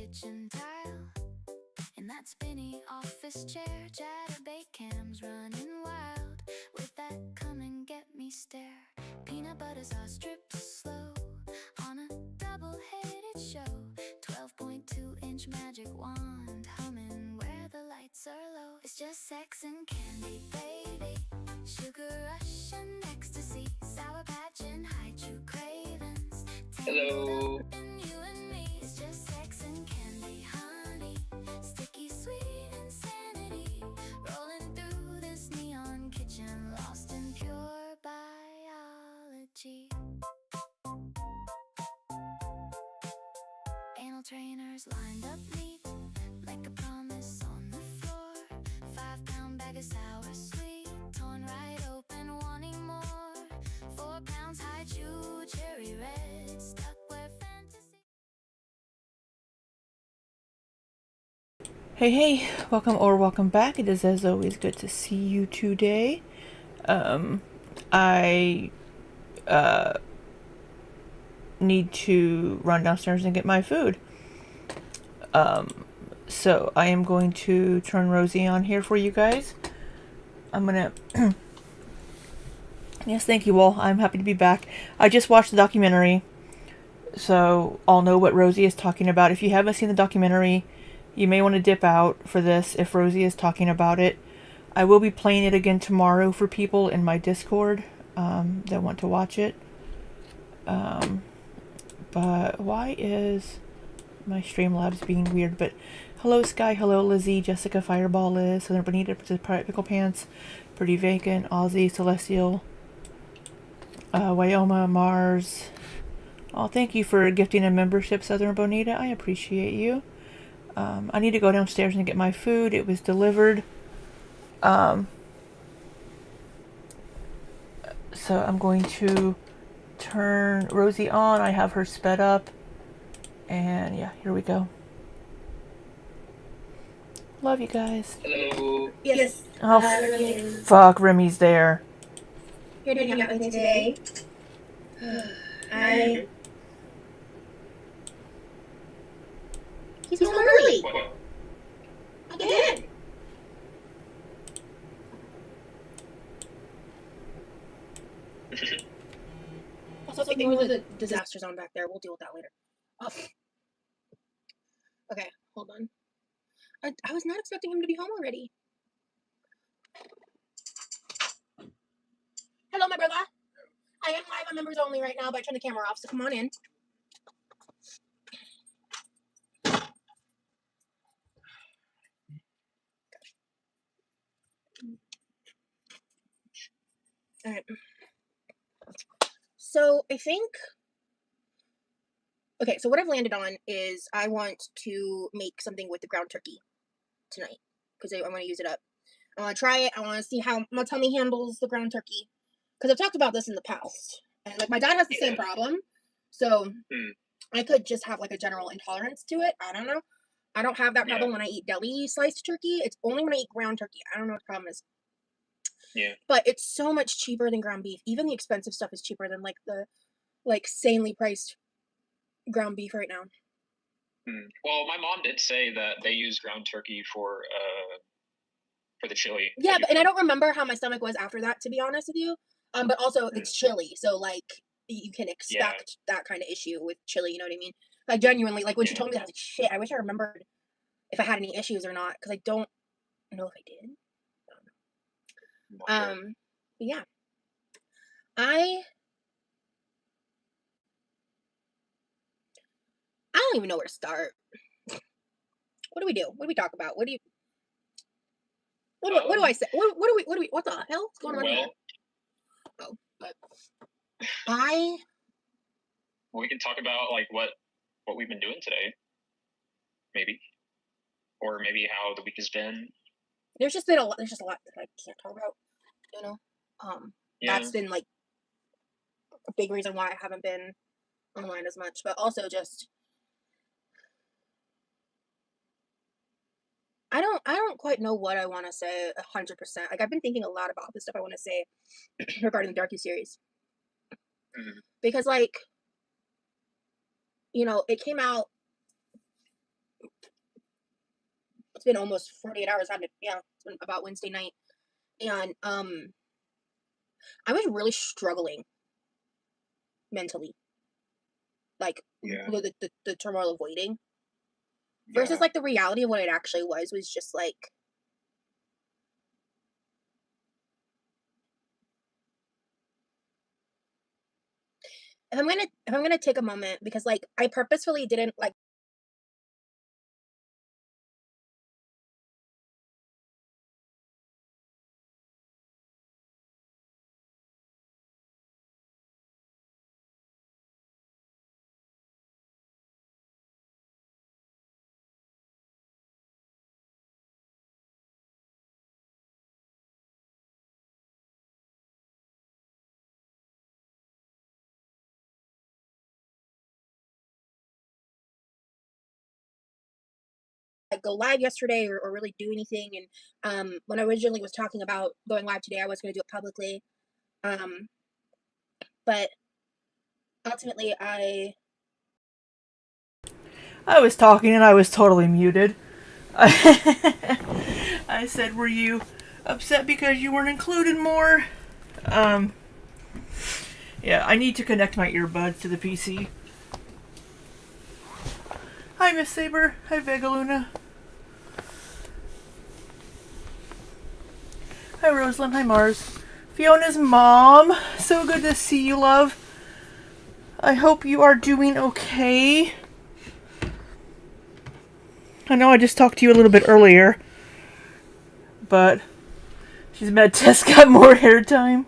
kitchen tile. In that spinny office chair, chatterbait cams running wild with that come and get me stare. Peanut butter sauce drips slow on a double-headed show. 12.2-inch magic wand humming where the lights are low. It's just sex and candy, baby. Sugar rush and ecstasy, sour patch and high true cravings. Hello. In you and me, it's just sex and candy, honey. Sticky sweet insanity, rolling through this neon kitchen, lost in pure biology. Anal trainers lined up neat, like a promise on the floor. 5-pound bag of sour sweet, torn right open, wanting more. 4 pounds high chew, cherry red, stuck where fantasy. Hey, welcome back. It is as always good to see you today. I need to run downstairs and get my food. So I am going to turn Rosie on here for you guys. I'm gonna yes, thank you all. I'm happy to be back. I just watched the documentary, so I'll know what Rosie is talking about. If you haven't seen the documentary, you may want to dip out for this if Rosie is talking about it. I will be playing it again tomorrow for people in my Discord that want to watch it. But why is my Streamlabs being weird? But hello Sky, hello Lizzie, Jessica, Fireball, Liz, Southern Bonita, Pirate Pickle Pants, Pretty Vacant, Aussie, Celestial, Wyoma, Mars. Oh, thank you for gifting a membership, Southern Bonita. I appreciate you. I need to go downstairs and get my food. It was delivered. So I'm going to turn Rosie on. I have her sped up. And yeah, here we go. Love you guys. Hello. Yes. Oh, fuck, Remy's there. Here to hang out with me today. He's home early. Again. Also, ignore the disaster zone back there. We'll deal with that later. Oh. Okay, hold on. I was not expecting him to be home already. Hello, my brother. I am live on members only right now, but I turned the camera off, so come on in. All right. So I think. Okay, so what I've landed on is I want to make something with the ground turkey tonight because I want to use it up. I want to try it. I want to see how my tummy handles the ground turkey because I've talked about this in the past. And like my dad has the same problem, so I could just have like a general intolerance to it. I don't know. I don't have that problem when I eat deli sliced turkey. It's only when I eat ground turkey. I don't know what the problem is. Yeah. But it's so much cheaper than ground beef. Even the expensive stuff is cheaper than like the sanely priced ground beef right now. Well, my mom did say that they use ground turkey for the chili. Yeah, and I don't remember how my stomach was after that, to be honest with you. But also it's chili, so like you can expect that kind of issue with chili. You know what I mean? Like genuinely, like when she told me that, I was like, shit. I wish I remembered if I had any issues or not, because I don't know if I did. But yeah, I don't even know where to start. What do we do? What do we talk about? What do I say? What the hell is going on here? Oh, but we can talk about like what we've been doing today, maybe, or maybe how the week has been. There's just a lot that I can't talk about, you know. That's been like a big reason why I haven't been online as much, but also just I don't quite know what I want to say 100%. Like I've been thinking a lot about the stuff I want to say regarding the docuseries. Because like, you know, it came out it's been almost 48 hours. It's been about Wednesday night, and I was really struggling mentally, like the turmoil of waiting versus like the reality of what it actually was just like. If I'm gonna take a moment, because like I purposefully didn't like go live yesterday or really do anything. And when I originally was talking about going live today, I was going to do it publicly. But ultimately, I was talking and I was totally muted. I said, were you upset because you weren't included more? Yeah, I need to connect my earbuds to the PC. Hi, Miss Saber. Hi, Vegaluna. Hi, Rosalind. Hi, Mars. Fiona's mom. So good to see you, love. I hope you are doing okay. I know I just talked to you a little bit earlier, but she's med test got more hair time.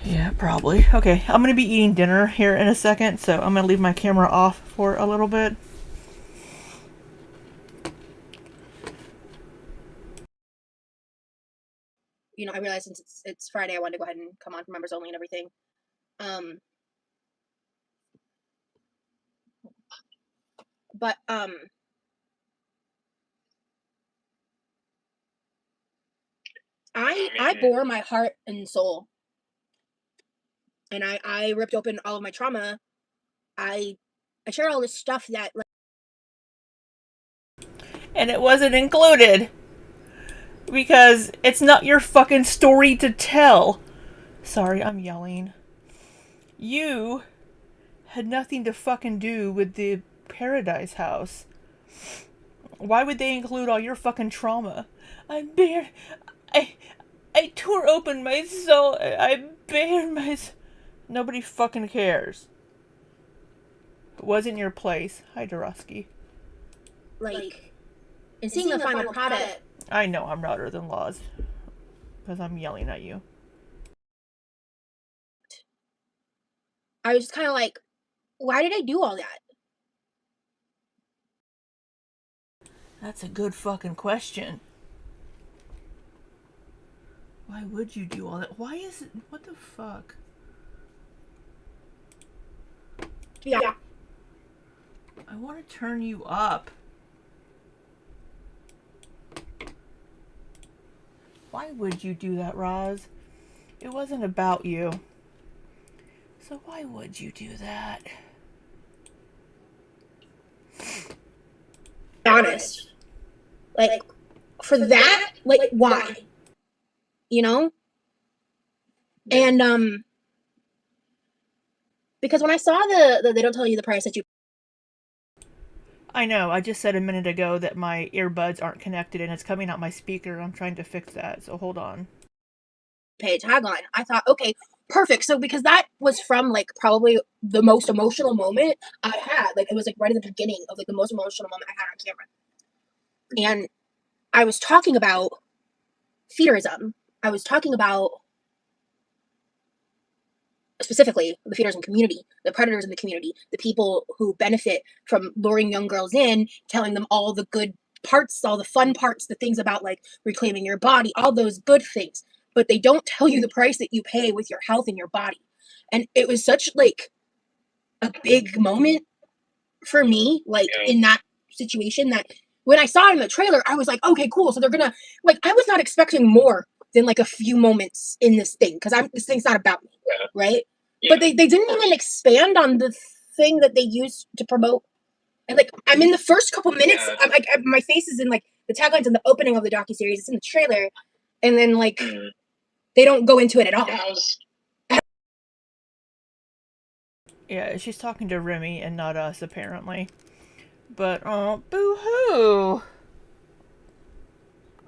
Yeah, probably. Okay, I'm going to be eating dinner here in a second, so I'm going to leave my camera off for a little bit. I realized since it's Friday, I wanted to go ahead and come on for members only and everything. But I bore my heart and soul, and I ripped open all of my trauma. I shared all this stuff that, like, and it wasn't included because it's not your fucking story to tell. Sorry, I'm yelling. You had nothing to fucking do with the Pearadise house. Why would they include all your fucking trauma? I tore open my soul. I bared my... Nobody fucking cares. It wasn't your place. Hi, Dorosky. Like, and seeing the final product. I know I'm louder than Laws. Because I'm yelling at you. I was just kind of like, why did I do all that? That's a good fucking question. Why would you do all that? Why is it... What the fuck? Yeah. I want to turn you up. Why would you do that, Roz? It wasn't about you. So why would you do that? Honest. Like, for that, like, why? And because when I saw the they don't tell you the price that you... I know, I just said a minute ago that my earbuds aren't connected and it's coming out my speaker. I'm trying to fix that, so hold on. Pay a tagline. I thought, okay, perfect. So because that was from like probably the most emotional moment I had. Like, it was like right in the beginning of like the most emotional moment I had on camera. And I was talking about feederism. I was talking about specifically the feeders in the community, the predators in the community, the people who benefit from luring young girls in, telling them all the good parts, all the fun parts, the things about like reclaiming your body, all those good things. But they don't tell you the price that you pay with your health and your body. And it was such like a big moment for me, like in that situation, that when I saw it in the trailer, I was like, okay, cool. So they're gonna, like, I was not expecting more than like a few moments in this thing, because this thing's not about me, right? But they didn't even expand on the thing that they used to promote And like I'm in the first couple minutes. Yeah. I'm like my face is in like the tagline's in the opening of the docuseries. It's in the trailer, and then like they don't go into it at all. Yeah, she's talking to Remy and not us, apparently. But, oh, boo-hoo!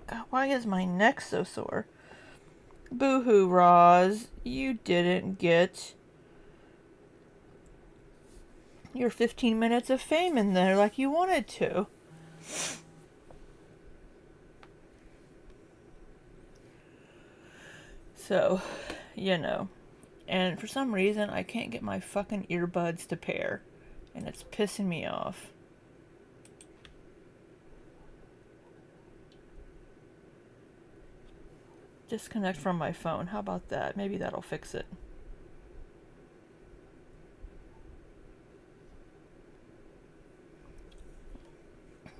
God, why is my neck so sore? Boo-hoo, Roz. You didn't get your 15 minutes of fame in there like you wanted to. So, you know. And for some reason, I can't get my fucking earbuds to pair. And it's pissing me off. Disconnect from my phone. How about that? Maybe that'll fix it.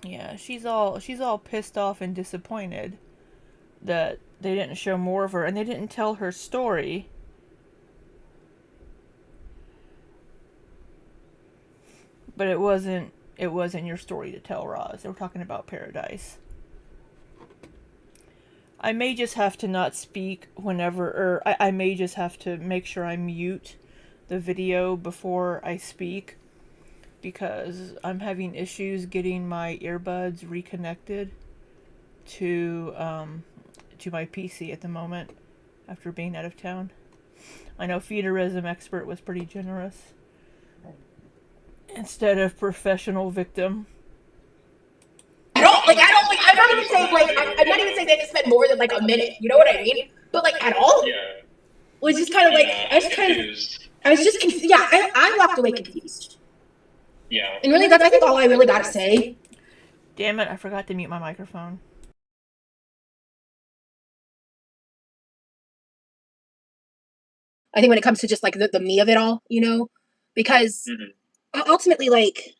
Yeah, she's all pissed off and disappointed that they didn't show more of her and they didn't tell her story. But it wasn't your story to tell, Roz. They were talking about Pearadise. I may just have to not speak whenever, or I may just have to make sure I mute the video before I speak, because I'm having issues getting my earbuds reconnected to my PC at the moment after being out of town. I know Feederism Expert was pretty generous. Instead of professional victim. I'm not even saying they had to spend more than like a minute. You know what I mean? But like at all. Yeah. It was just kind of like I was just confused. Yeah, I walked away confused. Yeah. And really, that's I think all I really gotta say. Damn it! I forgot to mute my microphone. I think when it comes to just like the me of it all, you know, because ultimately, like.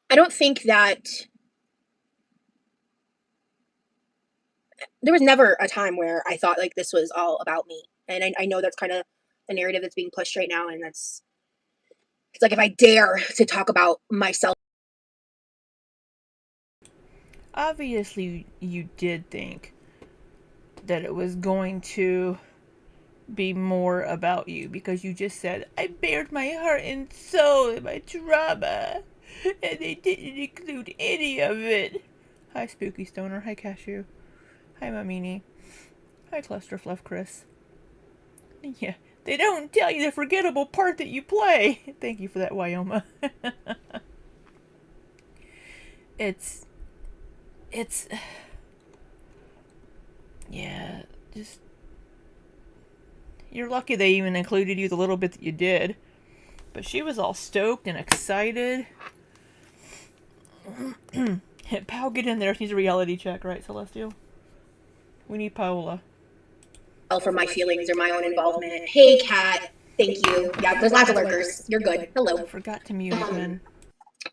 I don't think that there was never a time where I thought like this was all about me. And I know that's kind of the narrative that's being pushed right now. And it's like if I dare to talk about myself. Obviously, you did think that it was going to be more about you because you just said, I bared my heart and soul in my drama, and they didn't include any of it. Hi, Spooky Stoner. Hi, Cashew. Hi, Mamini. Hi, Cluster Fluff Chris. Yeah, they don't tell you the forgettable part that you play. Thank you for that, Wyoma. It's... Yeah, just... You're lucky they even included you the little bit that you did. But she was all stoked and excited. Pow, get in there. She needs a reality check, right, Celestial? We need Paola. For my feelings or my own involvement. Hey, Kat. Thank you. Yeah, there's lots of lurkers. You're good. Hello. I forgot to mute again.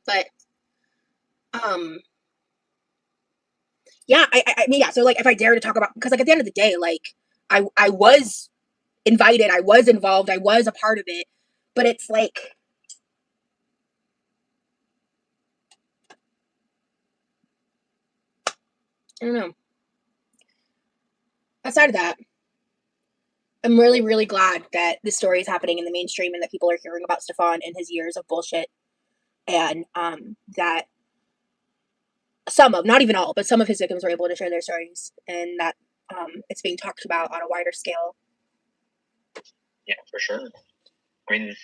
But, yeah, I mean, yeah, so, like, if I dare to talk about, because, like, at the end of the day, like, I was invited, I was involved, I was a part of it, but it's, like, I don't know. Outside of that, I'm really, really glad that this story is happening in the mainstream and that people are hearing about Stefan and his years of bullshit, and, that some of, not even all, but some of his victims were able to share their stories, and that it's being talked about on a wider scale. Yeah, for sure. I mean,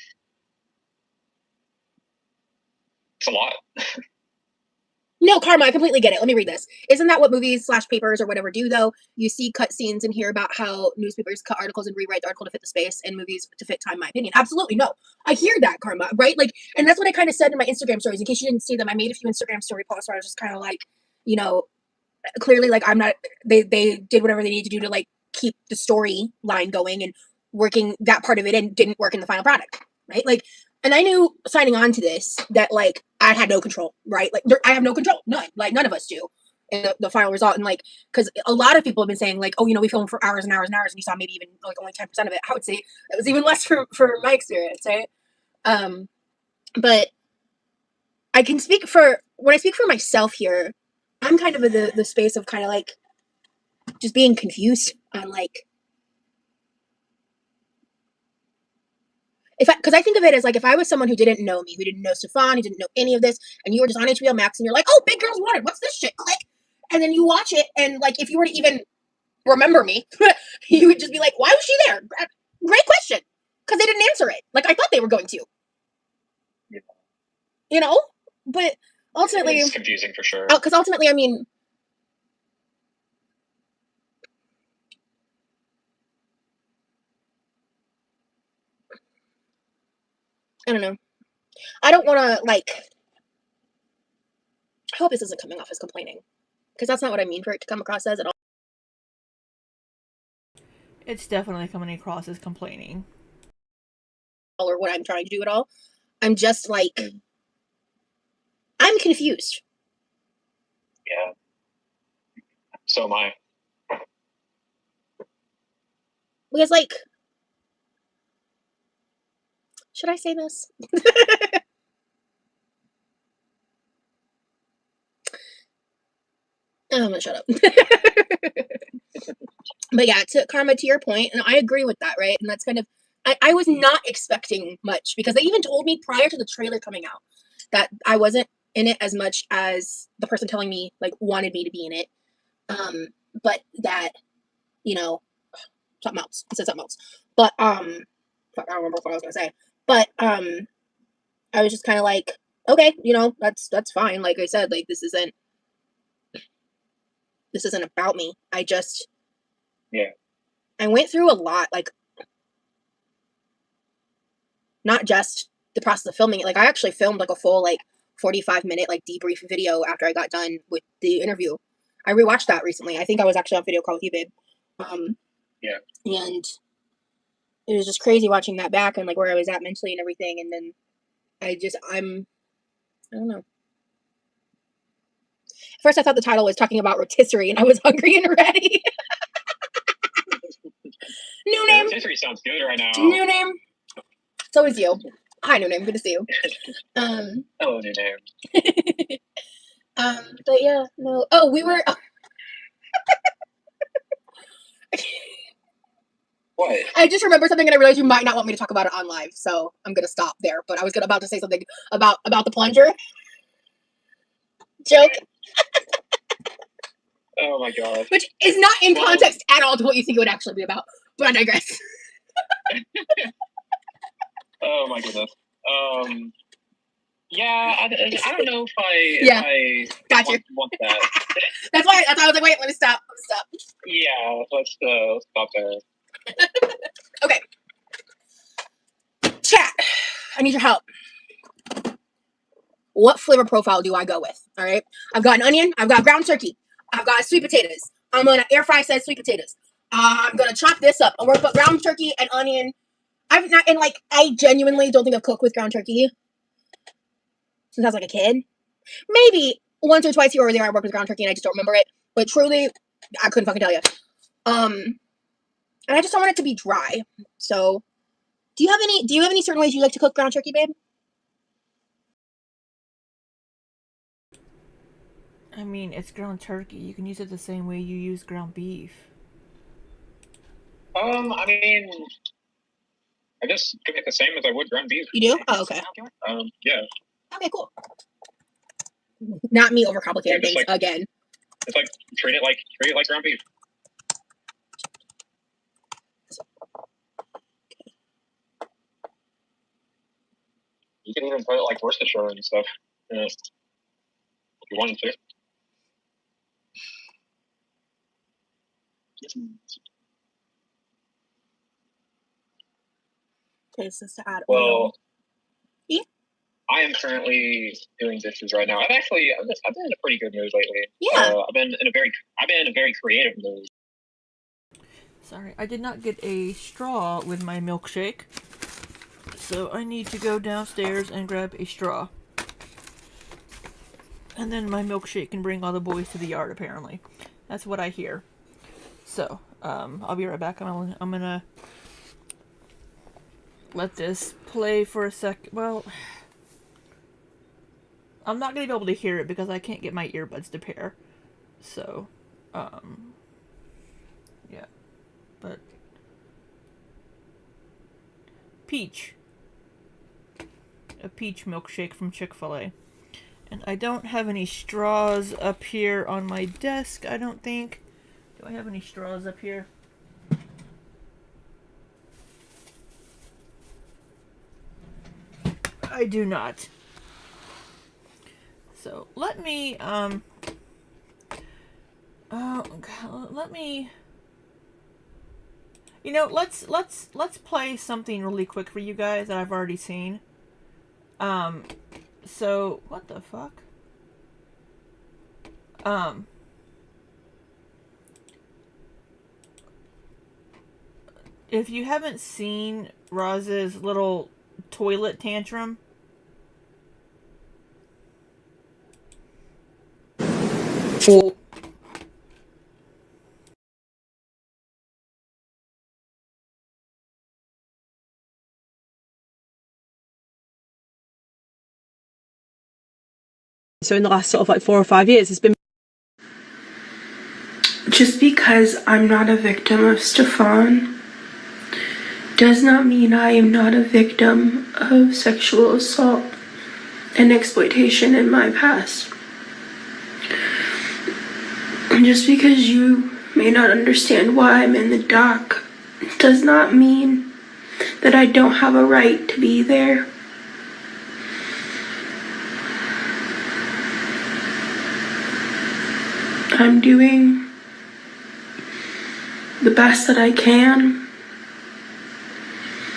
it's a lot. No, Karma, I completely get it. Let me read this. Isn't that what movies / papers or whatever do, though? You see cut scenes and hear about how newspapers cut articles and rewrite the article to fit the space, and movies to fit time, my opinion. Absolutely, no. I hear that, Karma, right? Like, and that's what I kind of said in my Instagram stories. In case you didn't see them, I made a few Instagram story posts where I was just kind of like, you know, clearly, like, I'm not, they did whatever they needed to do to, like, keep the storyline going and working that part of it and didn't work in the final product, right? Like, and I knew signing on to this that, like, I had no control, right? Like, I have no control. None. Like, none of us do. in the final result. And like, because a lot of people have been saying like, oh, you know, we filmed for hours and hours and hours, and you saw maybe even like only 10% of it. I would say it was even less for my experience, right? But I can speak for when I speak for myself here. I'm kind of in the space of kind of like just being confused on like because I think of it as like if I was someone who didn't know me, who didn't know Stefan, who didn't know any of this, and you were just on HBO Max and you're like, oh, Big Girls Wanted, what's this shit? Click, and then you watch it, and like if you were to even remember me, you would just be like, why was she there? Great question, because they didn't answer it like I thought they were going to. Yeah. You know, but ultimately, it's confusing for sure. Because ultimately, I mean. I don't know. I don't want to, like, I hope this isn't coming off as complaining. Because that's not what I mean for it to come across as at all. It's definitely coming across as complaining. Or what I'm trying to do at all. I'm just, like, I'm confused. Yeah. So am I. Because, like, should I say this? I'm gonna shut up. But yeah, Karma, to your point, and I agree with that, right? And that's kind of, I was not expecting much because they even told me prior to the trailer coming out that I wasn't in it as much as the person telling me like wanted me to be in it. But that, you know, something else. He said something else. But I don't remember what I was gonna say. But I was just kind of like, okay, you know, that's fine. Like I said, like this isn't about me. Yeah. I went through a lot, like not just the process of filming it. Like I actually filmed like a full like 45-minute like debrief video after I got done with the interview. I rewatched that recently. I think I was actually on video call with you, babe. Yeah. And it was just crazy watching that back and like where I was at mentally and everything. And then I don't know. First, I thought the title was talking about rotisserie, and I was hungry and ready. New name. Rotisserie sounds good right now. New name. So is you. Hi, new name. Good to see you. Hello, new name. But yeah, no. Oh, we were. What? I just remembered something, and I realized you might not want me to talk about it on live, so I'm gonna stop there. But I was about to say something about the plunger joke. Oh my god. Which is not in context at all to what you think it would actually be about. But I digress. Oh my goodness. Yeah, I don't know if I Gotcha. want that. That's why I was like, wait, let me stop. Yeah, let's stop there. Okay. Chat. I need your help. What flavor profile do I go with? All right. I've got an onion. I've got ground turkey. I've got sweet potatoes. I'm gonna air fry said sweet potatoes. I'm gonna chop this up. I'm gonna put ground turkey and onion. I genuinely don't think I've cooked with ground turkey since I was like a kid. Maybe once or twice here or there I worked with ground turkey and I just don't remember it. But truly, I couldn't fucking tell you. And I just don't want it to be dry. So, do you have any certain ways you like to cook ground turkey, babe? I mean, it's ground turkey. You can use it the same way you use ground beef. I mean, I just cook it the same as I would ground beef. You do? Oh, okay. Yeah. Okay, cool. Not me overcomplicating things like, again. It's like treat it like ground beef. You can even put like Worcestershire and stuff in it if you wanted to. Okay, so to add Well, oil. Yeah. I am currently doing dishes right now. I've been in a pretty good mood lately. Yeah. I've been in a very creative mood. Sorry, I did not get a straw with my milkshake, so I need to go downstairs and grab a straw. And then my milkshake can bring all the boys to the yard, apparently. That's what I hear. So, I'll be right back. I'm gonna let this play for a sec. Well, I'm not gonna be able to hear it because I can't get my earbuds to pair. So, yeah. But peach. A peach milkshake from Chick-fil-A. And I don't have any straws up here on my desk, I don't think. Do I have any straws up here? I do not. So let me let me, you know, let's play something really quick for you guys that I've already seen. So what the fuck? If you haven't seen Roz's little toilet tantrum, So in the last sort of like 4 or 5 years, it's been... Just because I'm not a victim of Stefan does not mean I am not a victim of sexual assault and exploitation in my past. And just because you may not understand why I'm in the dock does not mean that I don't have a right to be there. I'm doing the best that I can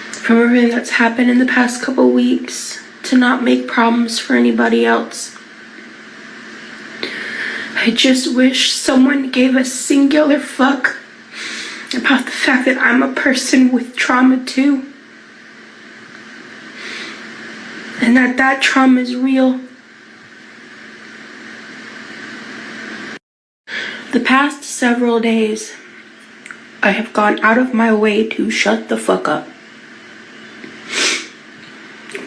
from everything that's happened in the past couple weeks to not make problems for anybody else. I just wish someone gave a singular fuck about the fact that I'm a person with trauma too. And that trauma is real. The past several days, I have gone out of my way to shut the fuck up.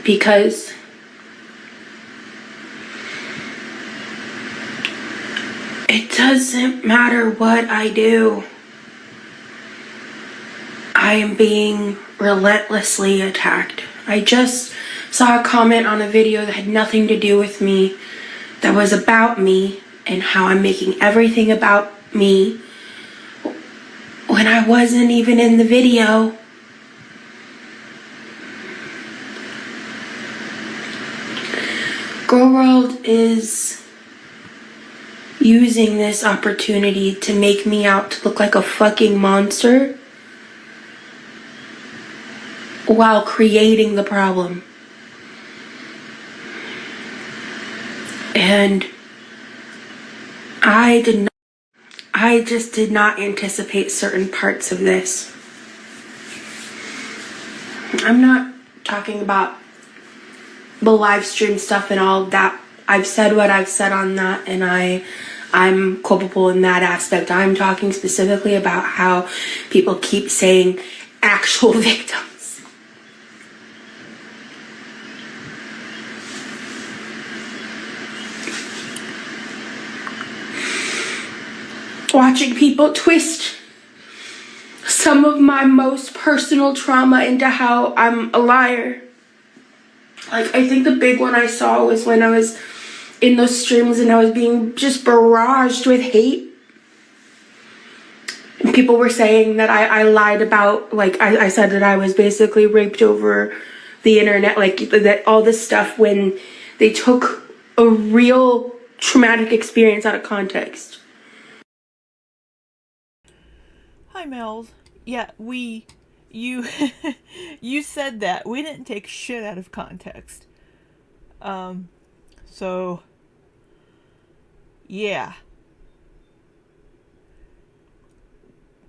Because it doesn't matter what I do. I am being relentlessly attacked. I just saw a comment on a video that had nothing to do with me, that was about me and how I'm making everything about me when I wasn't even in the video. Girl World is using this opportunity to make me out to look like a fucking monster while creating the problem. And I just did not anticipate certain parts of this. I'm not talking about the live stream stuff and all that. I've said what I've said on that, and I'm culpable in that aspect. I'm talking specifically about how people keep saying actual victims. Watching people twist some of my most personal trauma into how I'm a liar. Like, I think the big one I saw was when I was in those streams and I was being just barraged with hate. And people were saying that I lied about, like, I said that I was basically raped over the internet, like, that all this stuff, when they took a real traumatic experience out of context. Hi, Mel's. Yeah, you you said that. We didn't take shit out of context. So yeah.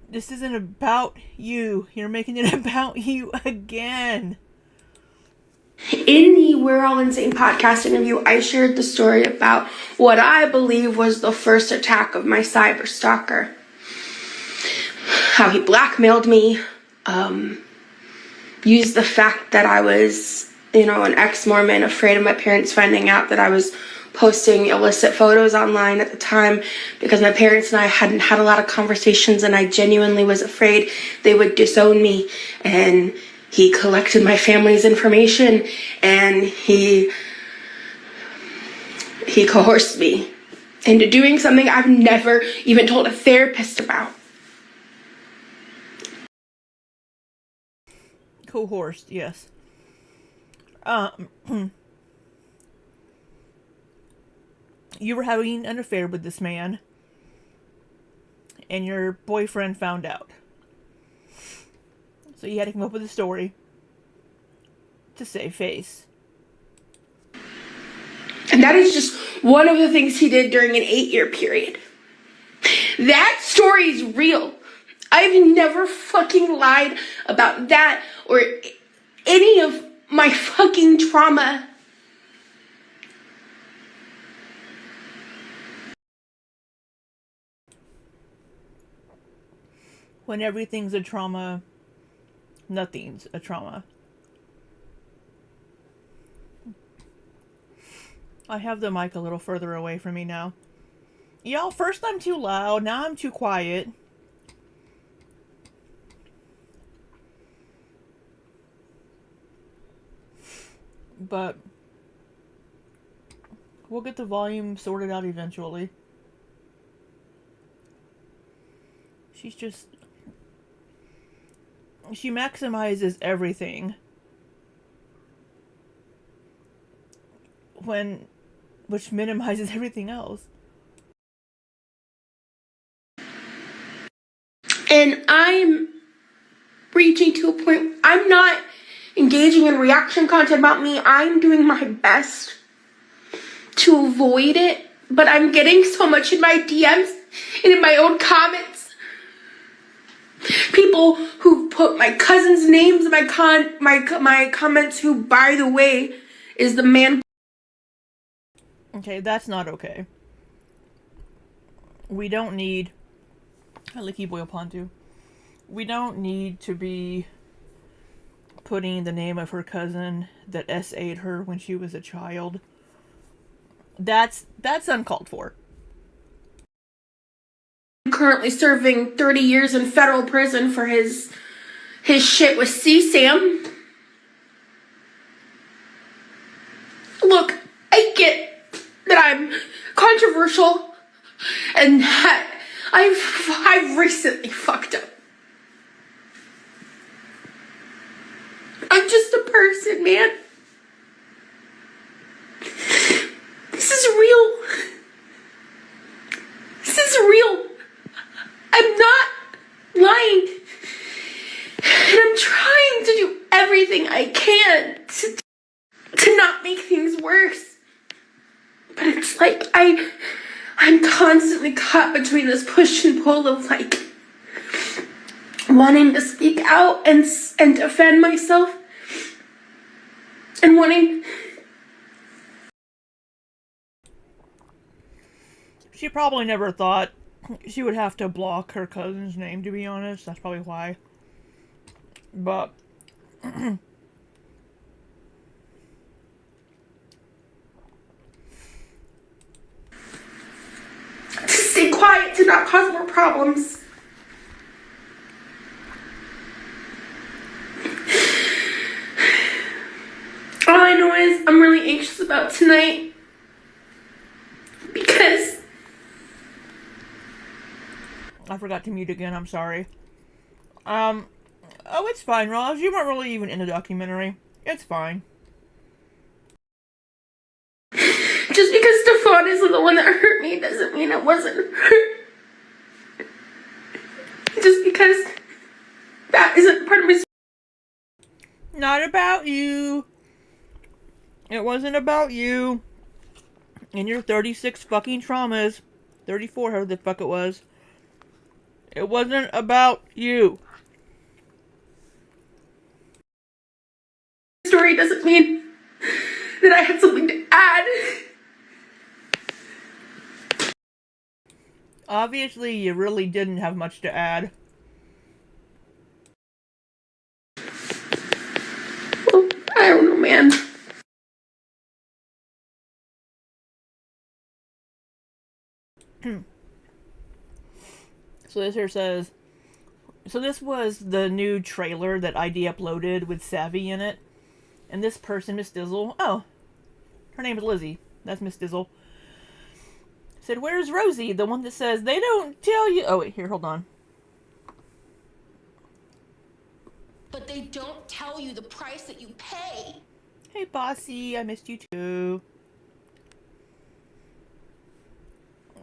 This isn't about you. You're making it about you again. In the We're All Insane podcast interview, I shared the story about what I believe was the first attack of my cyber stalker. How he blackmailed me, used the fact that I was, an ex-Mormon, afraid of my parents finding out that I was posting illicit photos online at the time, because my parents and I hadn't had a lot of conversations, and I genuinely was afraid they would disown me. And he collected my family's information, and he coerced me into doing something I've never even told a therapist about. Coerced, yes. You were having an affair with this man, and your boyfriend found out. So you had to come up with a story to save face. And that is just one of the things he did during an 8-year period. That story is real. I've never fucking lied about that or any of my fucking trauma. When everything's a trauma, nothing's a trauma. I have the mic a little further away from me now. Y'all, first I'm too loud, now I'm too quiet. But we'll get the volume sorted out eventually. She maximizes everything which minimizes everything else. And I'm reaching to a point, I'm not engaging in reaction content about me. I'm doing my best to avoid it, but I'm getting so much in my DMs and in my own comments. People who put my cousin's names in my comments, who, by the way, is the man. Okay, that's not okay. We don't need... I licky boil pontu. We don't need to be putting the name of her cousin that SA'd her when she was a child. That's uncalled for. Currently serving 30 years in federal prison for his shit with CSAM. Look, I get that I'm controversial and that I've recently fucked up. I'm just a person, man. This is real. This is real. I'm not lying. And I'm trying to do everything I can to not make things worse. But it's like I'm constantly caught between this push and pull of like wanting to speak out and defend myself and wanting. She probably never thought she would have to block her cousin's name, to be honest. That's probably why. But To stay quiet, to not cause more problems. All I know is I'm really anxious about tonight because I forgot to mute again, I'm sorry. Oh, it's fine, Roz. You weren't really even in the documentary. It's fine. just because Stefan isn't the one that hurt me doesn't mean it wasn't hurt. Just because that isn't part of my... Not about you. It wasn't about you. And your 36 fucking traumas. 34, however the fuck it was. It wasn't about you. Story doesn't mean I had something to add. Obviously, you really didn't have much to add. Well, I don't know, man. So this here says, so this was the new trailer that ID uploaded with Savvy in it. And this person, Miss Dizzle, oh, her name is Lizzie. That's Miss Dizzle. Said, where's Rosie? The one that says, they don't tell you. Oh, wait, here, hold on. But they don't tell you the price that you pay. Hey, Bossy, I missed you too.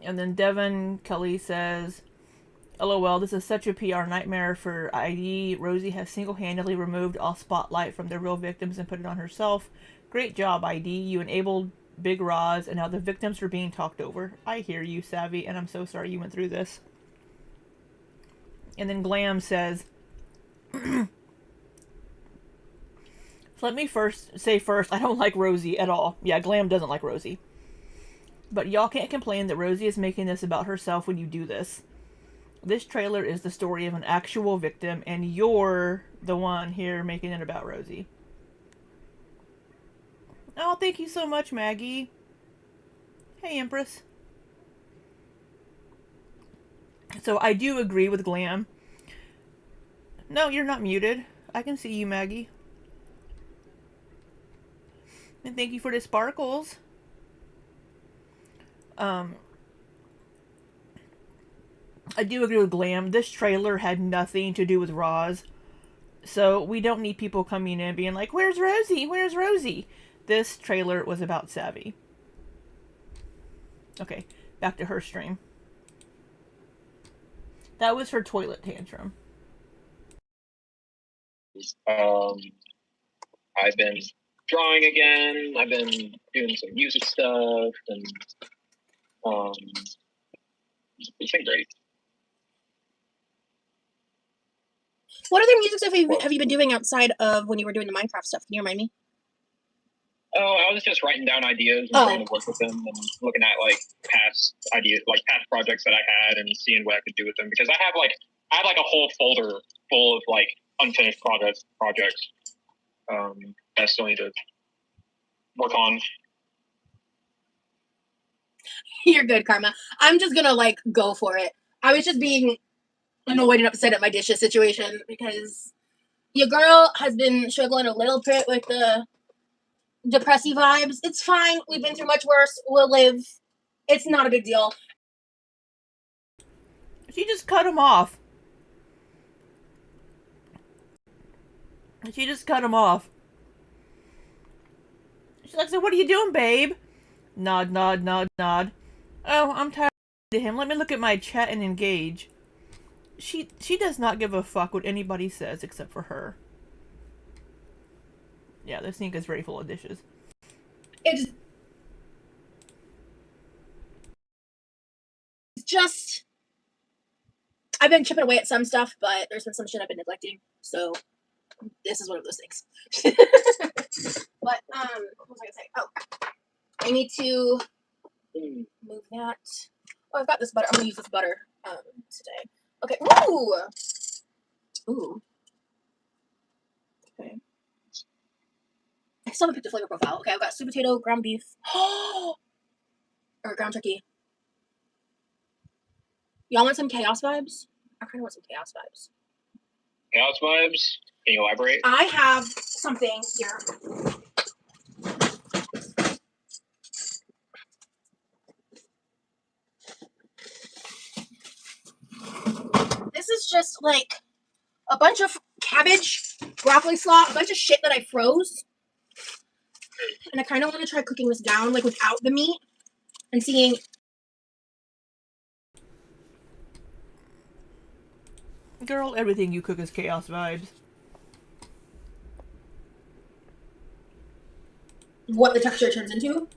And then Devin Kelly says, LOL, this is such a PR nightmare for ID. Rosie has single-handedly removed all spotlight from the real victims and put it on herself. Great job, ID. You enabled Big Roz, and now the victims are being talked over. I hear you, Savvy, and I'm so sorry you went through this. And then Glam says, let me say first, I don't like Rosie at all. Yeah, Glam doesn't like Rosie. But y'all can't complain that Rosie is making this about herself when you do this. This trailer is the story of an actual victim, and you're the one here making it about Rosie. Oh, thank you so much, Maggie. Hey, Empress. So I do agree with Glam. No, you're not muted. I can see you, Maggie. And thank you for the sparkles. I do agree with Glam. This trailer had nothing to do with Roz. So we don't need people coming in being like, where's Rosie? Where's Rosie? This trailer was about Savvy. Okay, back to her stream. That was her toilet tantrum. I've been drawing again. I've been doing some music stuff, and it's been great. What other music stuff have you been doing outside of when you were doing the Minecraft stuff? Can you remind me? Oh, I was just writing down ideas and trying to work with them and looking at like past ideas, like past projects that I had, and seeing what I could do with them. Because I have like a whole folder full of like unfinished projects that I still need to work on. You're good, Karma. I'm just gonna like go for it. I was just being annoyed and upset at my dishes situation because your girl has been struggling a little bit with the depressy vibes. It's fine. We've been through much worse. We'll live. It's not a big deal. She just cut him off. She just cut him off. She's like, so what are you doing, babe? Nod, nod, nod, nod. Oh, I'm tired of him. Let me look at my chat and engage. She does not give a fuck what anybody says except for her. Yeah, this sink is very full of dishes. It's just... I've been chipping away at some stuff, but there's been some shit I've been neglecting. So this is one of those things. But, what was I gonna say? Oh, I need to move that. Oh, I've got this butter. I'm gonna use this butter today. Okay. Ooh. Okay. I still haven't picked a flavor profile. Okay, I've got sweet potato, ground beef, or ground turkey. Y'all want some chaos vibes? I kind of want some chaos vibes. Chaos vibes? Can you elaborate? I have something here. This is just like a bunch of cabbage, broccoli slaw, a bunch of shit that I froze. And I kind of want to try cooking this down, like without the meat, and seeing. Girl, everything you cook is chaos vibes. What the texture turns into.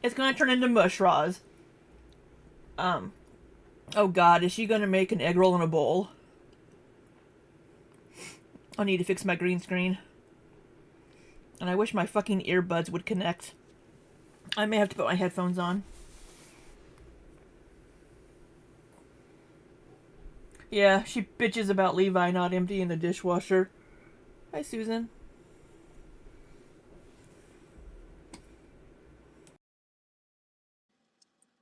It's gonna turn into mush, Roz. Oh god, is she gonna make an egg roll in a bowl? I need to fix my green screen. And I wish my fucking earbuds would connect. I may have to put my headphones on. Yeah, she bitches about Levi not emptying the dishwasher. Hi, Susan.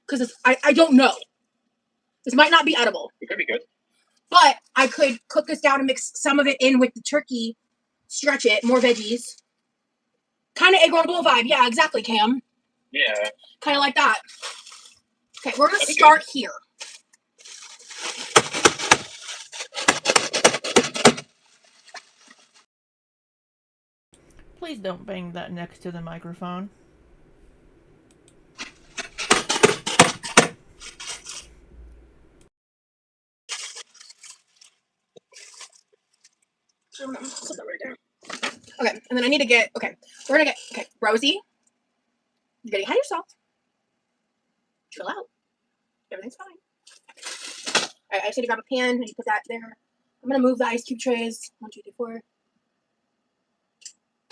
Because I don't know. This might not be edible. It could be good. But I could cook this down and mix some of it in with the turkey. Stretch it, more veggies. Kind of egg roll bowl vibe. Yeah, exactly, Cam. Yeah. Kind of like that. Okay, we're going to start here. Please don't bang that next to the microphone. Okay, and then I need to get, we're going to get, Rosie, you're getting ahead of yourself. Chill out. Everything's fine. Alright, I just need to grab a pan. I need to put that there. I'm going to move the ice cube trays. 1, 2, 3, 4.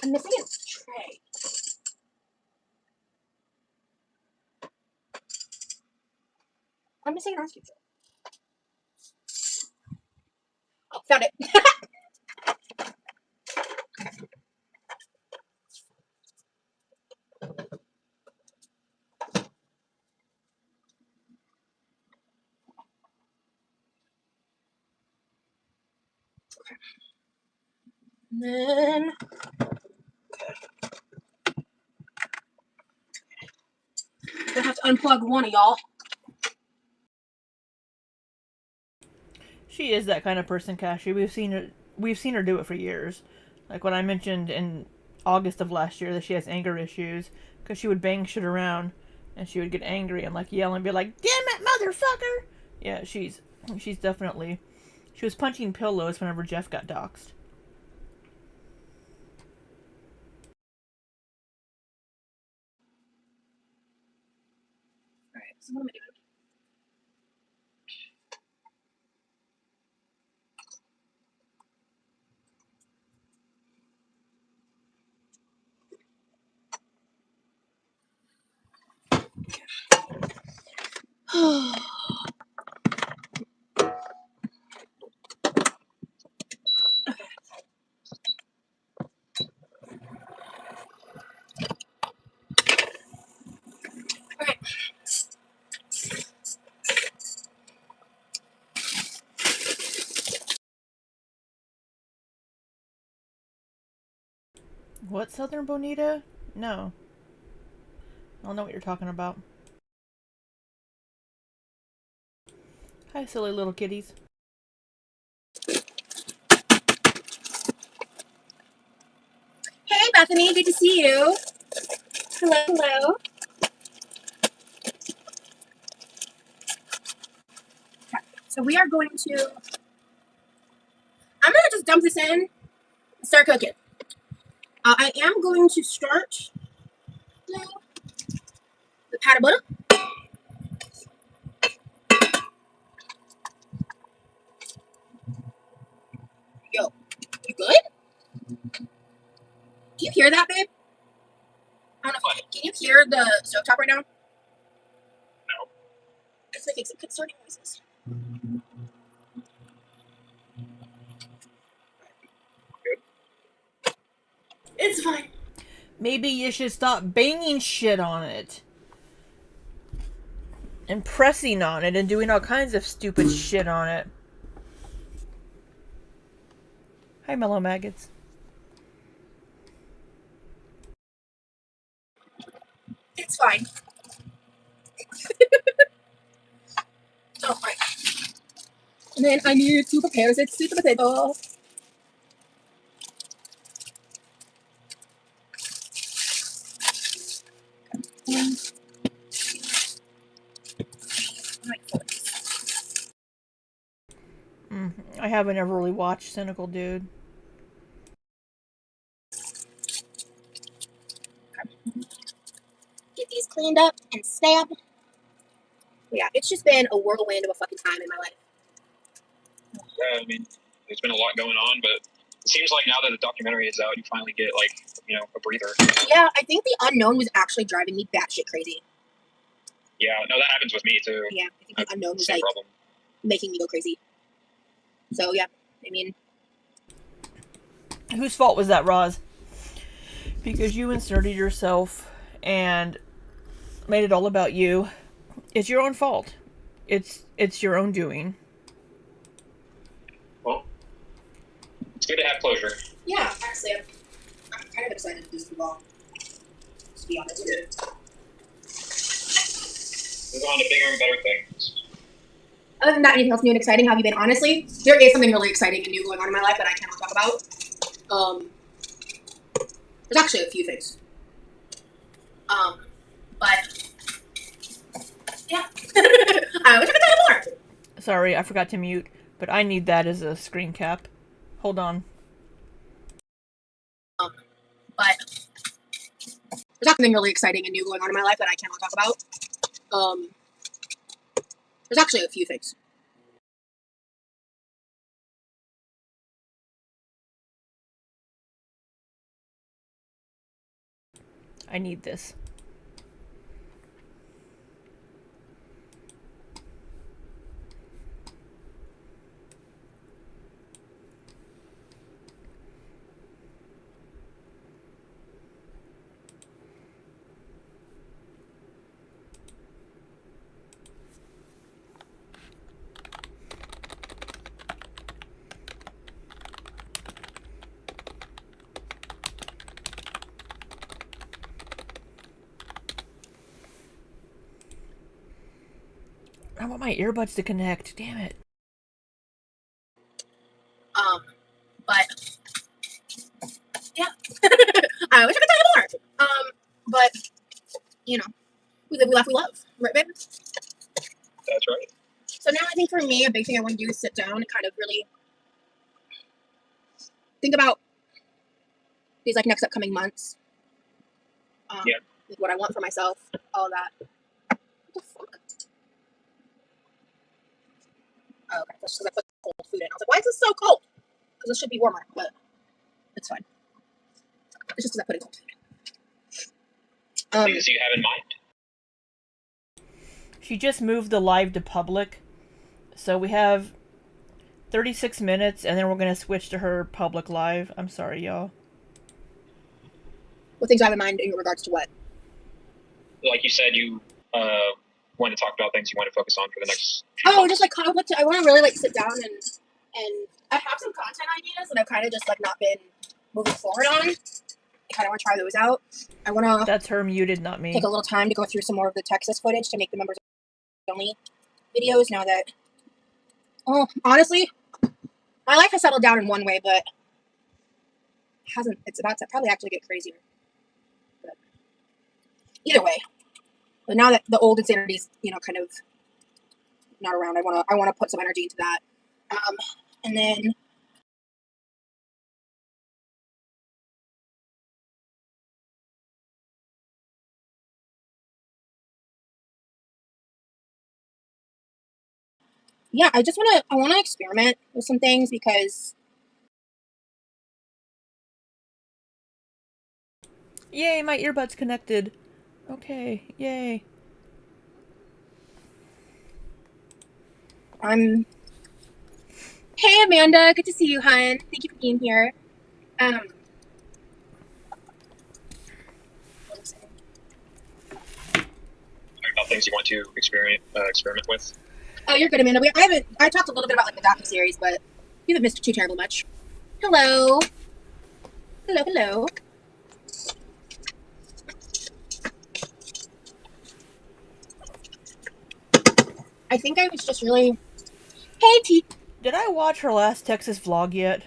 I'm missing a tray. I'm missing an ice cube tray. Oh, found it. And then, I'm gonna have to unplug one of y'all. She is that kind of person, Cassie. We've seen her do it for years. Like when I mentioned in August of last year that she has anger issues because she would bang shit around and she would get angry and like yell and be like, "Damn it, motherfucker!" Yeah, she's definitely. She was punching pillows whenever Jeff got doxxed. Alright, so what am I doing? Alright. What, Southern Bonita? No. I don't know what you're talking about. Hi, silly little kitties. Hey, Bethany, good to see you. Hello, hello. Okay, so we are going to, I'm gonna just dump this in and start cooking. I am going to start the pat of butter. Yo, you good? Do you hear that, babe? I don't know. Can you hear the stovetop right now? No. It's making some concerning noises. Good. It's fine. Maybe you should stop banging shit on it. And pressing on it and doing all kinds of stupid shit on it. Hi, mellow maggots. It's fine. Oh, right. And then I need to prepare the sweet potato. I haven't ever really watched Cynical Dude. Get these cleaned up and stabbed. Yeah, it's just been a whirlwind of a fucking time in my life. Yeah, I mean, there's been a lot going on, but seems like now that the documentary is out, you finally get like, a breather. Yeah, I think the unknown was actually driving me batshit crazy. Yeah, no, that happens with me too. Yeah, I think the unknown was Same like problem. making me go crazy. So yeah, I mean, Whose fault was that, Roz? Because you inserted yourself and made it all about you. It's your own fault. It's your own doing. Well, it's good to have closure. yeah, actually, I'm kind of excited to do this vlog. To be honest with you. Move on to bigger and better things. Other than that, anything else new and exciting? How have you been? Honestly, there is something really exciting and new going on in my life that I cannot talk about. There's actually a few things. But yeah, I wish I could tell you more. Sorry, I forgot to mute, but I need that as a screen cap. Hold on. But there's something really exciting and new going on in my life that I cannot talk about. There's actually a few things. I need this. I want my earbuds to connect. Damn it. But yeah, I wish I could tell you more. But you know, we live, we laugh, we love, right, babe? That's right. So now I think for me, a big thing I want to do is sit down and kind of really think about these like next upcoming months. Yeah. Like what I want for myself, all that. What the fuck? Oh, okay. That's because I put cold food in. I was like, why is this so cold? Because it should be warmer, but it's fine. It's just because I put in cold food. Things you have in mind. She just moved the live to public. So we have 36 minutes, and then we're going to switch to her public live. I'm sorry, y'all. What things do I have in mind in regards to what? Like you said, you want to talk about things you want to focus on for the next. Oh, just like I want to really like sit down and I have some content ideas that I've kind of just like not been moving forward on. I kind of want to try those out. I want to. That's her muted, not me. Take a little time to go through some more of the Texas footage to make the members only videos. Now that, honestly, my life has settled down in one way, but hasn't. It's about to probably actually get crazier. But either way, but now that the old insanity's kind of not around, I want to put some energy into that. And then yeah, I want to experiment with some things because Yay, my earbuds connected. Okay, yay. Hey Amanda, good to see you, hon. Thank you for being here. About things you want to experiment with. Oh, you're good, Amanda. I talked a little bit about like the docu-series, but you haven't missed too terribly much. Hello. Hello. I think I was just really... Hey, T. Did I watch her last Texas vlog yet?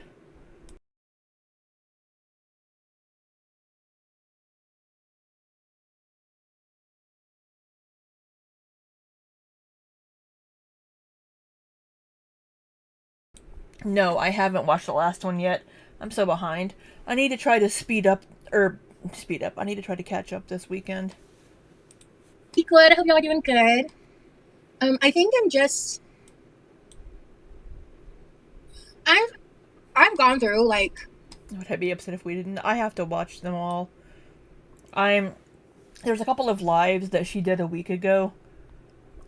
No, I haven't watched the last one yet. I'm so behind. I need to try to speed up. I need to try to catch up this weekend. Be good. I hope y'all are doing good. I think I'm just... I've gone through, like, Would I be upset if we didn't? I have to watch them all. There's a couple of lives that she did a week ago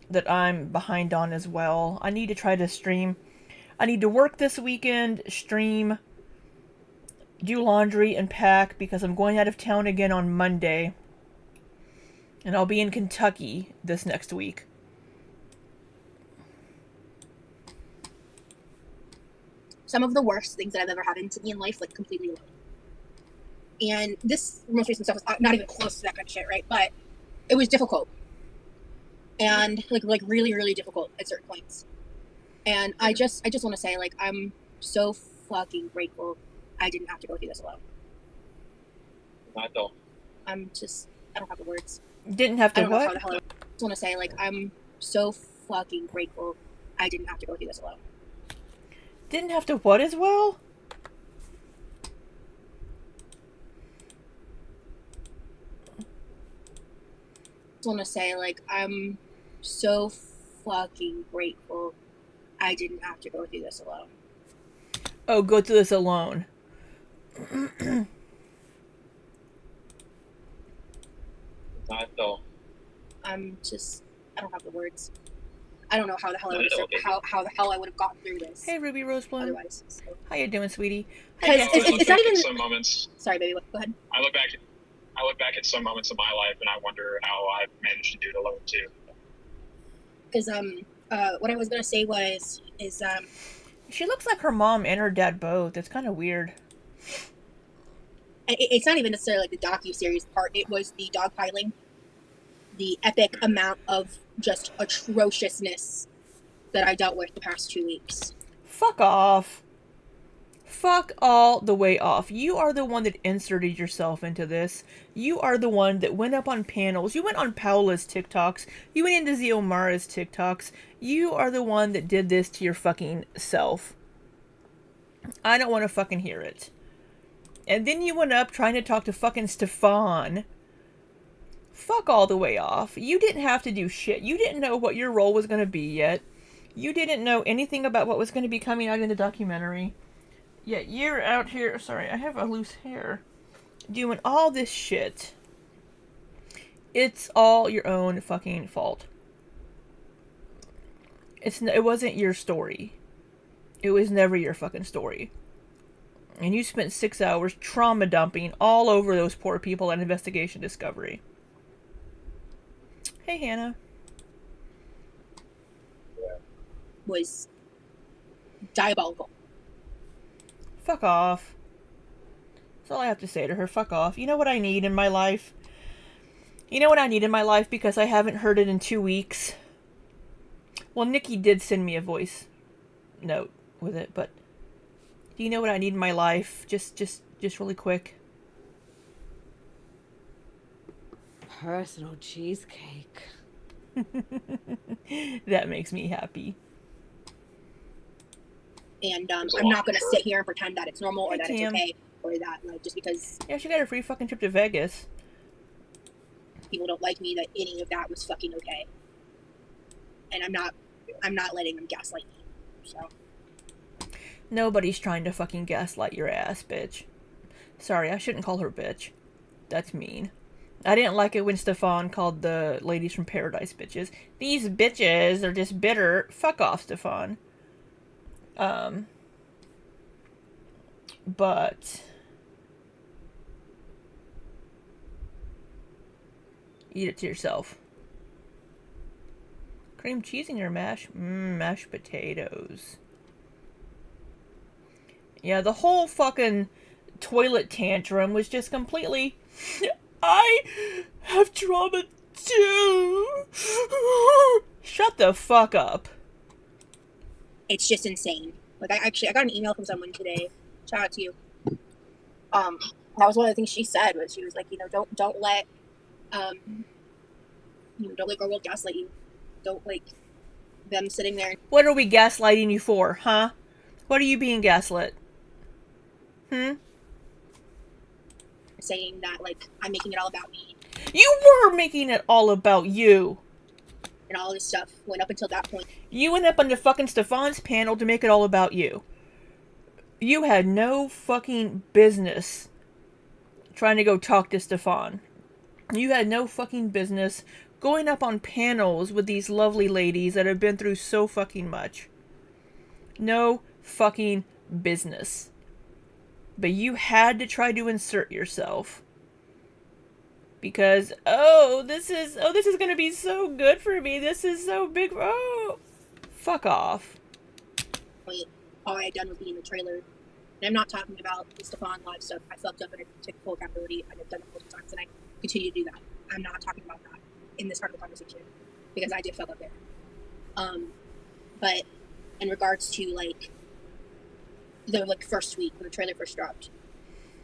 that I'm behind on as well. I need to try to stream. I need to work this weekend, stream, do laundry, and pack because I'm going out of town again on Monday. And I'll be in Kentucky this next week. Some of the worst things that have ever happened to me in life, like completely alone. And this most recent stuff was not even close to that kind of shit, right? But it was difficult. And like really, really difficult at certain points. And I just want to say, like, I'm so fucking grateful I didn't have to go through this alone. I don't. I don't have the words. Didn't have to I don't know what? how the hell I just want to say, like, I'm so fucking grateful I didn't have to go through this alone. Didn't have to what as well? Just want to say, like, I'm so fucking grateful I didn't have to go through this alone. Oh, go through this alone. I don't. I don't have the words. I don't know how the hell how the hell I would have gotten through this. Hey, Ruby Rosebloom. Otherwise, so. How you doing, sweetie? Because it's not even some moments. Sorry, baby. Go ahead. I look back at some moments of my life, and I wonder how I've managed to do it alone too. Because what I was gonna say is She looks like her mom and her dad both. It's kind of weird. it's not even necessarily like the docu-series part. It was the dogpiling, the epic amount of just atrociousness that I dealt with the past 2 weeks. Fuck off. Fuck all the way off. You are the one that inserted yourself into this. You are the one that went up on panels. You went on Paola's TikToks. You went into Xiomara's TikToks. You are the one that did this to your fucking self. I don't want to fucking hear it. And then you went up trying to talk to fucking Stefan. Fuck all the way off. You didn't have to do shit. You didn't know what your role was going to be yet. You didn't know anything about what was going to be coming out in the documentary. Yet you're out here, sorry, I have a loose hair, doing all this shit. It's all your own fucking fault. It wasn't your story. It was never your fucking story. And you spent 6 hours trauma dumping all over those poor people at Investigation Discovery. Hey, Hannah. Was diabolical. Fuck off. That's all I have to say to her. Fuck off. You know what I need in my life? You know what I need in my life because I haven't heard it in 2 weeks? Well, Nikki did send me a voice note with it, but do you know what I need in my life? Just really quick. Personal cheesecake. That makes me happy. And I'm not going to sit here and pretend that it's normal or that it's Tam. okay or that, like, just because Yeah, she got a free fucking trip to Vegas. people don't like me, that any of that was fucking okay. And I'm not letting them gaslight me. So Nobody's trying to fucking gaslight your ass, bitch. Sorry, I shouldn't call her bitch. That's mean. I didn't like it when Stefan called the ladies from Pearadise bitches. These bitches are just bitter. Fuck off, Stefan. But eat it to yourself. Cream cheese in your mash? Mashed potatoes. Yeah, the whole fucking toilet tantrum was just completely... I have trauma too. Shut the fuck up. it's just insane. Like, I got an email from someone today. Shout out to you. That was one of the things she said, was she was like, don't let girl gaslight you. Don't like them sitting there. What are we gaslighting you for, huh? What are you being gaslit? Saying that, like, I'm making it all about me. You were making it all about you. And all this stuff went up until that point. You went up on the fucking Stefan's panel to make it all about you. You had no fucking business trying to go talk to Stefan. You had no fucking business going up on panels with these lovely ladies that have been through so fucking much. No fucking business. But you had to try to insert yourself. Because, this is gonna be so good for me. This is so big. Oh, fuck off. All I had done was be in the trailer. And I'm not talking about the Stefan live stuff. I fucked up and I took full accountability, and I've done it multiple times, and I continue to do that. I'm not talking about that in this part of the conversation because I did fuck up there. But in regards to like the first week when the trailer first dropped,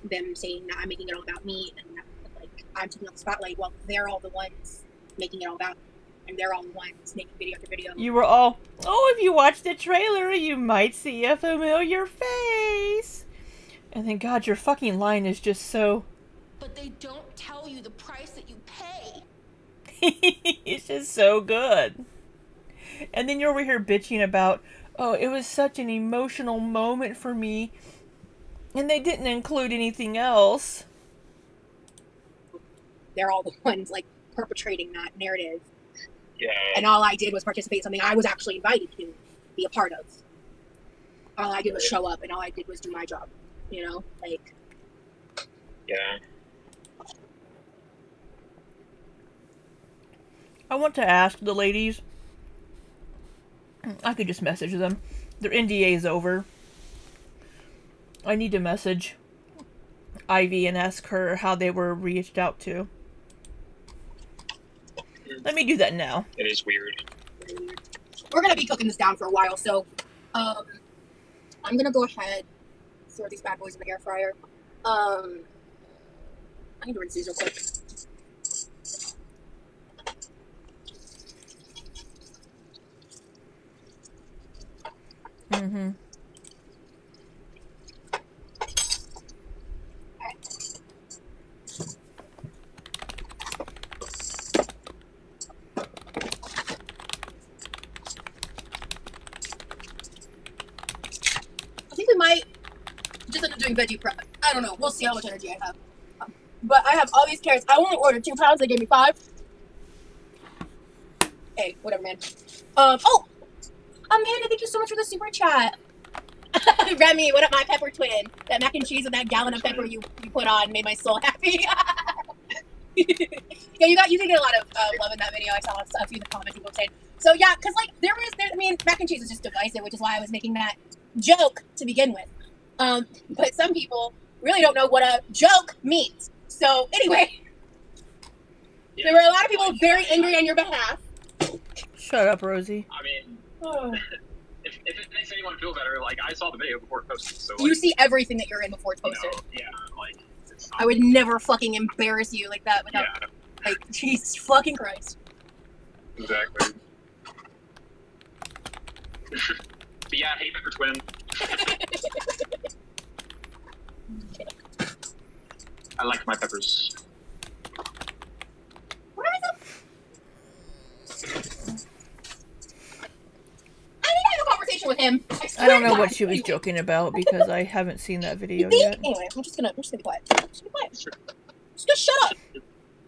them saying that I'm making it all about me and that like I'm taking up the spotlight. Well, they're all the ones making it all about me, and they're all the ones making video after video. You were all, if you watch the trailer, you might see a familiar face. And then, God, your fucking line is just so... But they don't tell you the price that you pay. It's just so good. And then you're over here bitching about, it was such an emotional moment for me, and they didn't include anything else. They're all the ones, like, perpetrating that narrative. Yeah. And all I did was participate in something I was actually invited to be a part of. All I did was show up, and all I did was do my job. You know? Like... Yeah. I want to ask the ladies. I could just message them. Their NDA is over. I need to message Ivy and ask her how they were reached out to. Let me do that now. It is weird. We're going to be cooking this down for a while, so I'm going to go ahead and throw these bad boys in the air fryer. I need to rinse these real quick. Mm-hmm. I think we might just end up doing veggie prep. I don't know. We'll see how much energy I have. But I have all these carrots. I only ordered 2 pounds. They gave me 5. Hey, whatever, man. Amanda, thank you so much for the super chat. Remy, what up, my pepper twin? That mac and cheese with that gallon of pepper you put on made my soul happy. Yeah, you did get a lot of love in that video. I saw a few of the comments people saying. So yeah, because like mac and cheese is just divisive, which is why I was making that joke to begin with. But some people really don't know what a joke means. So anyway, there were a lot of people very angry on your behalf. Shut up, Rosie. I mean, if it makes anyone feel better, like, I saw the video before it posted, so... Like, you see everything that you're in before it's posted. Yeah, like, it's not... I would never fucking embarrass you like that without, like, Jesus fucking Christ. Exactly. But yeah, hey, Pepper Twin. I like my peppers. What are the... I need to have a conversation with him. I don't know what she was joking about because I haven't seen that video yet. Anyway, I'm just gonna be quiet. Just be quiet. Just shut up.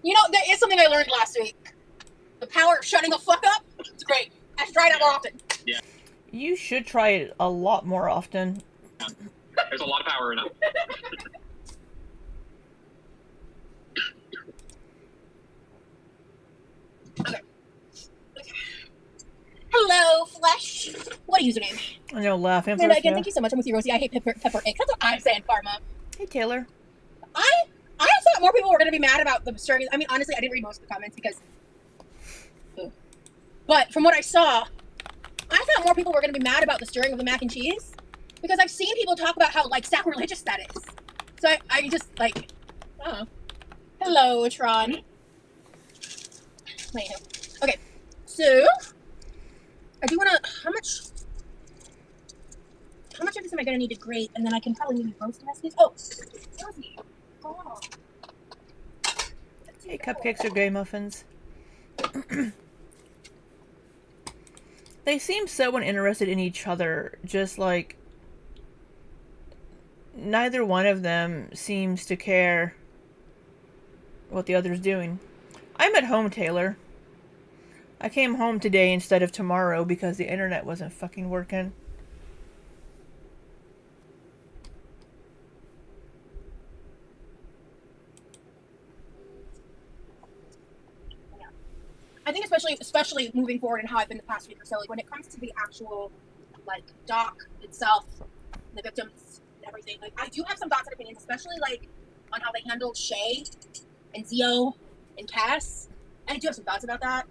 You know, there is something I learned last week. The power of shutting the fuck up. It's great. I should try it out more often. Yeah. You should try it a lot more often. There's a lot of power in it. Okay. Hello, Flesh. What username? I know, laughing. And again, thank you so much. I'm with you, Rosie. I hate pepper eggs. That's what I'm saying, Karma. Hey, Taylor. I thought more people were going to be mad about the stirring. I mean, honestly, I didn't read most of the comments because... But from what I saw, I thought more people were going to be mad about the stirring of the mac and cheese because I've seen people talk about how, like, sacrilegious that is. So I just, like... Oh. Hello, Tron. Okay, so... I do want to... How much of this am I going to need to grate? And then I can probably maybe roast the rest of these. Oh, Rosie. Oh. Hey, cupcakes or gay muffins. They seem so uninterested in each other, just like neither one of them seems to care what the other's doing. I'm at home, Taylor. I came home today instead of tomorrow because the internet wasn't fucking working. I think especially moving forward and how I've been the past week or so, like when it comes to the actual like doc itself, the victims and everything, like I do have some thoughts and opinions, especially like on how they handled Shay and Zio and Cass. I do have some thoughts about that.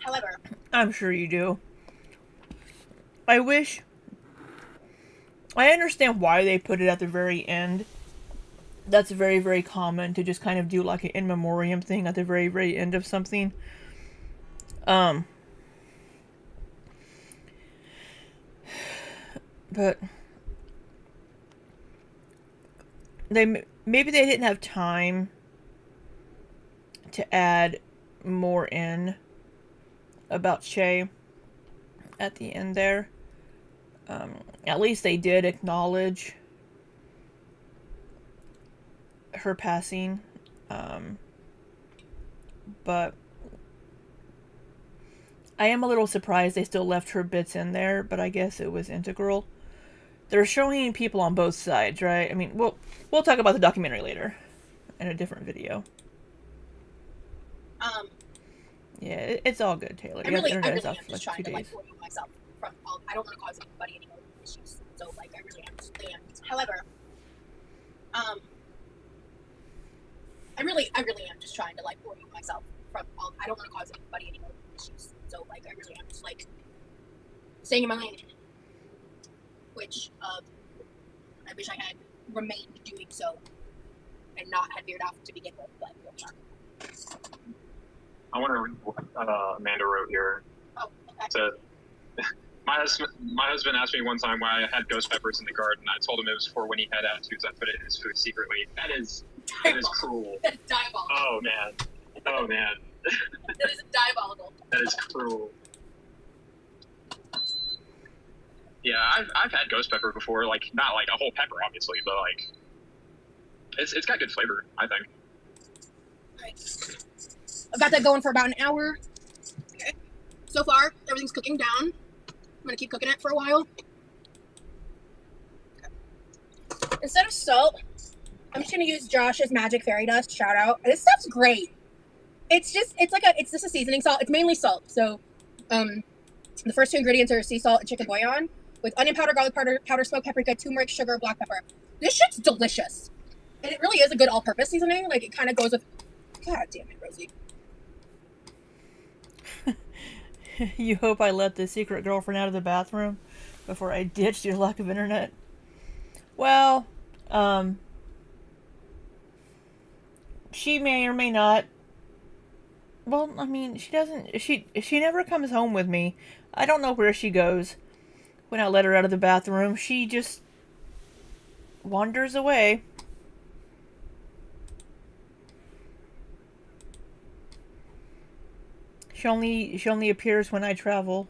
However, I'm sure you do. I understand why they put it at the very end. That's very, very common to just kind of do like an in memoriam thing at the very, very end of something. But maybe they didn't have time to add more in about Shay at the end there. At least they did acknowledge her passing. But I am a little surprised they still left her bits in there, but I guess it was integral. They're showing people on both sides, right? I mean, we'll talk about the documentary later in a different video. Yeah, it's all good, Taylor. I really am just trying to like remove myself from all. I don't want to cause anybody any more issues, so like I really am. However, I really am just trying to like remove myself from all. I don't want to cause anybody any more issues, so like I really am just like staying in my lane, which I wish I had remained doing so and not had veered off to begin with, but here we are. I want to read what Amanda wrote here. Oh, okay. So, my husband asked me one time why I had ghost peppers in the garden. I told him it was for when he had attitudes. I put it in his food secretly. That is cruel. That is diabolical. Oh man. That is diabolical. That is cruel. Yeah, I've had ghost pepper before. Like not like a whole pepper, obviously, but like it's got good flavor, I think. Right. I've got that going for about an hour. Okay. So far, everything's cooking down. I'm gonna keep cooking it for a while. Okay. Instead of salt, I'm just gonna use Josh's Magic Fairy Dust. Shout out. This stuff's great. It's just a seasoning salt. It's mainly salt. So, the first two ingredients are sea salt and chicken bouillon with onion powder, garlic powder, smoked paprika, turmeric, sugar, black pepper. This shit's delicious, and it really is a good all-purpose seasoning. Like it kind of goes with. God damn it, Rosie. You hope I let the secret girlfriend out of the bathroom before I ditched your lack of internet? Well, she may or may not. Well, I mean, she never comes home with me. I don't know where she goes when I let her out of the bathroom. She just wanders away. She only appears when I travel.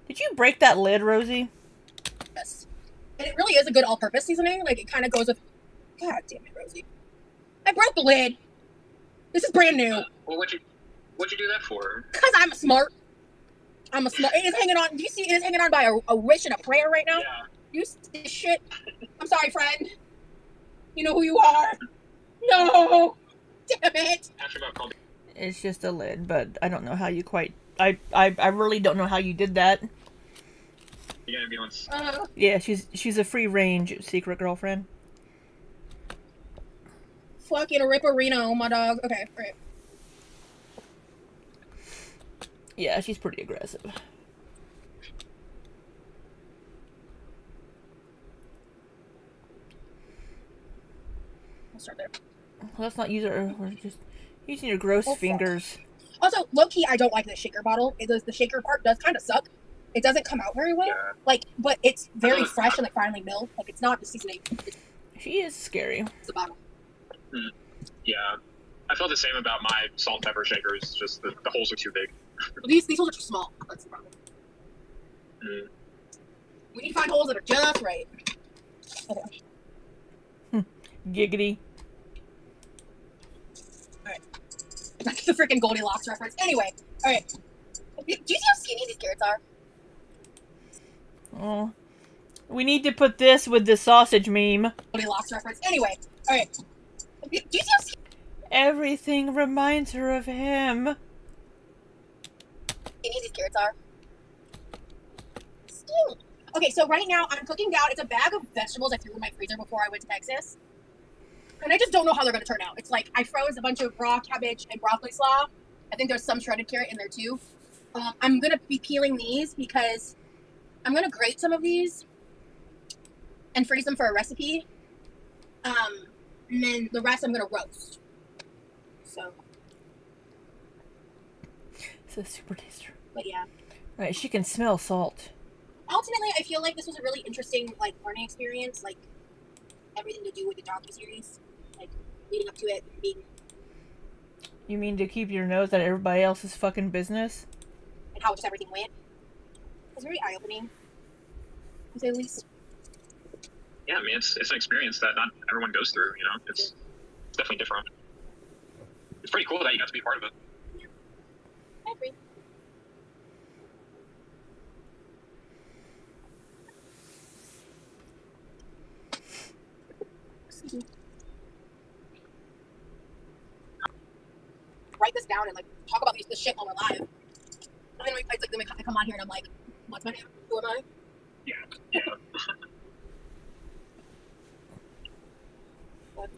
Did you break that lid, Rosie? Yes. And it really is a good all-purpose seasoning. Like, it kind of goes with... God damn it, Rosie. I broke the lid. This is brand new. Well, what'd you do that for? Because I'm smart. It is hanging on... Do you see it is hanging on by a wish and a prayer right now? Yeah. You see this shit? I'm sorry, friend. You know who you are. No! Damn it! It's just a lid, but I don't know how you quite... I really don't know how you did that. You gotta be honest. Yeah, she's a free-range secret girlfriend. Fucking Ripperino, my dog. Okay, right. Yeah, she's pretty aggressive. I'll start there. Let's not use her. We're just using your gross fingers. Also, low-key, I don't like the shaker bottle. The shaker part does kind of suck. It doesn't come out very well. Yeah. Like, but it's very fresh and like finely milled. Like, it's not the seasoning. She is scary. It's the bottle. Yeah. I felt the same about my salt and pepper shakers. Just the holes are too big. Well, these holes are too small. That's the problem. Mm. We need to find holes that are just right. Okay. Giggity. Alright. Like the freaking Goldilocks reference. Anyway, alright. Do you see how skinny these carrots are? Oh. We need to put this with the sausage meme. Goldilocks reference. Anyway, alright. Do you see how skinny Everything reminds her of him. these carrots are? Skinny. Okay, so right now I'm cooking down. It's a bag of vegetables I threw in my freezer before I went to Texas. And I just don't know how they're going to turn out. It's like I froze a bunch of raw cabbage and broccoli slaw. I think there's some shredded carrot in there too. I'm going to be peeling these because I'm going to grate some of these and freeze them for a recipe. And then the rest I'm going to roast. So. It's a super taster. But yeah. Right, she can smell salt. Ultimately, I feel like this was a really interesting learning experience. Like everything to do with the docu-series. Like leading up to it and being. You mean to keep your nose out of everybody else's fucking business? And how just everything went. It was very eye-opening, to say the least. Yeah, I mean, it's an experience that not everyone goes through, you know? It's definitely different. It's pretty cool that you got to be part of it. Yeah. I agree. Write this down and talk about this shit while we're live. And then I come on here and I'm like, what's my name? Who am I? Yeah. But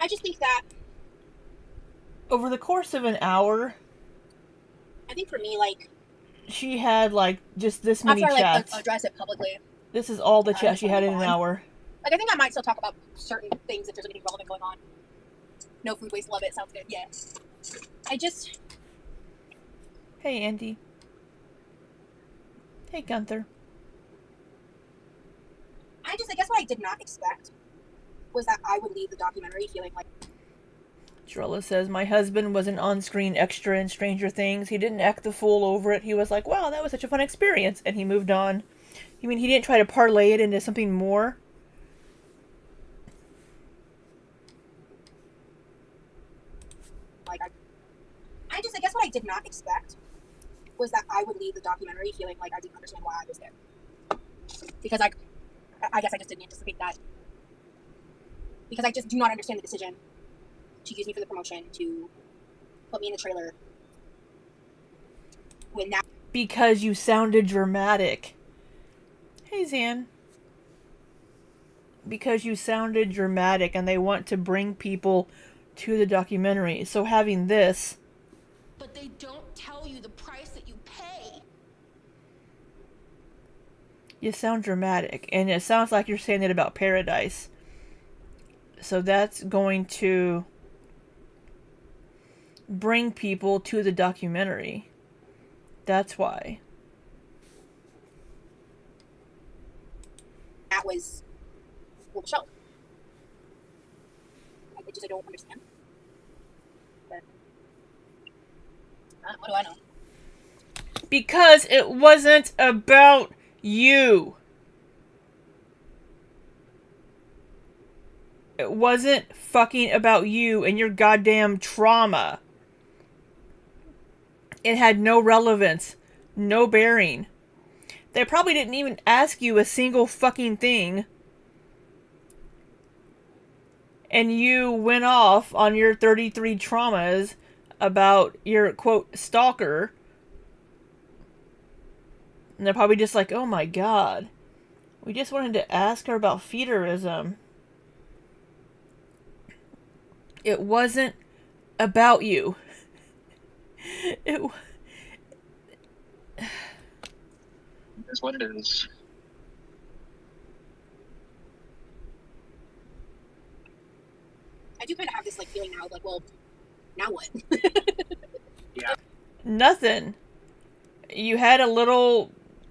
I just think that Over the course of an hour, I think for me, she had just this many after chats. address it publicly. This is all the chat she had in an hour. I think I might still talk about certain things if there's anything relevant going on. No food waste, love it, sounds good. Yeah. Hey, Andy. Hey, Gunther. I guess what I did not expect was that I would leave the documentary feeling like. Drella says, my husband was an on-screen extra in Stranger Things. He didn't act the fool over it. He was like, wow, that was such a fun experience. And he moved on. You mean he didn't try to parlay it into something more? I guess what I did not expect was that I would leave the documentary feeling like I didn't understand why I was there. Because I guess I just didn't anticipate that. Because I just do not understand the decision to use me for the promotion, to put me in the trailer. Because you sounded dramatic. Hey, Zan. Because you sounded dramatic and they want to bring people to the documentary. So having this... But they don't tell you the price that you pay. You sound dramatic. And it sounds like you're saying it about Pearadise. So that's going to bring people to the documentary. That's why. That was the show. I don't understand. But what do I know? Because it wasn't about you. It wasn't fucking about you and your goddamn trauma. It had no relevance. No bearing. They probably didn't even ask you a single fucking thing. And you went off on your 33 traumas about your, quote, stalker. And they're probably just like, oh my god. We just wanted to ask her about feederism. It wasn't about you. It's what it is. I do kind of have this feeling now, well, now what? Yeah. Nothing. You had a little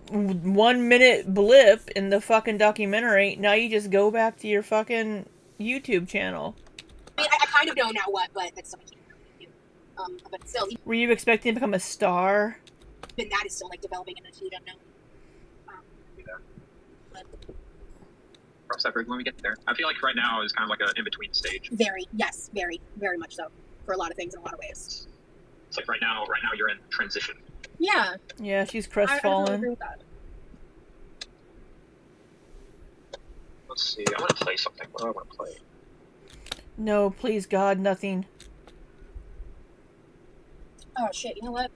1 minute blip in the fucking documentary. Now you just go back to your fucking YouTube channel. I mean, I kind of know now what, but that's something I can't do. But still, Were you expecting to become a star? even that is still developing in a huge unknown. Yeah. But cross that bridge when we get there. I feel like right now is kind of like an in-between stage. Very, yes, very, very much so. For a lot of things in a lot of ways. It's like right now you're in transition. Yeah. Yeah, she's I totally crestfallen. agree with that. Let's see. I want to play something. What do I want to play? No, please God, nothing. Oh shit, you know what?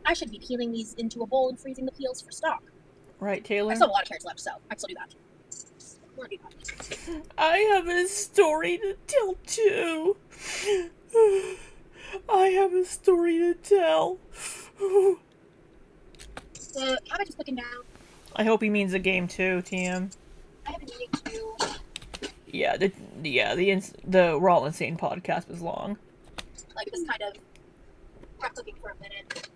I should be peeling these into a bowl and freezing the peels for stock. Right, Taylor? I still have a lot of carrots left, so I can still do that. I have a story to tell too. I have a story to tell. The cabbage is cooking down. I hope he means the game too, TM. I have been meaning to. Yeah, the Raw Insane podcast was long. Like this kind of prep cooking for a minute.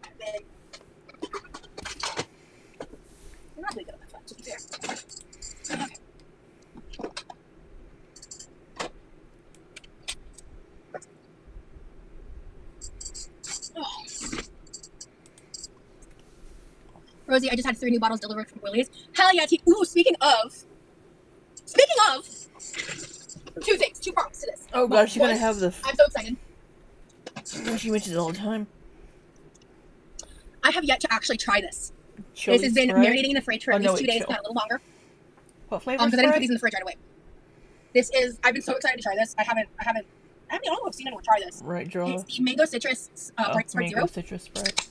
I've been. I'm not really good at my fun, to be fair. Okay. Rosie, I just had 3 new bottles delivered from Willie's. Hell yeah, ooh, speaking of, 2 things, 2 parts to this. Oh gosh, you're gonna have the... I'm so excited. She mentions it all the time. I have yet to actually try this. Chili This has been Sprite? marinating in the fridge for at least 2 days, not a little longer. What flavor Because I didn't put Sprite? these in the fridge right away. This is, I've been so excited to try this. I don't know if I've seen anyone try this. Right, draw. It's the Mango Citrus Bright Sprite Mango Zero. Citrus Sprite.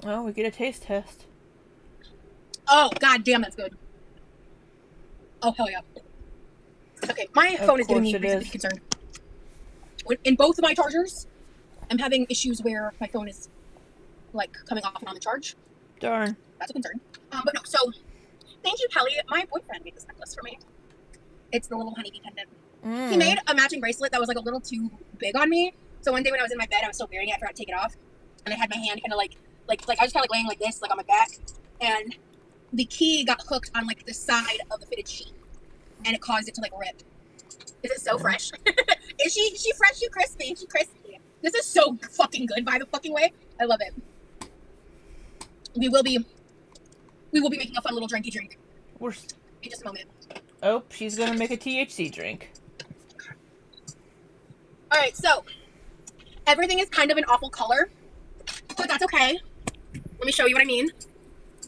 Oh, we get a taste test. Oh, god damn, that's good. Oh, hell yeah. Okay, my phone is giving me reason to be concerned. In both of my chargers, I'm having issues where my phone is, like, coming off and on the charge. Darn. That's a concern. But no, so, thank you, Kelly. My boyfriend made this necklace for me. It's the little honeybee pendant. He made a matching bracelet that was, like, a little too big on me. So one day when I was in my bed, I was still wearing it, I forgot to take it off. And I had my hand kind of, like I was kind of, like, laying like this, like, on my back. And the key got hooked on, like, the side of the fitted sheet. And it caused it to, like, rip. Is it so fresh? Is she fresh? She crispy. She crispy. This is so fucking good, by the fucking way. I love it. We will be making a fun little drinky drink. We're... In just a moment. Oh, she's gonna make a THC drink. Alright, so everything is kind of an awful color. But that's okay. Let me show you what I mean.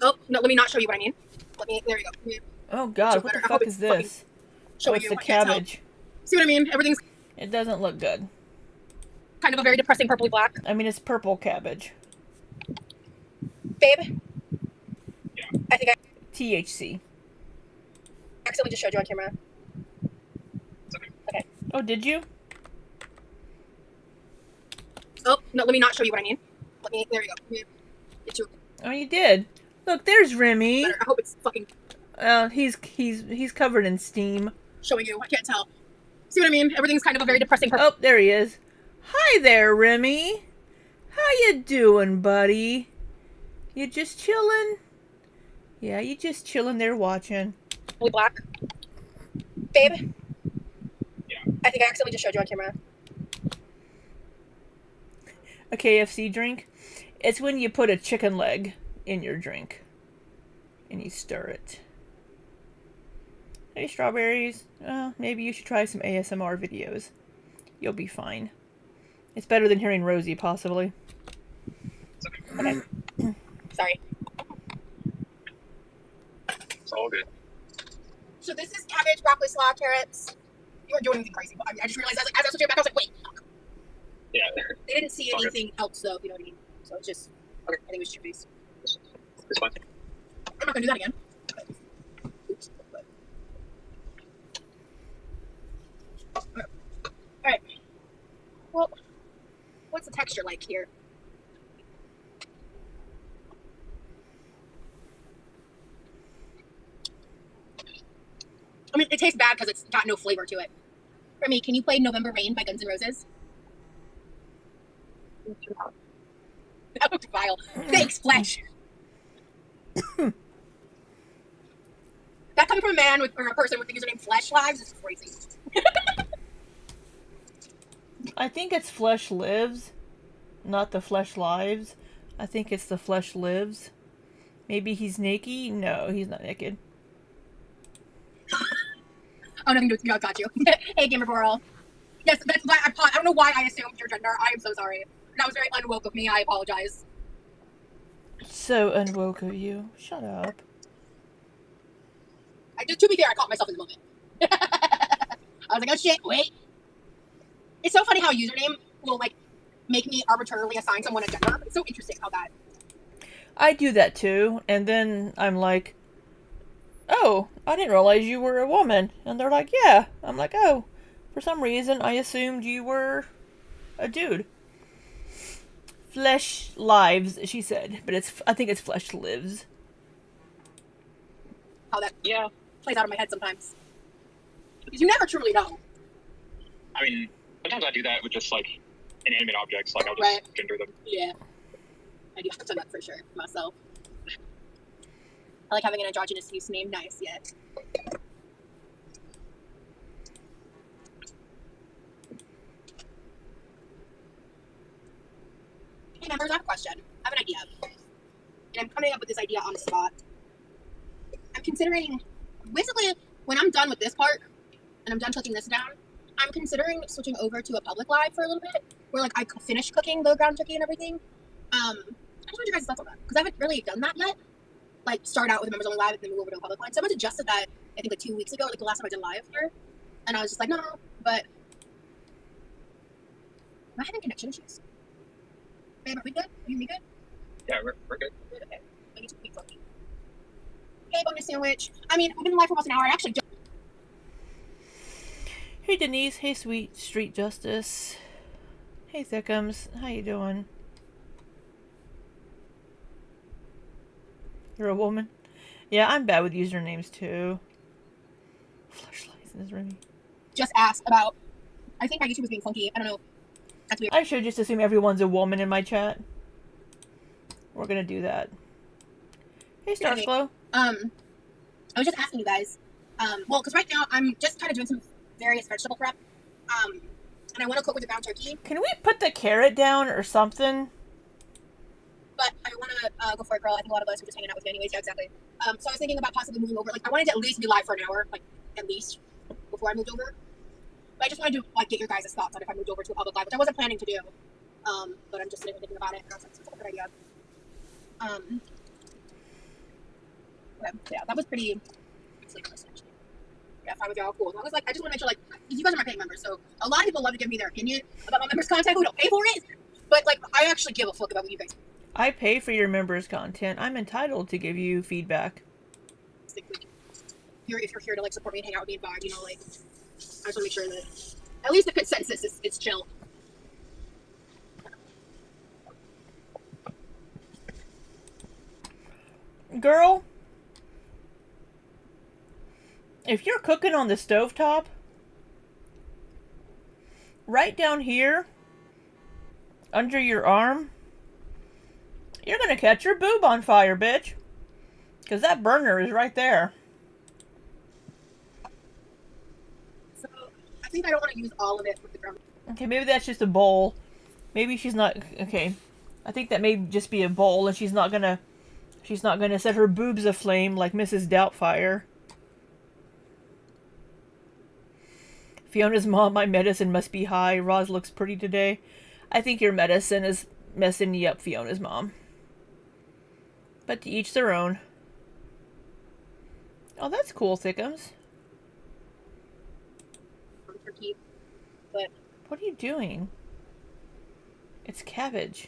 Oh, no, let me not show you what I mean. There you go. Oh god, what the fuck is this? Oh, it's the cabbage. See what I mean? Everything's It doesn't look good. kind of a very depressing purpley black. I mean, it's purple cabbage. Babe? Yeah. I think I THC. accidentally just showed you on camera. Okay. Oh, did you? Oh, no, let me not show you what I mean. There you go. It's your, Oh, you did. Look, there's Remy. I hope it's fucking He's covered in steam. showing you. I can't tell. See what I mean? Everything's kind of a very depressing purple. Oh, there he is. Hi there, Remy. How you doing, buddy? You just chilling? Yeah, you just chilling there watching. Black. Babe? Yeah. I think I accidentally just showed you on camera. A KFC drink? It's when you put a chicken leg in your drink. And you stir it. Hey, strawberries. Maybe you should try some ASMR videos. You'll be fine. It's better than hearing Rosie, possibly. Okay. Sorry. It's all good. So this is cabbage, broccoli, slaw, carrots. You weren't doing anything crazy, but I just realized as I was switching back, I was like, wait. Yeah. They didn't see anything else, though, if you know what I mean. So it's just, okay, I think it was chickpeas. It's fine. I'm not gonna do that again. Oops. Alright. Well, what's the texture like here? I mean, it tastes bad because it's got no flavor to it. For me, can you play November Rain by Guns N' Roses? That looked vile. Thanks, Flesh. That coming from a man or a person with the username Flesh Lives is crazy. I think it's Flesh Lives, not the Flesh Lives. I think it's the flesh lives. Maybe he's naked? No, he's not naked. Oh, nothing to do with you. Got you. Hey, Gamer Boral. Yes, that's why I don't know why I assumed your gender. I am so sorry. That was very unwoke of me. I apologize. So unwoke of you. Shut up. To be fair, I caught myself in the moment. I was like, oh shit, wait. It's so funny how a username will, like, make me arbitrarily assign someone a gender. It's so interesting how that... I do that too, and then I'm like, oh, I didn't realize you were a woman. And they're like, yeah. I'm like, oh, for some reason I assumed you were a dude. Flesh lives, she said, but I think it's flesh lives. How that plays out in my head sometimes. Because you never truly know. I mean, sometimes I do that with just like inanimate objects. Like I'll just gender them. Yeah. I do have to that for sure myself. I like having an androgynous use name. Nice, yeah. Hey members, I have a question. I have an idea. And I'm coming up with this idea on the spot. I'm considering, basically, when I'm done with this part, and I'm done cooking this down, I'm considering switching over to a public live for a little bit, where like I finish cooking the ground turkey and everything. I just want your guys' thoughts on that, because I haven't really done that yet. Like, start out with a members only live and then move over to a public live. Someone suggested that, I think like 2 weeks ago, like the last time I did live here, and I was just like, no, but am I having connection issues? Babe, are we good? Are you me good? Yeah, we're good. Good, okay. I need to quick for me. Hey, bonus sandwich. I mean, we've been live for almost an hour. I actually just... Hey Denise, hey Sweet Street Justice. Hey Thickums, how you doing? You're a woman? Yeah, I'm bad with usernames too. Flashlights in this room. just asked about, I think my YouTube was being funky. I don't know. That's weird. I should just assume everyone's a woman in my chat. We're gonna do that. Hey Starsglow. I was just asking you guys, well, because right now I'm just kind of doing some various vegetable prep, and I want to cook with the ground turkey. Can we put the carrot down or something? But I want to go for it, girl. I think a lot of us are just hanging out with you anyways. Yeah, exactly. So I was thinking about possibly moving over. Like, I wanted to at least be live for an hour, like, at least, before I moved over. But I just wanted to, like, get your guys' thoughts on if I moved over to a public live, which I wasn't planning to do. But I'm just sitting here thinking about it, and I was like, it's a good idea. Yeah, that was pretty sleepless, actually. Yeah, fine with y'all, cool. As long as, like, I just want to make sure, like, you guys are my paying members, so a lot of people love to give me their opinion about my members' content who don't pay for it, but, like, I actually give a fuck about what you guys do. I pay for your members' content. I'm entitled to give you feedback. If you're here to, like, support me and hang out with me and vibe, you know, like, I just want to make sure that at least the consensus is chill. Girl, if you're cooking on the stovetop, right down here, under your arm, you're gonna catch your boob on fire, bitch. Because that burner is right there. So, I think I don't want to use all of it with the ground. Okay, maybe that's just a bowl. Maybe she's not... Okay. I think that may just be a bowl, and she's not gonna set her boobs aflame like Mrs. Doubtfire. Fiona's mom, my medicine must be high. Roz looks pretty today. I think your medicine is messing me up, Fiona's mom. But to each their own. Oh, that's cool, Thickums. Turkey, but what are you doing? It's cabbage.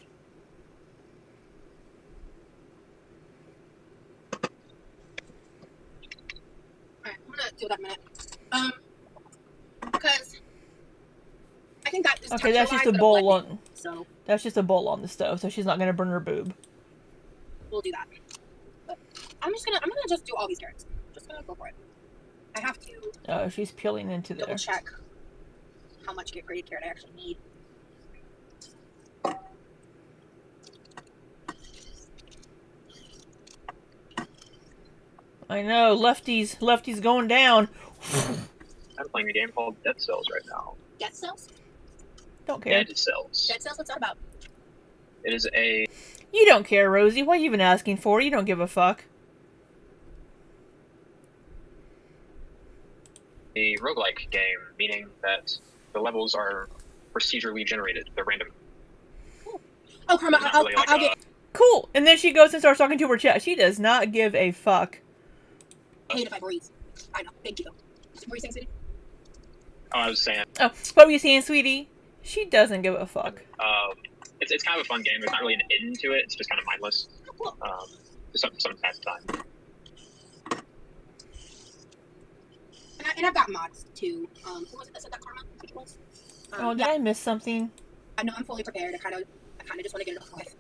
Alright, I'm gonna do that in a minute. Because I think that is okay, that's just a bowl on. So that's just a bowl on the stove, so she's not gonna burn her boob. We'll do that. But I'm gonna just do all these carrots. Just gonna go for it. I have to. Oh, she's peeling into there. Double check how much grated carrot I actually need. I know, Lefty's going down. I'm playing a game called Dead Cells right now. Dead Cells? Don't care. Dead Cells. Dead Cells? What's that about? It is a You don't care, Rosie. What are you even asking for? You don't give a fuck. A roguelike game, meaning that the levels are procedurally generated. They're random. Oh, Karma, It's not really like I'll get Cool. And then she goes and starts talking to her chat. She does not give a fuck. paid if I breathe. I know. Thank you. What were you saying, sweetie? Oh, I was saying. Oh, what were you saying, sweetie? She doesn't give a fuck. It's kind of a fun game. There's not really an end to it. It's just kind of mindless. Just some pastime. And I've got mods too. Who was it that said that, Karma? I think it was. Did I miss something? I know I'm fully prepared. I kind of just want to get it over with.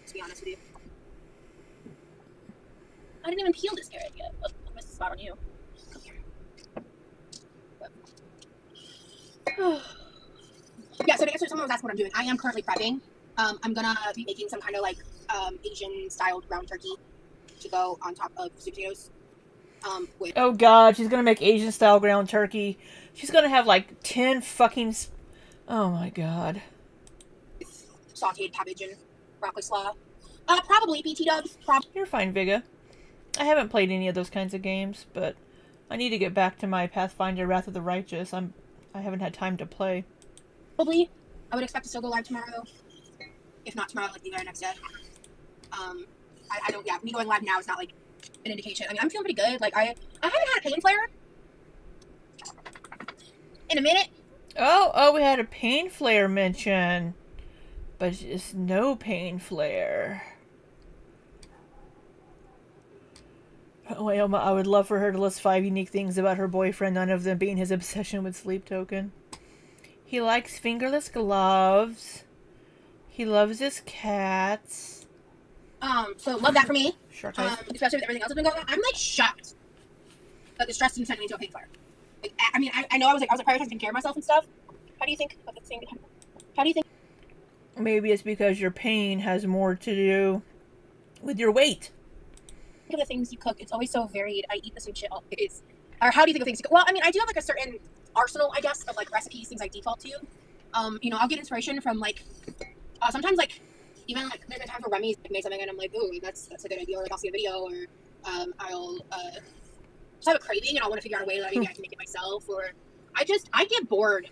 To be honest with you, I didn't even peel this carrot yet. I'll miss the spot on you. Come here. Yeah. So to answer, someone was asking what I'm doing. I am currently prepping. I'm gonna be making some kind of like Asian styled ground turkey to go on top of sweet potatoes. With Oh god, she's gonna make Asian style ground turkey. She's gonna have like 10 fucking. Oh my god. sauteed cabbage and broccoli slaw. Probably BT dubs. You're fine, Viga. I haven't played any of those kinds of games, but I need to get back to my Pathfinder Wrath of the Righteous. I haven't had time to play. Probably. I would expect to still go live tomorrow. If not tomorrow, like the very next day. I don't. Yeah, me going live now is not like an indication. I mean, I'm feeling pretty good. Like I haven't had a pain flare in a minute. Oh, we had a pain flare mention, but just no pain flare. Oh, Elma, I would love for her to list 5 unique things about her boyfriend, none of them being his obsession with Sleep Token. He likes fingerless gloves. He loves his cats. So love that for me. Shark Especially with everything else that's been going on. I'm like shocked that the stress didn't send me into a pain flare. Like, I mean, I know I was prioritizing taking care of myself and stuff. How do you think of the thing? How do you think? Maybe it's because your pain has more to do with your weight. Think of the things you cook. It's always so varied. I eat the same shit all days. Or how do you think of things you cook? Well, I mean, I do have like a certain arsenal, I guess, of like recipes, things I default to. You know, I'll get inspiration from like sometimes like even like there's a time for Remy's like, made something and I'm like, ooh, that's a good idea. Or like I'll see a video or I'll just have a craving and I'll want to figure out a way that maybe I can make it myself. Or I get bored.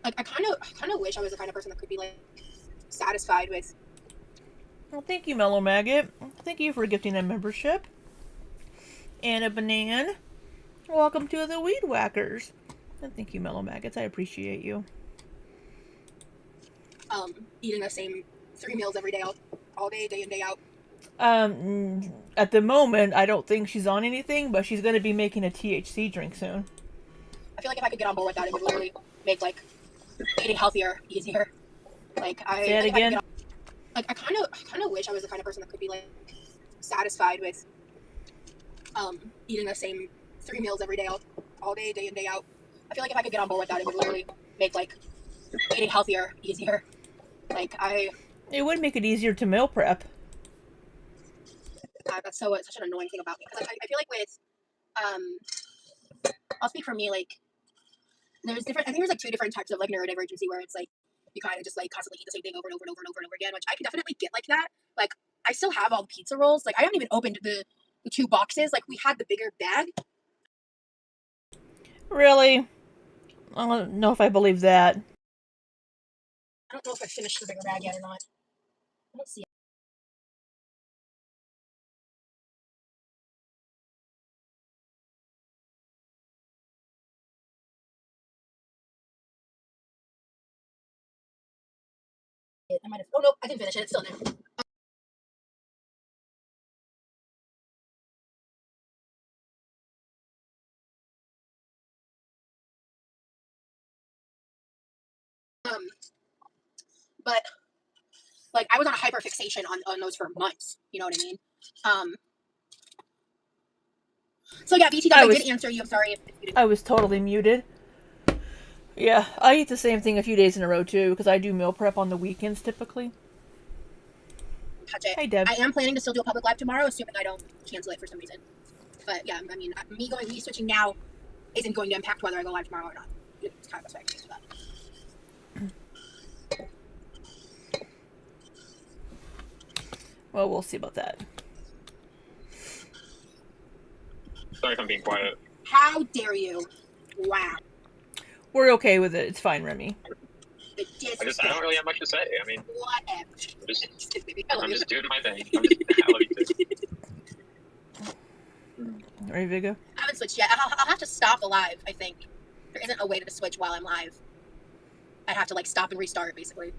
Like I kind of wish I was the kind of person that could be like satisfied with. Well, thank you, Mellow Maggot. Thank you for gifting a membership. And a banana. Welcome to the Weed Whackers. And thank you, Mellow Maggots. I appreciate you. Eating the same 3 meals every day, all day in, day out. At the moment, I don't think she's on anything, but she's going to be making a THC drink soon. I feel like if I could get on board with that, it would literally make like eating healthier easier. Like Say it again. Like I kind of wish I was the kind of person that could be like satisfied with eating the same 3 meals every day, all day in, day out. I feel like if I could get on board with that, it would literally make like eating healthier easier. Like it would make it easier to meal prep. That's such an annoying thing about me because I feel like with I'll speak for me, like there's different. I think there's like 2 different types of like neurodivergency where it's like you kind of just like constantly eat the same thing over and over and over and over and over again, which I can definitely get like that. Like I still have all the pizza rolls. Like I haven't even opened the 2 boxes. Like we had the bigger bag. Really? I don't know if I believe that. I don't know if I finished the bigger bag yet or not. I don't see it. I might have. Oh no, I didn't finish it. It's still there. But like I was on a hyper fixation on those for months. You know what I mean? So yeah, BT, I did answer you. I'm sorry if you didn't. I was totally muted. Yeah, I eat the same thing a few days in a row too, because I do meal prep on the weekends typically. Touch it. Hey, Deb. I am planning to still do a public live tomorrow, assuming I don't cancel it for some reason. But yeah, I mean, me switching now isn't going to impact whether I go live tomorrow or not. It's kind of a spec to that. Well, we'll see about that. Sorry if I'm being quiet. How dare you? Wow. We're okay with it. It's fine, Remy. The I don't really have much to say. I mean, whatever. I'm just doing my thing. I love you too. Ready, Vigo? I haven't switched yet. I'll have to stop the live, I think. There isn't a way to switch while I'm live. I'd have to like stop and restart, basically.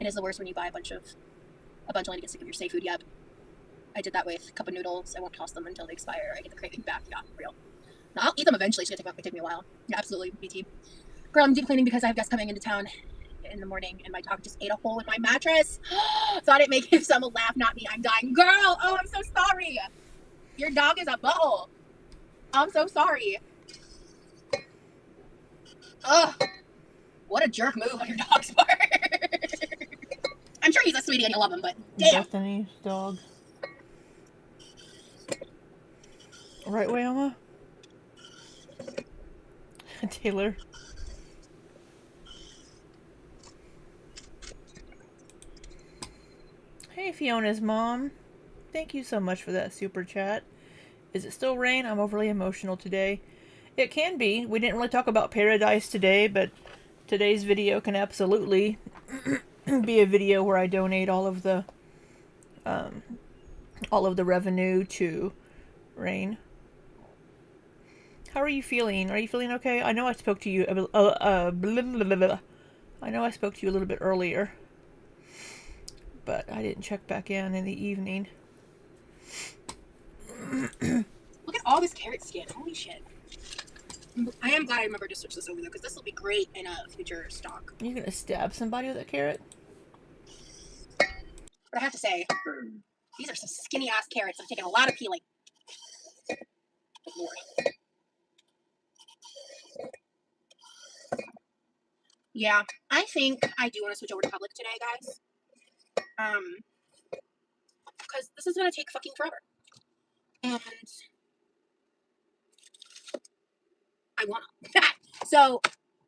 It is the worst when you buy a bunch only to get sick of your safe food. Yep. I did that with a cup of noodles. I won't toss them until they expire. I get the craving back. Yeah, real. No, I'll eat them eventually. It's gonna take me a while. Yeah, absolutely, BT. Girl, I'm deep cleaning because I have guests coming into town in the morning, and my dog just ate a hole in my mattress. Thought it'd make someone laugh, not me. I'm dying. Girl, oh, I'm so sorry. Your dog is a butthole. I'm so sorry. Ugh. What a jerk move on your dog's part. I'm sure he's a sweetie and you love him, but damn. Bethany's dog. Right way, Emma? Taylor. Hey, Fiona's mom. Thank you so much for that super chat. Is it still rain? I'm overly emotional today. It can be. We didn't really talk about Pearadise today, but today's video can absolutely be a video where I donate all of the revenue to Rain. How are you feeling? Are you feeling okay? I know I spoke to you. I know I spoke to you a little bit earlier, but I didn't check back in the evening. Look at all this carrot skin. Holy shit. I am glad I remembered to switch this over though, because this will be great in a future stock. You're gonna stab somebody with a carrot? But I have to say, these are some skinny ass carrots. I'm taking a lot of peeling. Good Lord. Yeah, I think I do want to switch over to public today, guys. Because this is gonna take fucking forever. And I wanna. So,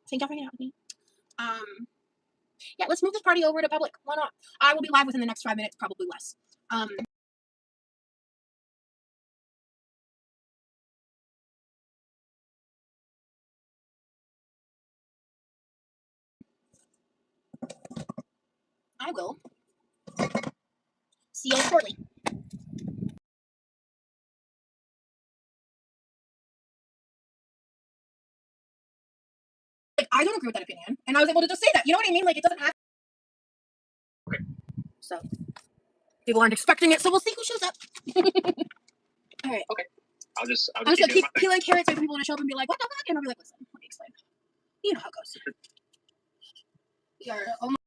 thank y'all for hanging out with me. Yeah, let's move this party over to public. Why not? I will be live within the next 5 minutes, probably less. I will see you shortly. Like, I don't agree with that opinion, and I was able to just say that. You know what I mean? Like, it doesn't have. Okay. So, people aren't expecting it, so we'll see who shows up. All right. Okay. I'll just keep peeling carrots for people to show up and be like, "What the fuck?" And I'll be like, "Listen, let me explain. You know how it goes." We are almost.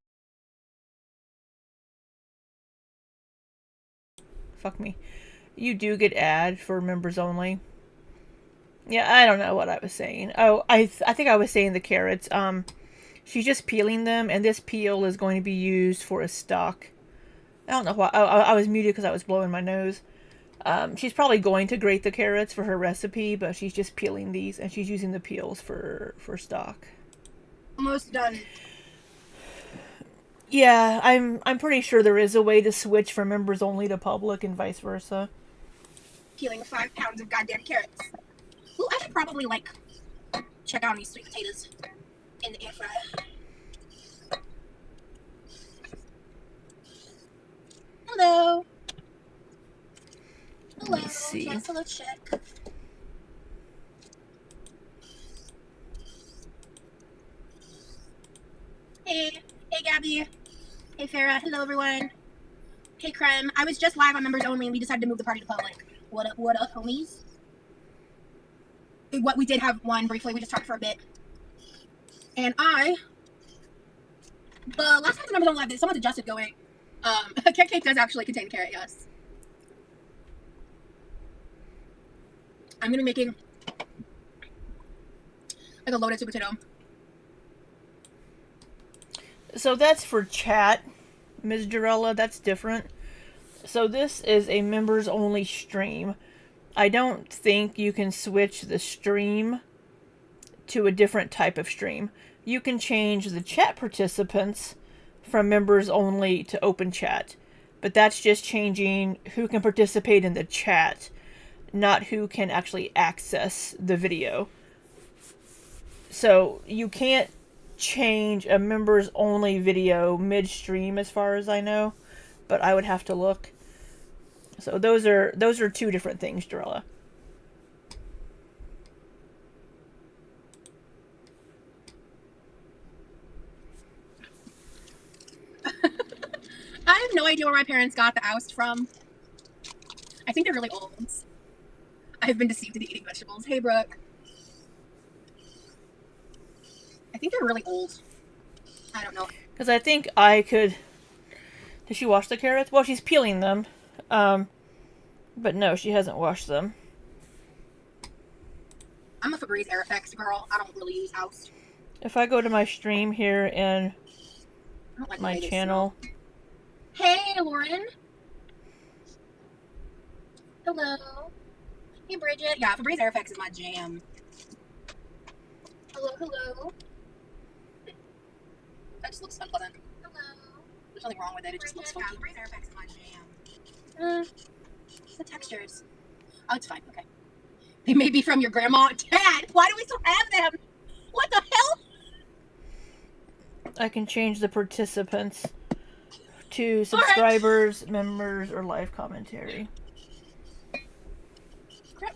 Fuck me. You do get ad for members only. Yeah, I don't know what I was saying. Oh, I think I was saying the carrots. She's just peeling them, and this peel is going to be used for a stock. I don't know why. I was muted because I was blowing my nose. She's probably going to grate the carrots for her recipe, but she's just peeling these, and she's using the peels for stock. Almost done. Yeah, I'm pretty sure there is a way to switch from members only to public and vice versa. Peeling 5 pounds of goddamn carrots. Ooh, I should probably like check out these sweet potatoes in the air fryer. Hello. Hello. Let me see. Hello, check. Hey Gabby. Hey Farah. Hello everyone. Hey Creme. I was just live on members only and we decided to move the party to public. What up, homies? What we did have one briefly, we just talked for a bit. And the last time the members only live, someone adjusted going, carrot cake does actually contain carrot, yes. I'm gonna be making like a loaded sweet potato. So that's for chat, Ms. Jarella. That's different. So this is a members only stream. I don't think you can switch the stream to a different type of stream. You can change the chat participants from members only to open chat. but that's just changing who can participate in the chat, not who can actually access the video. So you can't change a members only video midstream as far as I know, but I would have to look. So those are two different things, Dorella. I have no idea where my parents got the oust from. I think they're really old. I've been deceived into eating vegetables. Hey, Brooke. I think they're really old. I don't know. Because I think I could... Did she wash the carrots? Well, she's peeling them. But no, she hasn't washed them. I'm a Febreze Air Effects girl. I don't really use oust. If I go to my stream here and Like my channel... Hey, Lauren. Hello. Hey, Bridget. Yeah, Febreze Air Effects is my jam. Hello, hello. That just looks unpleasant. Hello. There's nothing wrong with it. It just looks funky. Yeah, Febreze Air Effects is my jam. The textures. Oh, it's fine. Okay. They may be from your grandma. Dad, why do we still have them? What the hell? I can change the participants to subscribers, members, or live commentary.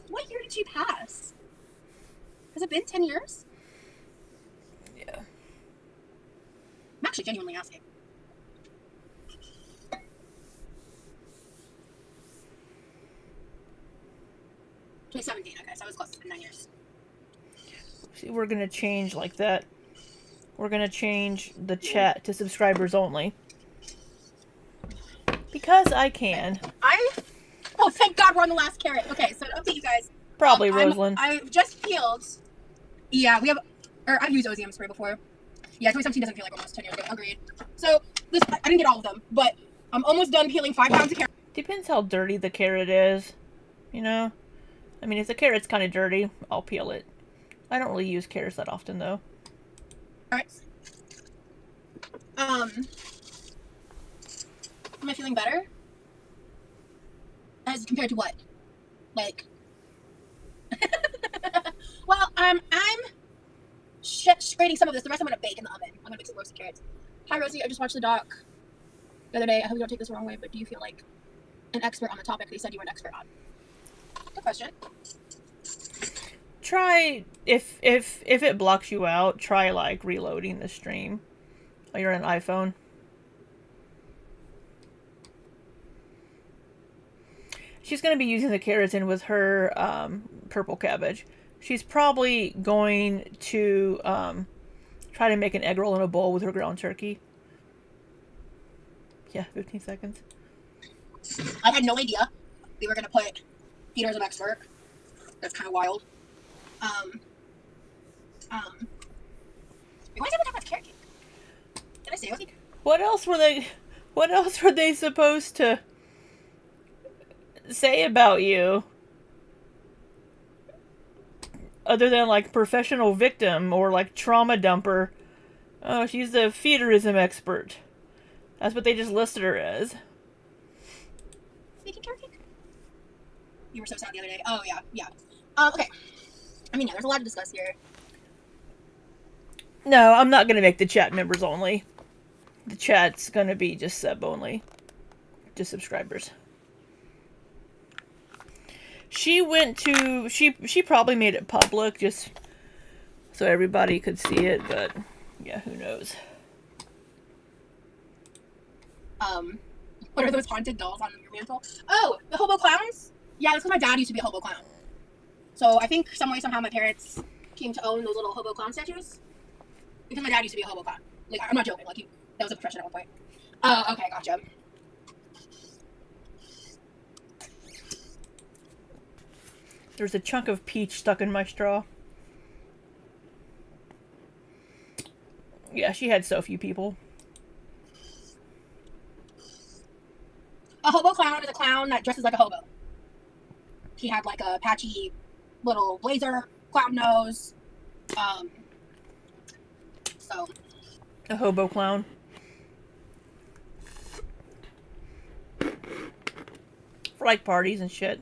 What year did she pass? Has it been 10 years? Yeah. I'm actually genuinely asking. Okay, 17. Okay, so I was close to 9 years. See, we're gonna change like that. We're gonna change the chat to subscribers only. Because I can. Oh, thank God we're on the last carrot. Okay, so to update you guys. Probably Rosalind. I've just peeled. Yeah, I've used OZM spray before. Yeah, 2017 doesn't feel like almost 10 years ago. Agreed. So, I didn't get all of them, but I'm almost done peeling 5 pounds of carrot. Depends how dirty the carrot is. You know? I mean, if the carrot's kind of dirty, I'll peel it. I don't really use carrots that often, though. Alright. Am I feeling better? As compared to what? Like... Well, I'm grating some of this. The rest I'm going to bake in the oven. I'm going to make some roasted carrots. Hi, Rosie. I just watched the doc the other day. I hope you don't take this the wrong way, but do you feel like an expert on the topic they said you were an expert on? Good question. Try, if it blocks you out, try, like, reloading the stream. Oh, you're on an iPhone. She's going to be using the carrots in with her purple cabbage. She's probably going to try to make an egg roll in a bowl with her ground turkey. Yeah, 15 seconds. I had no idea we were going to put Peter as an expert. That's kind of wild. Why is everyone talking about carrot cake? Did I say Rosie? What else were they supposed to say about you? Other than, like, professional victim or, like, trauma dumper. Oh, she's the feederism expert. That's what they just listed her as. Making carrot cake? You were so sad the other day. Oh, yeah. Okay. I mean, yeah, there's a lot to discuss here. No, I'm not going to make the chat members only. The chat's going to be just sub only. Just subscribers. She went to... She probably made it public just so everybody could see it, but yeah, who knows. What are those haunted dolls on your mantle? Oh, the hobo clowns? Yeah, that's because my dad used to be a hobo clown. So I think some way, somehow my parents came to own those little hobo clown statues. Because my dad used to be a hobo clown. Like, I'm not joking. Like, that was a profession at one point. Oh, okay, gotcha. There's a chunk of peach stuck in my straw. Yeah, she had so few people. A hobo clown is a clown that dresses like a hobo. He had like a patchy little blazer, clown nose. So. A hobo clown. for like parties and shit.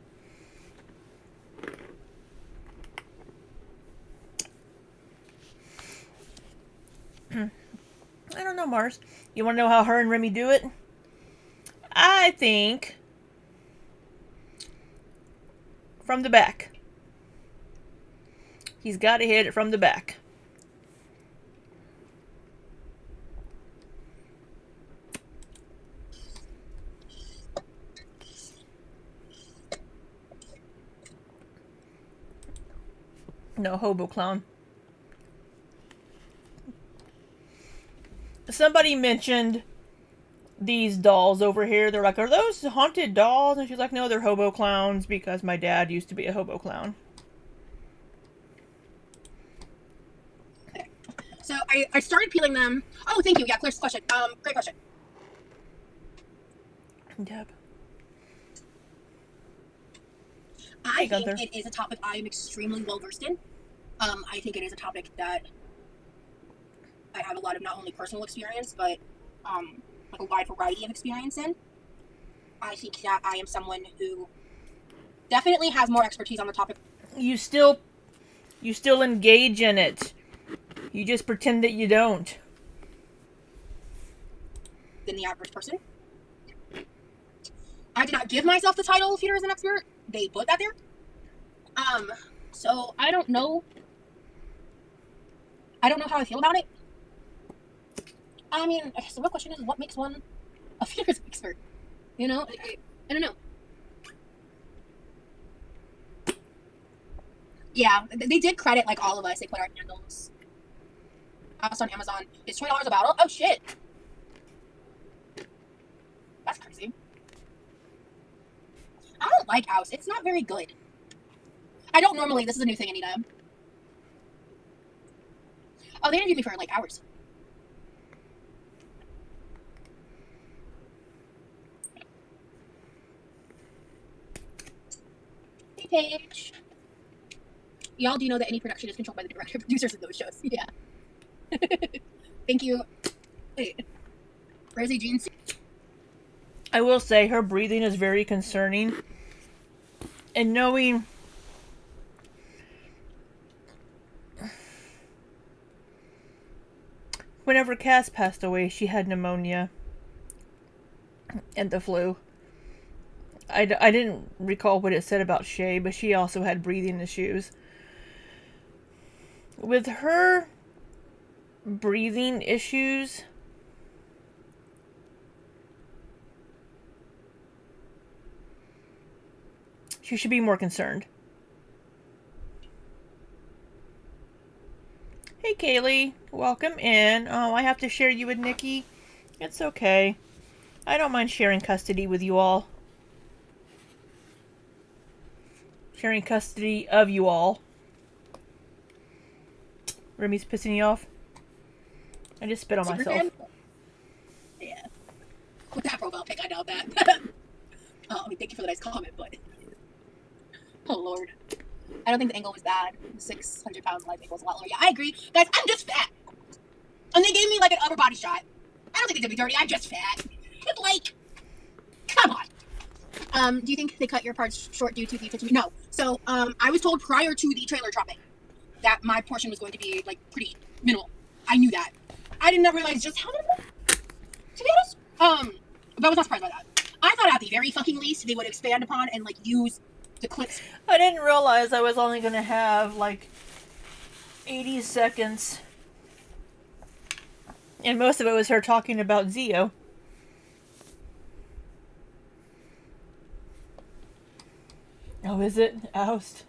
I don't know, Mars. You want to know how her and Remy do it? I think from the back. He's got to hit it from the back. No, hobo clown. Somebody mentioned these dolls over here. They're like, are those haunted dolls? And she's like, no, they're hobo clowns because my dad used to be a hobo clown. Okay. So I started peeling them. Oh, thank you. Yeah, clear question. Great question. Deb. I think Gunther. it is a topic I am extremely well versed in. I think it is a topic that I have a lot of not only personal experience, but like a wide variety of experience in. I think that I am someone who definitely has more expertise on the topic. You still engage in it. You just pretend that you don't. Than the average person. I did not give myself the title of Peter as an expert. They put that there. So I don't know. I don't know how I feel about it. I mean, so the real question is, what makes one a Peter's expert? You know, I don't know. Yeah, they did credit like all of us. They put our handles. House on Amazon is $20 a bottle. Oh shit, that's crazy. I don't like House. It's not very good. I don't normally. This is a new thing, Anita. Oh, they interviewed me for like hours. Hey, Paige. Y'all do know that any production is controlled by the director and producers of those shows. Yeah. Thank you. Wait. Rosie Jean. I will say her breathing is very concerning. And knowing whenever Cass passed away, she had pneumonia and the flu. I didn't recall what it said about Shay, but she also had breathing issues. With her breathing issues, she should be more concerned. Hey Kaylee, welcome in. Oh, I have to share you with Nikki. It's okay. I don't mind sharing custody with you all. Sharing custody of you all. Remy's pissing you off? I just spit on Super myself. fan? Yeah. With that profile pic, I doubt that. I mean, thank you for the nice comment, but... Oh, Lord. I don't think the angle was bad. The 600 pound life angle was a lot lower. Yeah, I agree. Guys, I'm just fat. And they gave me, like, an upper body shot. I don't think they did me dirty. I'm just fat. Like, come on. Do you think they cut your parts short due to the attention? No. So, I was told prior to the trailer dropping that my portion was going to be, like, pretty minimal. I knew that. I did not realize just how minimal, to be honest. But I was not surprised by that. I thought at the very fucking least they would expand upon and, like, use the clips. I didn't realize I was only going to have, like, 80 seconds. And most of it was her talking about Zio. Oh, is it? Oust.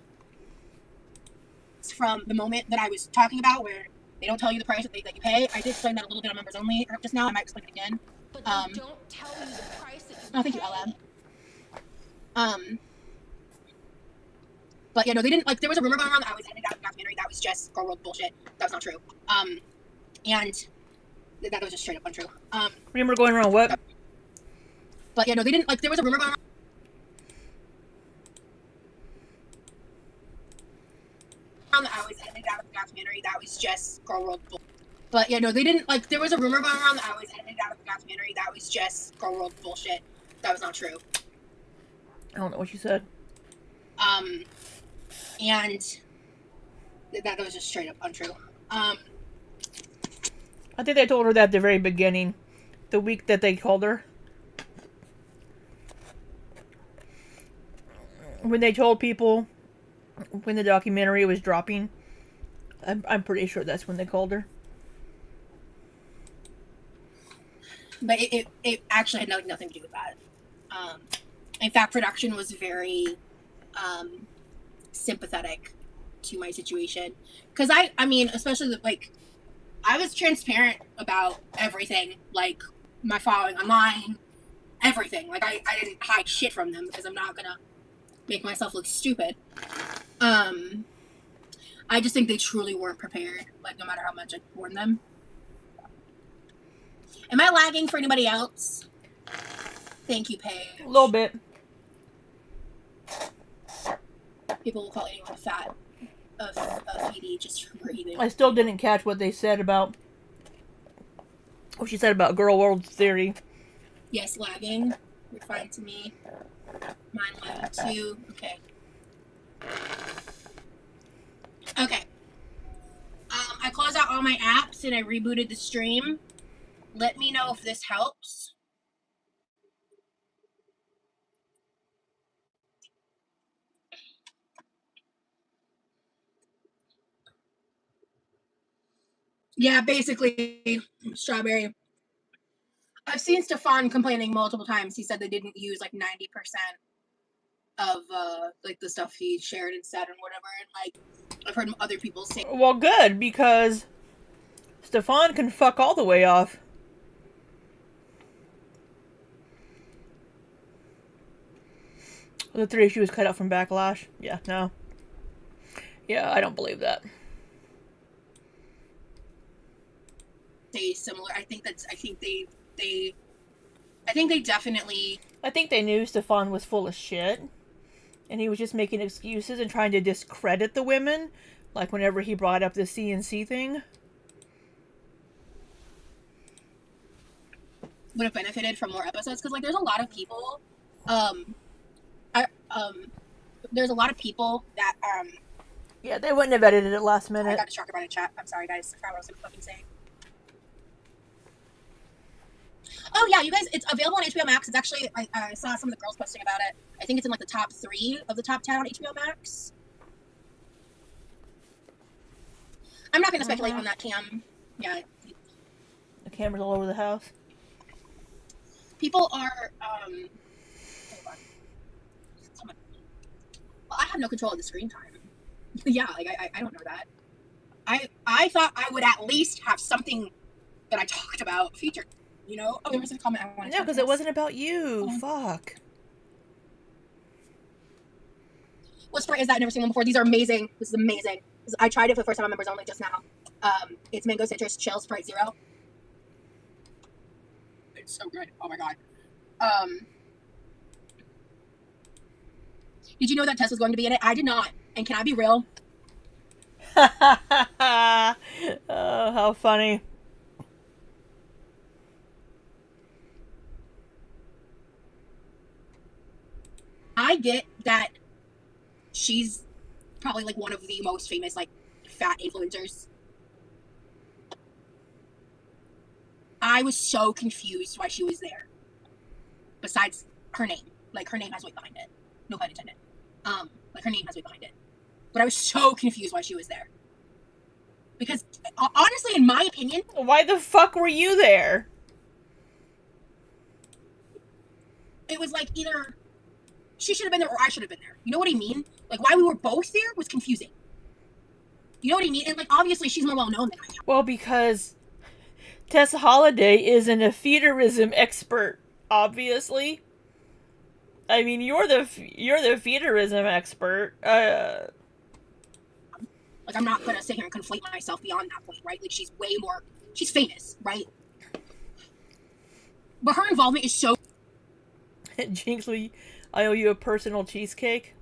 From the moment that I was talking about where they don't tell you the price that you pay. I did explain that a little bit on members only just now. I might explain it again. But they don't tell you the price that you Oh, thank you, LM. But yeah, no, they didn't, like, there was a rumor going around that I was edited out of the documentary. That was just Girl World bullshit. That was not true. And that was just straight up untrue. Rumor going around what? But yeah, no, they didn't, like, there was a rumor going around that I was edited out of the documentary. That was just Girl World bullshit. But yeah, no, they didn't, like, there was a rumor going around that I was edited out of the documentary. That was just Girl World bullshit. That was not true. I don't know what you said. And that was just straight up untrue. I think they told her that at the very beginning, the week that they called her. When they told people when the documentary was dropping, I'm pretty sure that's when they called her. But it actually had nothing to do with that. In fact, production was very sympathetic to my situation. Because I mean, especially like, I was transparent about everything, like my following online, everything. Like I didn't hide shit from them because I'm not gonna make myself look stupid. I just think they truly weren't prepared, like no matter how much I warned them. Am I lagging for anybody else? Thank you, Paige. A little bit. People will call anyone fat a feedy just for breathing. I still didn't catch what they said about what she said about Girl World Theory. Yes, lagging. You're fine to me. Mine lagging too. Okay. Okay. I closed out all my apps and I rebooted the stream. Let me know if this helps. Yeah, basically, strawberry. I've seen Stefan complaining multiple times. He said they didn't use like 90% of like the stuff he shared and said and whatever. And like, I've heard other people say. Well, good, because Stefan can fuck all the way off. The 3 issues cut out from Backlash. Yeah, no. Yeah, I don't believe that. Say similar. I think they definitely. I think they knew Stefan was full of shit, and he was just making excuses and trying to discredit the women, like whenever he brought up the CNC thing. Would have benefited from more episodes because like there's a lot of people, there's a lot of people that Yeah, they wouldn't have edited it last minute. I got distracted by the chat. I'm sorry, guys. I forgot what I was fucking saying. Oh yeah, you guys, it's available on HBO Max. It's actually I saw some of the girls posting about it. I think it's in like the top 3 of the top 10 on HBO Max. I'm not gonna speculate on that, Cam. Yeah. The camera's all over the house. People are hold on. Well, I have no control of the screen time. Yeah, like I don't know that. I thought I would at least have something that I talked about featured. You know? Oh, there was a comment I wanted to. No, because it wasn't about you. Fuck. What Sprite is that? I've never seen one before. These are amazing. This is amazing. I tried it for the first time on members only just now. It's mango citrus chill Sprite Zero. It's so good. Oh my god. Did you know that Tess was going to be in it? I did not. And can I be real? Oh, how funny. I get that she's probably like one of the most famous like fat influencers. I was so confused why she was there. Besides her name. Like her name has weight behind it. No pun intended. Like her name has weight behind it. But I was so confused why she was there. Because honestly, in my opinion, why the fuck were you there? It was like either she should have been there or I should have been there. You know what I mean? Like why we were both there was confusing. You know what I mean? And like obviously she's more well known than I am. Well, because Tessa Holiday isn't a feederism expert, obviously. I mean, you're the feederism expert. Like I'm not gonna sit here and conflate myself beyond that point, right? Like she's way more. She's famous, right? But her involvement is so. Jinxley, I owe you a personal cheesecake.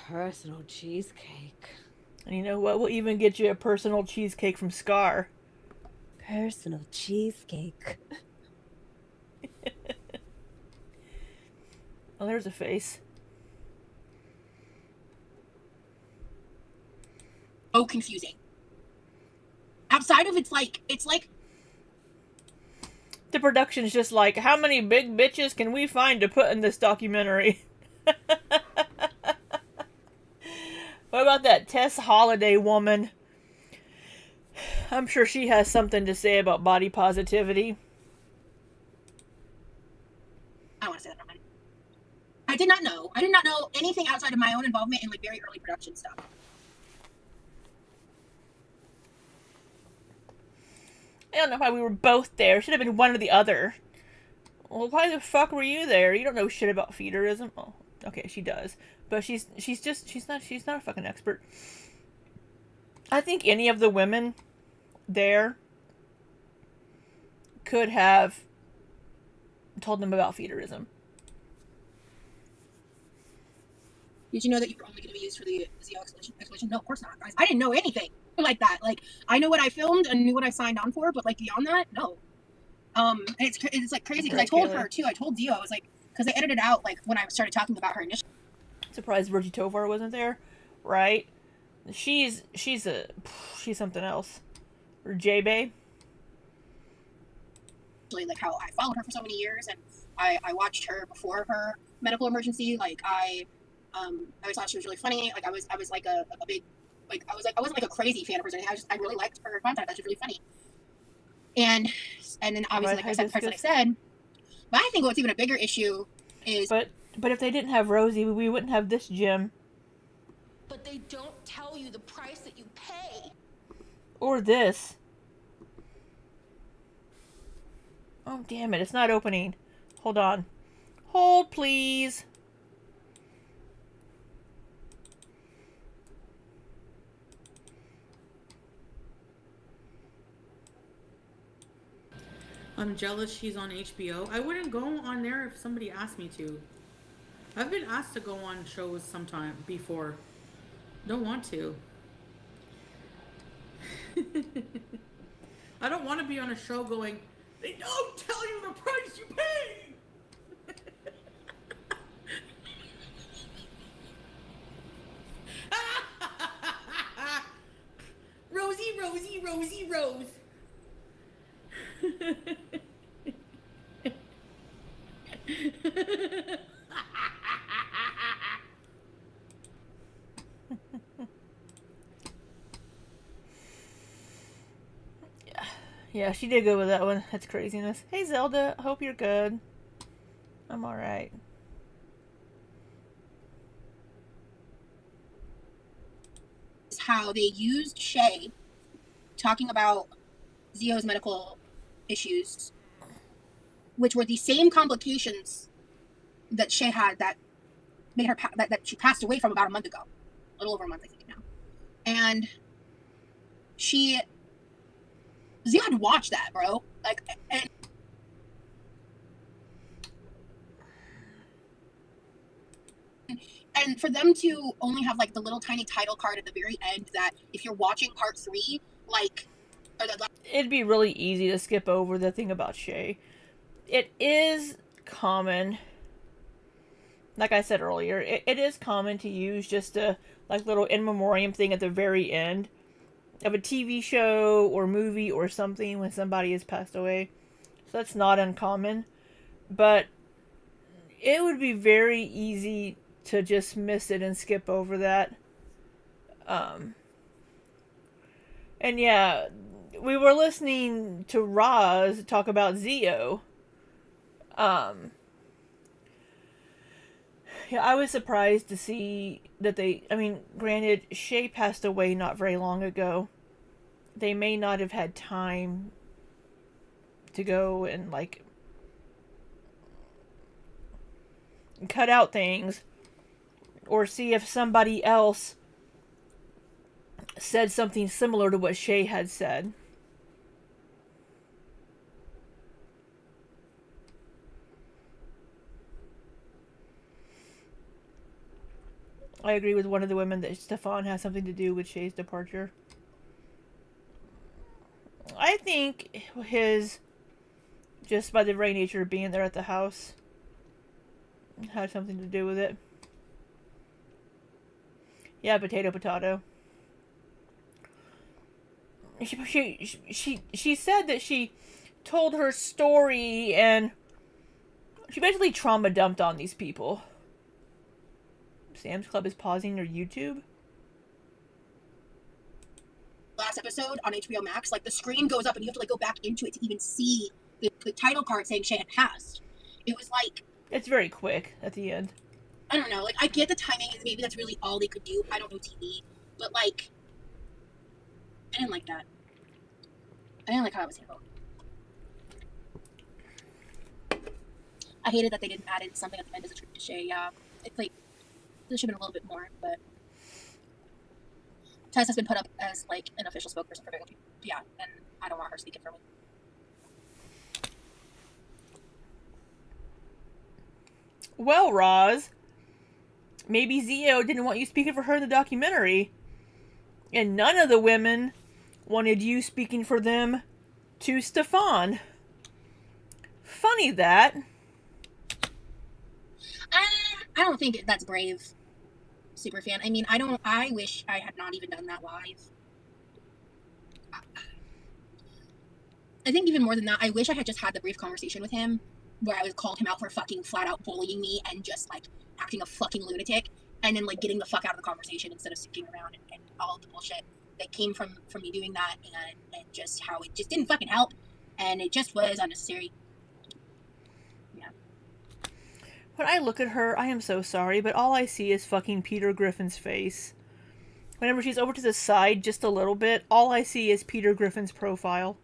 Personal cheesecake. And you know what? We'll even get you a personal cheesecake from Scar. Personal cheesecake. Oh, there's a face. So confusing. Outside of it's like The production's just like, how many big bitches can we find to put in this documentary? What about that Tess Holiday woman? I'm sure she has something to say about body positivity. I don't want to say that. I did not know. I did not know anything outside of my own involvement in like very early production stuff. I don't know why we were both there. Should have been one or the other. Well, why the fuck were you there? You don't know shit about feederism. Oh, okay, she does, but she's not a fucking expert. I think any of the women there could have told them about feederism. Did you know that you were only going to be used for the Zio explanation? No, of course not, guys. I didn't know anything like that. Like, I know what I filmed and knew what I signed on for, but like beyond that, no. And it's like crazy because I told her too. I told Dio, I was like, because they edited out like when I started talking about her initially. Surprised Virgie Tovar wasn't there, right? She's something else. Or J-Bay. Like how I followed her for so many years, and I watched her before her medical emergency. Like I always thought she was really funny. Like I was like a big, like I wasn't like a crazy fan of hers. I really liked her content. I thought she was really funny. And then obviously, like I said, the person I said. But I think what's even a bigger issue is. But if they didn't have Rosie, we wouldn't have this gym. But they don't tell you the price that you pay. Or this. Oh, damn it. It's not opening. Hold on. Hold, please. I'm jealous she's on HBO. I wouldn't go on there if somebody asked me to. I've been asked to go on shows sometime before. Don't want to. I don't want to be on a show going, they don't tell you the price you pay. Rosie, Rosie, Rosie, Rose. Yeah, she did good with that one. That's craziness. Hey, Zelda. Hope you're good. I'm alright. How they used Shay talking about Zio's medical issues, which were the same complications that Shay had that made her that she passed away from about a month ago, a little over a month, I think now. And Zio had to watch that, bro. Like, and for them to only have like the little tiny title card at the very end that if you're watching part 3, like, it'd be really easy to skip over the thing about Shay. It is common, like I said earlier, it is common to use just a like little in memoriam thing at the very end of a TV show or movie or something when somebody has passed away. So that's not uncommon. But it would be very easy to just miss it and skip over that. And yeah, we were listening to Roz talk about Zio. Yeah, I was surprised to see that granted, Shay passed away not very long ago. They may not have had time to go and, like, cut out things or see if somebody else said something similar to what Shay had said. I agree with one of the women that Stefan has something to do with Shay's departure. I think just by the very nature of being there at the house, had something to do with it. Yeah, potato. She said that she told her story and she basically trauma dumped on these people. Sam's Club is pausing their YouTube. Last episode on HBO Max, like the screen goes up and you have to like go back into it to even see the title card saying Shay had passed. It was like, it's very quick at the end. I don't know, like I get the timing and maybe that's really all they could do. I don't know TV, but like I didn't like that. I didn't like how it was handled. I hated that they didn't add in something at the end as a tribute to Shay. Yeah, it's like there should have been a little bit more, but Tess has been put up as like an official spokesperson for Bagel. Yeah, and I don't want her speaking for me. Well, Roz, maybe Zio didn't want you speaking for her in the documentary, and none of the women wanted you speaking for them to Stefan. Funny that. I don't think that's brave, Superfan. I mean, I wish I had not even done that live. I think even more than that, I wish I had just had the brief conversation with him where I was called him out for fucking flat out bullying me and just like acting a fucking lunatic and then like getting the fuck out of the conversation instead of sticking around and all of the bullshit that came from me doing that and just how it just didn't fucking help and it just was unnecessary. Yeah. When I look at her, I am so sorry, but all I see is fucking Peter Griffin's face. Whenever she's over to the side just a little bit, all I see is Peter Griffin's profile.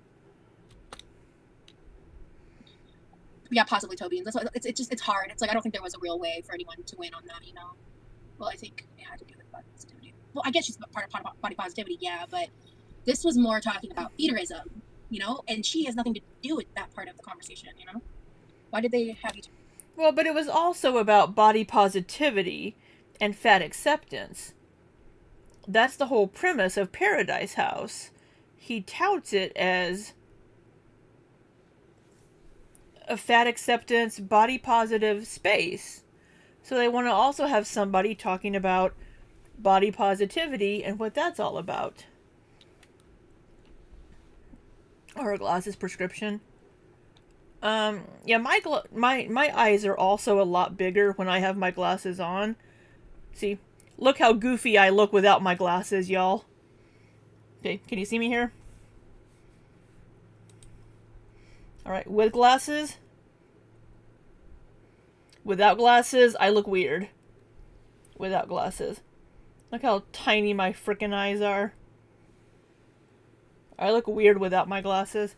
Yeah, possibly Toby. And that's why it's hard. It's like I don't think there was a real way for anyone to win on that, you know. Well, I think it had to do with body positivity. Well, I guess she's part of body positivity, yeah, but this was more talking about feederism, you know, and she has nothing to do with that part of the conversation, you know. Why did they have you? Well, but it was also about body positivity and fat acceptance. That's the whole premise of Pearadise House. He touts it as a fat acceptance, body positive space. So they want to also have somebody talking about body positivity and what that's all about. Or a glasses prescription. Yeah, my eyes are also a lot bigger when I have my glasses on. See, look how goofy I look without my glasses, y'all. Okay, can you see me here? Alright, with glasses. Without glasses, I look weird. Without glasses. Look how tiny my frickin' eyes are. I look weird without my glasses.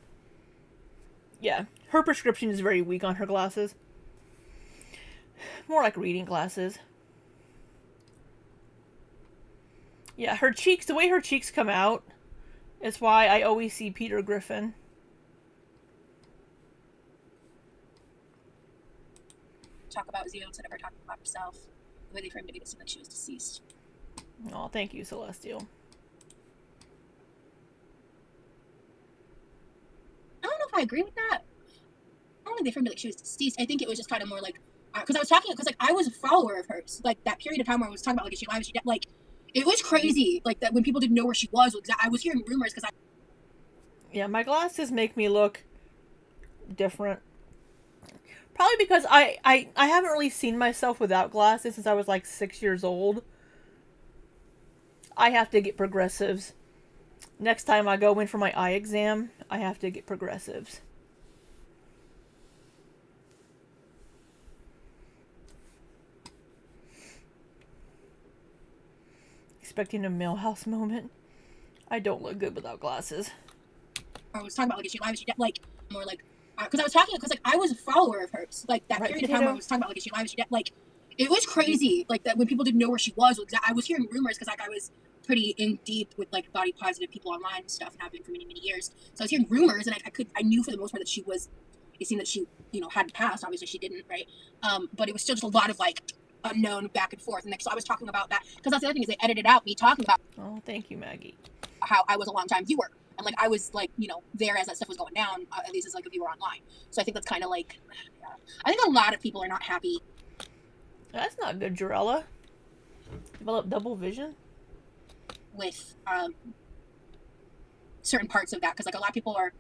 Yeah, her prescription is very weak on her glasses. More like reading glasses. Yeah, her cheeks, the way her cheeks come out is why I always see Peter Griffin. Talk about Zio instead of her talking about herself. The way they framed it made it seem like she was deceased. Oh, thank you, Celestial. I don't know if I agree with that. I don't think they framed it like she was deceased. I think it was just kind of more like, because I was talking, because like I was a follower of hers. Like that period of time where I was talking about like, is she alive? Is she dead? Like, it was crazy. Like that when people didn't know where she was. I was hearing rumors because I. Yeah, my glasses make me look different. Probably because I haven't really seen myself without glasses since I was like 6 years old. I have to get progressives. Next time I go in for my eye exam, I have to get progressives. Expecting a Millhouse moment. I don't look good without glasses. I was talking about like, is she alive? Is she dead? Like more like. Because I was talking, because like I was a follower of hers, like that period of time where I was talking about like, is she alive? Is she dead? Like, it was crazy, like that when people didn't know where she was. I was hearing rumors because like I was pretty in deep with like body positive people online and stuff, and have been for many years. So I was hearing rumors, and I knew for the most part that she was. It seemed that she, you know, hadn't passed. Obviously, she didn't, right? But it was still just a lot of like unknown back and forth. And like, so I was talking about that because that's the other thing is they edited out me talking about. Oh, thank you, Maggie. How I was a long time viewer. And like I was like, you know, there as that stuff was going down, at least as like a viewer online. So I think that's kind of like, yeah. I think a lot of people are not happy That's not good, Jarella. Develop double vision? With certain parts of that, because like a lot of people are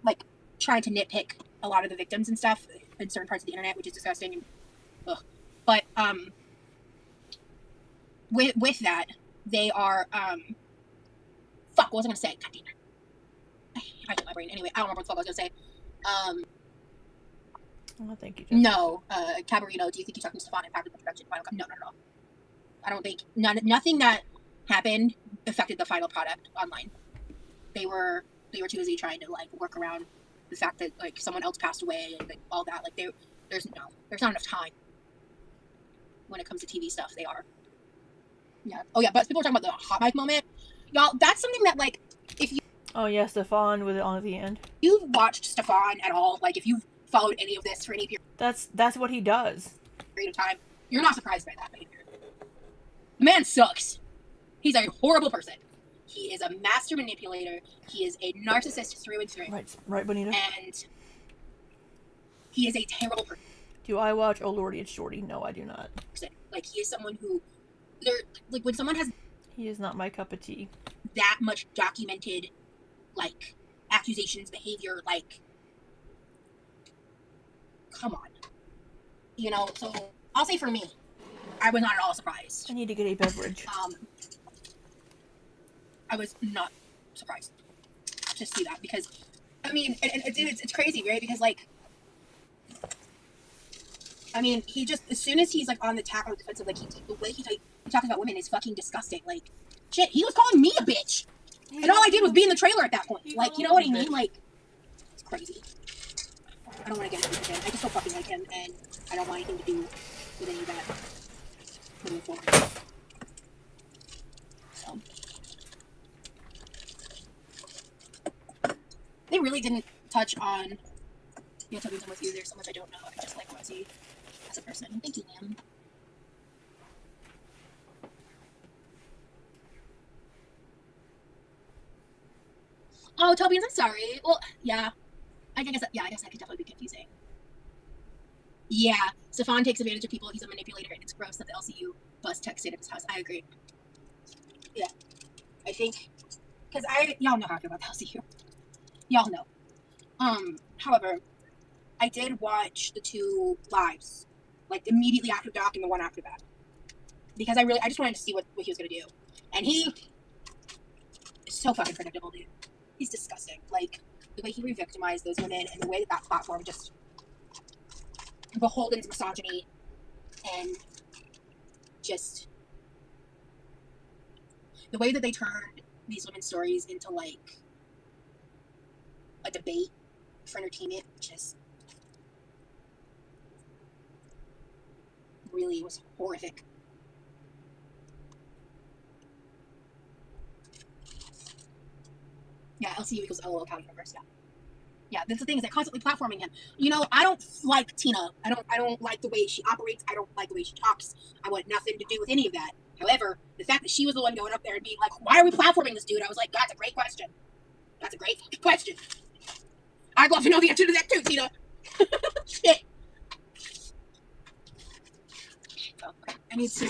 like trying to nitpick a lot of the victims and stuff in certain parts of the internet, which is disgusting. Ugh. But with that, they are fuck. What was I gonna say? God damn it! I hit my brain. Anyway, I don't remember what the fuck I was gonna say. Oh, thank you, Jessica. No, Cabarino. Do you think you're talking to Stefan impacted the production final? No, not at all. I don't think nothing that happened affected the final product online. They were too busy trying to like work around the fact that like someone else passed away and like, all that. Like there's not enough time when it comes to TV stuff. They are. Yeah. Oh yeah, but people are talking about the hot mic moment. Y'all, that's something that like if you Oh yeah, Stefan with it on at the end. you've watched Stefan at all, like if you've followed any of this for any That's what he does. period of time, you're not surprised by that behavior. The man sucks. He's a horrible person. He is a master manipulator. He is a narcissist through and through. Right, Bonita. And he is a terrible person. Do I watch Oh Lordy It's Shorty? No, I do not. Like he is someone who, like when someone has. He is not my cup of tea. That much documented, like accusations, behavior, like. Come on. You know, so I'll say for me, I was not at all surprised. I need to get a beverage. I was not surprised to see that because, I mean, it's crazy, right? Because like, I mean, he just as soon as he's like on the attack or defensive, like the way he talks about women is fucking disgusting. Like, shit, he was calling me a bitch, and all I did was be in the trailer at that point. Like, you know what I mean? Like, it's crazy. I don't want to get into it again. I just don't fucking like him, and I don't want anything to do with any of that moving forward. So. They really didn't touch on talking with you. There's so much I don't know. I just like Rosie as a person. Thank you, ma'am. Oh, Toby, I'm sorry. Well, yeah. I guess that could definitely be confusing. Yeah, Stefan takes advantage of people. He's a manipulator, and it's gross that the LCU bus tech stayed at his house. I agree. Yeah, I think because y'all know how I feel about the LCU. Y'all know. However, I did watch the two lives, like immediately after Doc and the one after that, because I just wanted to see what he was gonna do, and he is so fucking predictable, dude. He's disgusting. Like the way he re-victimized those women and the way that platform just beholden to misogyny and just the way that they turned these women's stories into like a debate for entertainment just really was horrific. Yeah, LCU equals LOL Cow Universe, yeah. Yeah, that's the thing, is they're constantly platforming him. You know, I don't like Tina. I don't like the way she operates. I don't like the way she talks. I want nothing to do with any of that. However, the fact that she was the one going up there and being like, why are we platforming this dude? I was like, that's a great question. That's a great question. I'd love to know the answer to that too, Tina. Shit. Oh, okay. I need to...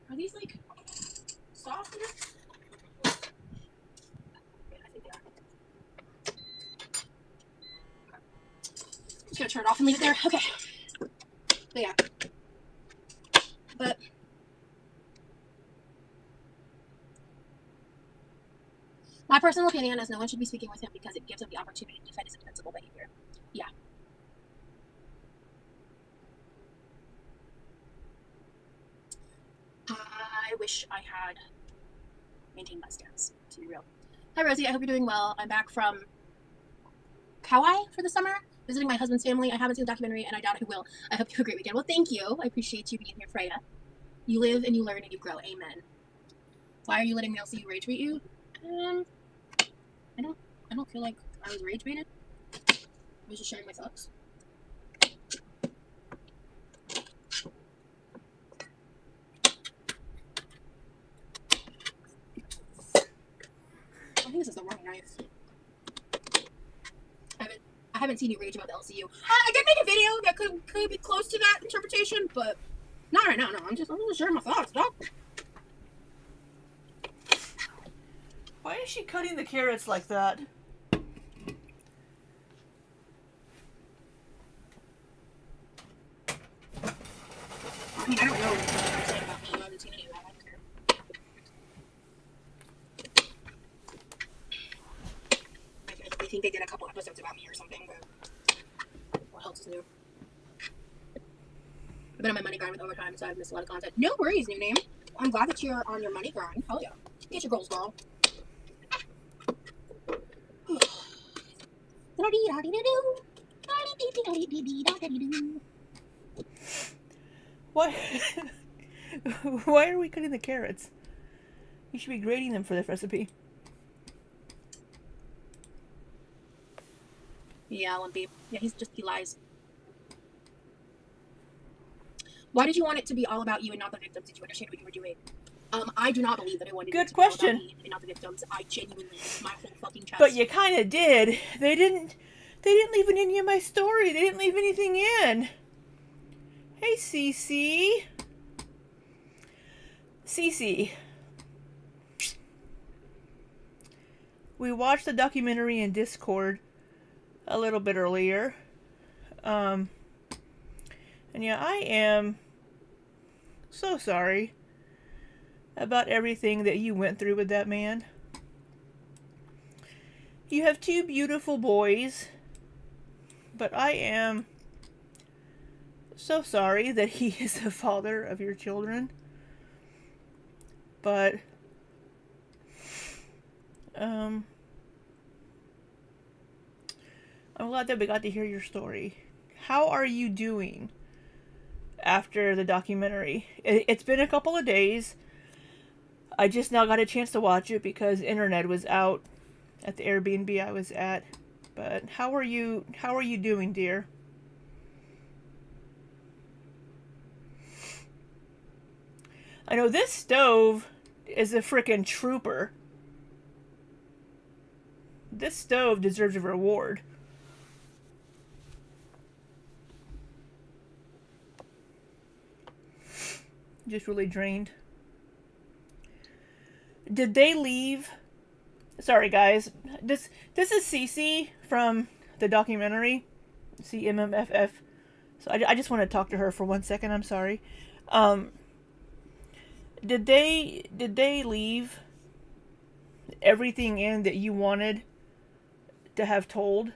Are these like soft enough? Yeah, I think they are. Okay. I'm just gonna turn it off and leave it there. Okay. But yeah. But my personal opinion is no one should be speaking with him because it gives him the opportunity to defend his indefensible behavior. Yeah. I wish I had maintained my stance, to be real. Hi, Rosie. I hope you're doing well. I'm back from Kauai for the summer, visiting my husband's family. I haven't seen the documentary, and I doubt I will. I hope you have a great weekend. Well, thank you. I appreciate you being here, Freya. You live and you learn and you grow. Amen. Why are you letting the LCU rage bait you? I don't feel like I was rage baited. was just sharing my thoughts. I think this is the wrong knife. I haven't seen you rage about the LCU. I did make a video that could be close to that interpretation, but not right now. No, I'm just sharing my thoughts, dog. Why is she cutting the carrots like that? I mean, I don't know what you're saying about me. I haven't seen any of that. I don't care. I think they did a couple episodes about me or something, but what else is new? I've been on my money grind with overtime, so I've missed a lot of content. No worries, new name. I'm glad that you're on your money grind. Hell yeah. Get your goals, girl. Why? Why are we cutting the carrots? You should be grating them for this recipe. Yeah, Lumpy. Yeah, he lies. Why did you want it to be all about you and not the victims? Did you understand what you were doing? I do not believe that I wanted it to be all about me and not the victims. I genuinely, my whole fucking chest. But you kind of did. They didn't leave any of my story. They didn't leave anything in. Hey, Cece. Cece. We watched the documentary in Discord a little bit earlier. And yeah, I am so sorry about everything that you went through with that man. You have 2 beautiful boys, but I am so sorry that he is the father of your children. But I'm glad that we got to hear your story. How are you doing after the documentary? It's been a couple of days. I just now got a chance to watch it because internet was out at the Airbnb I was at. But how are you doing, dear? I know this stove is a frickin' trooper. This stove deserves a reward. Just really drained. Did they leave? Sorry, guys. This is Cece from the documentary, CMMFF. So I just want to talk to her for 1 second. I'm sorry. Did they leave everything in that you wanted to have told?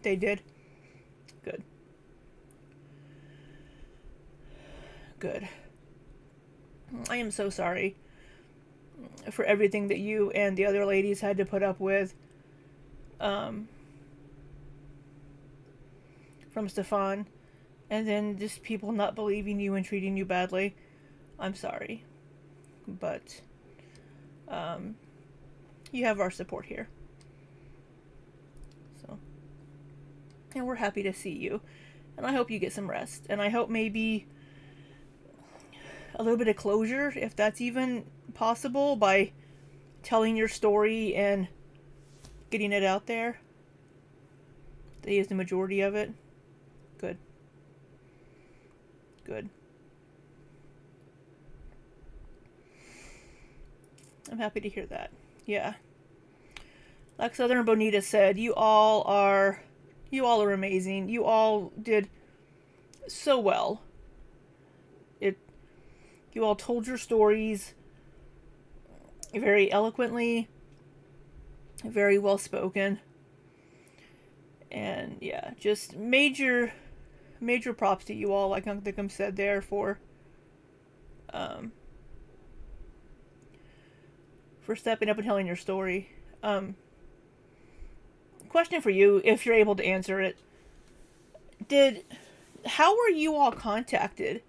They did. Good. Good. I am so sorry for everything that you and the other ladies had to put up with from Stefan, and then just people not believing you and treating you badly. I'm sorry, but you have our support here. So, and we're happy to see you, and I hope you get some rest, and I hope maybe a little bit of closure, if that's even possible, by telling your story and getting it out there. That is the majority of it. Good. Good. I'm happy to hear that. Yeah. Like Southern Bonita said, you all are amazing. You all did so well. You all told your stories very eloquently, very well spoken. And yeah, just major props to you all, like Uncle Dickum said there, for stepping up and telling your story. Question for you, if you're able to answer it. How were you all contacted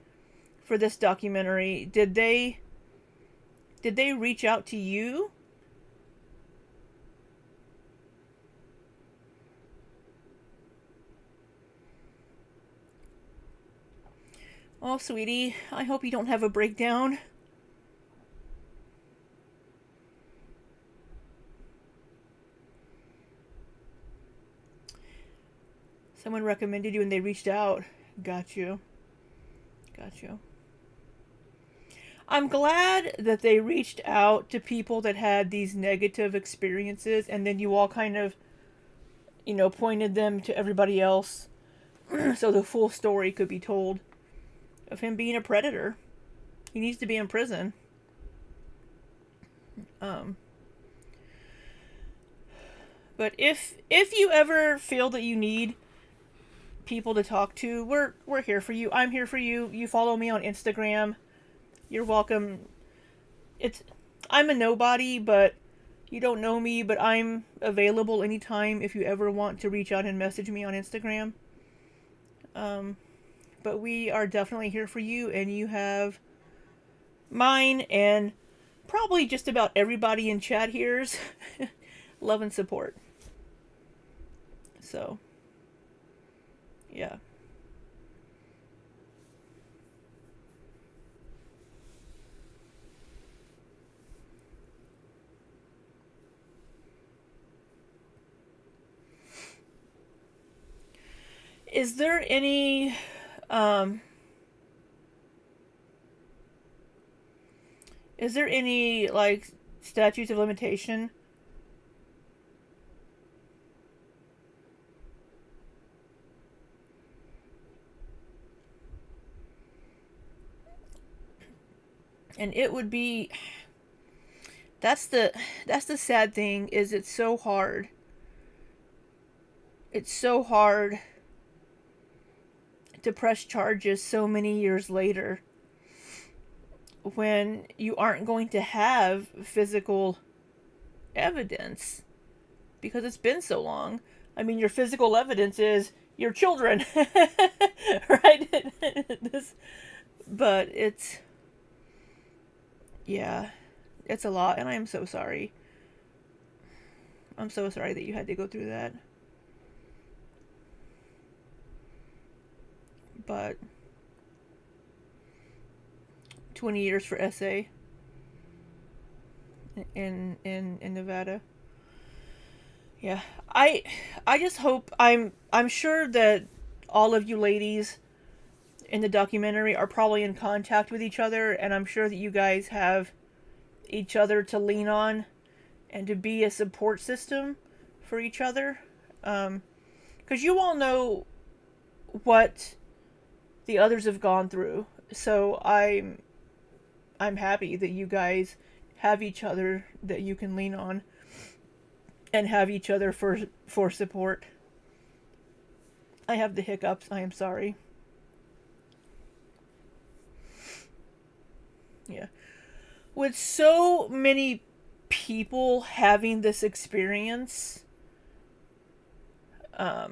for this documentary? Did they reach out to you? Oh, sweetie, I hope you don't have a breakdown. Someone recommended you and they reached out. Got you. I'm glad that they reached out to people that had these negative experiences, and then you all kind of, pointed them to everybody else so the full story could be told of him being a predator. He needs to be in prison. But if you ever feel that you need people to talk to, we're here for you. I'm here for you. You follow me on Instagram. You're welcome. I'm a nobody, but you don't know me, but I'm available anytime if you ever want to reach out and message me on Instagram. But we are definitely here for you, and you have mine and probably just about everybody in chat here's love and support. So, yeah. Is there any like statutes of limitation? And it would be, that's the sad thing, is it's so hard. It's so hard to press charges so many years later when you aren't going to have physical evidence because it's been so long. I mean, your physical evidence is your children, right? But it's a lot, and I'm so sorry. I'm so sorry that you had to go through that. But 20 years for SA in Nevada. Yeah, I just hope, I'm sure that all of you ladies in the documentary are probably in contact with each other, and I'm sure that you guys have each other to lean on and to be a support system for each other. Because you all know what the others have gone through. So I'm happy that you guys have each other that you can lean on and have each other for support. I have the hiccups. I am sorry. Yeah. With so many people having this experience, I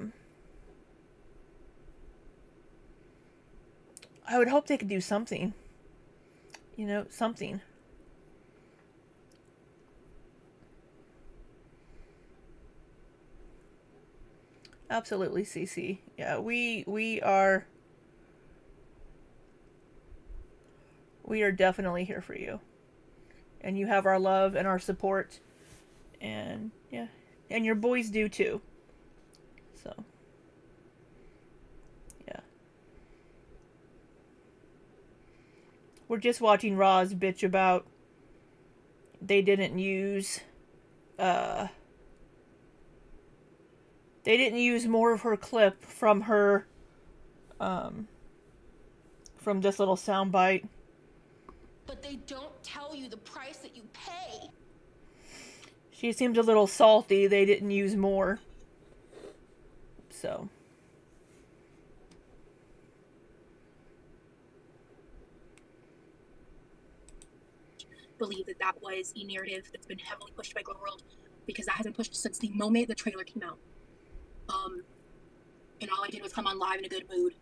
would hope they could do something. Something. Absolutely, Cece. Yeah, we are definitely here for you. And you have our love and our support. And yeah, and your boys do too. So, yeah. We're just watching Roz bitch about they didn't use more of her clip from her from this little soundbite. But they don't tell you the price that you pay. She seems a little salty they didn't use more. So. Believe that was a narrative that's been heavily pushed by Girl World. because that hasn't pushed since the moment the trailer came out. And all I did was come on live in a good mood,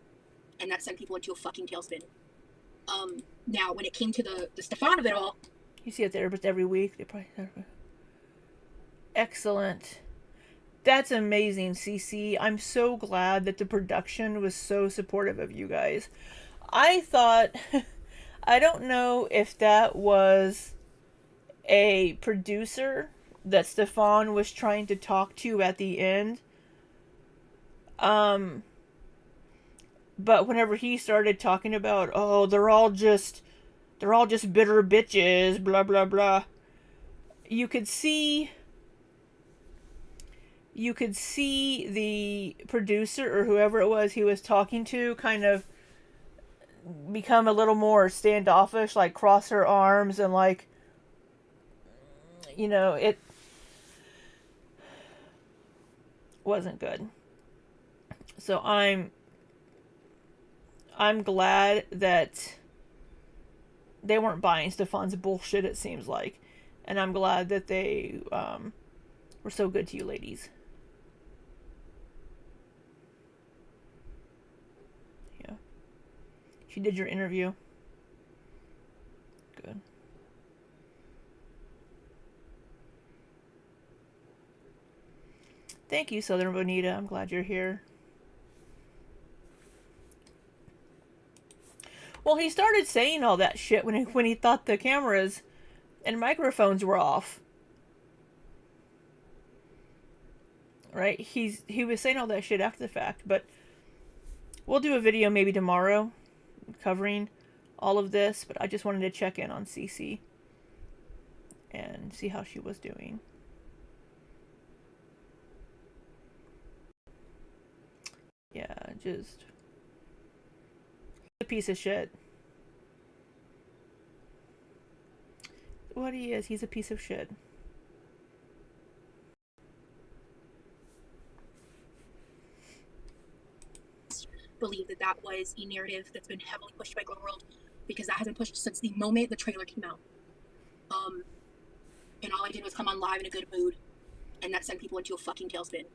and that sent people into a fucking tailspin. Now, when it came to the Stefan of it all... You see a therapist every week. They probably... Excellent. That's amazing, CC. I'm so glad that the production was so supportive of you guys. I thought... I don't know if that was a producer that Stefan was trying to talk to at the end. But whenever he started talking about, oh, they're all just bitter bitches, blah blah blah, you could see the producer or whoever it was he was talking to kind of become a little more standoffish, like cross her arms and like, you know, it wasn't good. So I'm glad that they weren't buying Stefan's bullshit, it seems like. And I'm glad that they were so good to you ladies. Yeah. She did your interview. Good. Thank you, Southern Bonita. I'm glad you're here. Well, he started saying all that shit when he thought the cameras and microphones were off. Right? He was saying all that shit after the fact, but we'll do a video maybe tomorrow covering all of this, but I just wanted to check in on Cece and see how she was doing. Yeah, just a piece of shit. What he is, he's a piece of shit. Believe that was a narrative that's been heavily pushed by Grown World, because that hasn't pushed since the moment the trailer came out. And all I did was come on live in a good mood, and that sent people into a fucking tailspin.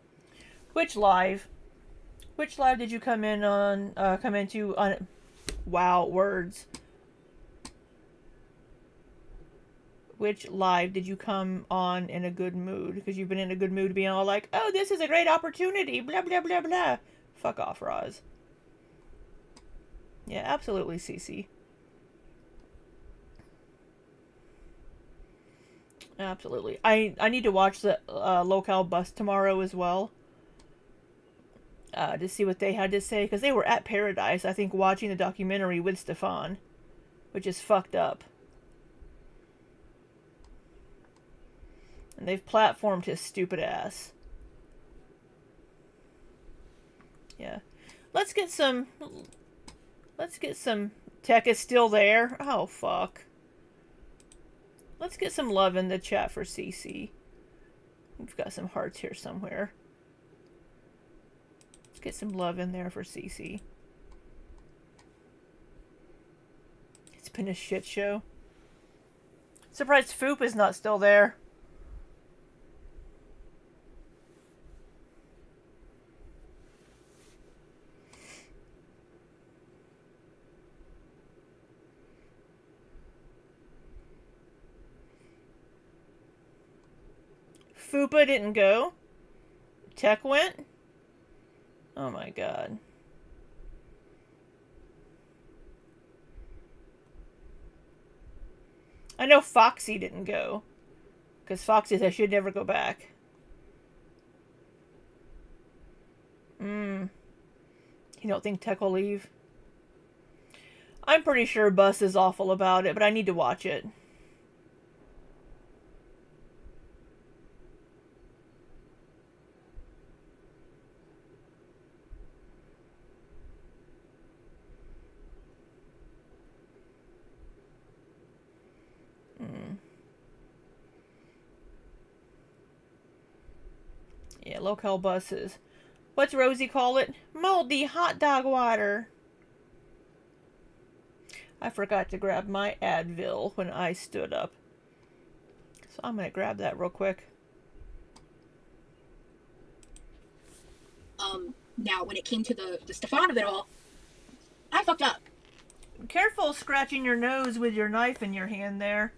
Which live did you come into on? Wow, words. Which live did you come on in a good mood? Because you've been in a good mood being all like, oh, this is a great opportunity, blah, blah, blah, blah. Fuck off, Roz. Yeah, absolutely, Cece. Absolutely. I need to watch the Locale Bus tomorrow as well. To see what they had to say. Because they were at Pearadise, I think, watching the documentary with Stefan. Which is fucked up. And they've platformed his stupid ass. Yeah. Let's get some... Tech is still there. Oh, fuck. Let's get some love in the chat for CC. We've got some hearts here somewhere. Let's get some love in there for CC. It's been a shit show. Surprised Foop is not still there. Fupa didn't go. Tech went. Oh my god. I know Foxy didn't go. Because Foxy said she'd never go back. You don't think Tech will leave? I'm pretty sure Bus is awful about it, but I need to watch it. Yeah, Locale buses. What's Rosie call it? Moldy hot dog water. I forgot to grab my Advil when I stood up. So I'm going to grab that real quick. Now, when it came to the Stefan of it all, I fucked up. Careful scratching your nose with your knife in your hand there.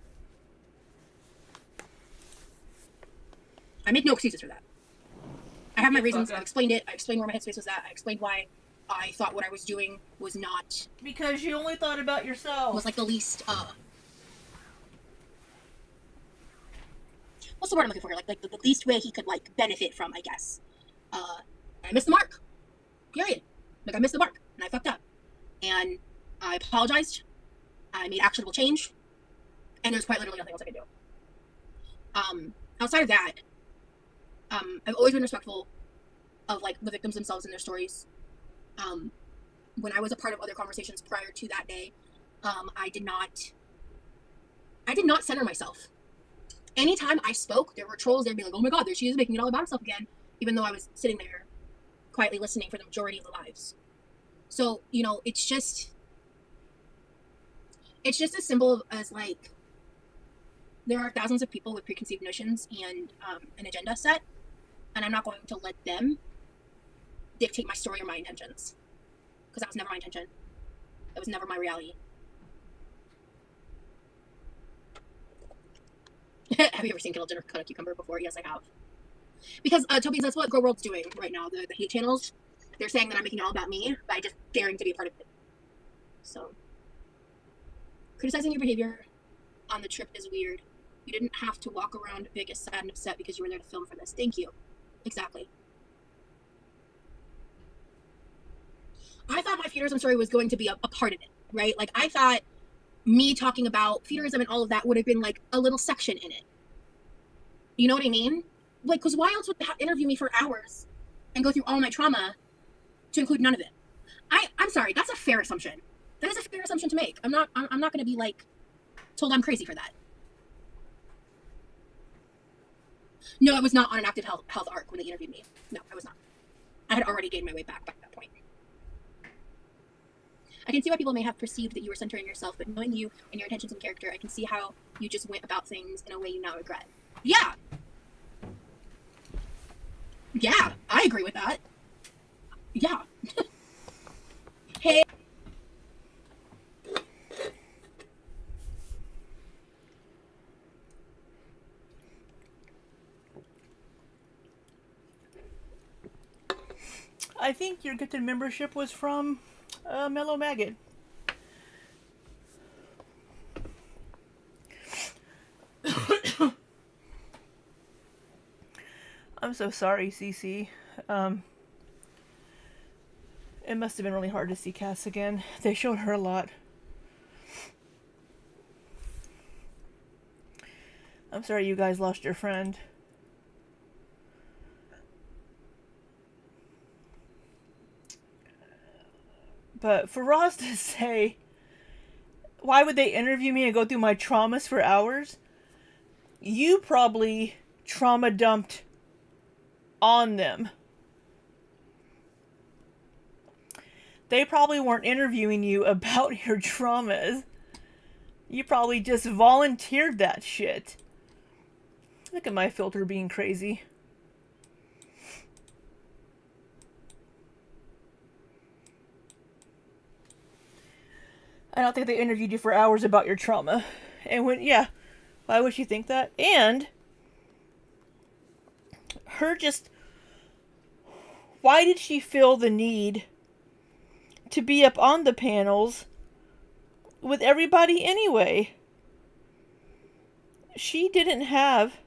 I make no excuses for that. I have my reasons. I've explained it. I explained where my headspace was at. I explained why I thought what I was doing was not... Because you only thought about yourself. Was like the least, what's the word I'm looking for here? Like the least way he could, like, benefit from, I guess. I missed the mark. Period. Like, I missed the mark. And I fucked up. And I apologized. I made actionable change. And there's quite literally nothing else I can do. Outside of that, I've always been respectful of, like, the victims themselves and their stories. When I was a part of other conversations prior to that day, I did not center myself. Anytime I spoke, there were trolls. They'd be like, "Oh my God, there she is making it all about herself again," even though I was sitting there quietly listening for the majority of the lives. So, you know, it's just as simple as, like, there are thousands of people with preconceived notions and an agenda set, and I'm not going to let them dictate my story or my intentions, because that was never my intention. That was never my reality. Have you ever seen Kendall Jenner cut a cucumber before? Yes, I have. Because, Toby, that's what Grow World's doing right now. The hate channels, they're saying that I'm making it all about me by just daring to be a part of it. So, criticizing your behavior on the trip is weird. You didn't have to walk around big, sad, and upset because you were there to film for this. Thank you. Exactly. I thought my feudalism story was going to be a part of it, right? Like, I thought me talking about feudalism and all of that would have been, like, a little section in it. You know what I mean? Like, because why else would they interview me for hours and go through all my trauma to include none of it? I'm sorry, that's a fair assumption. That is a fair assumption to make. I'm not going to be, like, told I'm crazy for that. No, it was not on an active health arc when they interviewed me. No, I was not. I had already gained my way back by that point. I can see why people may have perceived that you were centering yourself, but knowing you and your intentions and character, I can see how you just went about things in a way you now regret. Yeah. Yeah, I agree with that. Yeah. Hey. I think your gifted membership was from Mellow Maggot. I'm so sorry, Cece. It must have been really hard to see Cass again. They showed her a lot. I'm sorry you guys lost your friend. But for Ross to say, why would they interview me and go through my traumas for hours? You probably trauma dumped on them. They probably weren't interviewing you about your traumas. You probably just volunteered that shit. Look at my filter being crazy. I don't think they interviewed you for hours about your trauma. And when, yeah, why would she think that? And why did she feel the need to be up on the panels with everybody anyway? She didn't have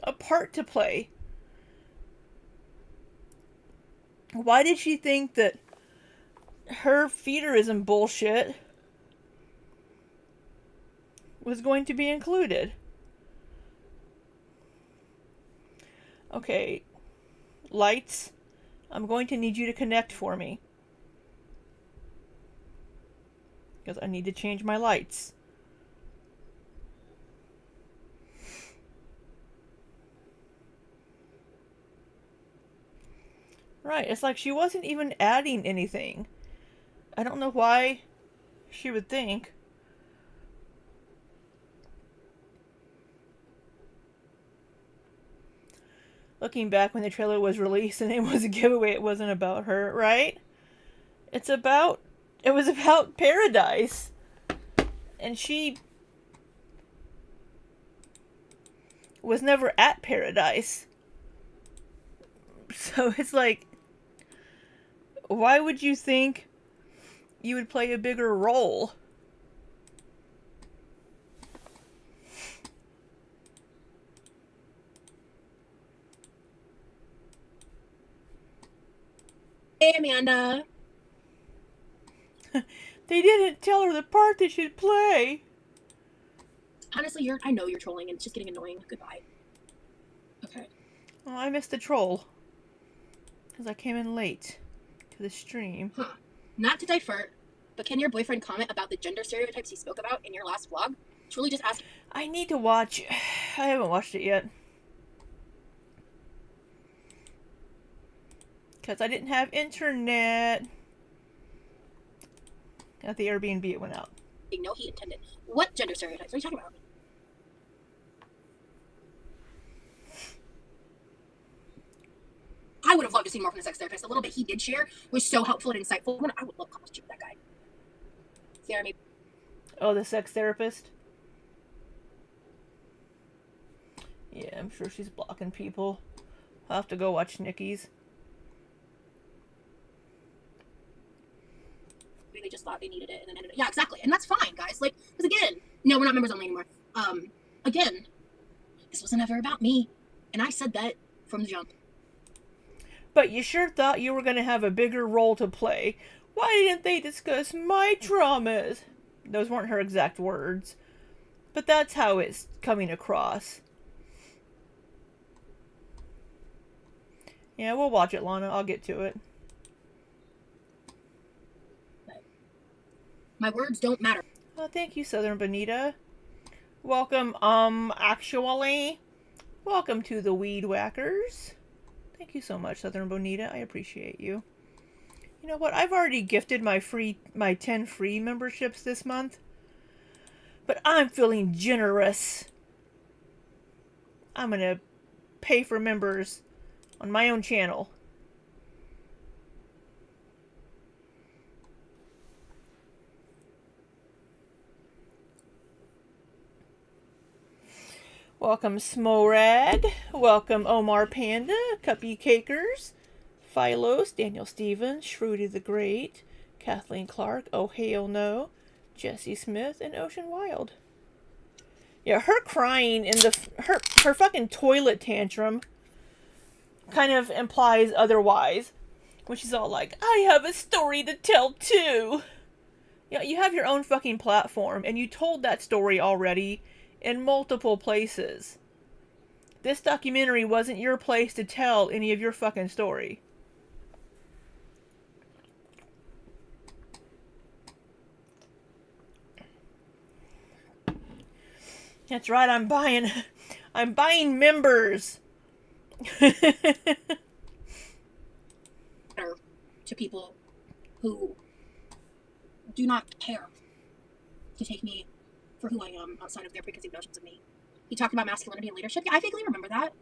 a part to play. Why did she think that her feederism bullshit was going to be included? Okay, lights, I'm going to need you to connect for me. Because I need to change my lights. Right, it's like she wasn't even adding anything. I don't know why she would think. Looking back when the trailer was released and it was a giveaway, it wasn't about her, right? It was about Pearadise. And she was never at Pearadise. So it's like, why would you think you would play a bigger role? Hey, Amanda. They didn't tell her the part that she'd play. Honestly, I know you're trolling and it's just getting annoying. Goodbye. Okay. Oh, I missed the troll. Because I came in late to the stream. Huh. Not to divert, but can your boyfriend comment about the gender stereotypes he spoke about in your last vlog? Truly just asking. I need to watch. I haven't watched it yet. Because I didn't have internet. At the Airbnb it went out. No, he intended. What gender stereotypes are you talking about? I would have loved to see more from the sex therapist. The little bit he did share was so helpful and insightful. I would love to conversation with that guy. Sarah, maybe. Oh, the sex therapist? Yeah, I'm sure she's blocking people. I'll have to go watch Nikki's. They just thought they needed it and then ended it. Yeah, exactly. And that's fine, guys. Like, because again, no, we're not members only anymore. Again, this was never about me. And I said that from the jump. But you sure thought you were going to have a bigger role to play. Why didn't they discuss my traumas? Those weren't her exact words. But that's how it's coming across. Yeah, we'll watch it, Lana. I'll get to it. My words don't matter. Oh, thank you, Southern Bonita. Welcome, actually. Welcome to the Weed Whackers. Thank you so much, Southern Bonita. I appreciate you. You know what? I've already gifted my 10 free memberships this month. But I'm feeling generous. I'm going to pay for members on my own channel. Welcome Smorad. Welcome Omar Panda, Cuppy Cakers, Philos, Daniel Stevens, Shruti the Great, Kathleen Clark, Oh Hell No, Jesse Smith, and Ocean Wild. Yeah, her crying in her fucking toilet tantrum kind of implies otherwise. When she's all like, I have a story to tell too. Yeah, you have your own fucking platform, and you told that story already in multiple places. This documentary wasn't your place to tell any of your fucking story. That's right, I'm buying members. To people who do not care to take me for who I am outside of their preconceived notions of me. He talked about masculinity and leadership. Yeah, I vaguely remember that.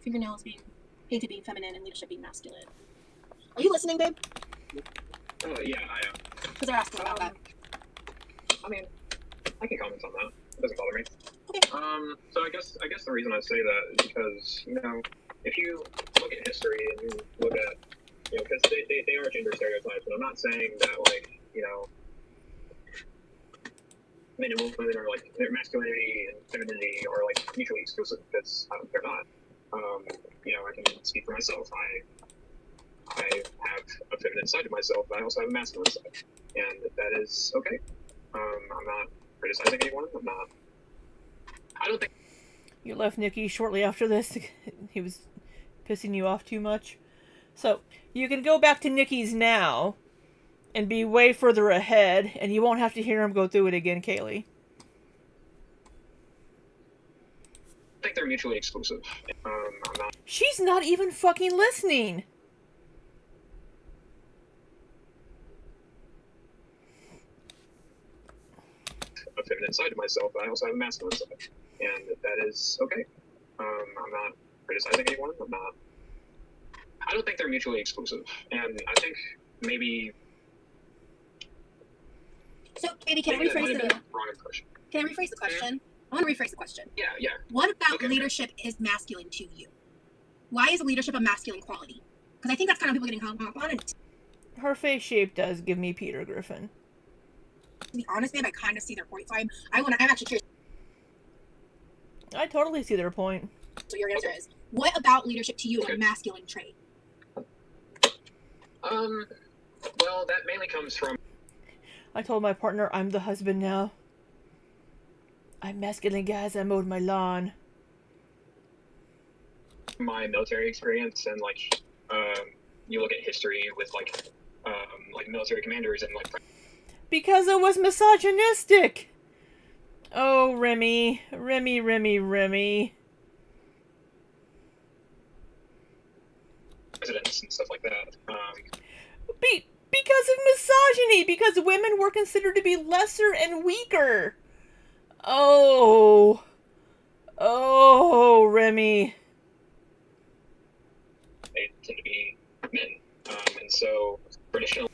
Fingernails being painted being feminine and leadership being masculine. Are you listening, babe? Yeah, I am. Because they're asking about that. I mean, I can comment on that. It doesn't bother me. Okay. So I guess the reason I say that is because, you know, if you look at history and you look at, you know, because they are gender stereotypes, and I'm not saying that, like, you know, men and women are like, their masculinity and femininity are like mutually exclusive, because they're not. You know, I can speak for myself. I have a feminine side to myself, but I also have a masculine side, and that is okay. I'm not criticizing anyone. I don't think. You left Nikki shortly after this. He was pissing you off too much. So, you can go back to Nikki's now and be way further ahead, and you won't have to hear him go through it again, Kaylee. I think they're mutually exclusive. I'm not. She's not even fucking listening. A feminine side to myself, but I also have a masculine side, and that is okay. I'm not criticizing anyone. I'm not. I don't think they're mutually exclusive, and I think maybe. So, baby, can I rephrase the wrong impression? Can I rephrase the question? I want to rephrase the question. Yeah. What about leadership is masculine to you? Why is leadership a masculine quality? Because I think that's kind of people getting hung up on it. Her face shape does give me Peter Griffin. To be honest, babe, I kind of see their point. So I'm actually curious. I totally see their point. So your answer is, what about leadership to you is a masculine trait? Well, that mainly comes from. I told my partner I'm the husband now. I'm masculine, guys. I mowed my lawn. My military experience and you look at history with like military commanders and like. Because it was misogynistic. Oh, Remy. Presidents and stuff like that. Because of misogyny. Because women were considered to be lesser and weaker. Oh, Remy. They tend to be men, and so traditional.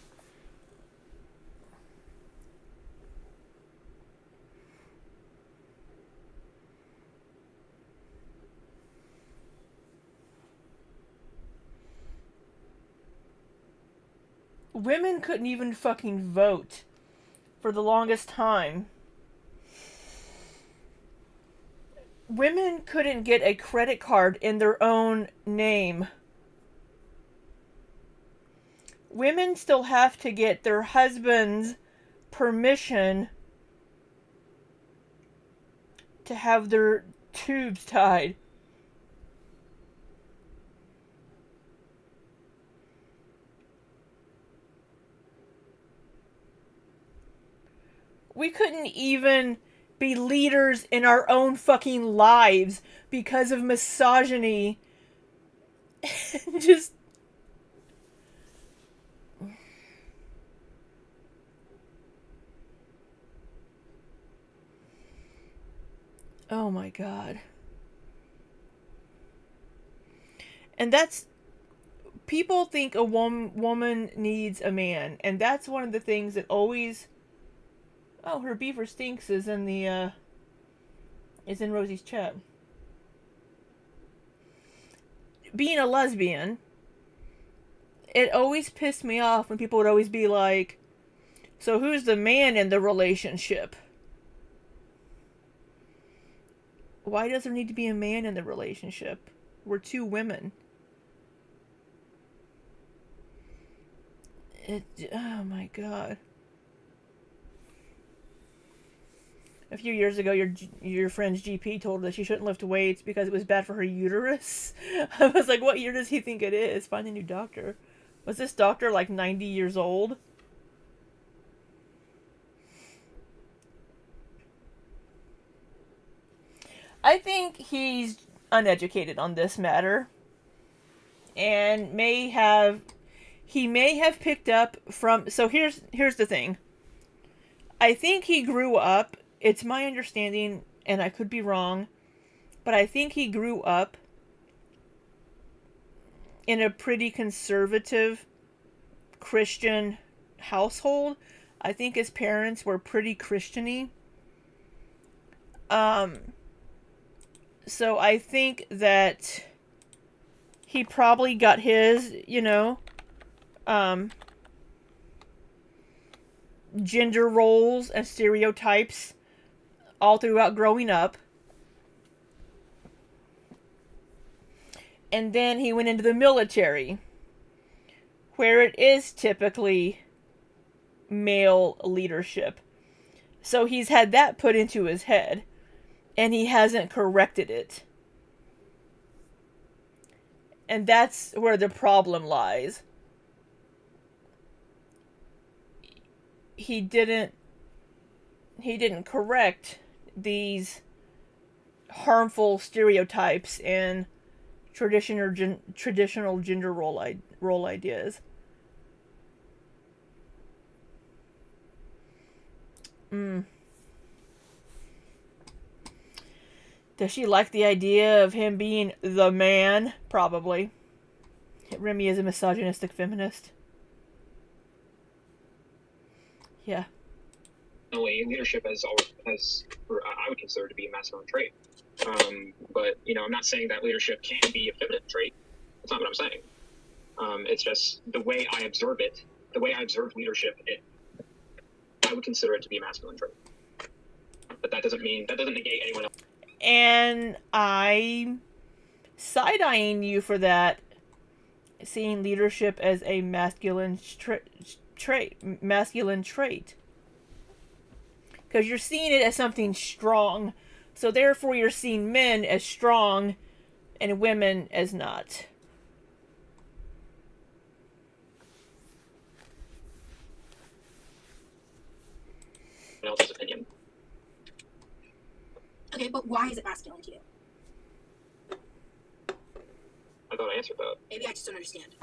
Women couldn't even fucking vote for the longest time. Women couldn't get a credit card in their own name. Women still have to get their husband's permission to have their tubes tied. We couldn't even be leaders in our own fucking lives because of misogyny. Just. Oh my god. And that's. People think a woman needs a man, and that's one of the things that always. Oh, her beaver stinks is in the, is in Rosie's chat. Being a lesbian, it always pissed me off when people would always be like, so who's the man in the relationship? Why does there need to be a man in the relationship? We're two women. Oh my god. A few years ago, your friend's GP told her that she shouldn't lift weights because it was bad for her uterus. I was like, what year does he think it is? Find a new doctor. Was this doctor like 90 years old? I think he's uneducated on this matter. And he may have picked up from... So here's the thing. I think he grew up... It's my understanding, and I could be wrong, but I think he grew up in a pretty conservative Christian household. I think his parents were pretty Christian-y. So I think that he probably got his, gender roles and stereotypes all throughout growing up. And then he went into the military, where it is typically male leadership. So he's had that put into his head, and he hasn't corrected it. And that's where the problem lies. He didn't correct these harmful stereotypes and traditional gender role ideas. Does she like the idea of him being the man? Probably. Remy is a misogynistic feminist. Yeah. Leadership has I would consider to be a masculine trait. But I'm not saying that leadership can be a feminine trait. That's not what I'm saying. It's just the way I observe it, the way I observe leadership. I would consider it to be a masculine trait. But that doesn't negate anyone else. And I'm side-eyeing you for that, seeing leadership as a masculine trait. Because you're seeing it as something strong. So therefore you're seeing men as strong and women as not. Else's opinion. Okay, but why is it masculine to you? I thought I answered that. Maybe I just don't understand.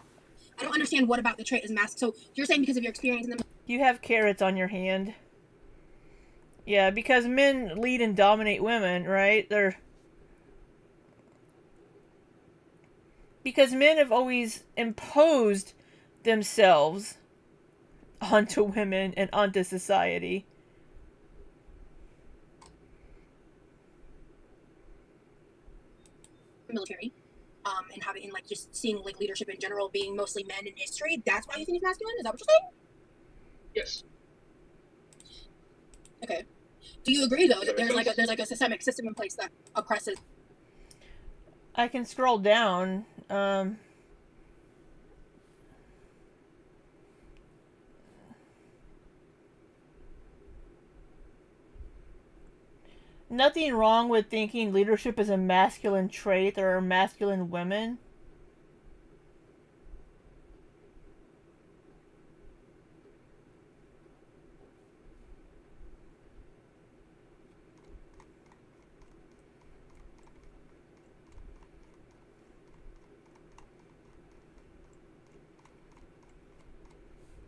I don't understand what about the trait is masculine. So you're saying because of your experience in the... You have carrots on your hand. Yeah, because men lead and dominate women, right? Because men have always imposed themselves onto women and onto society. Military, and having like just seeing like leadership in general being mostly men in history. That's why you think it's masculine? Is that what you're saying? Yes. Okay. Do you agree though that there's like a systemic system in place that oppresses? I can scroll down. Nothing wrong with thinking leadership is a masculine trait. There are masculine women.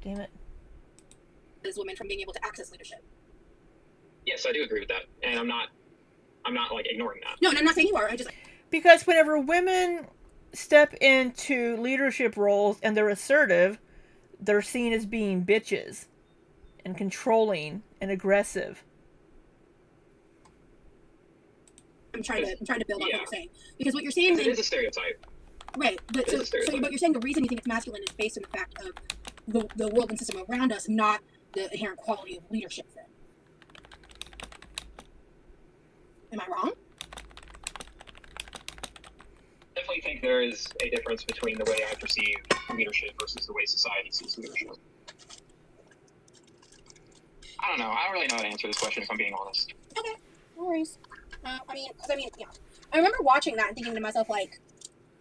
Damn it. As women from being able to access leadership. Yes, I do agree with that, and I'm not like ignoring that. No, I'm not saying you are. I just because whenever women step into leadership roles and they're assertive, they're seen as being bitches and controlling and aggressive. I'm trying to build on what you're saying, because what you're saying is a stereotype. Right, but but you're saying the reason you think it's masculine is based on the fact of the world and system around us, not the inherent quality of leadership. Then, am I wrong? I definitely think there is a difference between the way I perceive leadership versus the way society sees leadership. I don't know. I don't really know how to answer this question if I'm being honest. Okay, no worries. I remember watching that and thinking to myself like,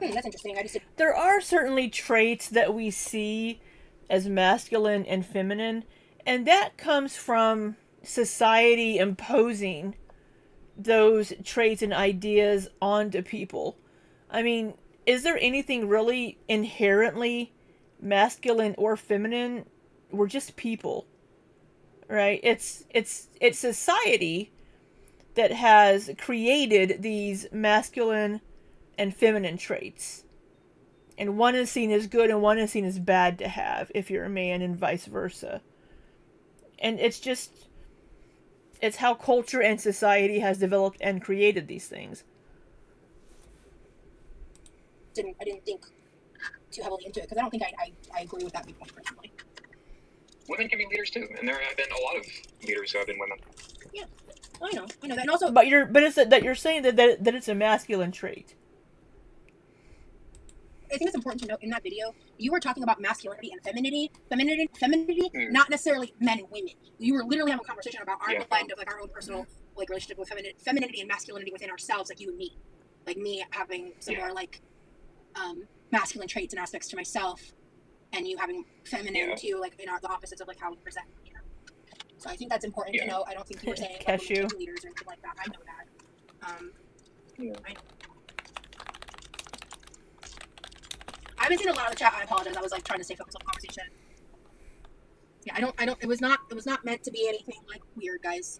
that's interesting. There are certainly traits that we see as masculine and feminine, and that comes from society imposing those traits and ideas onto people. I mean, is there anything really inherently masculine or feminine? We're just people, right? It's society that has created these masculine and feminine traits. And one is seen as good and one is seen as bad to have if you're a man, and vice versa. And it's how culture and society has developed and created these things. I didn't think too heavily into it, because I don't think I agree with that viewpoint personally. Women can be leaders too, and there have been a lot of leaders who have been women. Yeah, I know that, and also, but it's that you're saying that it's a masculine trait. I think it's important to note in that video, you were talking about masculinity and femininity, not necessarily men and women. You were literally having a conversation about our blend of like our own personal like relationship with femininity and masculinity within ourselves, like you and me. Like me having some more like masculine traits and aspects to myself, and you having feminine too, like in the opposites of like how we present. So I think that's important to know. I don't think you were saying like, leaders or anything like that. I know that. I know. I haven't seen a lot of the chat. I apologize. I was like trying to stay focused on the conversation. Yeah, I don't. It was not meant to be anything like weird, guys.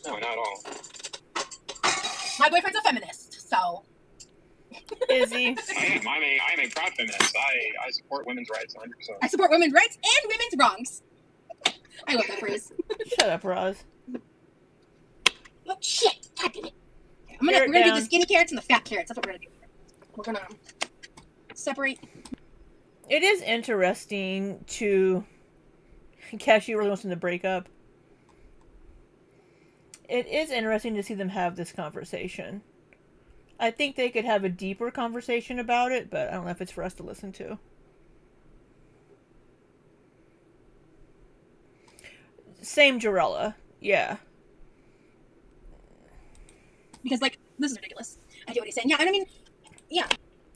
No, not at all. My boyfriend's a feminist, so. Is he? I am a proud feminist. I support women's rights 100%. I support women's rights and women's wrongs. I love that phrase. Shut up, Roz. Oh, shit. God damn it. Okay, we're Carrot gonna do down. the skinny carrots and the fat carrots. That's what we're gonna do here. We're gonna separate. It is interesting to... Cassie really wants them to break up. It is interesting to see them have this conversation. I think they could have a deeper conversation about it, but I don't know if it's for us to listen to. Same Jarella. Yeah. Because, like, this is ridiculous. I get what he's saying. Yeah, and I mean, yeah.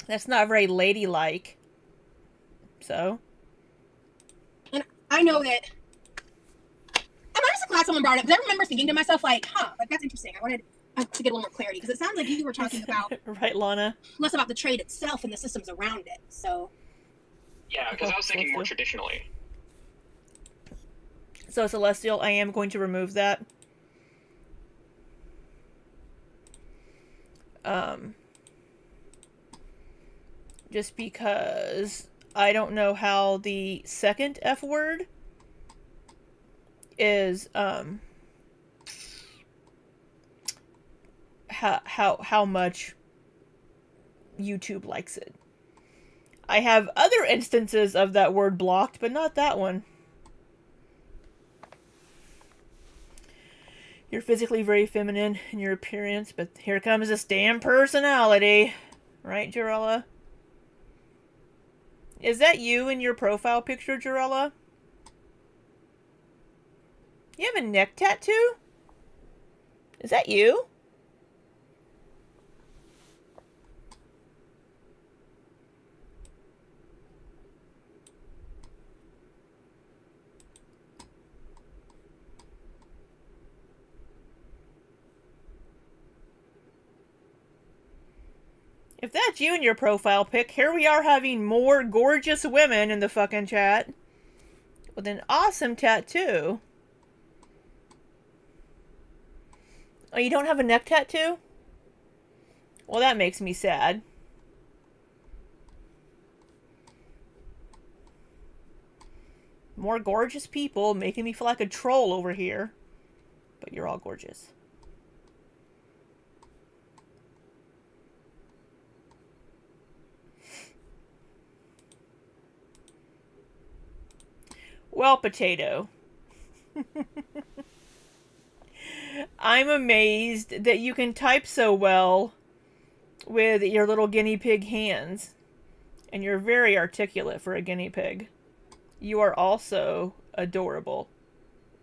That's not very ladylike. So? And I know that... I'm honestly glad someone brought it, because I remember thinking to myself, like, like, that's interesting. I wanted to get a little more clarity, because it sounds like you were talking about... Right, Lana? Less about the trade itself and the systems around it, so... Yeah, because I was thinking more traditionally. So, Celestial, I am going to remove that. Just because I don't know how the second F word is, how much YouTube likes it. I have other instances of that word blocked, but not that one. You're physically very feminine in your appearance, but here comes this damn personality. Right, Jarella? Is that you in your profile picture, Jarella? You have a neck tattoo? Is that you? If that's you in your profile pic, here we are having more gorgeous women in the fucking chat with an awesome tattoo. Oh, you don't have a neck tattoo? Well, that makes me sad. More gorgeous people making me feel like a troll over here. But you're all gorgeous. Well, Potato. I'm amazed that you can type so well with your little guinea pig hands. And you're very articulate for a guinea pig. You are also adorable.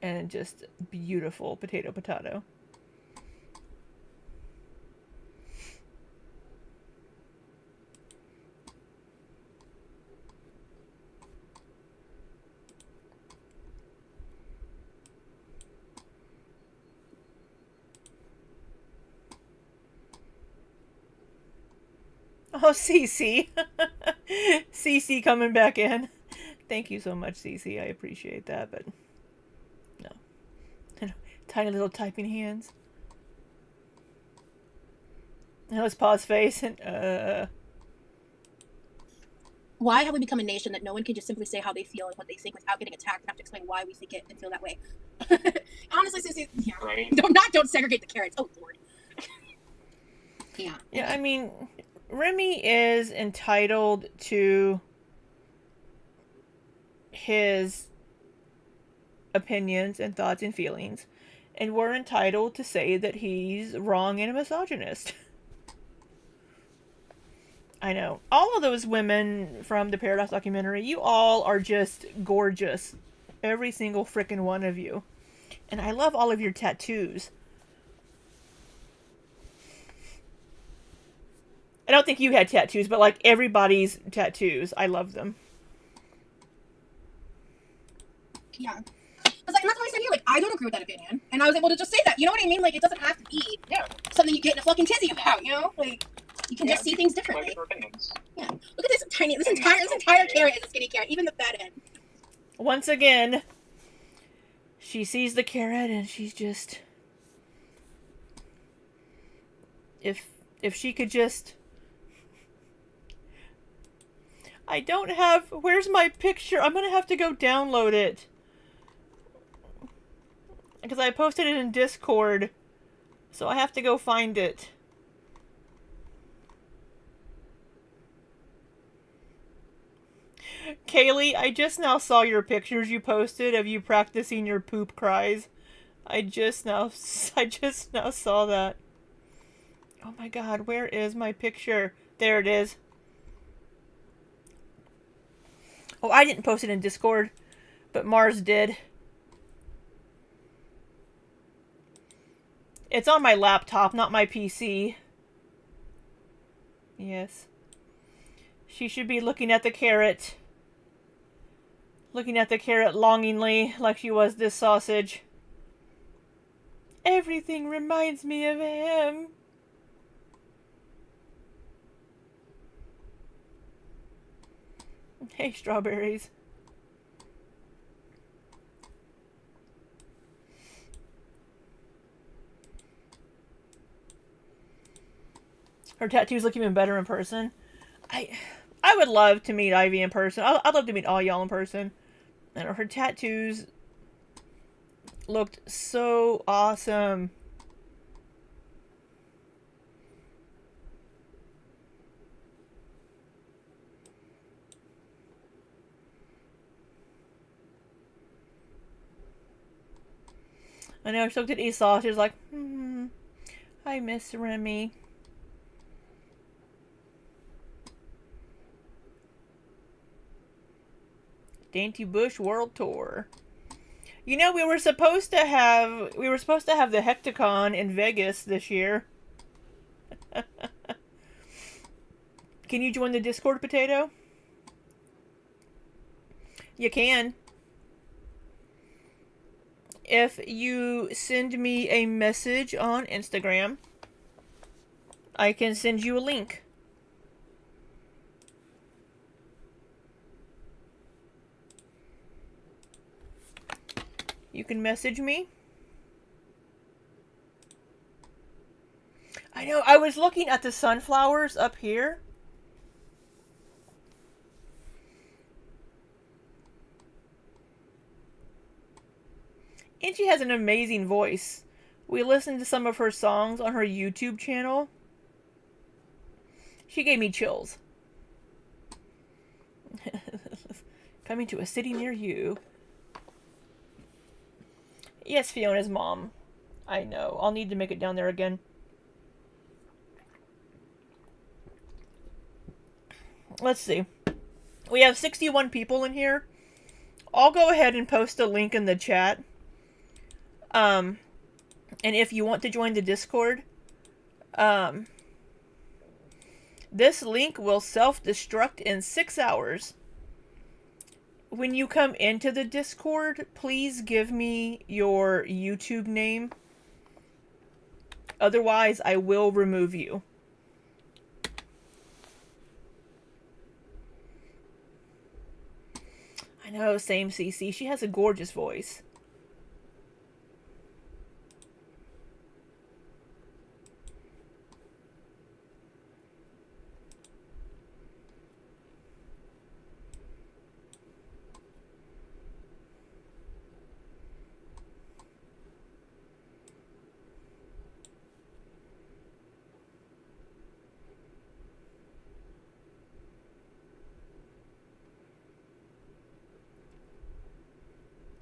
And just beautiful, Potato. Oh, Cece. Cece coming back in. Thank you so much, Cece. I appreciate that, but no. Tiny little typing hands. Now let's pause face and Why have we become a nation that no one can just simply say how they feel and what they think without getting attacked and have to explain why we think it and feel that way? Honestly, Sissy, yeah. Right. Don't segregate the carrots. Oh, Lord. Yeah. Yeah, I mean, Remy is entitled to his opinions and thoughts and feelings, and we're entitled to say that he's wrong and a misogynist. I know. All of those women from the Pearadise documentary, you all are just gorgeous. Every single frickin' one of you. And I love all of your tattoos. I don't think you had tattoos, but like everybody's tattoos. I love them. Yeah. Because like, and that's why I said here, like, I don't agree with that opinion. And I was able to just say that. You know what I mean? Like, it doesn't have to be something you get in a fucking tizzy about, you know? Like, you can just see things differently. Yeah. Look at this entire carrot is a skinny carrot, even the fat end. Once again, she sees the carrot and she's just... If she could just... I don't have... Where's my picture? I'm gonna have to go download it. Because I posted it in Discord. So I have to go find it. Kaylee, I just now saw your pictures you posted of you practicing your poop cries. I just now saw that. Oh my god, where is my picture? There it is. Oh, I didn't post it in Discord, but Mars did. It's on my laptop, not my PC. Yes. She should be looking at the carrot. Looking at the carrot longingly, like she was this sausage. Everything reminds me of him. Hey, strawberries. Her tattoos look even better in person. I would love to meet Ivy in person. I'd love to meet all y'all in person. And her tattoos looked so awesome. I know, she looked at Esau. She was like, I miss Remy. Dainty Bush World Tour. You know, we were supposed to have the Hecticon in Vegas this year. Can you join the Discord, Potato? You can. If you send me a message on Instagram, I can send you a link. You can message me. I know, I was looking at the sunflowers up here. And she has an amazing voice. We listened to some of her songs on her YouTube channel. She gave me chills. Coming to a city near you. Yes, Fiona's mom. I know. I'll need to make it down there again. Let's see. We have 61 people in here. I'll go ahead and post a link in the chat. And if you want to join the Discord, this link will self-destruct in 6 hours. When you come into the Discord, please give me your YouTube name. Otherwise, I will remove you. I know, same CC. She has a gorgeous voice.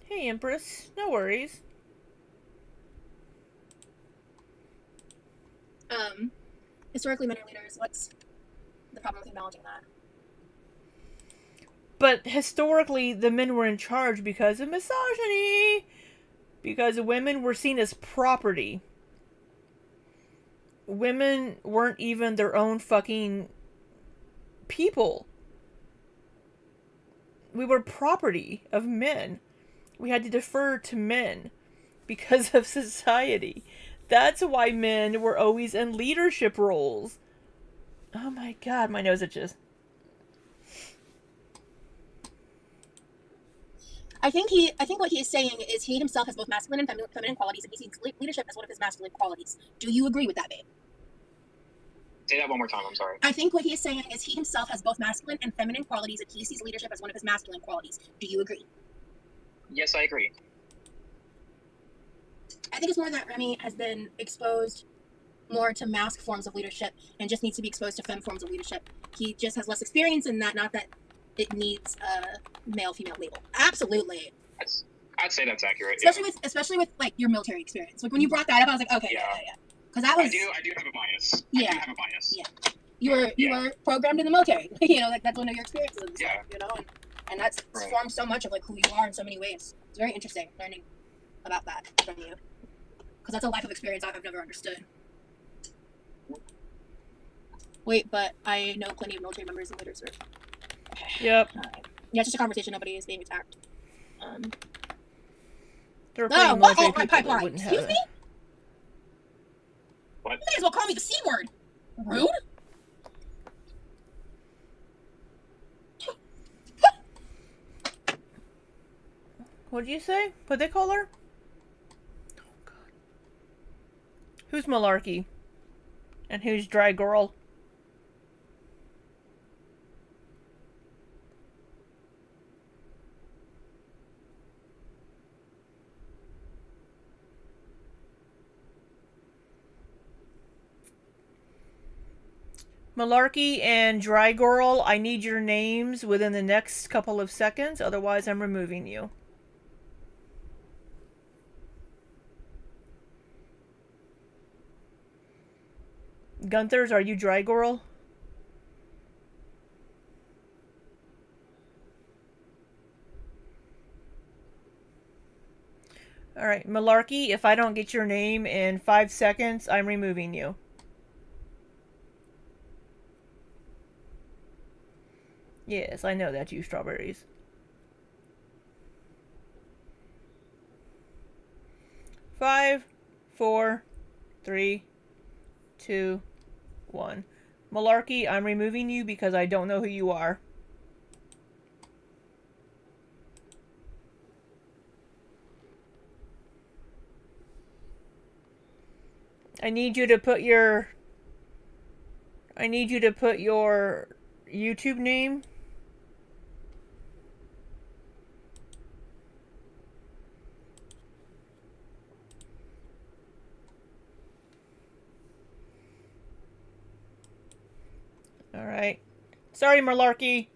Hey, Empress. No worries. Historically, men are leaders. What's the problem with acknowledging that? But historically, the men were in charge because of misogyny. Because women were seen as property. Women weren't even their own fucking people. We were property of men. We had to defer to men because of society. That's why men were always in leadership roles. Oh my god, my nose itches. I think what he is saying is he himself has both masculine and feminine qualities, and he sees leadership as one of his masculine qualities. Do you agree with that, babe? Say that one more time. I'm sorry. I think what he's saying is he himself has both masculine and feminine qualities, and he sees leadership as one of his masculine qualities. Do you agree? Yes, I agree. I think it's more that Remy has been exposed more to masc forms of leadership and just needs to be exposed to femme forms of leadership. He just has less experience in that, not that it needs a male-female label. Absolutely. I'd say that's accurate. Especially with like your military experience. Like when you brought that up, I was like, okay, yeah. Because that was. I do have a bias. Yeah. I do have a bias. Yeah. You were programmed in the military. You know, like that's one of your experiences. And stuff, you know, and that's formed so much of like who you are in so many ways. It's very interesting learning about that from you, because that's a life of experience I've never understood. Wait, but I know plenty of military members and leaders. Yep. Yeah, it's just a conversation. Nobody is being attacked. There are plenty of military people that pipeline. wouldn't have Excuse me? What? You may as well call me the C word. Rude. What'd you say? What'd they call her? Oh, God. Who's Malarkey? And who's Dry Girl? Malarkey and Dry Girl, I need your names within the next couple of seconds, otherwise I'm removing you. Gunther's, are you Dry Girl? Alright, Malarkey, if I don't get your name in 5 seconds, I'm removing you. Yes, I know that's you, Strawberries. 5, 4, 3, 2, 1. Malarkey, I'm removing you because I don't know who you are. I need you to put your YouTube name. Alright. Sorry, Malarkey.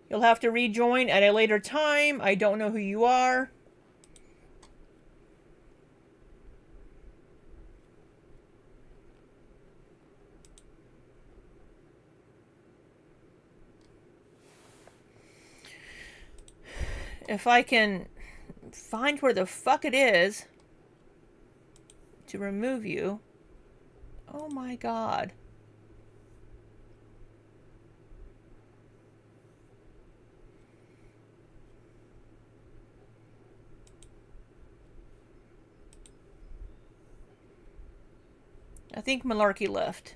You'll have to rejoin at a later time. I don't know who you are. If I can find where the fuck it is to remove you. Oh my God. I think Malarkey left.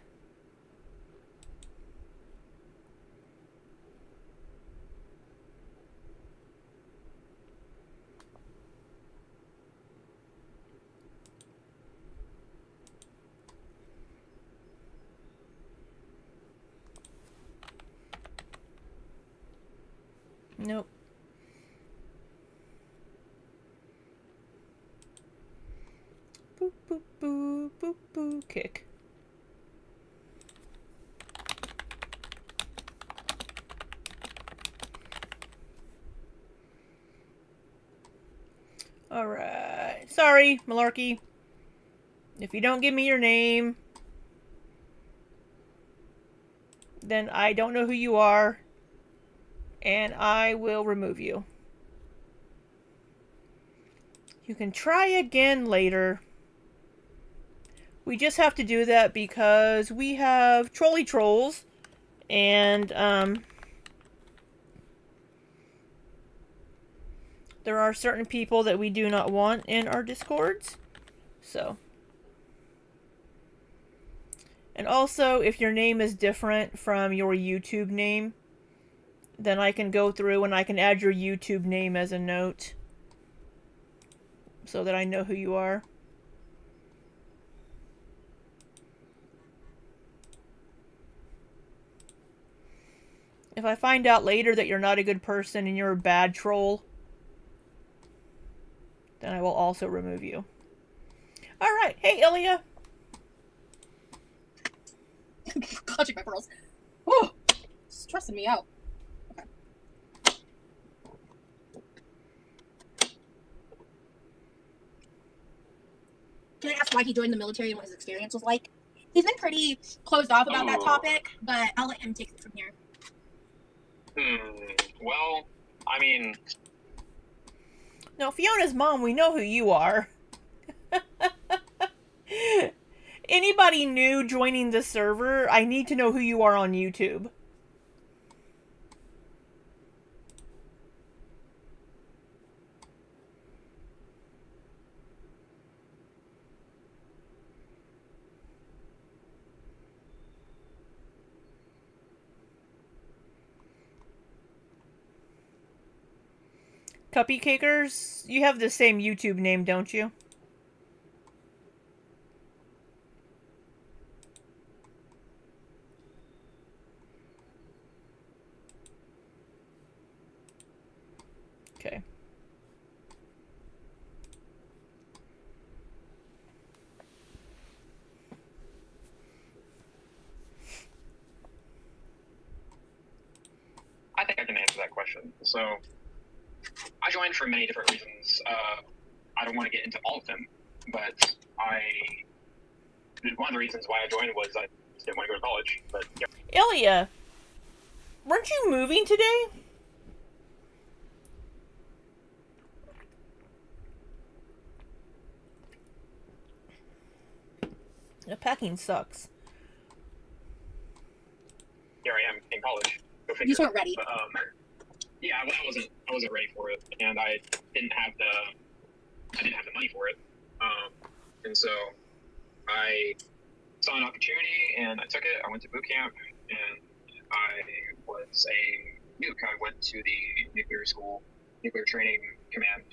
Nope. Boop, boop, boop, boop, boop, kick. Alright. Sorry, Malarkey. If you don't give me your name, then I don't know who you are, and I will remove you. You can try again later. We just have to do that because we have trolley trolls, and there are certain people that we do not want in our Discords. So. And also, if your name is different from your YouTube name, then I can go through and I can add your YouTube name as a note so that I know who you are. If I find out later that you're not a good person and you're a bad troll, then I will also remove you. Alright, hey Ilya! Clutching my pearls. Oh, stressing me out. Okay. Can I ask why he joined the military and what his experience was like? He's been pretty closed off about that topic, but I'll let him take it from here. Well, I mean... No, Fiona's mom, we know who you are. Anybody new joining the server, I need to know who you are on YouTube. Cupcakers, you have the same YouTube name, don't you? Okay. I think I can answer that question. So, I joined for many different reasons. I don't want to get into all of them, but one of the reasons why I joined was I just didn't want to go to college. But yeah. Ilya, weren't you moving today? The packing sucks. Here I am in college. Go figure. You just weren't ready. But, yeah, well, I wasn't ready for it, and I didn't have the money for it. And so I saw an opportunity, and I took it. I went to boot camp, and I was a nuke. I went to the nuclear school, nuclear training command,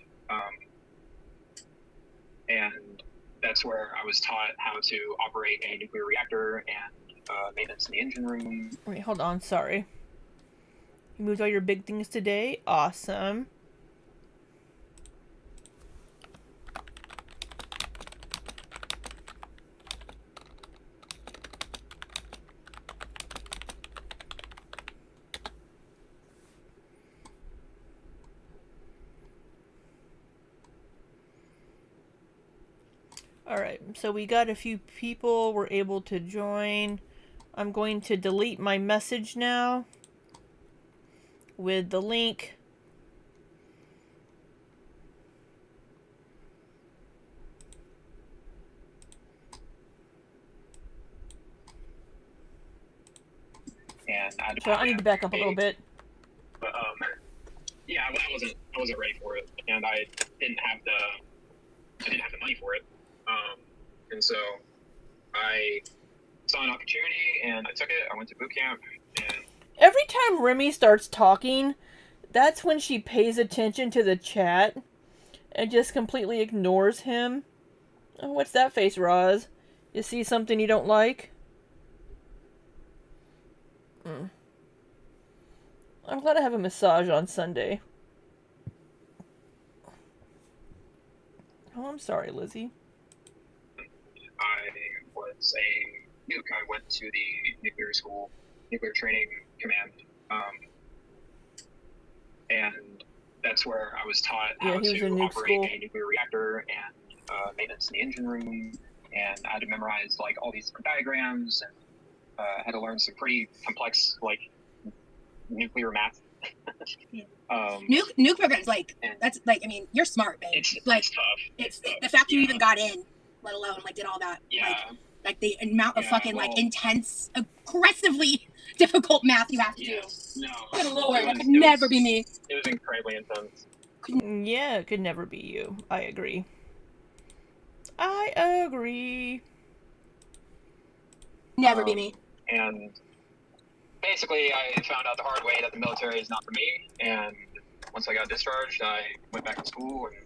and that's where I was taught how to operate a nuclear reactor and maintenance in the engine room. Wait, hold on, sorry. You moved all your big things today? Awesome. Alright, so we got a few people were able to join. I'm going to delete my message now with the link. And So I need to back up a little bit. But yeah, well, I wasn't ready for it, and I didn't have the money for it. And so I saw an opportunity, and I took it. I went to boot camp, and Every time Remy starts talking, that's when she pays attention to the chat and just completely ignores him. Oh, what's that face, Roz? You see something you don't like? I'm glad I have a massage on Sunday. Oh, I'm sorry, Lizzie. I was a nuke. I went to the nuclear school, nuclear training command, and that's where I was taught how to operate a nuclear reactor and maintenance in the engine room, and I had to memorize like all these different diagrams, and had to learn some pretty complex like nuclear math. Nuke programs, like, that's like, I mean, you're smart, babe. It's like tough. It's the fact you even got in, let alone like did all that. Yeah. Like the amount of fucking like intense, aggressively difficult math you have to do. No. Good lord, that could never be me. It was incredibly intense. Yeah, it could never be you. I agree. I agree. Never be me. And basically, I found out the hard way that the military is not for me. And once I got discharged, I went back to school, and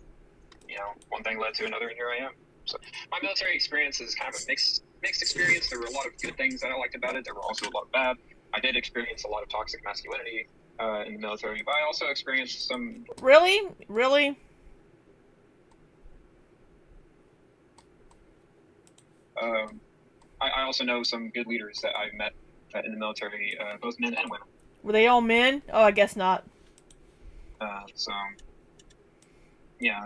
one thing led to another, and here I am. So my military experience is kind of a mixed experience. There were a lot of good things that I liked about it. There were also a lot of bad. I did experience a lot of toxic masculinity in the military, but I also experienced some. Really? I also know some good leaders that I've met in the military, both men and women. Were they all men? Oh, I guess not. So, yeah,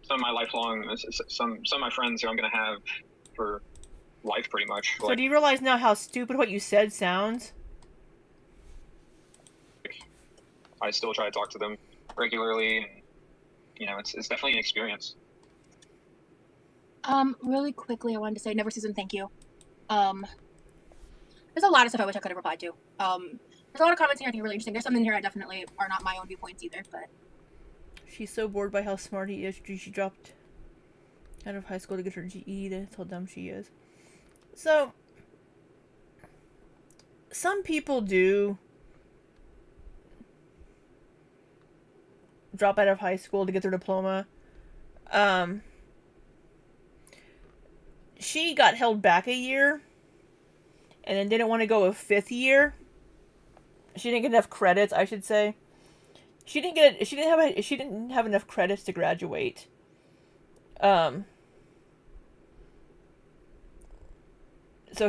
some of my lifelong, some of my friends who I'm gonna have for life, pretty much. So do you realize now how stupid what you said sounds? I still try to talk to them regularly, and it's definitely an experience. Really quickly, I wanted to say, Never Susan, thank you. There's a lot of stuff I wish I could have replied to. There's a lot of comments here I think are really interesting. There's some in here that definitely are not my own viewpoints either, but. She's so bored by how smart he is. She dropped out of high school to get her GED. That's how dumb she is. So, some people do drop out of high school to get their diploma. She got held back a year and then didn't want to go a 5th year. She didn't get enough credits, I should say. She didn't have enough credits to graduate. So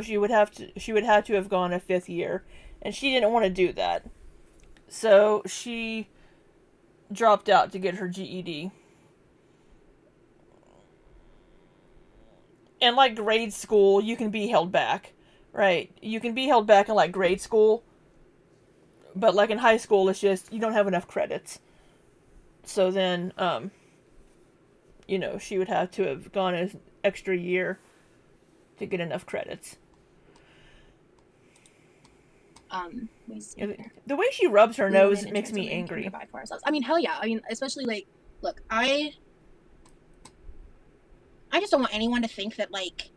she would have to have gone a 5th year, and she didn't want to do that. So she dropped out to get her GED. And like grade school, you can be held back, right? You can be held back in like grade school, but like in high school, it's just you don't have enough credits. So then, she would have to have gone an extra year to get enough credits. The way she rubs her nose makes me angry. For ourselves. I mean, hell yeah. I mean, especially like, look, I just don't want anyone to think that like,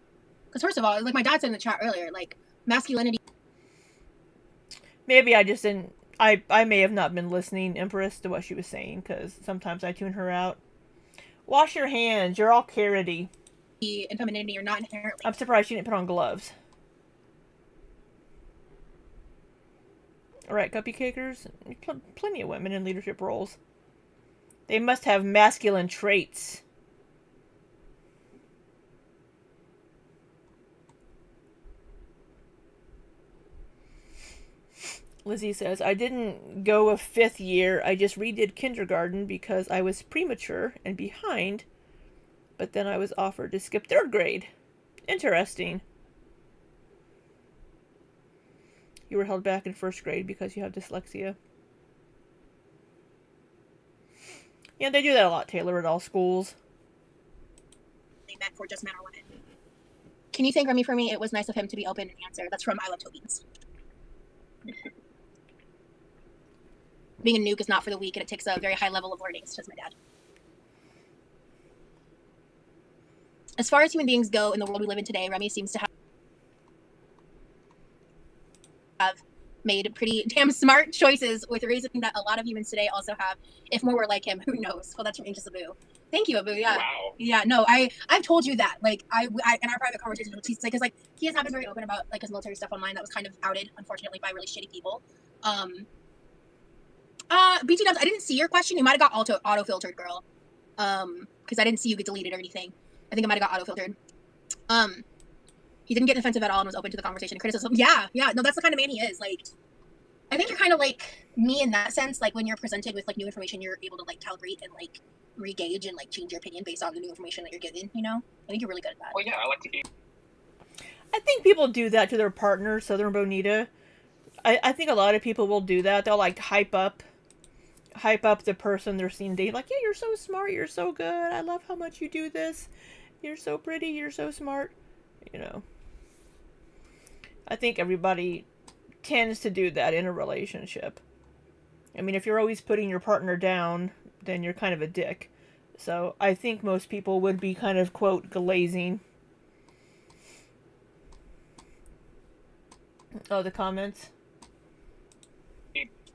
because first of all, like my dad said in the chat earlier, like masculinity. Maybe I just didn't. I may have not been listening, Empress, to what she was saying, because sometimes I tune her out. Wash your hands. You're all carroty. And femininity are not inherently. I'm surprised she didn't put on gloves. Alright, cupcakers. Plenty of women in leadership roles. They must have masculine traits. Lizzie says, I didn't go a 5th year. I just redid kindergarten because I was premature and behind. But then I was offered to skip 3rd grade. Interesting. You were held back in 1st grade because you have dyslexia. Yeah, they do that a lot, Taylor, at all schools. They meant for just men or women. Can you thank Remy for me? It was nice of him to be open and answer. That's from I Love Tobies. Being a nuke is not for the weak, and it takes a very high level of learning, says my dad. As far as human beings go in the world we live in today, Remy seems to have made pretty damn smart choices with the reason that a lot of humans today also have. If more were like him, who knows? Well, that's from Ancient Abu. Thank you, Abu. Yeah. Wow. Yeah. No, I've told you that. Like I in our private conversations, he's like, because like he has not been very open about like his military stuff online. That was kind of outed, unfortunately, by really shitty people. BT Dubs, I didn't see your question. You might have got auto filtered, girl. Because I didn't see you get deleted or anything. I think it might have got auto filtered. He didn't get offensive at all and was open to the conversation and criticism. Yeah. No, that's the kind of man he is. Like, I think you're kind of like me in that sense. Like when you're presented with like new information, you're able to like calibrate and like re-gauge and like change your opinion based on the new information that you're given. You know, I think you're really good at that. Well, yeah, I like to keep. I think people do that to their partner, Southern Bonita. I think a lot of people will do that. They'll like hype up the person they're seeing dating. Like, yeah, you're so smart, you're so good, I love how much you do this, you're so pretty, you're so smart. You know, I think everybody tends to do that in a relationship. I mean, if you're always putting your partner down, then you're kind of a dick. So I think most people would be kind of, quote, glazing. Oh, the comments?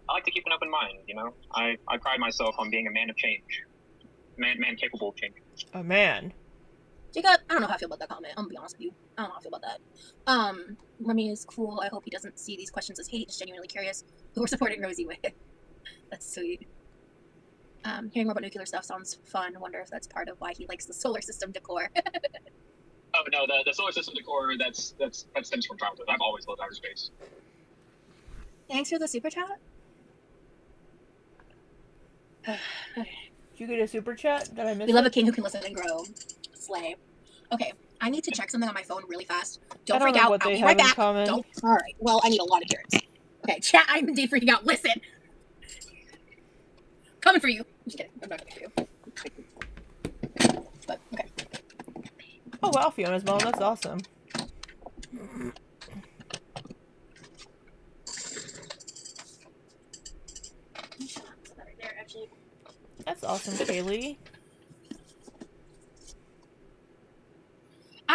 I like to keep an open mind, you know? I pride myself on being a man of change. Man capable of change. A man? Jacob, I don't know how I feel about that comment. I'm gonna be honest with you. I don't know how I feel about that. Remy is cool. I hope he doesn't see these questions as hate. Just genuinely curious who we're supporting Rosie with. That's sweet. Hearing more about nuclear stuff sounds fun. I wonder if that's part of why he likes the solar system decor. Oh no, the solar system decor that stems from childhood. I've always loved outer space. Thanks for the super chat. Did you get a super chat? Did I miss We love a it? king who can listen and grow. Slay. Okay, I need to check something on my phone really fast. Don't I don't freak know out. what I'll they be have right in back. common. Don't. All right. Well, I need a lot of carrots. Okay, chat. I'm indeed freaking out. Listen. Coming for you. Just kidding. I'm not coming for you. But okay. Oh wow, Fiona's mom. That's awesome. Right there, actually. That's awesome, Kaylee.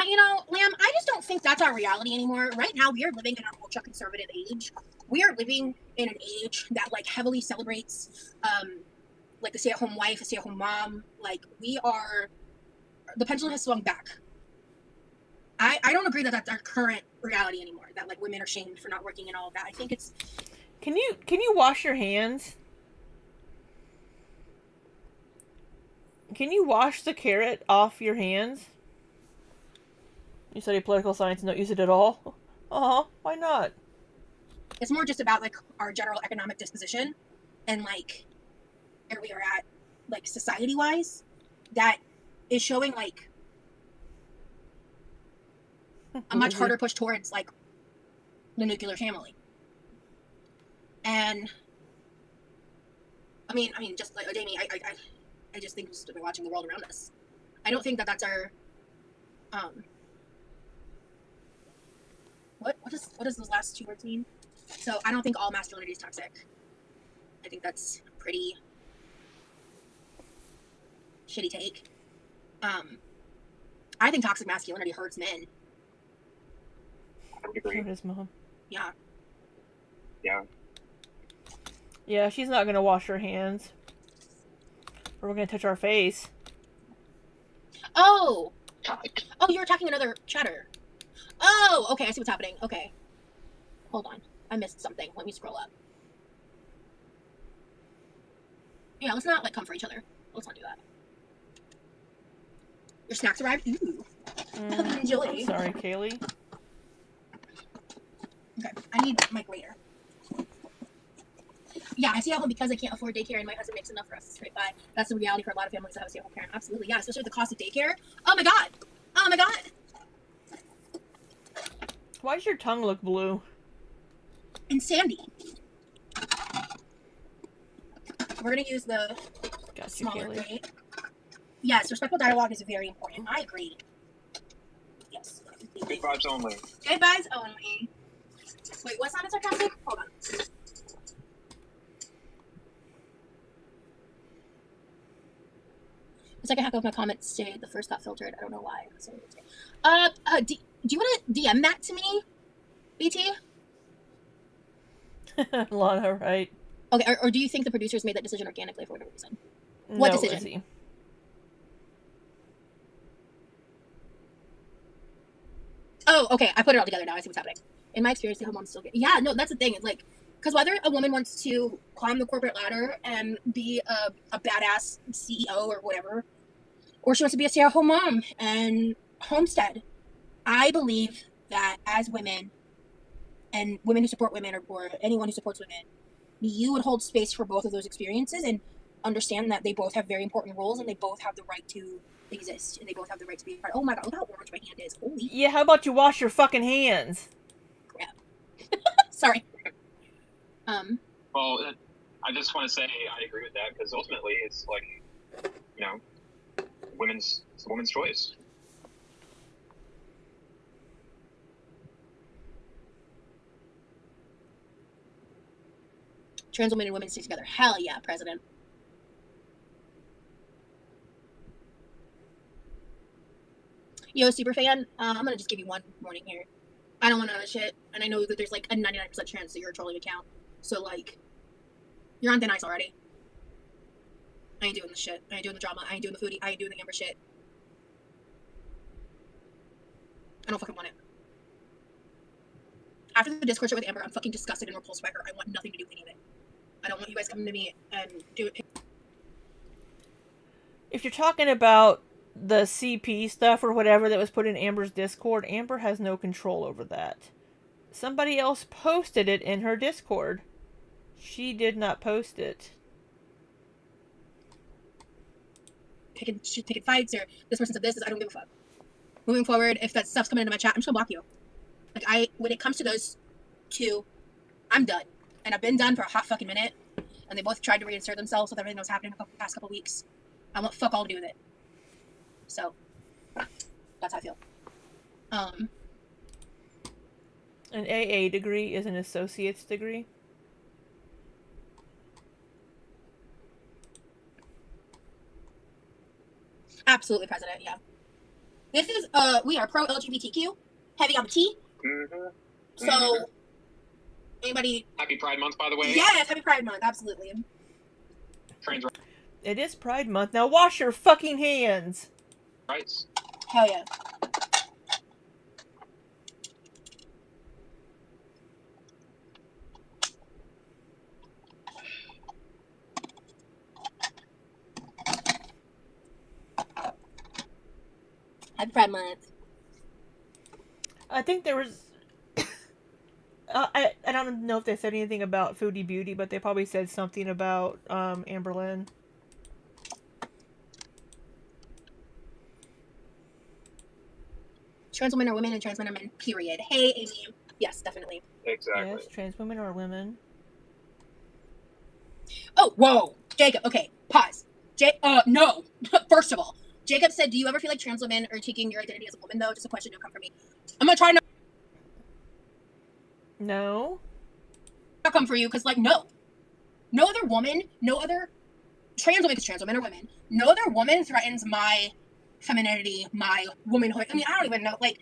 You know, Lamb, I just don't think that's our reality anymore. Right now, we are living in an ultra conservative age. We are living in an age that like heavily celebrates like the stay-at-home wife, a stay-at-home mom. Like the pendulum has swung back. I don't agree that that's our current reality anymore. That like women are shamed for not working and all of that. I think it's. Can you wash your hands? Can you wash the carrot off your hands? You study political science and don't use it at all? Why not? It's more just about like our general economic disposition and like where we are at, like society-wise, that is showing like a much harder push towards like the nuclear family. And I mean, just like Jamie, I just think we're watching the world around us. I don't think that that's our what does those last two words mean? So I don't think all masculinity is toxic. I think that's a pretty shitty take. I think toxic masculinity hurts men. I would agree. His mom. Yeah. Yeah. Yeah, she's not gonna wash her hands. Or we're gonna touch our face. Oh, you're attacking another chatter. Oh, okay, I see what's happening. Okay. Hold on. I missed something. Let me scroll up. Yeah, let's not like come for each other. Let's not do that. Your snacks arrived? Ooh. I hope you enjoy. I'm sorry, Kaylee. Okay, I need my grater. Yeah, I stay at home because I can't afford daycare and my husband makes enough for us to scrape by. That's the reality for a lot of families that have a stay-at-home parent. Absolutely, yeah, especially with the cost of daycare. Oh my god! Oh my god! Why does your tongue look blue? And Sandy. We're gonna use the smaller grate. Yes, respectful dialogue is very important. I agree. Yes. Good vibes only. Good vibes only. Wait, what sounded sarcastic? Hold on. The second half of my comments say the first got filtered. I don't know why. Do you want to DM that to me, BT? Lana, right? Okay, or do you think the producers made that decision organically for whatever reason? What No, decision? Lizzie. Oh, okay. I put it all together now. I see what's happening. In my experience, the home moms still get. Yeah, no, that's the thing. It's like, because whether a woman wants to climb the corporate ladder and be a badass CEO or whatever, or she wants to be a stay-at-home mom and homestead, I believe that as women and women who support women or anyone who supports women, you would hold space for both of those experiences and understand that they both have very important roles and they both have the right to exist and they both have the right to be a part. Oh my god, look how orange my hand is. Holy Yeah, how about you wash your fucking hands? crap. Sorry. Well, I just want to say I agree with that because ultimately it's like, you know, it's a woman's choice. Trans women and women stick together. Hell yeah, President. Yo, Superfan, I'm gonna just give you one warning here. I don't want to shit, and I know that there's like a 99% chance that you're a trolling account. So like, you're on thin ice already. I ain't doing the shit. I ain't doing the drama. I ain't doing the foodie. I ain't doing the Amber shit. I don't fucking want it. After the Discord shit with Amber, I'm fucking disgusted and repulsed by her. I want nothing to do with any of it. I don't want you guys coming to me and do it. If you're talking about the CP stuff or whatever that was put in Amber's Discord, Amber has no control over that. Somebody else posted it in her Discord. She did not post it. Picking fights or this person said this, I don't give a fuck. Moving forward, if that stuff's coming into my chat, I'm just gonna block you. Like, when it comes to those two, I'm done. And I've been done for a hot fucking minute. And they both tried to reinsert themselves with everything that was happening the past couple weeks. I want fuck all to do with it. So, that's how I feel. An AA degree is an associate's degree. Absolutely, President, yeah. This is, we are pro-LGBTQ, heavy on the T. Mm-hmm. So, anybody... Happy Pride Month, by the way. Yes, happy Pride Month, absolutely. It is Pride Month. Now wash your fucking hands. Rights. Hell yeah. Happy Pride Month. I think there was... I don't know if they said anything about Foodie Beauty, but they probably said something about Amberlynn. Trans women are women and trans men are men, period. Hey, Amy. Yes, definitely. Exactly. Yes, trans women are women. Oh, whoa. Jacob, okay, pause. No. First of all, Jacob said, do you ever feel like trans women are taking your identity as a woman, though? Just a question, don't come from me. I'm gonna try not come for you, because, like, no. No other woman, no other trans woman, because trans women are women, no other woman threatens my femininity, my womanhood. I mean, I don't even know, like,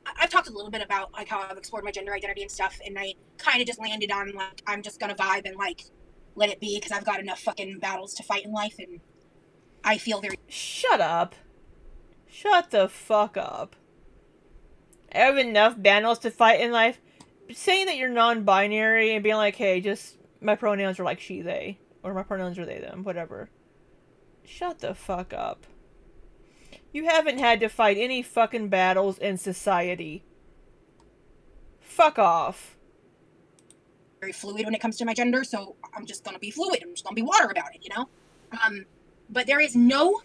I've talked a little bit about, like, how I've explored my gender identity and stuff, and I kind of just landed on, like, I'm just gonna vibe and, like, let it be, because I've got enough fucking battles to fight in life, and I feel very... Shut up. Shut the fuck up. I have enough battles to fight in life. Saying that you're non-binary and being like, hey, just, my pronouns are like she, they, or my pronouns are they, them, whatever. Shut the fuck up. You haven't had to fight any fucking battles in society. Fuck off. Very fluid when it comes to my gender, so I'm just gonna be fluid. I'm just gonna be water about it, you know? But there is no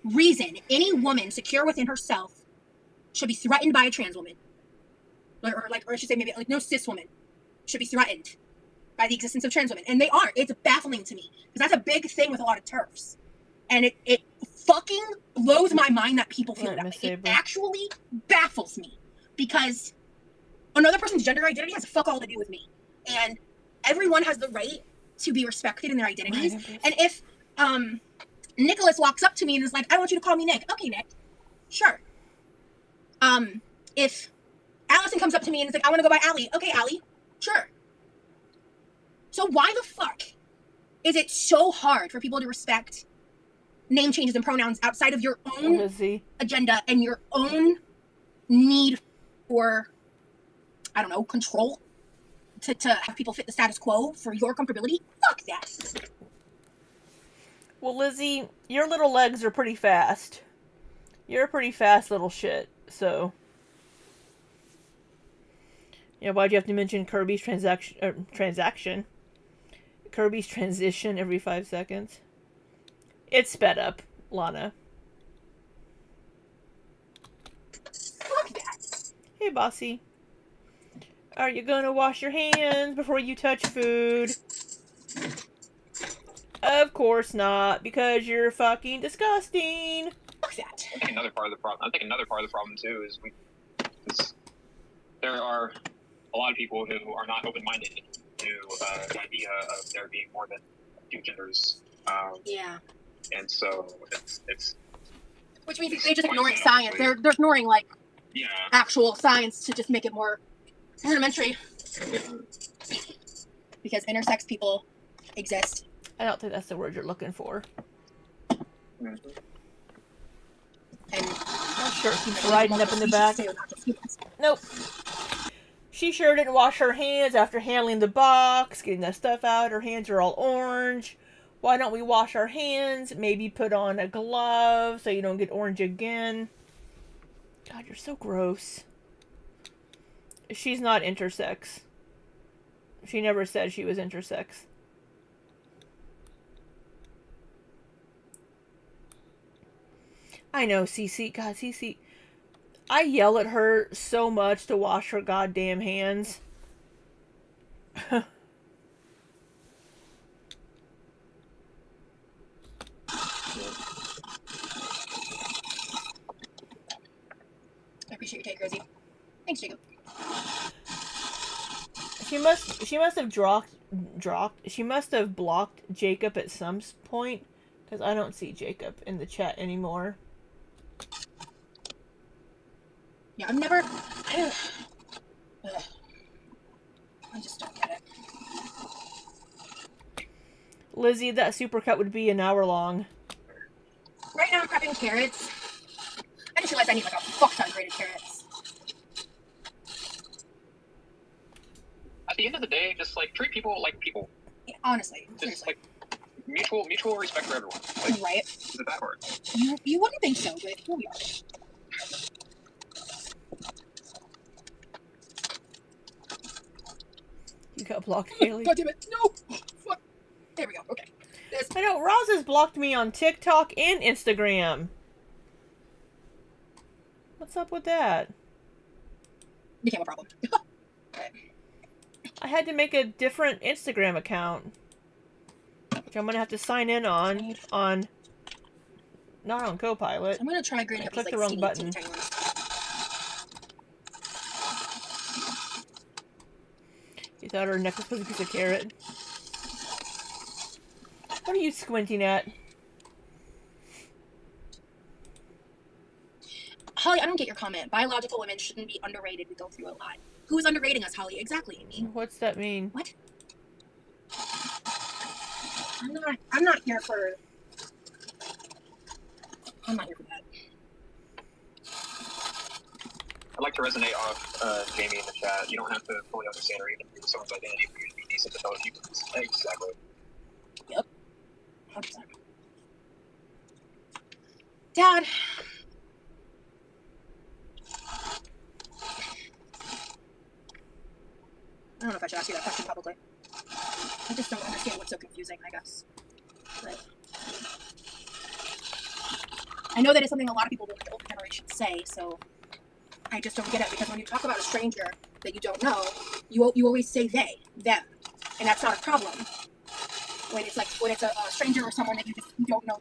reason any woman secure within herself should be threatened by a trans woman. Or I should say maybe, like, no cis woman should be threatened by the existence of trans women. And they are. It's baffling to me. Because that's a big thing with a lot of TERFs. And it fucking blows my mind that people feel that way. It actually baffles me. Because another person's gender identity has fuck all to do with me. And everyone has the right to be respected in their identities. And if Nicholas walks up to me and is like, I want you to call me Nick. Okay, Nick. Sure. If Allison comes up to me and is like, I want to go by Allie. Okay, Allie. Sure. So why the fuck is it so hard for people to respect name changes and pronouns outside of your own agenda and your own need for, I don't know, control to have people fit the status quo for your comfortability? Fuck that. Well, Lizzie, your little legs are pretty fast. You're a pretty fast little shit, so... Yeah, why'd you have to mention Kirby's transaction? Kirby's transition every 5 seconds. It's sped up, Lana. Fuck that. Hey, bossy. Are you gonna wash your hands before you touch food? Of course not, because you're fucking disgusting. Fuck that. I think another part of the problem too is there are a lot of people who are not open-minded to the idea of there being more than two genders. Yeah. And so it's which means they're just ignoring science. They're ignoring, like, actual science to just make it more rudimentary. Because intersex people exist. I don't think that's the word you're looking for. And shirt keeps riding up in the back. Nope. She sure didn't wash her hands after handling the box, getting that stuff out. Her hands are all orange. Why don't we wash our hands? Maybe put on a glove so you don't get orange again. God, you're so gross. She's not intersex. She never said she was intersex. I know, Cece. God, Cece. I yell at her so much to wash her goddamn hands. I appreciate your take, Rosie. Thanks, Jacob. She must have she must have blocked Jacob at some point, because I don't see Jacob in the chat anymore. Yeah, I've never. I just don't get it. Lizzie, that supercut would be an hour long. Right now I'm prepping carrots. I just realized I need like a fuck ton of grated carrots. At the end of the day, just like treat people like people. Yeah, honestly, Just seriously. like mutual respect for everyone. Like, Right? is it that hard? You wouldn't think so, but here we are. You got blocked, Kaylee. God damn it! No! Fuck. There we go. Okay. I know, Roz has blocked me on TikTok and Instagram. What's up with that? Became a problem. I had to make a different Instagram account, which I'm gonna have to sign in on not on Copilot. I'm gonna try grading I up these clicked like the wrong button. tiny ones. You thought her necklace was a piece of carrot. What are you squinting at? Holly, I don't get your comment. Biological women shouldn't be underrated. We go through a lot. Who is underrating us, Holly? Exactly, Amy. What's that mean? What? I'm not here for that. I'd like to resonate off Jamie in the chat. You don't have to fully understand or even use someone's identity for you to be decent to know if you can. Exactly. Yep. 100%. Dad. I don't know if I should ask you that question publicly. I just don't understand what's so confusing, I guess. But I know that it's something a lot of people in the older generation say, so I just don't get it, because when you talk about a stranger that you don't know, you always say they, them, and that's not a problem. When it's a stranger or someone that you don't know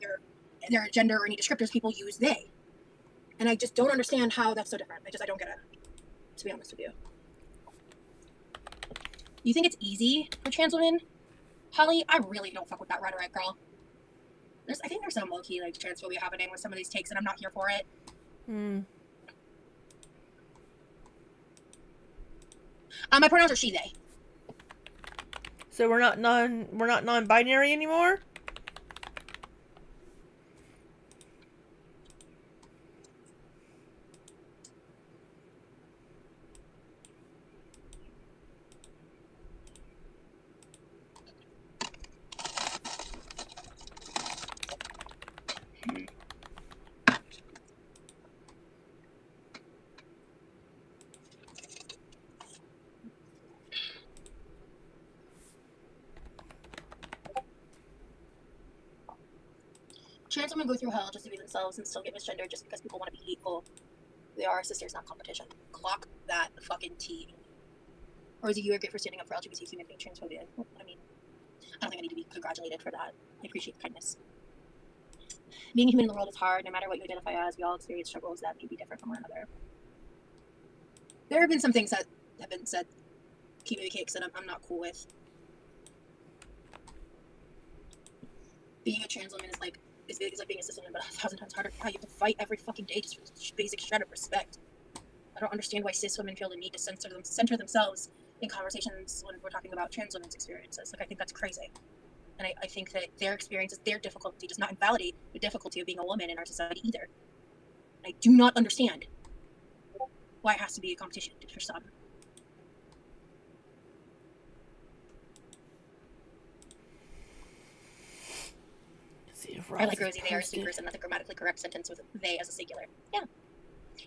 their gender or any descriptors, people use they, and I just don't understand how that's so different. I don't get it, to be honest with you. You think it's easy for trans women? Holly, I really don't fuck with that rhetoric, girl. I think there's some low-key like transphobia happening with some of these takes, and I'm not here for it. My pronouns are she, they. So we're not non-binary anymore? Trans women go through hell just to be themselves and still get misgendered just because people want to be hateful. They are sisters, not competition. Clock that fucking T. Rosie, you are great for standing up for LGBTQ and transphobia. I mean, I don't think I need to be congratulated for that. I appreciate the kindness. Being human in the world is hard. No matter what you identify as, we all experience struggles that may be different from one another. There have been some things that have been said, keep me the cakes, that I'm not cool with. Being a trans woman is like being a cis woman, but 1,000 times harder. You have to fight every fucking day just for basic shred of respect. I don't understand why cis women feel the need to center themselves in conversations when we're talking about trans women's experiences. Like, I think that's crazy. And I think that their experiences, their difficulty does not invalidate the difficulty of being a woman in our society either. I do not understand why it has to be a competition for some. I like Rosie. They are supers, and not the grammatically correct sentence with they as a singular. Yeah.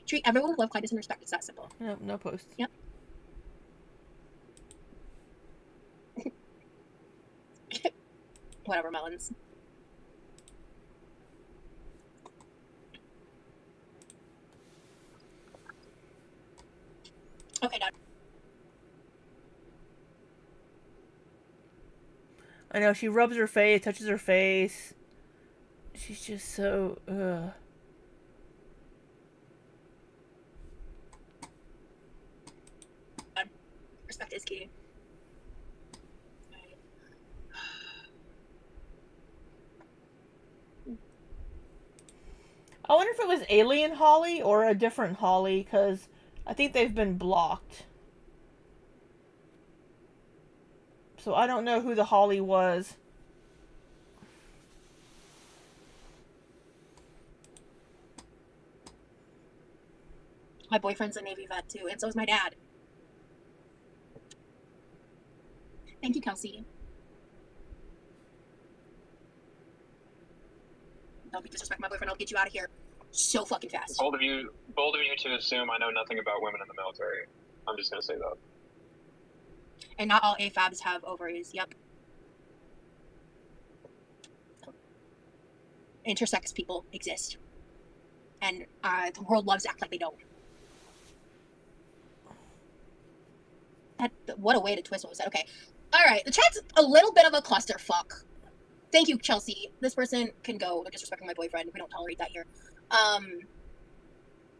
Treat everyone with love, kindness, and respect. It's that simple. No post. Yep. Whatever, Melons. Okay, done. I know, she rubs her face, touches her face. She's just so, Respect is key. I wonder if it was Alien Holly or a different Holly, because I think they've been blocked. So I don't know who the Holly was. My boyfriend's a Navy vet too, and so is my dad. Thank you, Kelsey. Don't be disrespecting my boyfriend. I'll get you out of here so fucking fast. Bold of you to assume I know nothing about women in the military. I'm just gonna say that. And not all AFABs have ovaries. Yep. Intersex people exist, and the world loves to act like they don't. What a way to twist what was said. Okay. All right. The chat's a little bit of a clusterfuck. Thank you, Chelsea. This person can go. They're disrespecting my boyfriend. We don't tolerate that here.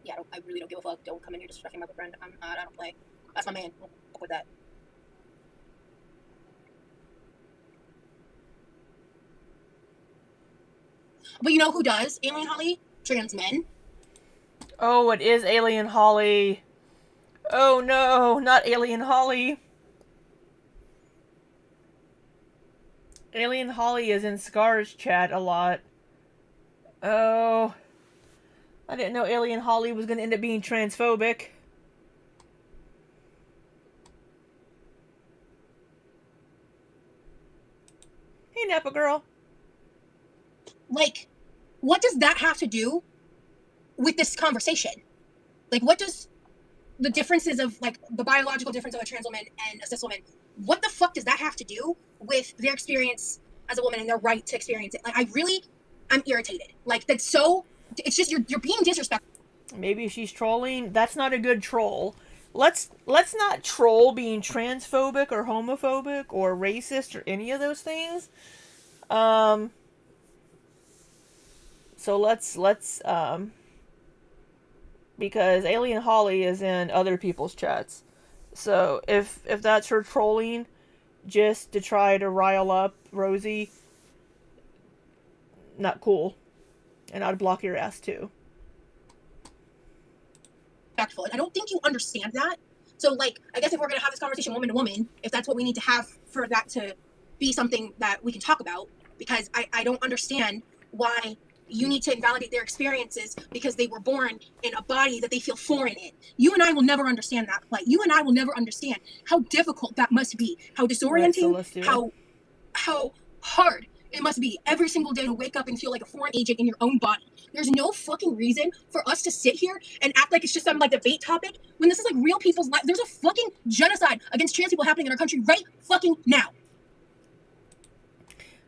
Yeah, I really don't give a fuck. Don't come in here disrespecting my boyfriend. I don't play. That's my man. We'll fuck with that. But you know who does? Alien Holly? Trans men. Oh, it is Alien Holly. Oh no, not Alien Holly. Alien Holly is in Scar's chat a lot. Oh. I didn't know Alien Holly was going to end up being transphobic. Hey, Napa girl. Like, what does that have to do with this conversation? Like, what does the differences of, like, the biological difference of a trans woman and a cis woman, what the fuck does that have to do with their experience as a woman and their right to experience it? Like, I'm irritated. Like, that's so, it's just, you're being disrespectful. Maybe she's trolling. That's not a good troll. Let's not troll being transphobic or homophobic or racist or any of those things. So let's because Alien Holly is in other people's chats. So if that's her trolling just to try to rile up Rosie, not cool. And I'd block your ass too. I don't think you understand that. So, like, I guess if we're going to have this conversation woman to woman, if that's what we need to have for that to be something that we can talk about, because I don't understand why you need to invalidate their experiences because they were born in a body that they feel foreign in. You and I will never understand that plight. You and I will never understand how difficult that must be, how disorienting, right, how hard it must be every single day to wake up and feel like a foreign agent in your own body. There's no fucking reason for us to sit here and act like it's just some, like, debate topic when this is, like, real people's life. There's a fucking genocide against trans people happening in our country right fucking now.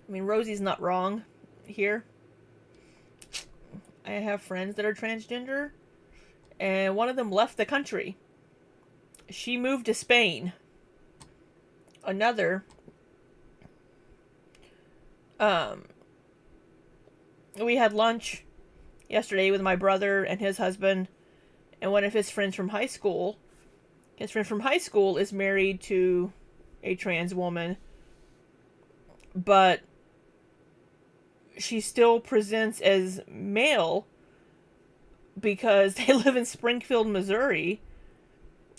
I mean, Rosie's not wrong here. I have friends that are transgender, and one of them left the country. She moved to Spain. Another, we had lunch yesterday with my brother and his husband and one of his friends from high school. His friend from high school is married to a trans woman, but she still presents as male because they live in Springfield, Missouri.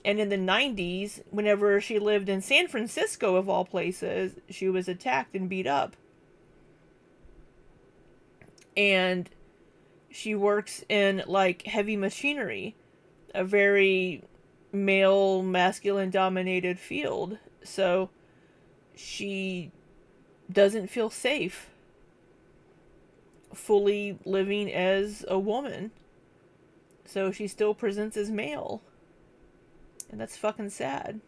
And in the 90s, whenever she lived in San Francisco, of all places, she was attacked and beat up. And she works in like heavy machinery, a very male, masculine dominated field. So she doesn't feel safe fully living as a woman. So she still presents as male. And that's fucking sad.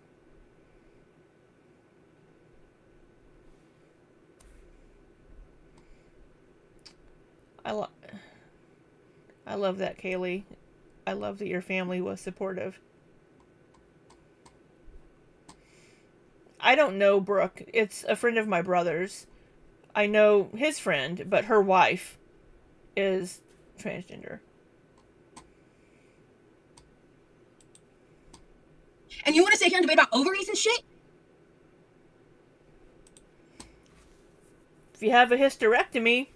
I love that, Kaylee. I love that your family was supportive. I don't know Brooke. It's a friend of my brother's. I know his friend, but her wife is transgender. And you want to sit here and debate about ovaries and shit? If you have a hysterectomy,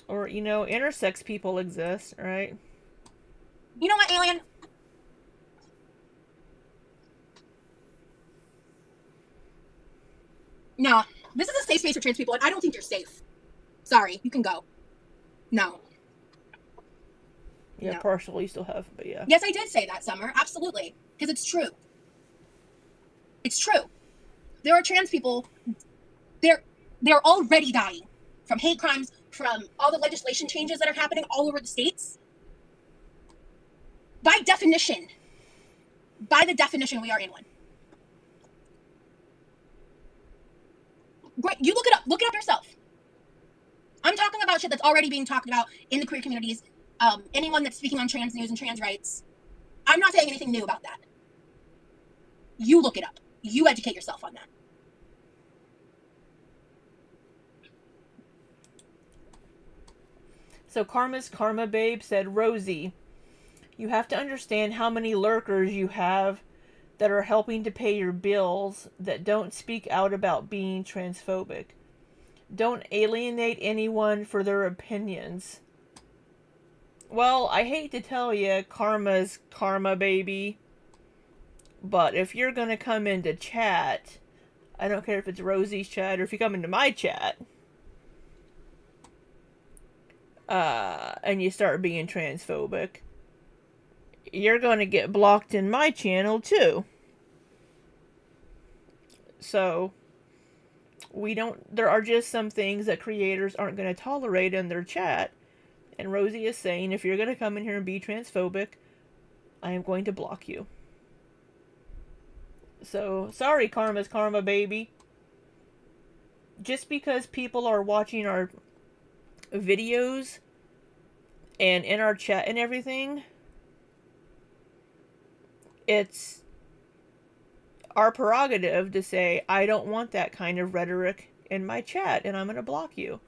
or, you know, intersex people exist, right? You know what, alien? No, this is a safe space for trans people, and I don't think you're safe. Sorry, you can go. No. Yeah, No. partial you still have, but yeah. Yes, I did say that, Summer. Absolutely. Because it's true. It's true. There are trans people, they're already dying from hate crimes, from all the legislation changes that are happening all over the states. By the definition, we are in one. Great, you look it up. Look it up yourself. I'm talking about shit that's already being talked about in the queer communities. Anyone that's speaking on trans news and trans rights. I'm not saying anything new about that. You look it up. You educate yourself on that. So Karma's Karma Babe said, Rosie, you have to understand how many lurkers you have that are helping to pay your bills that don't speak out about being transphobic. Don't alienate anyone for their opinions. Well, I hate to tell you, Karma's Karma Baby, but if you're gonna come into chat, I don't care if it's Rosie's chat or if you come into my chat, and you start being transphobic, you're gonna get blocked in my channel too. So, there are just some things that creators aren't gonna tolerate in their chat, and Rosie is saying, if you're gonna come in here and be transphobic, I am going to block you. So, sorry, Karma's Karma Baby. Just because people are watching our videos and in our chat and everything, it's our prerogative to say, I don't want that kind of rhetoric in my chat, and I'm going to block you.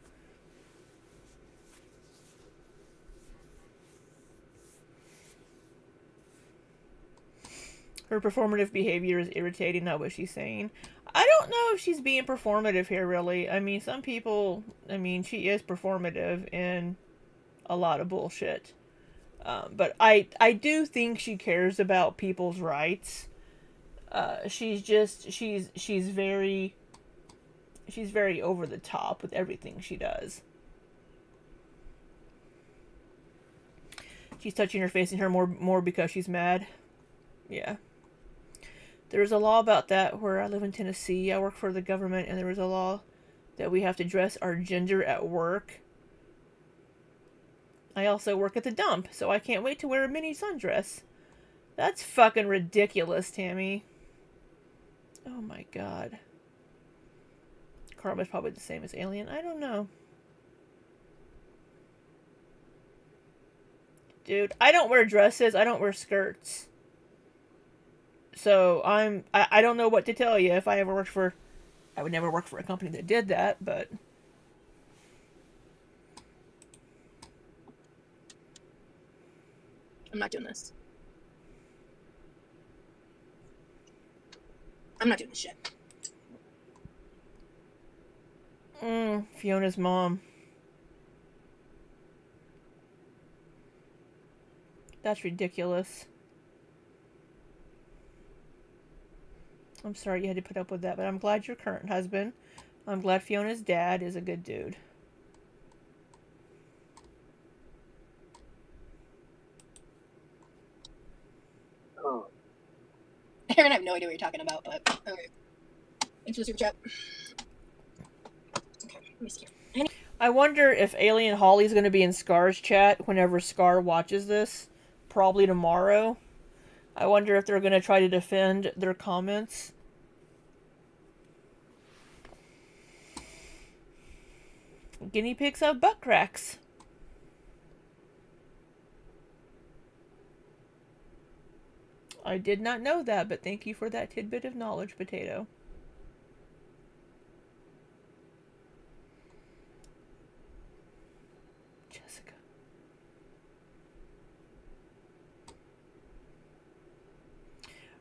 Her performative behavior is irritating, not what she's saying. I don't know if she's being performative here, really. I mean, some people, she is performative in a lot of bullshit. But I do think she cares about people's rights. She's very over the top with everything she does. She's touching her face and her more because she's mad. Yeah. There's a law about that where I live in Tennessee. I work for the government, and there was a law that we have to dress our gender at work. I also work at the dump, so I can't wait to wear a mini sundress. That's fucking ridiculous, Tammy. Oh my god. Karma's probably the same as Alien. I don't know. Dude, I don't wear dresses. I don't wear skirts. So I don't know what to tell you. If I ever worked for, I would never work for a company that did that, but I'm not doing this. I'm not doing this shit. Fiona's mom. That's ridiculous. I'm sorry you had to put up with that, but I'm glad your current husband, I'm glad Fiona's dad is a good dude. Karen, I have no idea what you're talking about, but okay. Thanks for the super chat. Okay, let me see. I wonder if Alien Holly's going to be in Scar's chat whenever Scar watches this. Probably tomorrow. I wonder if they're going to try to defend their comments. Guinea pigs have butt cracks. I did not know that, but thank you for that tidbit of knowledge, Potato. Jessica.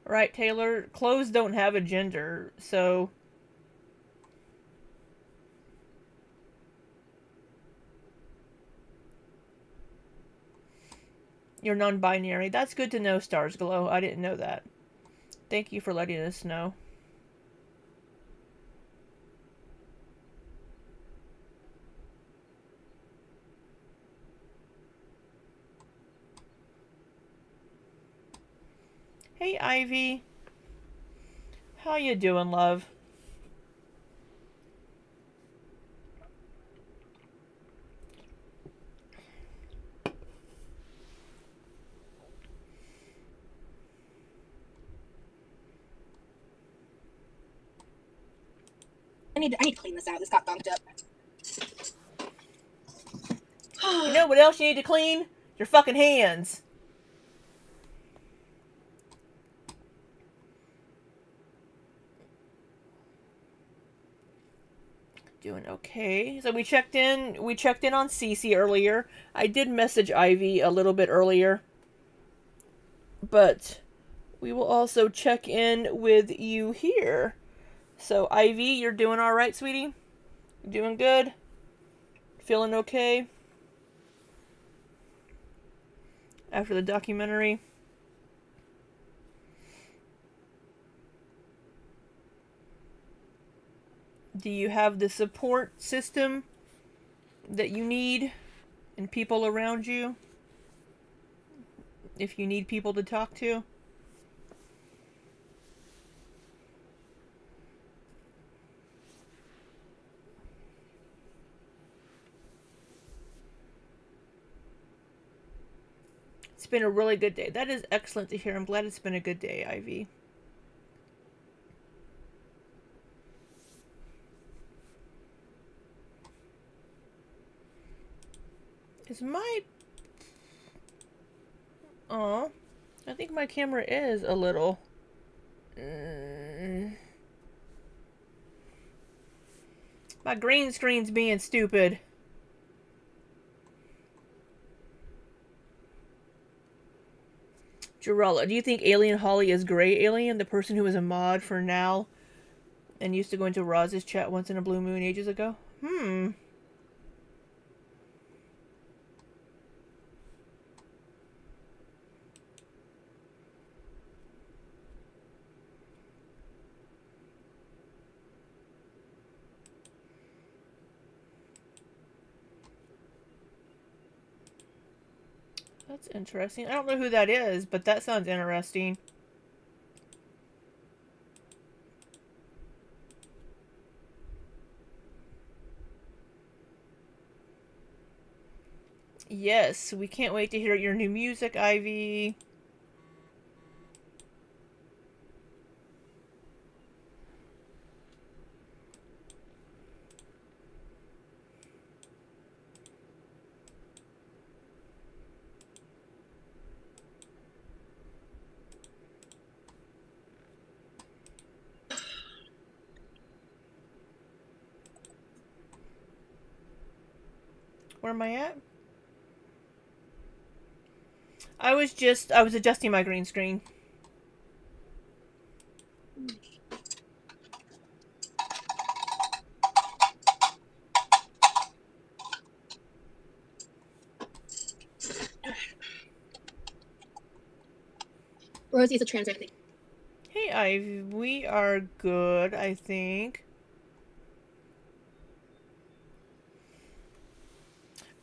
Right, Taylor. Clothes don't have a gender, so... You're non-binary. That's good to know, Stars Glow. I didn't know that. Thank you for letting us know. Hey, Ivy. How you doing, love? I need to clean this out. This got bumped up. You know what else you need to clean? Your fucking hands. Doing okay. So we checked in on Cece earlier. I did message Ivy a little bit earlier. But we will also check in with you here. So Ivy, you're doing all right, sweetie? Doing good? Feeling okay? After the documentary? Do you have the support system that you need and people around you? If you need people to talk to? It's been a really good day. That is excellent to hear. I'm glad it's been a good day, Ivy. Is my... Aw. I think my camera is a little... My green screen's being stupid. Jarella, do you think Alien Holly is Gray Alien, the person who was a mod for now and used to go into Roz's chat once in a blue moon ages ago? That's interesting. I don't know who that is, but that sounds interesting. Yes, we can't wait to hear your new music, Ivy. Where am I at? I was adjusting my green screen. Rosie is a trans thing. Hey, Ivy, we are good, I think.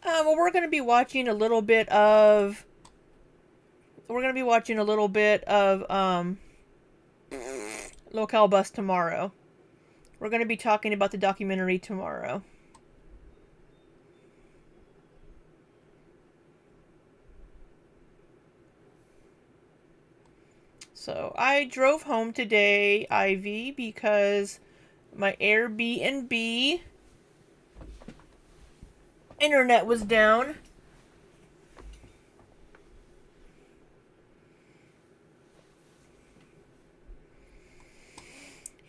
Well, we're going to be watching a little bit of Locale Bus tomorrow. We're going to be talking about the documentary tomorrow. So I drove home today, Ivy, because my Airbnb internet was down.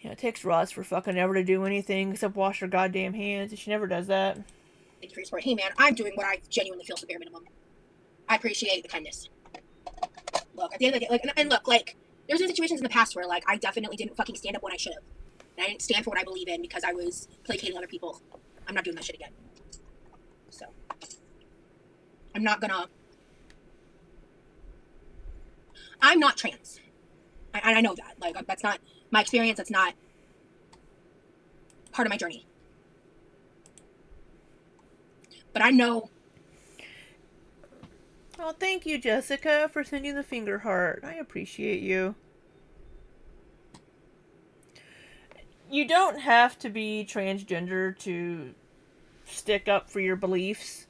Yeah, it takes Roz for fucking ever to do anything except wash her goddamn hands, and she never does that. Thank you for your support. Hey man, I'm doing what I genuinely feel is the bare minimum. I appreciate the kindness. Look, at the end of the day, like, and look, like, there's been situations in the past where, like, I definitely didn't fucking stand up when I should have. And I didn't stand for what I believe in because I was placating other people. I'm not doing that shit again. So, I'm not gonna. I'm not trans. I know that. Like, that's not my experience. That's not part of my journey. But I know. Oh, thank you, Jessica, for sending the finger heart. I appreciate you. You don't have to be transgender to stick up for your beliefs,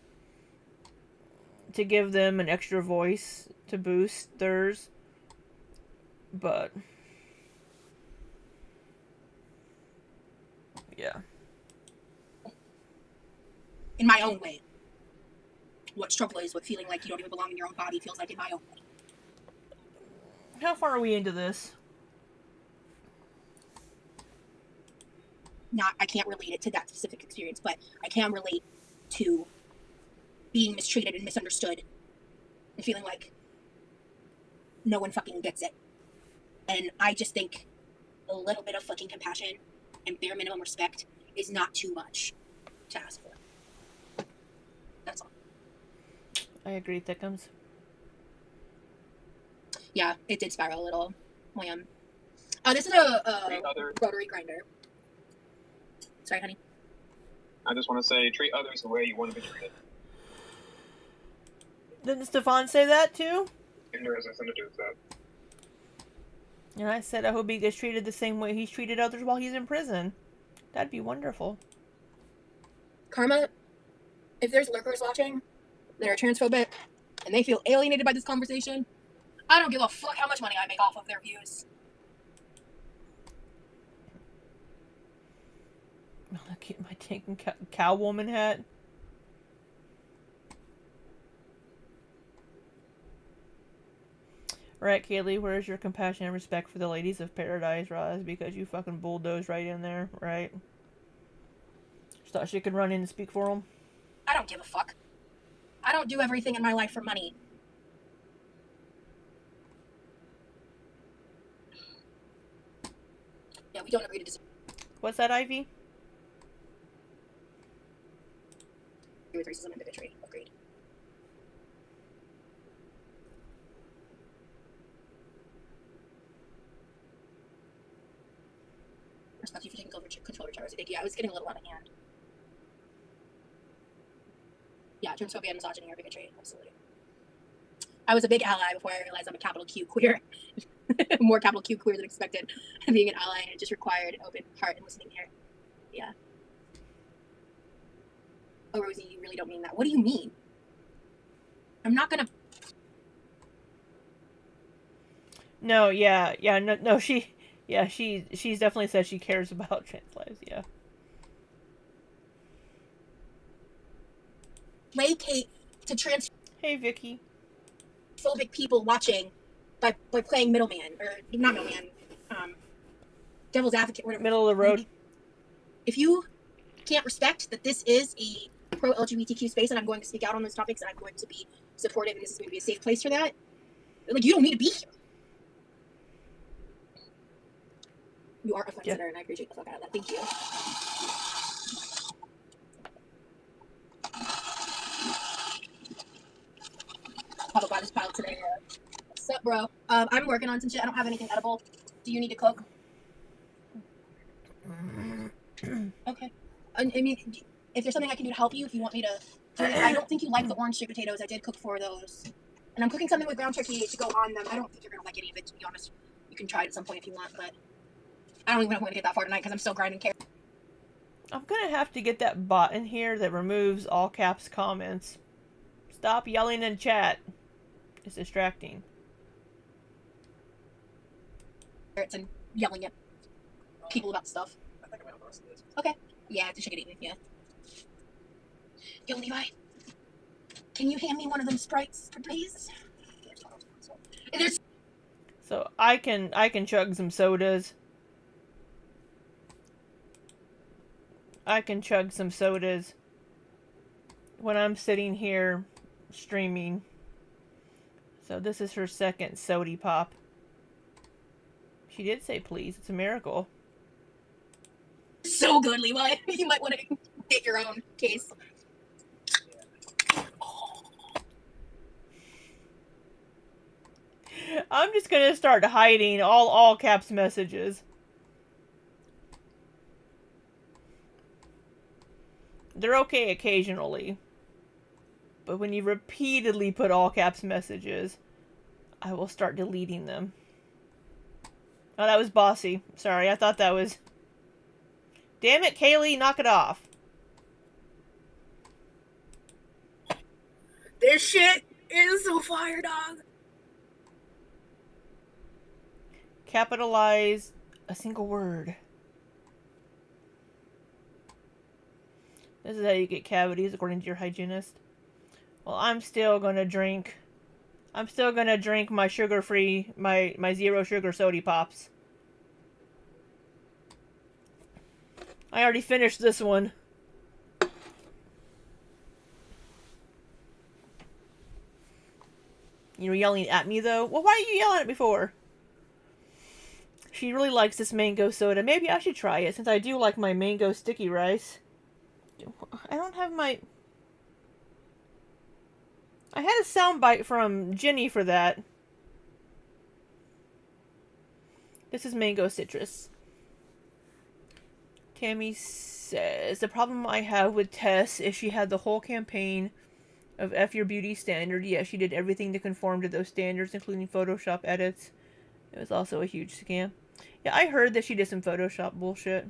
to give them an extra voice to boost theirs. But yeah. In my own way. What struggle is with feeling like you don't even belong in your own body feels like in my own way. How far are we into this? I can't relate it to that specific experience, but I can relate to being mistreated and misunderstood and feeling like no one fucking gets it. And I just think a little bit of fucking compassion and bare minimum respect is not too much to ask for. That's all. I agree, Thickums. Yeah, it did spiral a little. This is a rotary grinder. Sorry, honey. I just want to say, treat others the way you want to be treated. Didn't Stefan say that too? Ignorance has nothing to do with that. And I said I hope he gets treated the same way he's treated others while he's in prison. That'd be wonderful. Karma, if there's lurkers watching that are transphobic and they feel alienated by this conversation, I don't give a fuck how much money I make off of their views. Look at my taking cow woman hat. Right, Kaylee, where's your compassion and respect for the ladies of Pearadise, Roz? Because you fucking bulldozed right in there, right? She thought she could run in and speak for them? I don't give a fuck. I don't do everything in my life for money. Yeah, we don't agree to disagree. What's that, Ivy? With racism and bigotry. Agreed. Respect you for taking control of your Rosie. Yeah, I was getting a little out of hand. Yeah, transphobia and misogyny are bigotry. Absolutely. I was a big ally before I realized I'm a capital Q queer. More capital Q queer than expected. Being an ally, and it just required an open heart and listening ear. Yeah. Oh, Rosie, you really don't mean that. What do you mean? I'm not gonna. No, no, she's definitely said she cares about trans lives, yeah. Placate to trans. Hey, Vicky. Phobic people watching by playing middleman, or not middleman, devil's advocate. Whatever. Middle of the road. If you can't respect that this is a pro-LGBTQ space and I'm going to speak out on those topics and I'm going to be supportive and this is going to be a safe place for that, like, you don't need to be here. You are a fun sitter, and I appreciate the fuck out of that. Thank you. Probably got this pile today. What's up, bro? I'm working on some shit. I don't have anything edible. Do you need to cook? Okay. I mean, if there's something I can do to help you, if you want me to do it, I don't think you like the orange sweet potatoes. I did cook 4 of those. And I'm cooking something with ground turkey to go on them. I don't think you're going to like any of it, to be honest. You can try it at some point if you want, but I don't even know if I'm gonna get that far tonight because I'm still grinding carrots. I'm gonna have to get that bot in here that removes all caps comments. Stop yelling in chat. It's distracting. And yelling at people about stuff. Okay. Yeah, it's a chicken eating, yeah. Yo, Levi, can you hand me one of them Sprites, please? So I can chug some sodas. I can chug some sodas when I'm sitting here streaming. So this is her second sody pop. She did say please. It's a miracle. So good, Levi. You might want to get your own case. I'm just gonna start hiding all caps messages. They're okay occasionally. But when you repeatedly put all caps messages, I will start deleting them. Oh, that was bossy. Sorry, I thought that was... Damn it, Kaylee, knock it off. This shit is so fire, dog. Capitalize a single word. This is how you get cavities, according to your hygienist. Well, I'm still gonna drink my sugar-free, my zero sugar sody pops. I already finished this one. You were yelling at me, though? Well, why are you yelling at me for? She really likes this mango soda. Maybe I should try it, since I do like my mango sticky rice. I don't have my... I had a soundbite from Jenny for that. This is mango citrus. Tammy says, the problem I have with Tess is she had the whole campaign of F Your Beauty standard, yet she did everything to conform to those standards, including Photoshop edits. It was also a huge scam. Yeah, I heard that she did some Photoshop bullshit.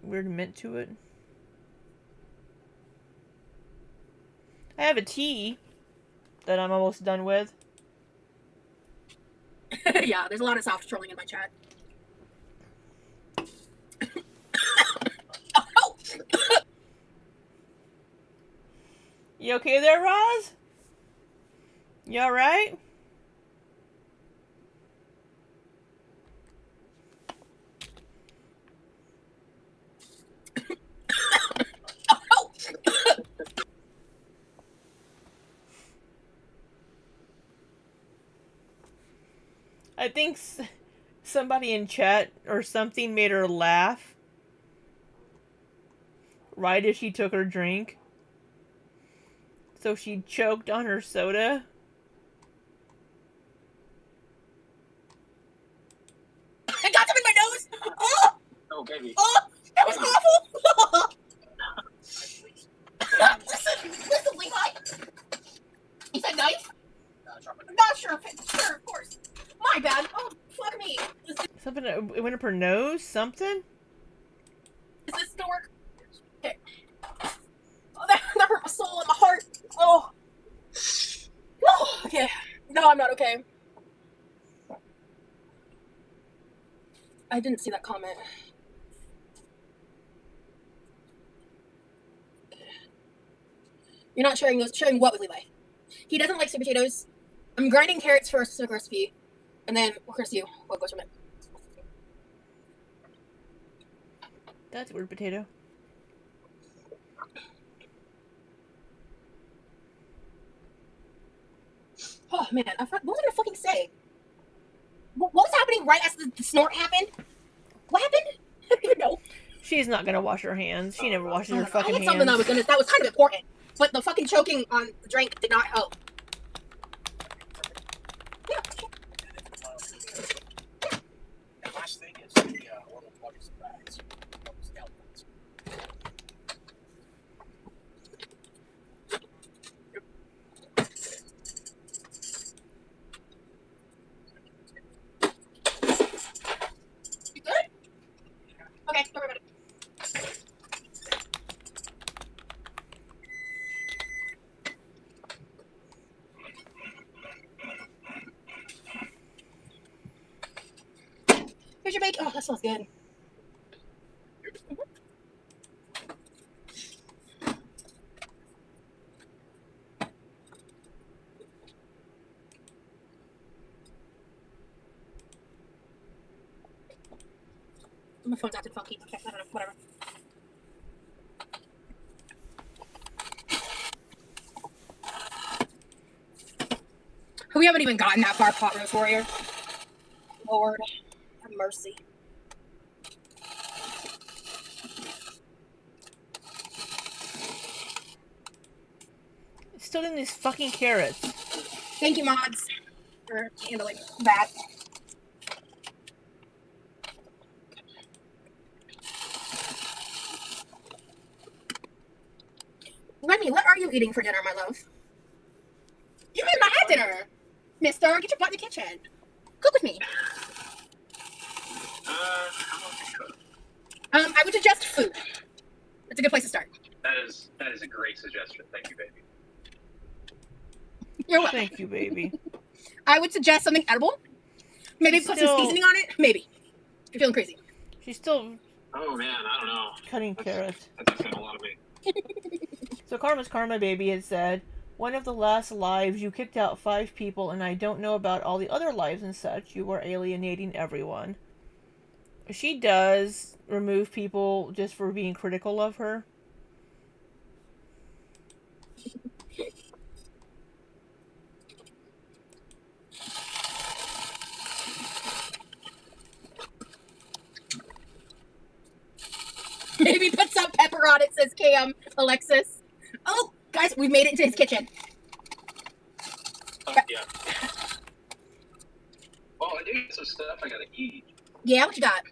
Weird mint to it. I have a tea that I'm almost done with. Yeah, there's a lot of soft trolling in my chat. You okay there, Roz? You alright? I think somebody in chat or something made her laugh right as she took her drink. So she choked on her soda. I got them in my nose! Oh! Oh, baby. Oh! That was awful! Listen, Levi! You said knife? Not sure, sure, of course. My bad. Oh, fuck me. Something it went up her nose? Something? Is this gonna work? Okay. Oh, that hurt my soul and my heart. Oh. Oh, okay. No, I'm not okay. I didn't see that comment. You're not sharing those. Sharing what with Levi? He doesn't like sweet potatoes. I'm grinding carrots for a specific recipe. And then, of course, what goes from it? That's a weird potato. Oh, man. What was I gonna fucking say? What was happening right as the snort happened? What happened? I don't even know. She's not gonna wash her hands. She never washes her fucking I had hands. something that was kind of important. But the fucking choking on the drink did not help. that smells good. My phone's acting funky. Okay, I don't know. Whatever. We haven't even gotten that far, Pot Roast Warrior. Lord, have mercy. Still in these fucking carrots. Thank you, mods, for handling that. Remy, what are you eating for dinner, my love? You made my hat dinner, mister. Get your butt in the kitchen. Cook with me. How about you cook? I would suggest food. It's a good place to start. That is a great suggestion. Thank you, baby. You're welcome. Thank you, baby. I would suggest something edible. Maybe put some seasoning on it. Maybe. If you're feeling crazy. She's still Oh man, I don't know. cutting carrots. That's kind of a lot of me. So Karma's Karma Baby had said, one of the last lives you kicked out 5 people and I don't know about all the other lives and such. You were alienating everyone. She does remove people just for being critical of her. Maybe put some pepper on it, says Cam Alexis. Oh, guys, we made it into his kitchen. Yeah. Well, I do get some stuff I gotta eat. Yeah, what you got?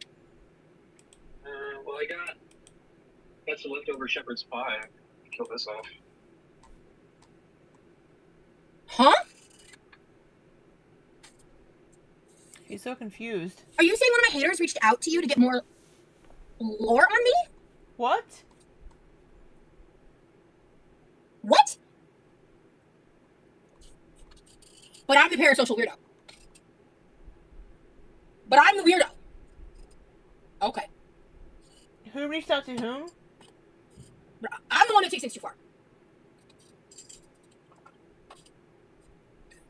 Well, I got some leftover shepherd's pie. Kill this off. Huh? She's so confused. Are you saying one of my haters reached out to you to get more lore on me? What? What? But I'm the parasocial weirdo. But I'm the weirdo. Okay. Who reached out to whom? I'm the one that takes things too far.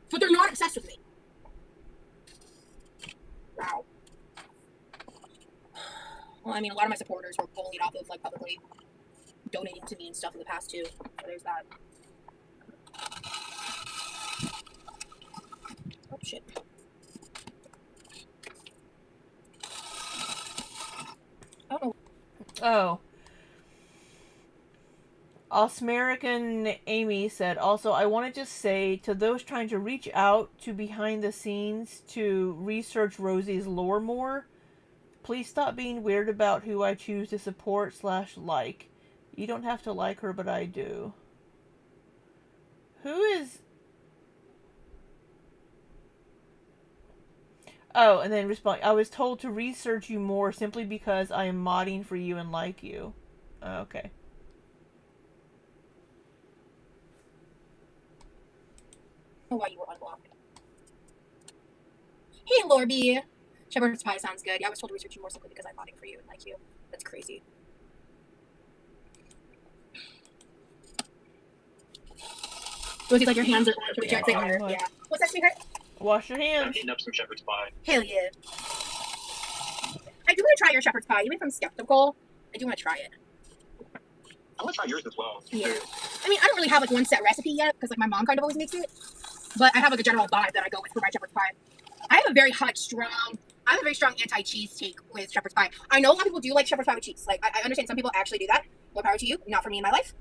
But they're not obsessed with me. Wow. Well, I mean, a lot of my supporters were bullied off of, like, publicly donating to me and stuff in the past, too. So there's that. Oh, shit. I don't know. Oh. American Amy said, also, I want to just say to those trying to reach out to behind the scenes to research Rosie's lore more, please stop being weird about who I choose to support / like. You don't have to like her, but I do. Who is... Oh, and then respond, I was told to research you more simply because I am modding for you and like you. Okay. Why you were unblocked. Hey, Lorby. Shepherd's pie sounds good. Yeah, I was told to research you more simply because I'm modding for you and like you. That's crazy. Rosie's like, your hands are going to reach out and say her. Yeah. What's that, sweetheart? Wash your I'm hands. eating up some shepherd's pie. Hell yeah. I do want to try your shepherd's pie. Even if I'm skeptical, I do want to try it. I want to try yours as well. Yeah. I mean, I don't really have, like, one set recipe yet, because, like, my mom kind of always makes it. But I have, like, a general vibe that I go with for my shepherd's pie. I have a very strong anti-cheese take with shepherd's pie. I know a lot of people do like shepherd's pie with cheese. Like, I understand some people actually do that. More power to you. Not for me in my life.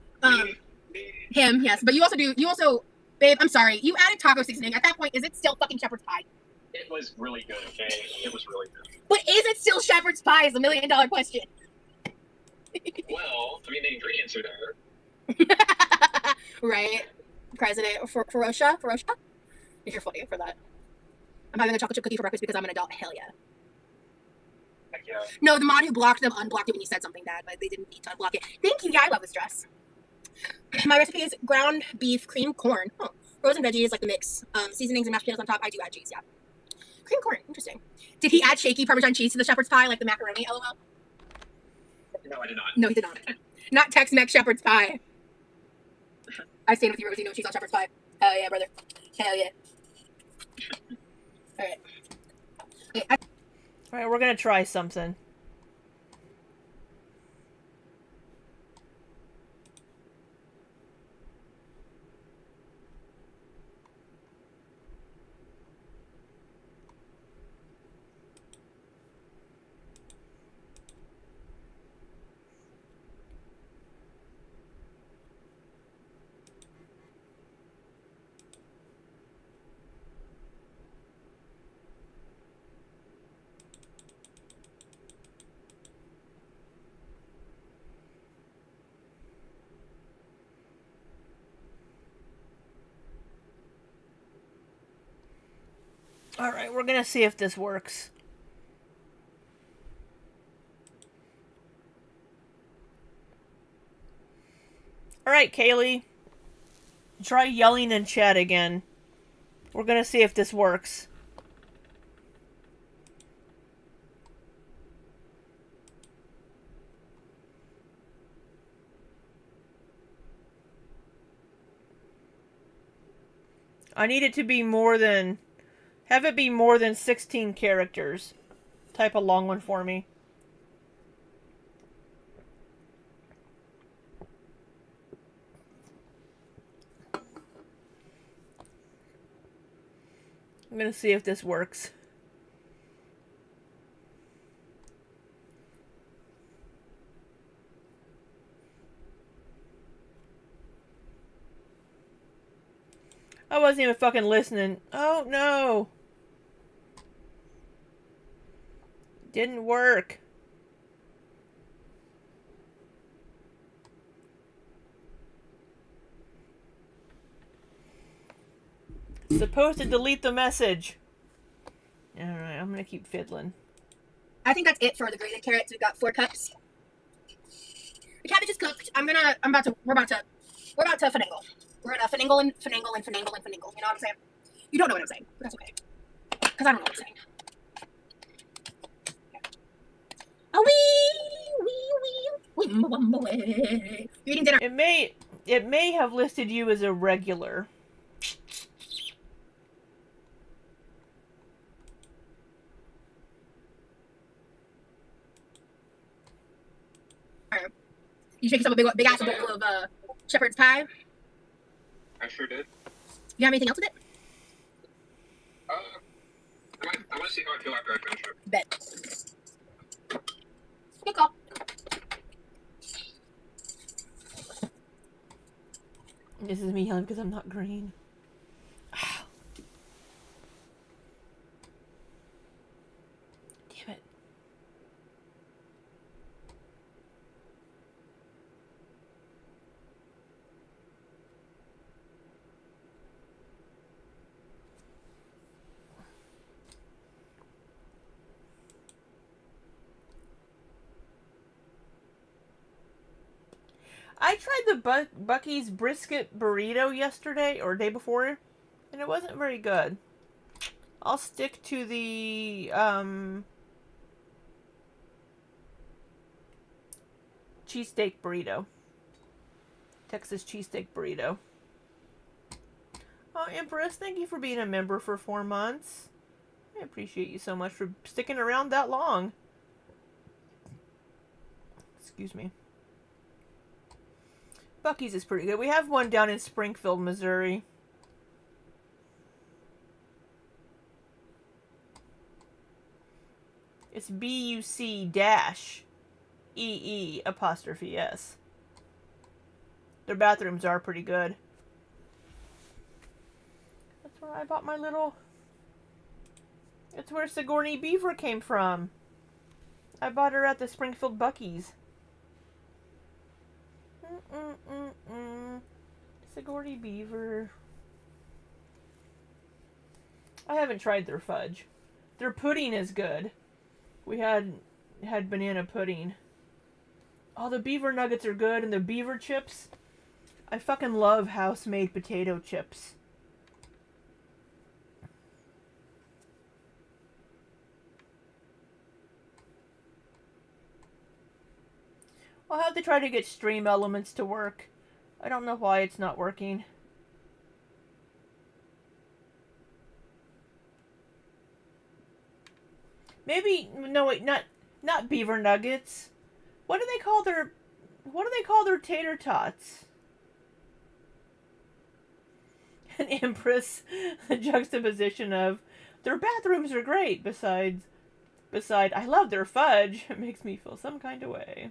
Him, yes. But you also, babe, I'm sorry. You added taco seasoning. At that point, is it still fucking shepherd's pie? It was really good, okay? It was really good. But is it still shepherd's pie is $1 million question. Well, I mean, the ingredients are there. Right. President Ferocia? You're funny for that. I'm having a chocolate chip cookie for breakfast because I'm an adult. Hell yeah. Heck yeah. No, the mod who blocked them unblocked it when you said something bad, but they didn't need to unblock it. Thank you. Yeah, I love this dress. My recipe is ground beef, cream, corn. Oh, frozen veggies, like the mix. Seasonings and mashed potatoes on top. I do add cheese, yeah. Cream corn. Interesting. Did he add shaky Parmesan cheese to the shepherd's pie like the macaroni? LOL. No, I did not. No, he did not. Not Tex-Mex shepherd's pie. I stand with you, Rosie. No cheese on shepherd's pie. Hell yeah, brother. Hell yeah. All right. Okay, All right, we're gonna try something. All right, we're gonna see if this works. All right, Kaylee. Try yelling in chat again. We're gonna see if this works. I need it to be more than... Have it be more than 16 characters. Type a long one for me. I'm gonna see if this works. I wasn't even fucking listening. Oh no! Didn't work. Supposed to delete the message. Alright, I'm gonna keep fiddling. I think that's it for the grated carrots. We've got 4 cups. The cabbage is cooked. we're about to finagle. We're gonna finagle and finagle and finagle and finagle. You know what I'm saying? You don't know what I'm saying, but that's okay. Because I don't know what I'm saying. Oh, wee. You're eating dinner. It may have listed you as a regular. You shaking yourself a big ass bowl of shepherd's pie. I sure did. You have anything else with it? I want to see how I feel after I finish it. Bet. Good call. This is me yelling because I'm not green. Damn it. I tried the Bucky's brisket burrito yesterday or day before, and it wasn't very good. I'll stick to the cheesesteak burrito. Texas cheesesteak burrito. Oh, Empress, thank you for being a member for 4 months. I appreciate you so much for sticking around that long. Excuse me. Bucky's is pretty good. We have one down in Springfield, Missouri. It's BUC-EE''S. Their bathrooms are pretty good. That's where I bought my little... That's where Sigourney Beaver came from. I bought her at the Springfield Bucky's. Sigourney Beaver. I haven't tried their fudge. Their pudding is good. We had banana pudding. Oh, the beaver nuggets are good, and the beaver chips. I fucking love house-made potato chips. I'll have to try to get Stream Elements to work. I don't know why it's not working. Maybe no wait, not beaver nuggets. What do they call their tater tots? An Empress, the juxtaposition of their bathrooms are great. Beside I love their fudge. It makes me feel some kind of way.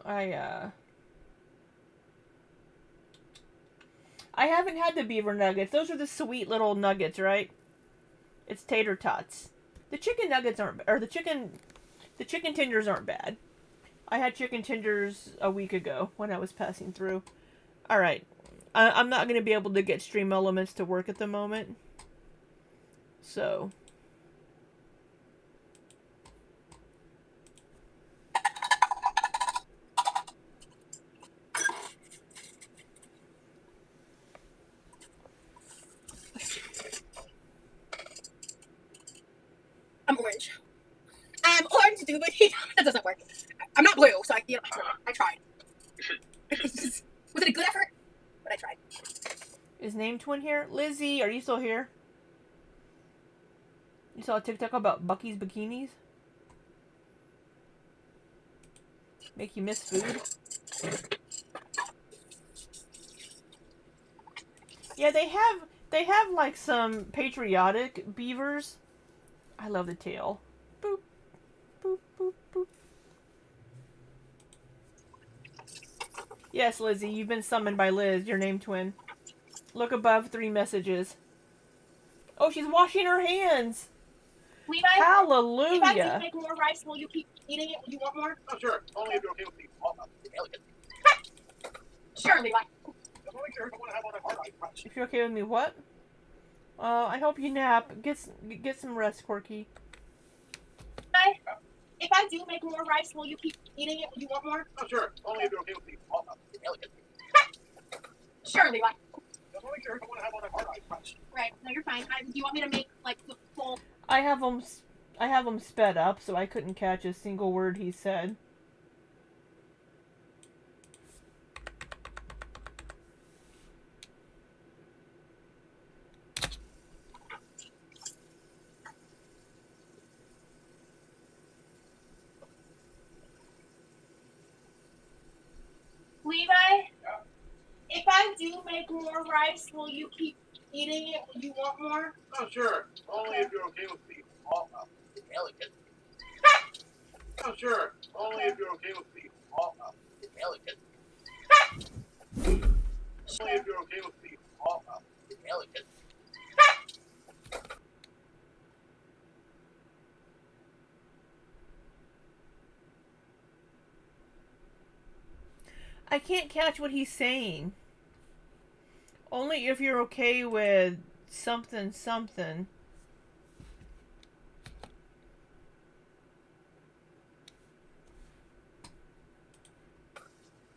I haven't had the beaver nuggets. Those are the sweet little nuggets, right? It's tater tots. The chicken nuggets aren't, or the chicken tenders aren't bad. I had chicken tenders a week ago when I was passing through. All right, I'm not going to be able to get Stream Elements to work at the moment, so. I'm orange. I'm orange, dude, but that doesn't work. I'm not blue, so I tried. Was it a good effort? But I tried. Is Name Twin here? Lizzie, are you still here? You saw a TikTok about Bucky's bikinis? Make you miss food? Yeah, they have like some patriotic beavers. I love the tail. Boop, boop, boop, boop. Yes, Lizzie, you've been summoned by Liz, your Name Twin. Look above 3 messages. Oh, she's washing her hands. Levi, hallelujah. If I do make more rice, will you keep eating it? Will you want more? Oh, sure. Only if you're okay with me. Sure, Levi. If you're okay with me, what? I hope you nap. Get some rest, Corky. If I do make more rice, will you keep eating it? Will you want more? Oh, sure. Only if you're okay with me. Sure, Levi. Right. No, you're fine. Do you want me to make like the full? I have them sped up, so I couldn't catch a single word he said. Levi, if I do make more rice, will you keep eating it? Will you want more? Oh, sure. Only if you're okay with me. Oh, sure. Only if you're okay with me. Only if you're okay with me. I can't catch what he's saying. Only if you're okay with something something.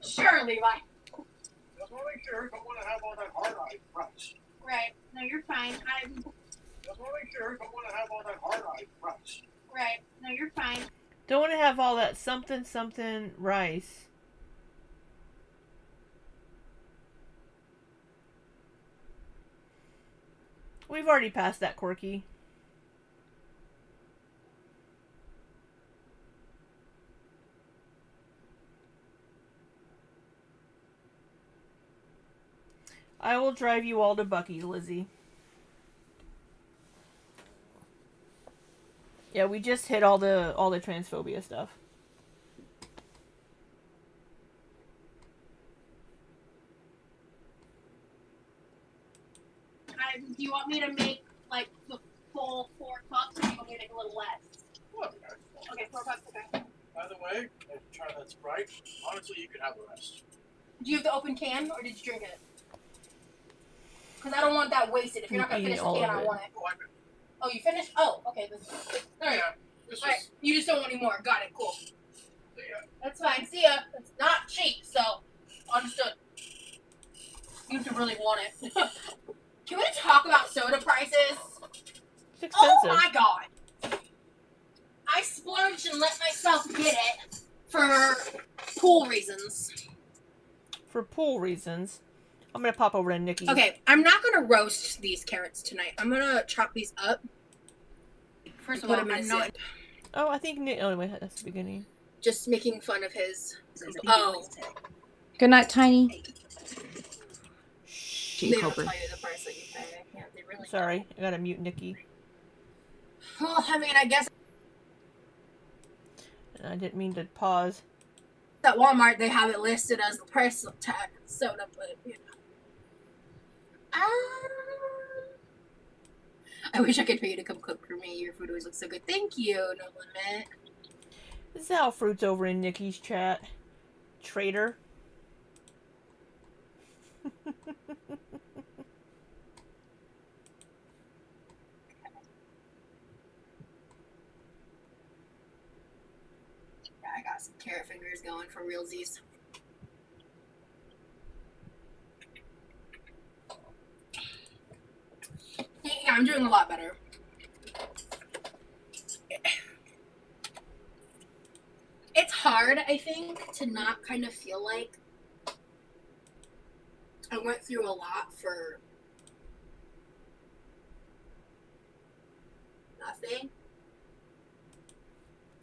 Sure, Levi. Just want to make sure you don't want to have all that hard-eyed rice. Right. No, you're fine. Just want to make sure you don't want to have all that hard-eyed rice. Right. No, you're fine. Don't want to have all that something something rice. We've already passed that, Corky. I will drive you all to Bucky's, Lizzie. Yeah, we just hit all the transphobia stuff. Do you want me to make like the full 4 cups, or do you want me to make a little less? Okay, 4 cups. Okay. By the way, if you try that Sprite, honestly, you could have the rest. Do you have the open can, or did you drink it? Because I don't want that wasted. If you're not going to finish the can, I want it. Oh, you finished? Oh, okay. All right. All right. You just don't want any more. Got it. Cool. That's fine. See ya. It's not cheap, so understood. You have to really want it. Can we talk about soda prices? expensive. Oh my god! I splurged and let myself get it for pool reasons. For pool reasons. I'm gonna pop over to Nikki's. Okay, I'm not gonna roast these carrots tonight. I'm gonna chop these up. First of all, I'm not Oh, I think Nick. Oh, wait, that's the beginning. just making fun of his. Oh, Good night, Tiny. they don't tell you the price that you pay. Yeah, they really Sorry, I gotta mute Nikki. Well, I mean, I guess And I didn't mean to pause. at Walmart they have it listed as the price tag soda, but you know. I wish I could pay you to come cook for me. Your food always looks so good. Thank you, no limit. Zal Fruit's over in Nikki's chat. Traitor. Yeah, I got some carrot fingers going for realsies. Yeah, I'm doing a lot better. It's hard, I think, to not kind of feel like I went through a lot for nothing.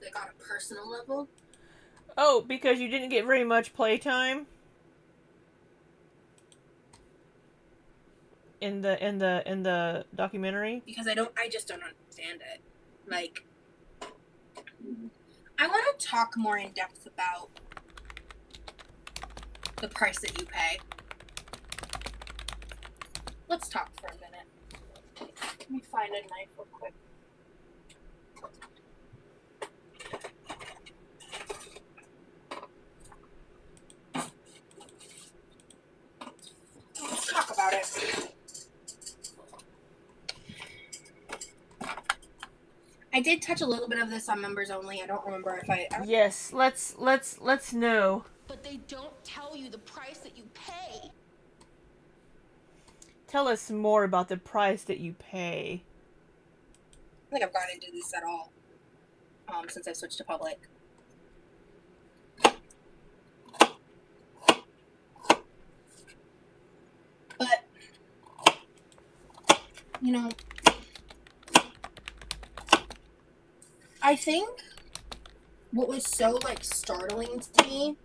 Like on a personal level. Oh, because you didn't get very much playtime in the documentary. Because I just don't understand it. Like, I want to talk more in depth about the price that you pay. Let's talk for a minute. Let me find a knife real quick. Let's talk about it. I did touch a little bit of this on members only. I don't remember if I Yes, let's know. But they don't tell you the price that you pay. Tell us more about the price that you pay. I don't think I've gone into this at all since I switched to public. But, you know, I think what was so, like, startling to me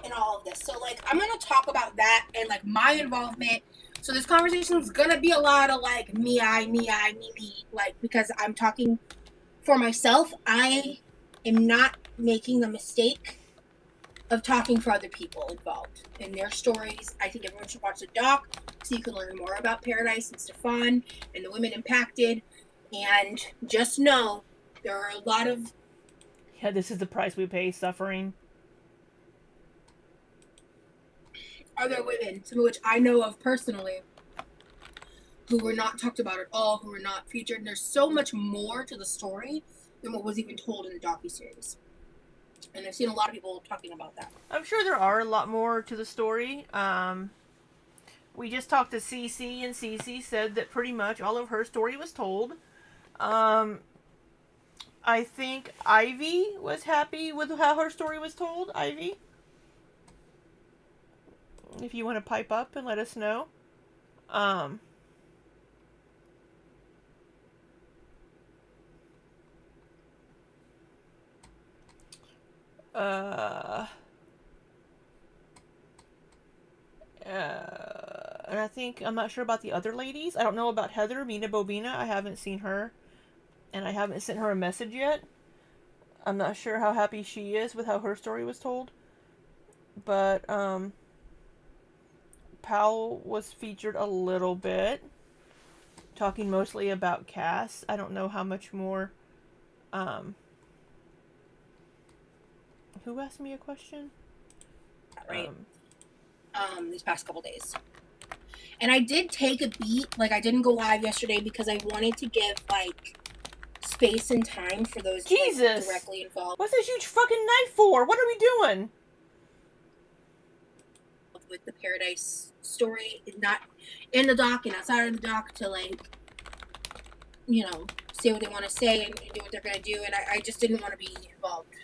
in all of this. So, like, I'm going to talk about that and, like, my involvement. So this conversation is going to be a lot of, like, me, like, because I'm talking for myself. I am not making the mistake of talking for other people involved in their stories. I think everyone should watch the doc so you can learn more about Pearadise and Stefan and the women impacted. And just know there are a lot of... Yeah, this is the price we pay, suffering. other women, some of which I know of personally, who were not talked about at all, who were not featured. And there's so much more to the story than what was even told in the docuseries. And I've seen a lot of people talking about that. I'm sure there are a lot more to the story. We just talked to Cece, and Cece said that pretty much all of her story was told. I think Ivy was happy with how her story was told. Ivy, if you want to pipe up and let us know. And I think, I'm not sure about the other ladies. I don't know about Heather, Mina Bobina. I haven't seen her. And I haven't sent her a message yet. I'm not sure how happy she is with how her story was told. But, Powell was featured a little bit. Talking mostly about Cass. I don't know how much more, who asked me a question? Right. These past couple days. And I did take a beat. Like, I didn't go live yesterday because I wanted to give, like, space and time for those Jesus! directly involved. What's this huge fucking knife for? What are we doing? With the Pearadise story, not in the doc and outside of the doc, to like, you know, say what they want to say and do what they're gonna do. And I just didn't want to be involved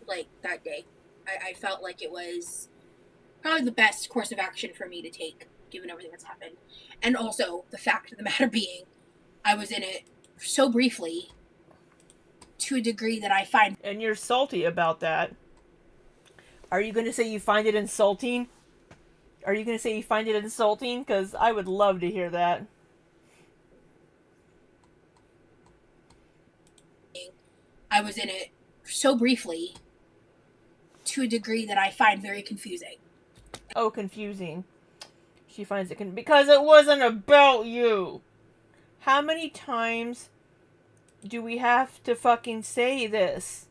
like that day. I felt like it was probably the best course of action for me to take, given everything that's happened. And also the fact of the matter being, I was in it so briefly, to a degree that I find. And you're salty about that. Are you going to say you find it insulting? Are you going to say you find it insulting? Because I would love to hear that. I was in it so briefly, to a degree that I find very confusing. Oh, confusing. She finds it because it wasn't about you. How many times do we have to fucking say this?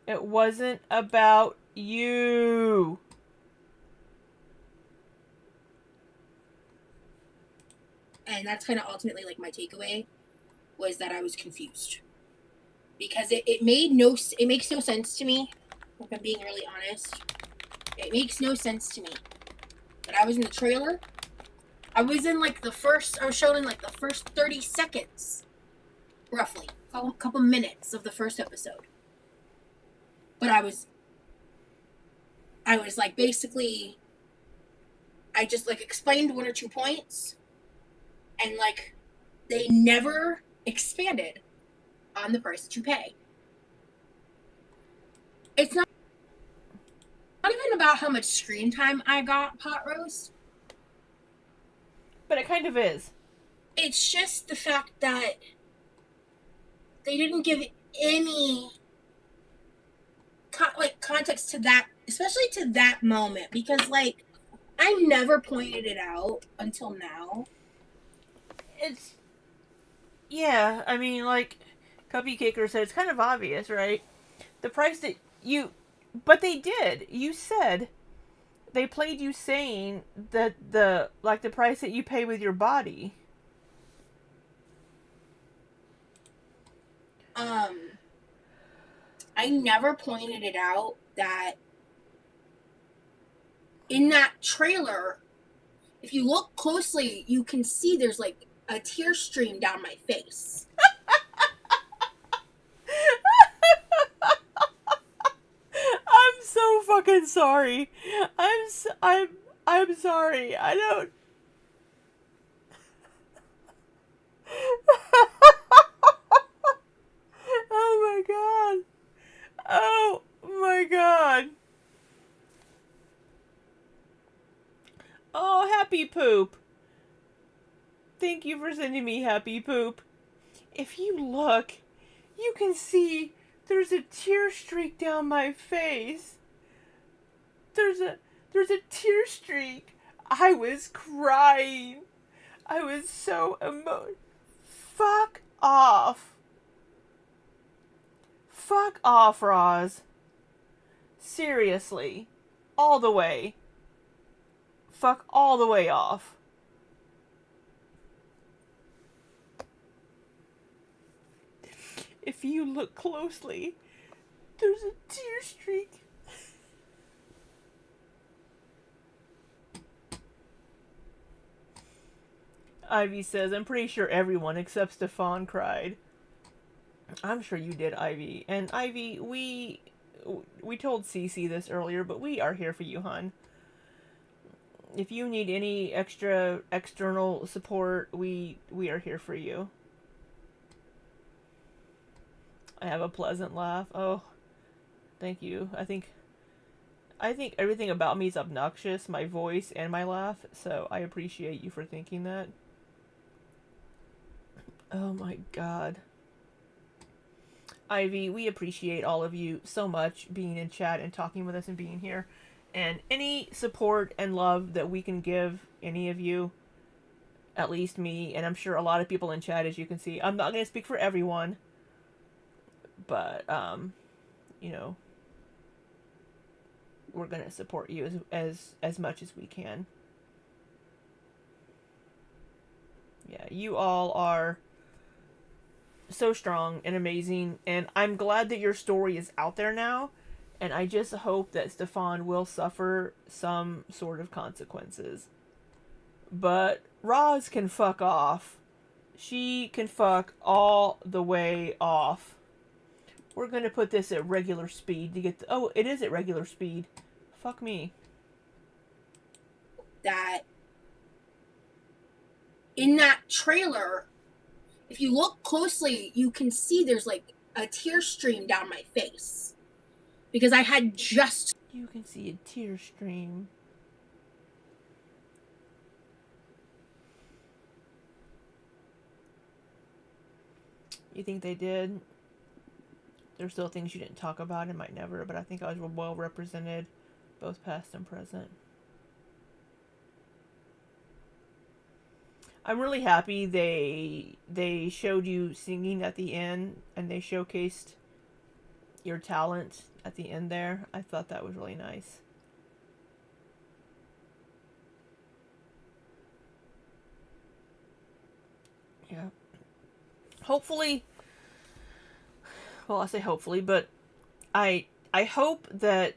It wasn't about you. And that's kind of ultimately like my takeaway, was that I was confused. Because it makes no sense to me, if I'm being really honest. It makes no sense to me. But I was in the trailer. I was shown in like the first 30 seconds, roughly. A couple minutes of the first episode. But I was like, basically, I just like explained 1 or 2 points, and like they never expanded on the price that you pay. It's not even about how much screen time I got, Pot Roast. But it kind of is. It's just the fact that they didn't give any context to that, especially to that moment, because like I never pointed it out until now. It's, yeah, I mean, like Cupcake Kicker said, it's kind of obvious, right? The price that you, but they did. You said they played you saying that the price that you pay with your body. I never pointed it out that in that trailer, if you look closely, you can see there's like a tear stream down my face. I'm so fucking sorry. I'm sorry. I don't. Oh my god. Oh my god. Oh, Happy Poop. Thank you for sending me Happy Poop. If you look, you can see there's a tear streak down my face. There's a tear streak. I was crying. I was so Fuck off. Fuck off, Roz. Seriously. All the way. Fuck all the way off. If you look closely, there's a tear streak. Ivy says, I'm pretty sure everyone except Stefan cried. I'm sure you did, Ivy. And Ivy, we told Cece this earlier, but we are here for you, hon. If you need any external support, we are here for you. I have a pleasant laugh. Oh, thank you. I think everything about me is obnoxious, my voice and my laugh, so I appreciate you for thinking that. Oh my god. Ivy, we appreciate all of you so much being in chat and talking with us and being here. And any support and love that we can give any of you, at least me, and I'm sure a lot of people in chat, as you can see. I'm not going to speak for everyone, but, you know, we're going to support you as much as we can. Yeah, you all are so strong and amazing, and I'm glad that your story is out there now, And I just hope that Stefan will suffer some sort of consequences. But Roz can fuck off. She can fuck all the way off. We're going to put this at regular speed to get the... Oh, it is at regular speed. Fuck me. That in that trailer, if you look closely, you can see there's like a tear stream down my face. Because I had just... You can see a tear stream. You think they did? There's still things you didn't talk about and might never, but I think I was well represented, both past and present. I'm really happy they showed you singing at the end, and they showcased your talent at the end there. I thought that was really nice. Yeah. Hopefully, well, I say hopefully, but I hope that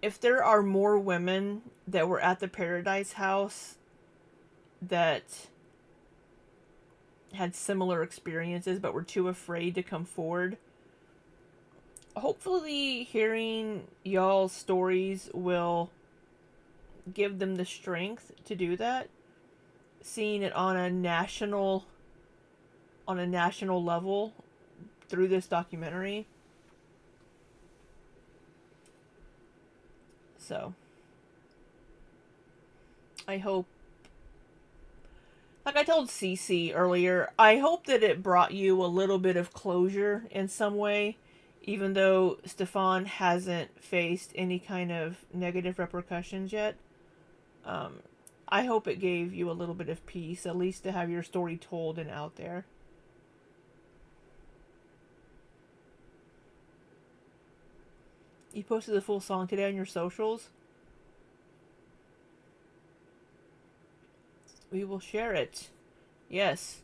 if there are more women that were at the Pearadise house that had similar experiences but were too afraid to come forward, hopefully hearing y'all's stories will give them the strength to do that. Seeing it on a national level through this documentary. So I hope, like I told Cece earlier, I hope that it brought you a little bit of closure in some way, even though Stefan hasn't faced any kind of negative repercussions yet. I hope it gave you a little bit of peace, at least to have your story told and out there. You posted the full song today on your socials? We will share it. Yes.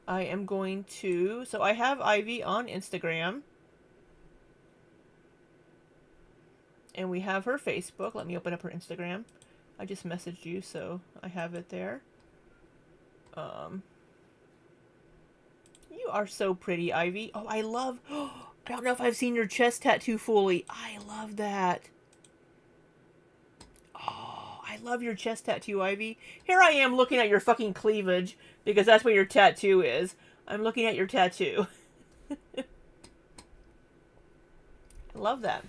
I am going to... So I have Ivy on Instagram. And we have her Facebook. Let me open up her Instagram. I just messaged you, so I have it there. You are so pretty, Ivy. Oh, I love... I don't know if I've seen your chest tattoo fully. I love that. Oh, I love your chest tattoo, Ivy. Here I am looking at your fucking cleavage, because that's what your tattoo is. I'm looking at your tattoo. I love that.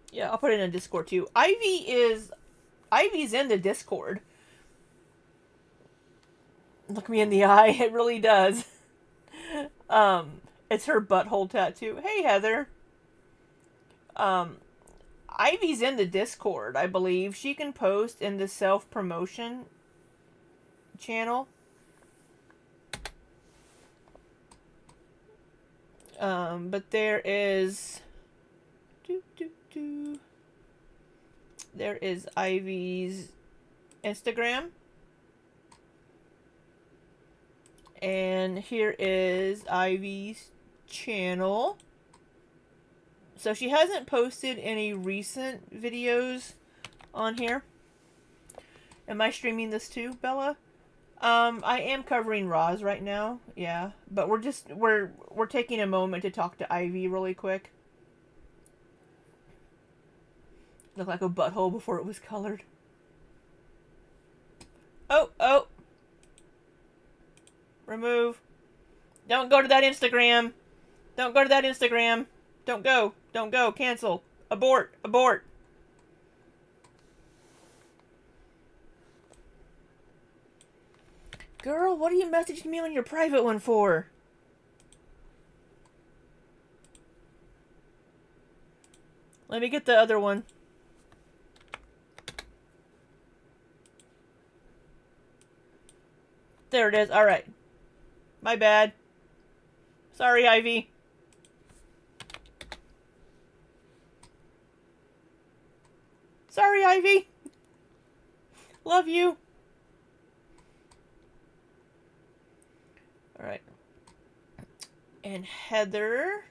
Yeah, I'll put it in Discord too. Ivy's in the Discord. Look me in the eye. It really does. It's her butthole tattoo. Hey, Heather. Ivy's in the Discord, I believe. She can post in the self-promotion channel. But there is... There is Ivy's Instagram. And here is Ivy's channel. So she hasn't posted any recent videos on here. Am I streaming this too, Bella? I am covering Roz right now. Yeah, but we're taking a moment to talk to Ivy really quick. Looked like a butthole before it was colored. Oh. Remove. Don't go to that Instagram. Don't go to that Instagram. Don't go. Don't go. Cancel. Abort. Abort. Girl, what are you messaging me on your private one for? Let me get the other one. There it is. Alright. My bad. Sorry, Ivy. Sorry, Ivy. Love you. All right. And Heather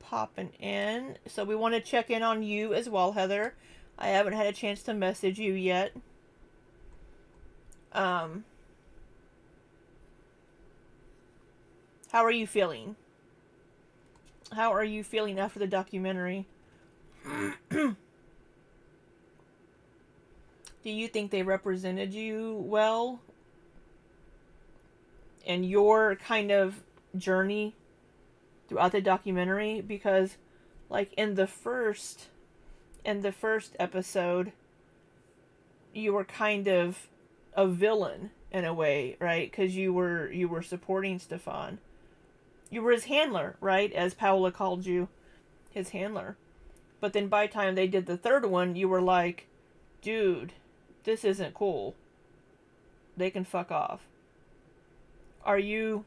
popping in. So we want to check in on you as well, Heather. I haven't had a chance to message you yet. How are you feeling? How are you feeling after the documentary? Do you think they represented you well in your kind of journey throughout the documentary? Because like in the first episode, you were kind of a villain in a way, right? Because you were supporting Stefan. You were his handler, right? As Paola called you, his handler. But then by the time they did the third one, you were like, dude, this isn't cool. They can fuck off. Are you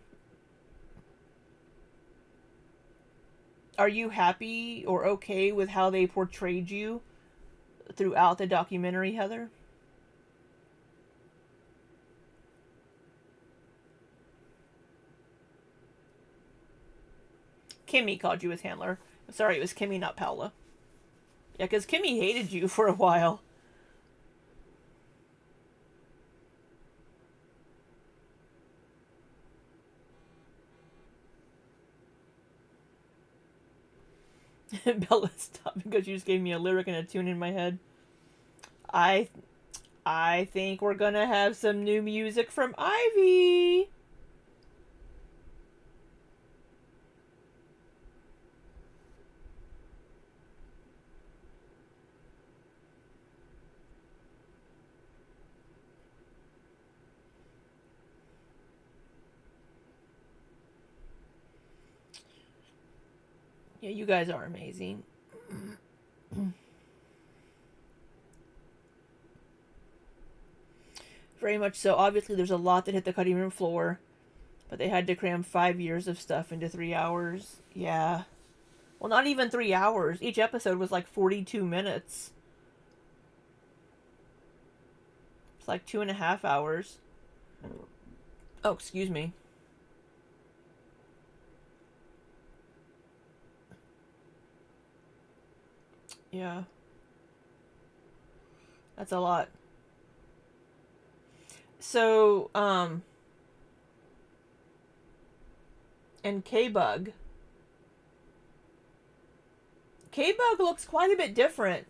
happy or okay with how they portrayed you throughout the documentary, Heather? Kimmy called you his handler. Sorry, it was Kimmy, not Paola. Yeah, because Kimmy hated you for a while. Bella, stop, because you just gave me a lyric and a tune in my head. I think we're gonna have some new music from Ivy. Yeah, you guys are amazing. Very much so. Obviously, there's a lot that hit the cutting room floor, but they had to cram 5 years of stuff into 3 hours. Yeah. Well, not even 3 hours. Each episode was like 42 minutes. It's like 2.5 hours. Oh, excuse me. Yeah. That's a lot. So, and K-Bug. K-Bug looks quite a bit different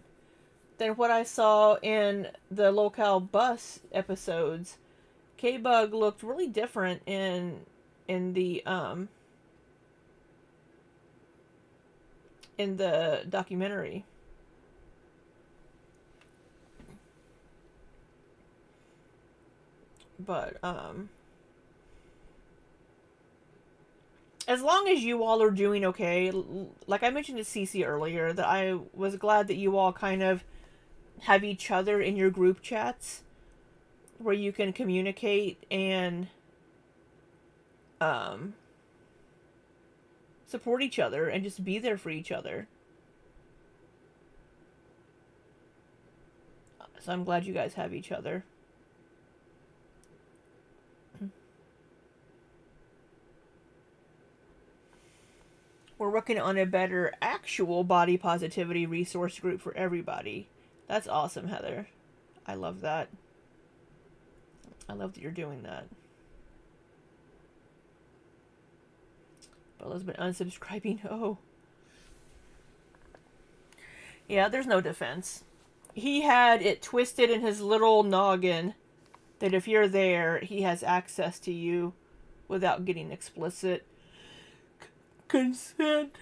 than what I saw in the Locale Bus episodes. K-Bug looked really different in the documentary. But as long as you all are doing okay, like I mentioned to Cece earlier, that I was glad that you all kind of have each other in your group chats where you can communicate and support each other and just be there for each other. So I'm glad you guys have each other. We're working on a better actual body positivity resource group for everybody. That's awesome, Heather. I love that. I love that you're doing that. Bella's been unsubscribing. Oh. Yeah, there's no defense. He had it twisted in his little noggin that if you're there, he has access to you without getting explicit consent.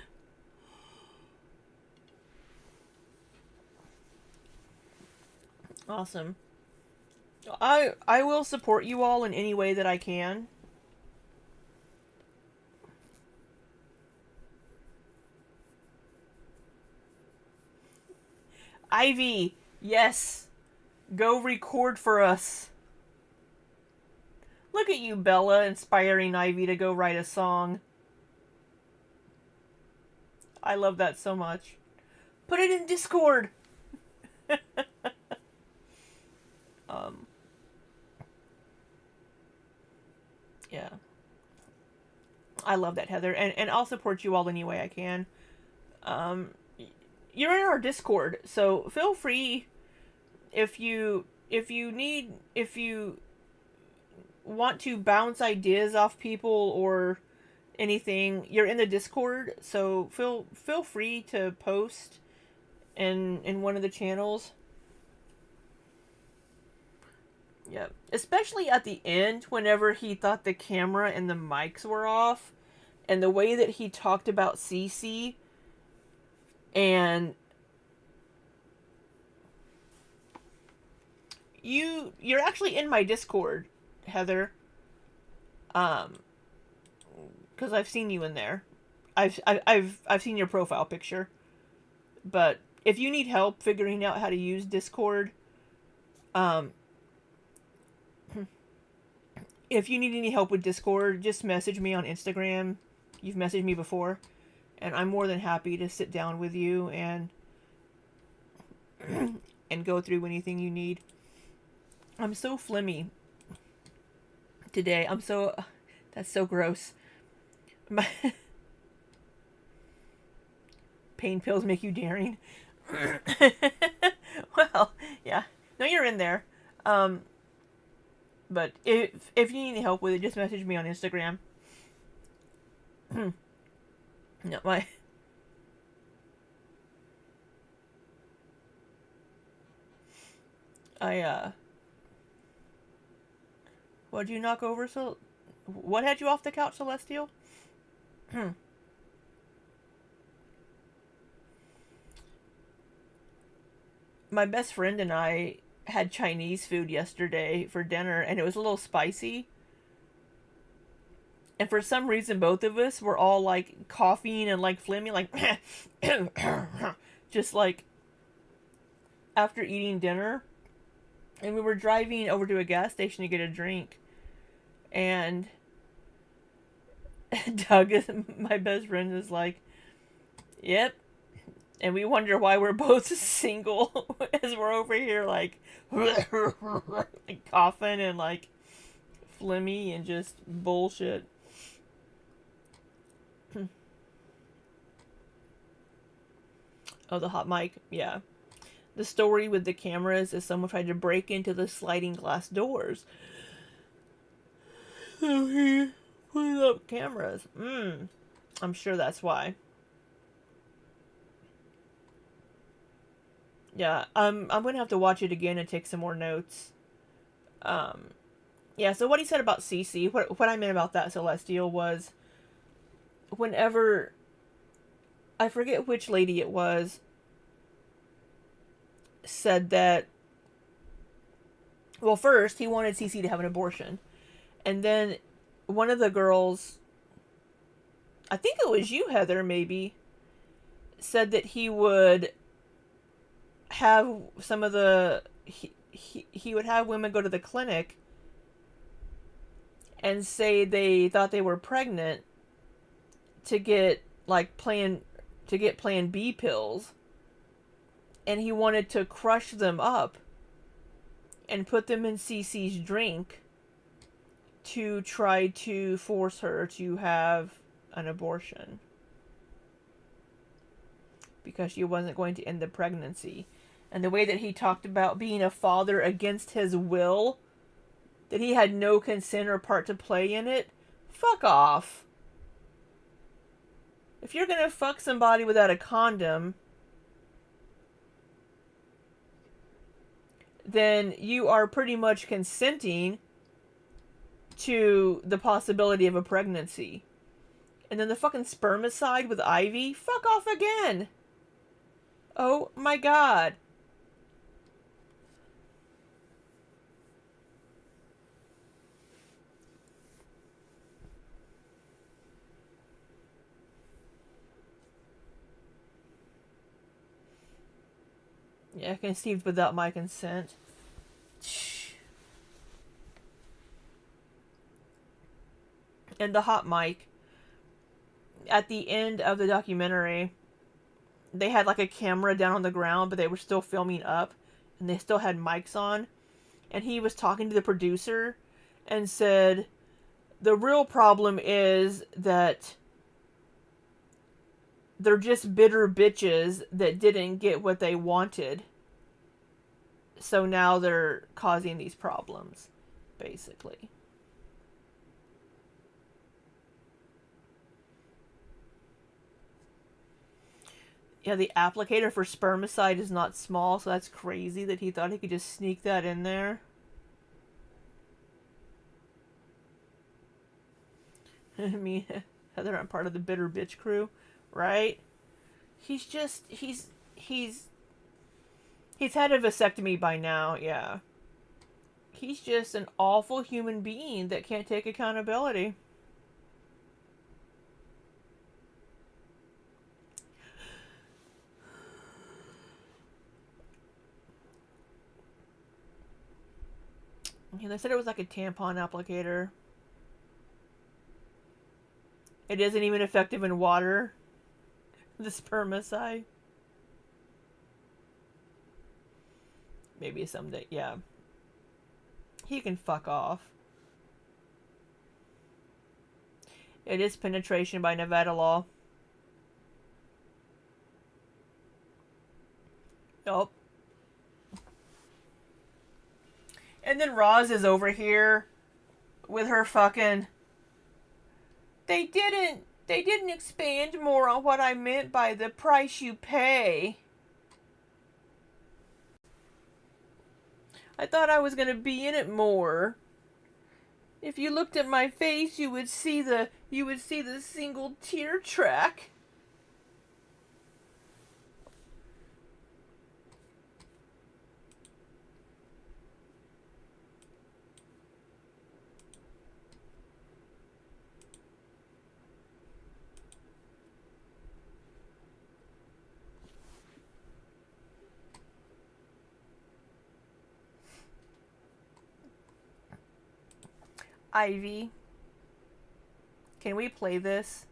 Awesome. I will support you all in any way that I can. Ivy, yes. Go record for us. Look at you, Bella, inspiring Ivy to go write a song. I love that so much. Put it in Discord. Yeah. I love that, Heather, and I'll support you all any way I can. Um, you're in our Discord, so feel free if you want to bounce ideas off people or anything. You're in the Discord, so feel free to post in one of the channels. Yep. Especially at the end, whenever he thought the camera and the mics were off, and the way that he talked about Cece, and you're actually in my Discord, Heather. Because I've seen you in there. I've seen your profile picture. But if you need help figuring out how to use Discord, if you need any help with Discord, just message me on Instagram. You've messaged me before, and I'm more than happy to sit down with you and and go through anything you need. I'm so flimmy today. That's so gross. My pain pills make you daring. Well, yeah. No, you're in there. But if you need any help with it, just message me on Instagram. No, what'd you knock over? So, what had you off the couch, Celestial? My best friend and I had Chinese food yesterday for dinner, and it was a little spicy. And for some reason, both of us were all like coughing and like flaming, like just like after eating dinner. And we were driving over to a gas station to get a drink, and Doug, my best friend, is like, "Yep." And we wonder why we're both single as we're over here like, like coughing and like phlegmy and just bullshit. Oh, the hot mic. Yeah. The story with the cameras is someone tried to break into the sliding glass doors. So he put up cameras. I'm sure that's why. Yeah, I'm gonna have to watch it again and take some more notes. Yeah, so what he said about Cece, what I meant about that, Celestial, was whenever, I forget which lady it was, said that, well, first, he wanted Cece to have an abortion. And then one of the girls, I think it was you, Heather, maybe, said that he would have some of the, he would have women go to the clinic and say they thought they were pregnant to get like plan B pills, and he wanted to crush them up and put them in Cece's drink to try to force her to have an abortion because she wasn't going to end the pregnancy. And the way that he talked about being a father against his will, that he had no consent or part to play in it, fuck off. If you're gonna fuck somebody without a condom, then you are pretty much consenting to the possibility of a pregnancy. And then the fucking spermicide with Ivy, fuck off again. Oh my god. Yeah, conceived without my consent. And the hot mic. At the end of the documentary, they had like a camera down on the ground, but they were still filming up, and they still had mics on. and he was talking to the producer and said, the real problem is that they're just bitter bitches that didn't get what they wanted. So now they're causing these problems, basically. Yeah, the applicator for spermicide is not small, so that's crazy that he thought he could just sneak that in there. I mean, Heather, I'm part of the bitter bitch crew, right? He's had a vasectomy by now, yeah. He's just an awful human being that can't take accountability. Yeah, they said it was like a tampon applicator. It isn't even effective in water. The spermicide. Maybe someday, yeah. He can fuck off. It is penetration by Nevada law. Nope. And then Roz is over here with her fucking... They didn't expand more on what I meant by the price you pay. I thought I was gonna be in it more. If you looked at my face, you would see the single tear track. Ivy, can we play this?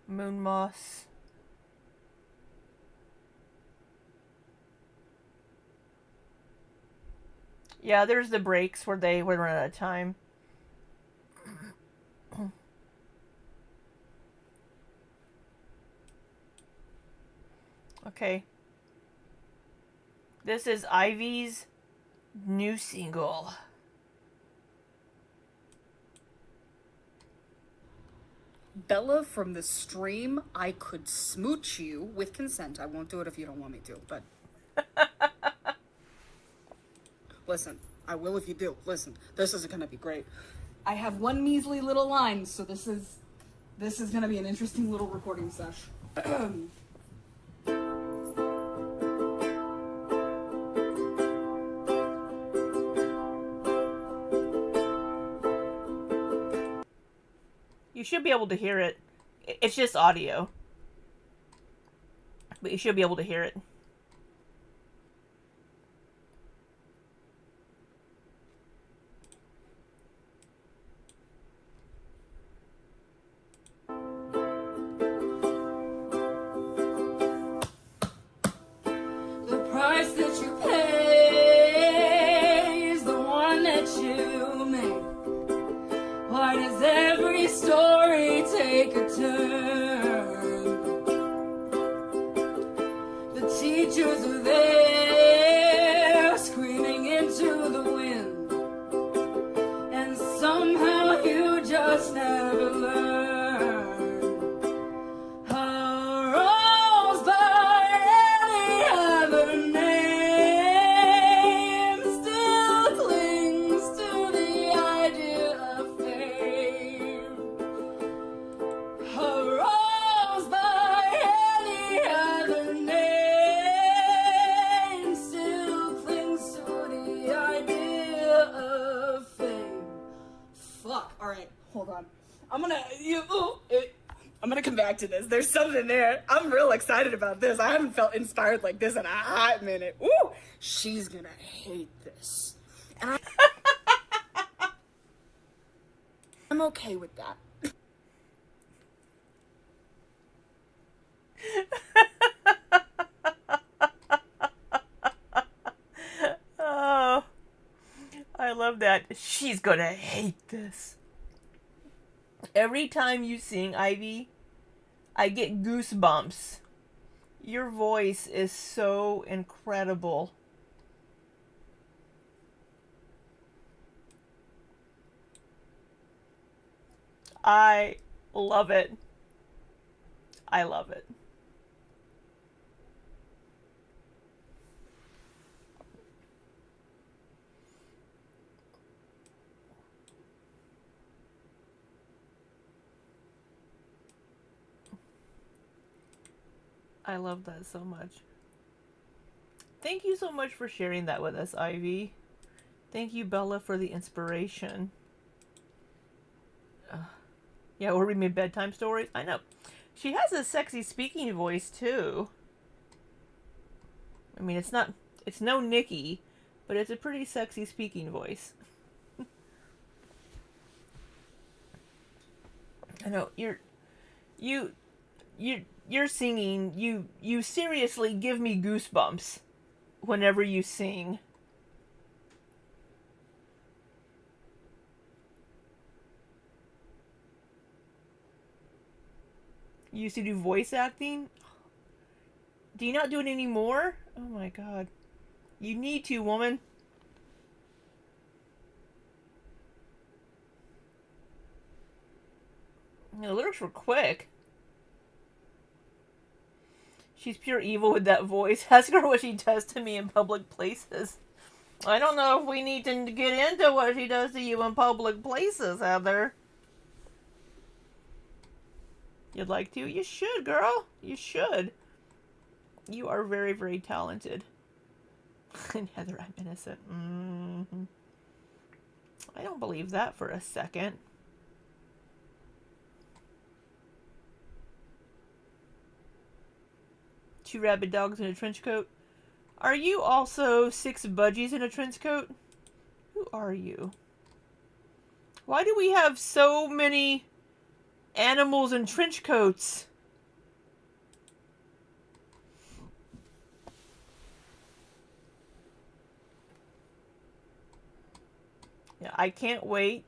Moon moss. Yeah, there's the breaks where they would run out of time. Okay. This is Ivy's new single. Bella from the stream, I could smooch you with consent. I won't do it if you don't want me to, but... Listen, I will if you do. Listen, this is gonna be great. I have one measly little line, so this is gonna be an interesting little recording sesh. You should be able to hear it. It's just audio. But you should be able to hear it. The price that you pay is the one that you make. Why does every story take a turn? The teachers are there screaming into the wind, and somehow you just never learn. A rose by any other name still clings to the idea of fame. A rose by any other name still clings to the idea of fame. Fuck. All right, hold on. I'm gonna I'm gonna come back to this. There's something there. I'm real excited about this. I haven't felt inspired like this in a hot minute. Ooh, she's gonna hate this. And I'm okay with that. Oh, I love that. She's gonna hate this. Every time you sing, Ivy, I get goosebumps. Your voice is so incredible. I love it. I love it. I love that so much. Thank you so much for sharing that with us, Ivy. Thank you, Bella, for the inspiration. Yeah, we'll read me bedtime stories. I know. She has a sexy speaking voice, too. I mean, it's no Nikki, but it's a pretty sexy speaking voice. I know, you're singing, you seriously give me goosebumps whenever you sing. You used to do voice acting? Do you not do it anymore? Oh my god. You need to, woman. The lyrics were quick. She's pure evil with that voice. Ask her what she does to me in public places. I don't know if we need to get into what she does to you in public places, Heather. You'd like to? You should, girl. You should. You are very, very talented. And Heather, I'm innocent. Mm-hmm. I don't believe that for a second. Two rabid dogs in a trench coat. Are you also six budgies in a trench coat? Who are you? Why do we have so many animals in trench coats? Yeah, I can't wait.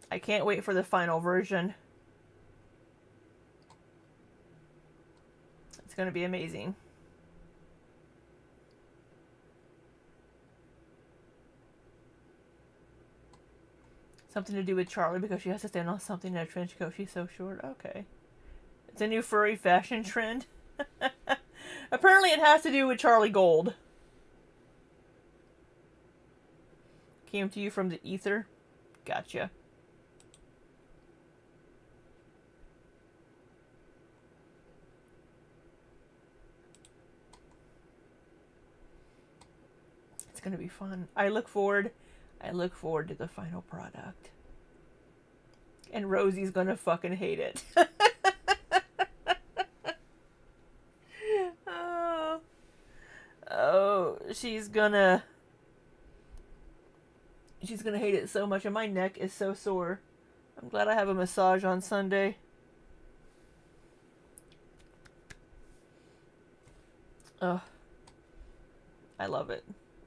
I can't wait for the final version. It's going to be amazing. Something to do with Charlie because she has to stand on something in a trench coat. She's so short. Okay. It's a new furry fashion trend. Apparently it has to do with Charlie Gold. Came to you from the ether? Gotcha. It's gonna be fun. I look forward to the final product. And Rosie's gonna fucking hate it. Oh, she's gonna hate it so much, and my neck is so sore. I'm glad I have a massage on Sunday. Oh, I love it.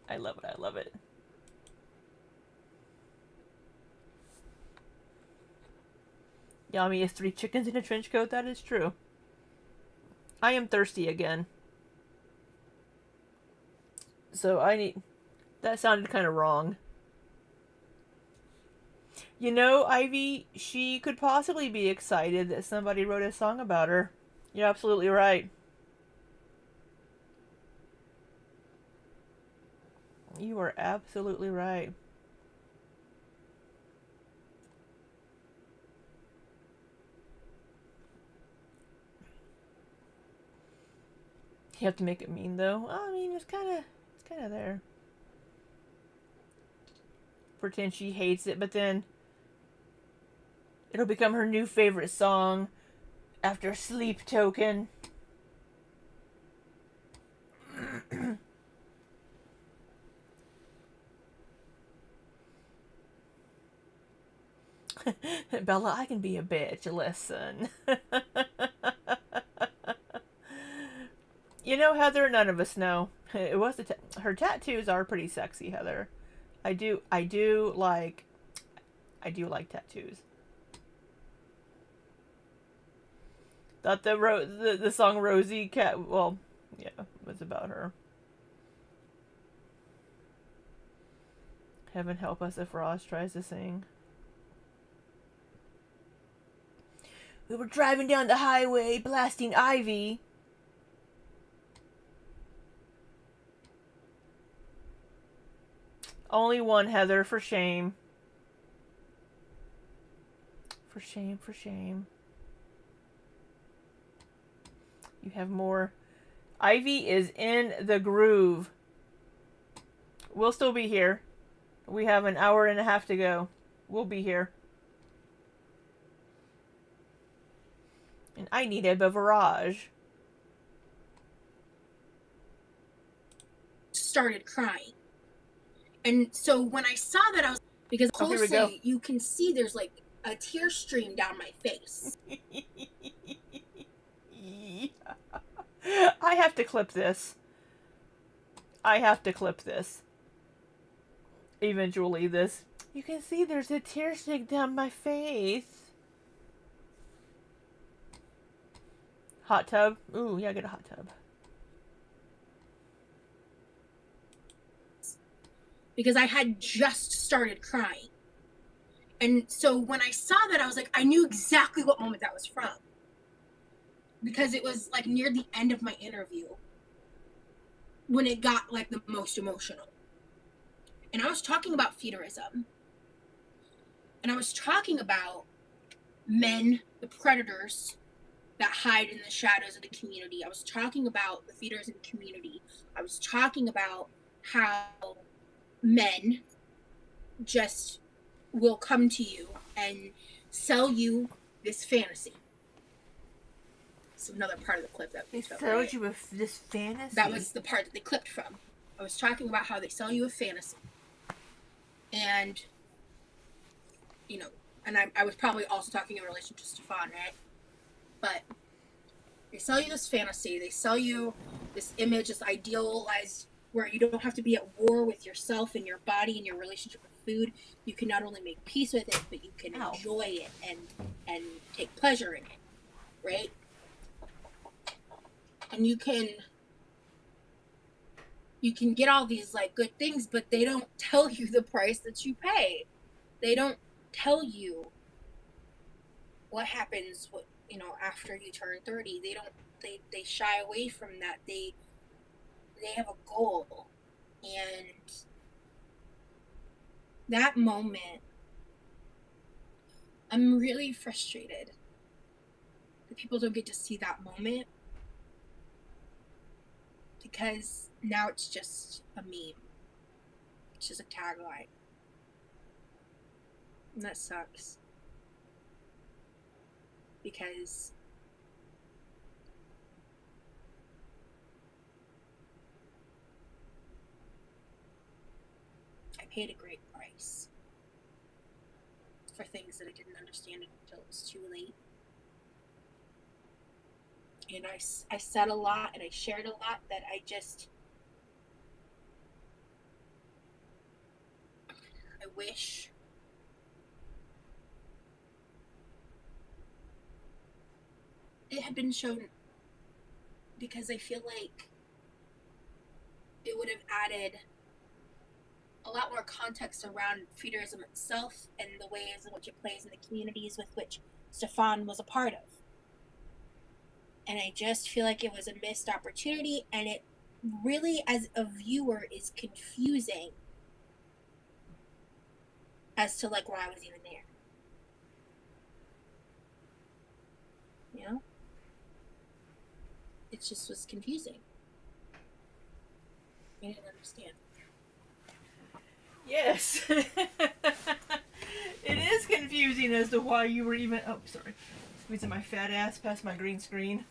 I love it. I love it. Yami is 3 chickens in a trench coat. That is true. I am thirsty again. So I need... That sounded kind of wrong. You know, Ivy, she could possibly be excited that somebody wrote a song about her. You're absolutely right. You are absolutely right. You have to make it mean, though. I mean, it's kind of there. Pretend she hates it, but then It'll become her new favorite song after Sleep Token. Bella, I can be a bitch. Listen. You know, Heather, none of us know. It was her tattoos are pretty sexy, Heather. I do like tattoos. Thought the song Rosie cat, well, yeah, was about her. Heaven help us if Roz tries to sing. We were driving down the highway, blasting Ivy. Only one, Heather, for shame. For shame, for shame. You have more. Ivy is in the groove. We'll still be here. We have an hour and a half to go. We'll be here. And I need a beverage. Started crying. And so when I saw that, I was, because closely you can see there's like a tear stream down my face. I have to clip this. Eventually, this. You can see there's a tear streak down my face. Hot tub. Ooh, yeah, get a hot tub. Because I had just started crying. And so when I saw that, I was like, I knew exactly what moment that was from. Because it was like near the end of my interview when it got like the most emotional. And I was talking about feederism. And I was talking about men, the predators that hide in the shadows of the community. I was talking about the feeders in the community. I was talking about how men just will come to you and sell you this fantasy. So another part of the clip that we sold you with this fantasy. That was the part that they clipped from. I was talking about how they sell you a fantasy. And, you know, and I was probably also talking in relation to Stefan, right? But they sell you this fantasy. They sell you this image, this idealized, where you don't have to be at war with yourself and your body and your relationship with food. You can not only make peace with it, but you can enjoy it and take pleasure in it, right? And you can get all these like good things, but they don't tell you the price that you pay. They don't tell you what happens, after you turn 30. They shy away from that. They have a goal. And that moment, I'm really frustrated that people don't get to see that moment, because now it's just a meme. It's just a tagline. And that sucks. Because I paid a great price for things that I didn't understand until it was too late. And I said a lot and I shared a lot that I wish it had been shown, because I feel like it would have added a lot more context around feederism itself and the ways in which it plays in the communities with which Stefan was a part of. And I just feel like it was a missed opportunity, and it really, as a viewer, is confusing as to like why I was even there. You know? It just was confusing. I didn't understand. Yes. It is confusing confusing as to why you were even... Oh, sorry. Squeezing my fat ass past my green screen.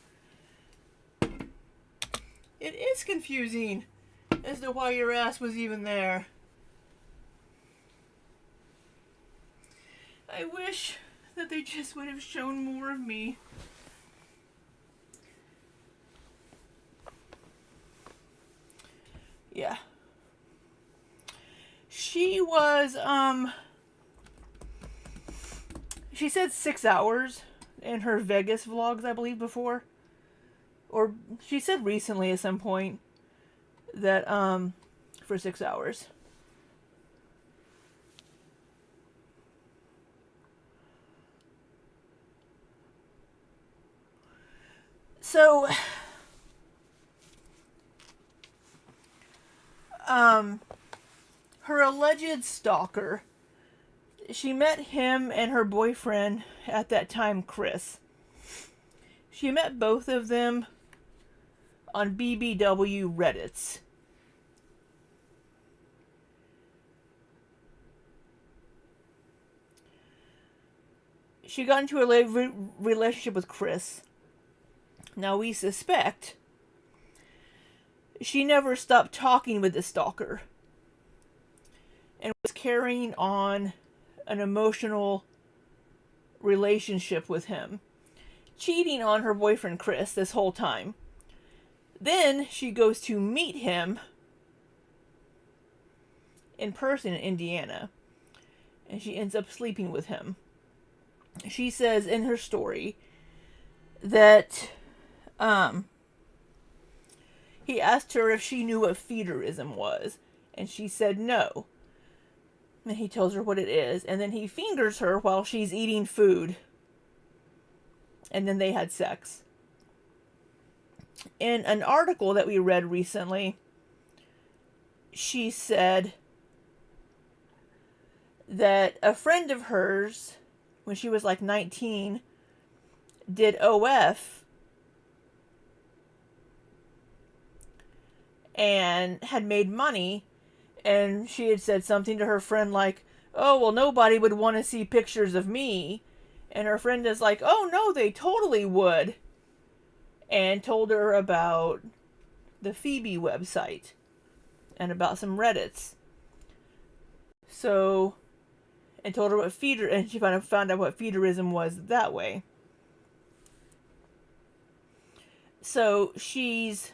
It is confusing as to why your ass was even there. I wish that they just would have shown more of me. Yeah. She was, she said 6 hours in her Vegas vlogs, I believe, before. Or she said recently at some point that, for 6 hours. So, her alleged stalker, she met him and her boyfriend at that time, Chris. She met both of them on BBW Reddits. She got into a relationship with Chris. Now we suspect she never stopped talking with the stalker and was carrying on an emotional relationship with him, cheating on her boyfriend Chris this whole time. Then she goes to meet him in person in Indiana, and she ends up sleeping with him. She says in her story that he asked her if she knew what feederism was, and she said no. And he tells her what it is, and then he fingers her while she's eating food. And then they had sex. In an article that we read recently, she said that a friend of hers, when she was like 19, did OF and had made money, and she had said something to her friend like, oh, well, nobody would want to see pictures of me. And her friend is like, oh, no, they totally would. And told her about the Phoebe website and about some Reddits. So, and told her what and she found out what feederism was that way. So, she's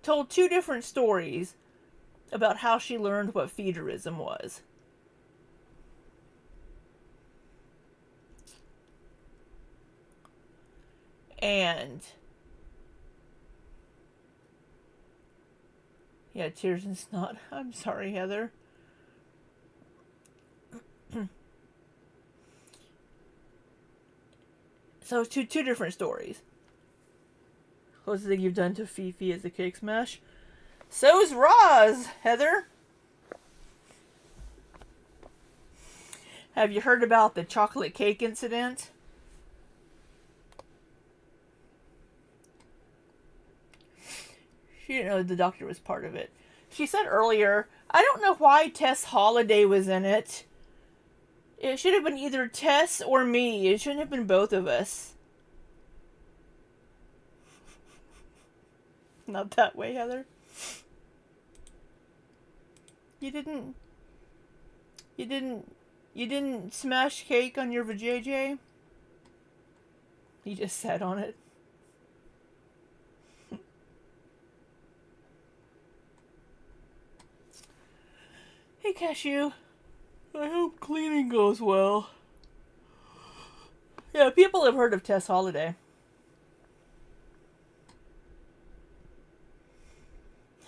told 2 different stories about how she learned what feederism was. And yeah, tears and snot. I'm sorry, Heather. So two different stories. What's the thing you've done to Fifi as a cake smash? So's Roz, Heather. Have you heard about the chocolate cake incident? She didn't know the doctor was part of it. She said earlier, I don't know why Tess Holiday was in it. It should have been either Tess or me. It shouldn't have been both of us. Not that way, Heather. You didn't smash cake on your vajayjay? You just sat on it. Hey, Cashew. I hope cleaning goes well. Yeah, people have heard of Tess Holiday.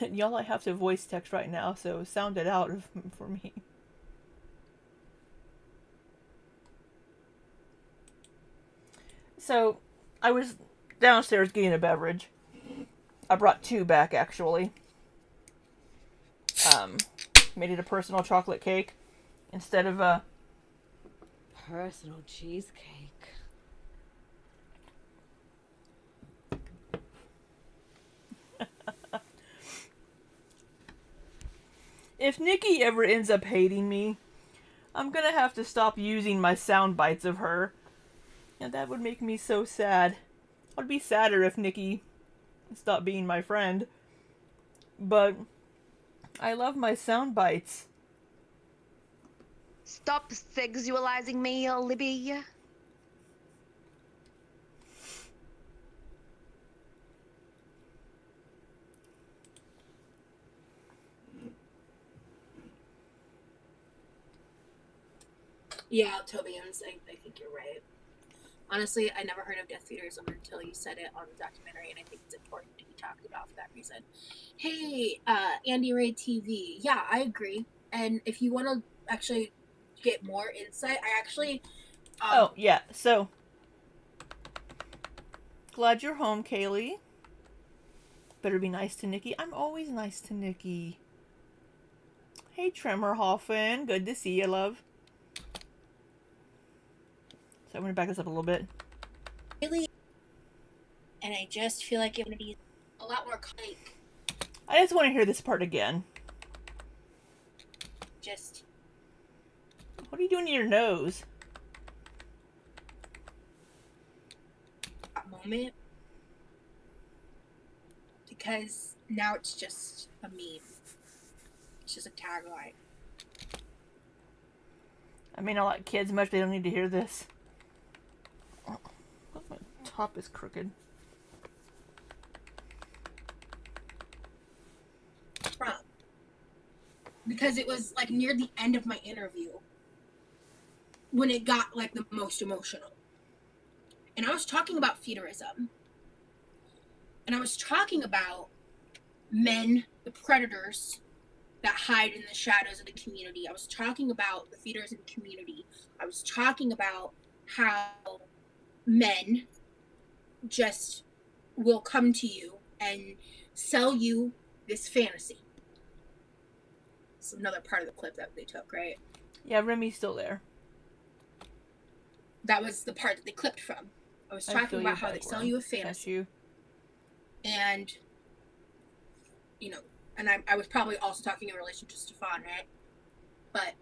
And y'all, I have to voice text right now, so sound it out for me. So, I was downstairs getting a beverage. I brought 2 back, actually. Made it a personal chocolate cake instead of a personal cheesecake. If Nikki ever ends up hating me, I'm gonna have to stop using my sound bites of her. And that would make me so sad. I'd be sadder if Nikki stopped being my friend. But I love my sound bites. Stop sexualizing me, Libby. Yeah, Tobians, I think you're right. Honestly, I never heard of death feederism until you said it on the documentary, and I think it's important to be talked about for that reason. Hey, Andy Ray TV. Yeah, I agree. And if you want to actually get more insight, I actually. Oh, yeah, so. Glad you're home, Kaylee. Better be nice to Nikki. I'm always nice to Nikki. Hey, Tremorhoffen. Good to see you, love. So I'm going to back this up a little bit. Really, and I just feel like it would be a lot more like. I just want to hear this part again. Just. What are you doing to your nose? That moment. Because now it's just a meme. It's just a tagline. I may not like kids much, they don't need to hear this. My top is crooked. Because it was like near the end of my interview when it got like the most emotional. And I was talking about feederism. And I was talking about men, the predators that hide in the shadows of the community. I was talking about the feederism community. I was talking about how men just will come to you and sell you this fantasy. It's another part of the clip that they took, right? Yeah, Remy's still there. That was the part that they clipped from. I was talking about how they sell you a fantasy. And, you know, and I was probably also talking in relation to Stefan, right? But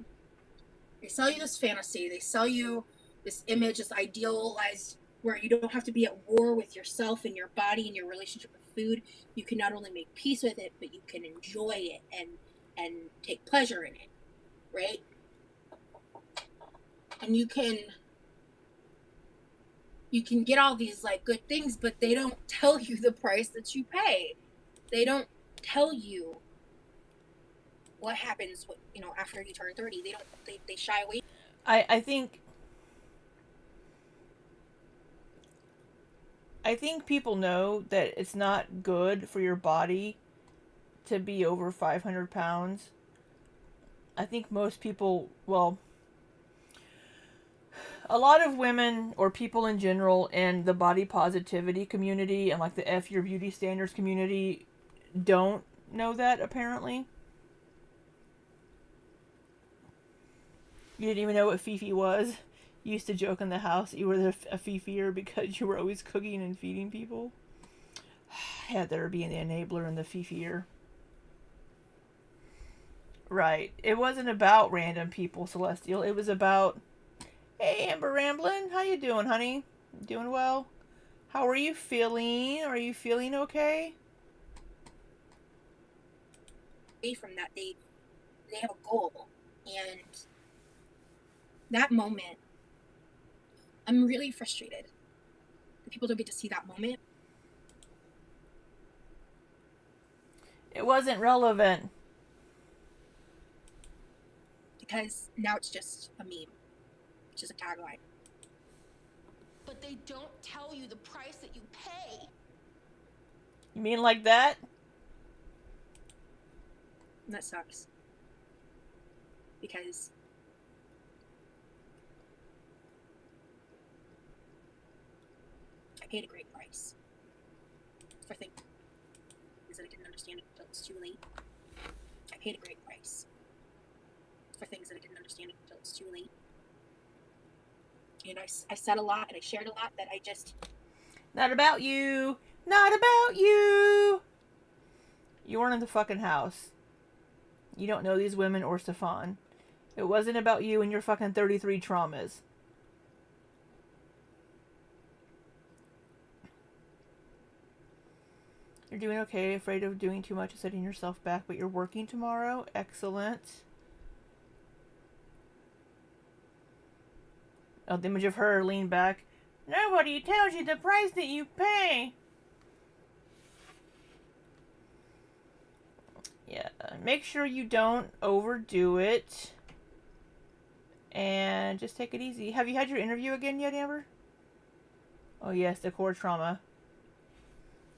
they sell you this fantasy. They sell you this image, this idealized, where you don't have to be at war with yourself and your body and your relationship with food. You can not only make peace with it, but you can enjoy it and take pleasure in it, right? And you can get all these like good things, but they don't tell you the price that you pay. They don't tell you what happens, you know, after you turn 30. They shy away. I think people know that it's not good for your body to be over 500 pounds. I think most people, well, a lot of women or people in general in the body positivity community and like the F Your Beauty Standards community don't know that, apparently. You didn't even know what Fifi was. You used to joke in the house that you were a Fifier because you were always cooking and feeding people. Had there be an enabler and the Fifier. Right. It wasn't about random people, Celestial. It was about, hey, Amber Ramblin', how you doing, honey? Doing well? How are you feeling? Are you feeling okay? From that, they have a goal, and that moment, I'm really frustrated that people don't get to see that moment. It wasn't relevant. Because now it's just a meme. It's just a tagline. But they don't tell you the price that you pay. You mean like that? And that sucks. Because I paid a great price for things that I didn't understand until it's too late. I paid a great price for things that I didn't understand until it's too late. And I said a lot and I shared a lot that I just... Not about you! Not about you! You weren't in the fucking house. You don't know these women or Stefan. It wasn't about you and your fucking 33 traumas. You're doing okay, afraid of doing too much and setting yourself back, but you're working tomorrow. Excellent. Oh, the image of her leaned back. Nobody tells you the price that you pay. Yeah, make sure you don't overdo it. And just take it easy. Have you had your interview again yet, Amber? Oh yes, the core trauma.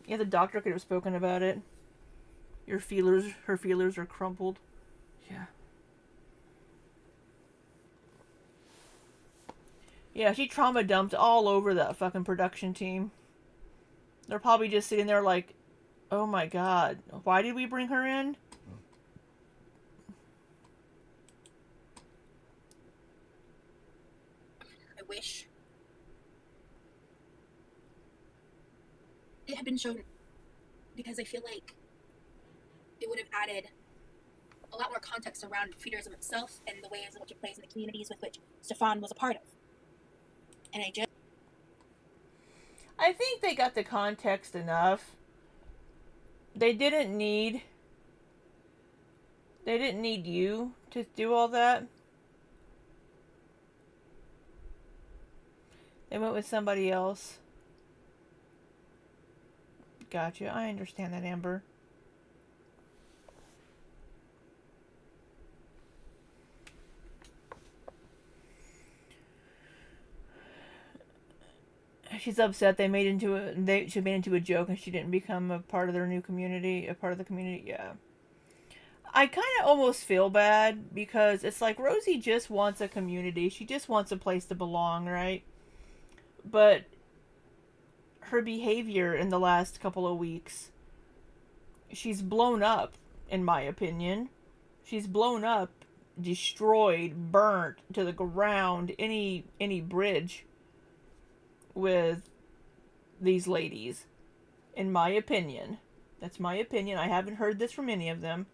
Yeah, the doctor could have spoken about it. Her feelers are crumpled. Yeah. Yeah, she trauma dumped all over that fucking production team. They're probably just sitting there like, oh my god, why did we bring her in? I wish it had been shown, because I feel like it would have added a lot more context around feederism itself and the ways in which it plays in the communities with which Stefan was a part of. And I think they got the context enough. They didn't need you to do all that. They went with somebody else. Gotcha. I understand that, Amber. She's upset they made into a joke and she didn't become a part of their new community, a part of the community. Yeah. I kind of almost feel bad because it's like Rosie just wants a community. She just wants a place to belong, right? But her behavior in the last couple of weeks, she's blown up, in my opinion. She's blown up, destroyed, burnt to the ground any bridge with these ladies, in my opinion. That's my opinion. I haven't heard this from any of them.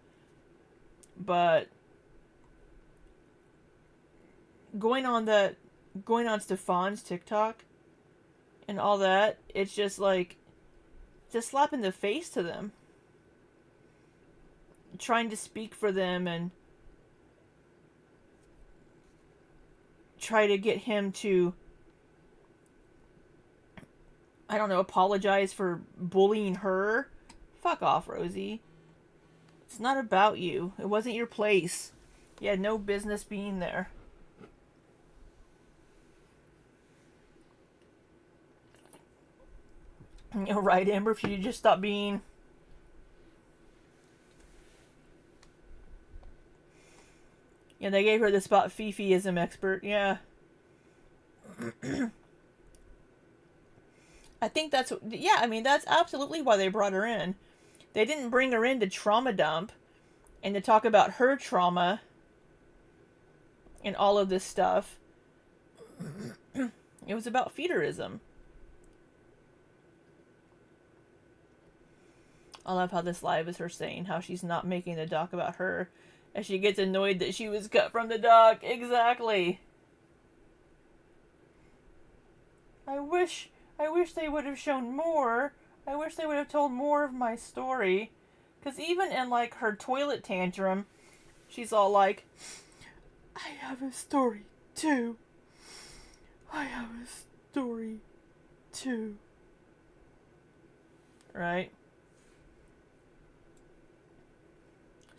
But going on Stefan's TikTok and all that, it's just like, it's a slap in the face to them. Trying to speak for them and try to get him to, I don't know, apologize for bullying her. Fuck off, Rosie. It's not about you. It wasn't your place. You had no business being there. You're right, Amber, if you just stop being... Yeah, they gave her the spot Fifiism expert, yeah. I think that's... Yeah, I mean, that's absolutely why they brought her in. They didn't bring her in to trauma dump and to talk about her trauma and all of this stuff. It was about feederism. I love how this live is her saying how she's not making the doc about her as she gets annoyed that she was cut from the doc. Exactly. I wish they would have shown more. I wish they would have told more of my story. Because even in, like, her toilet tantrum, she's all like, I have a story, too. I have a story, too. Right?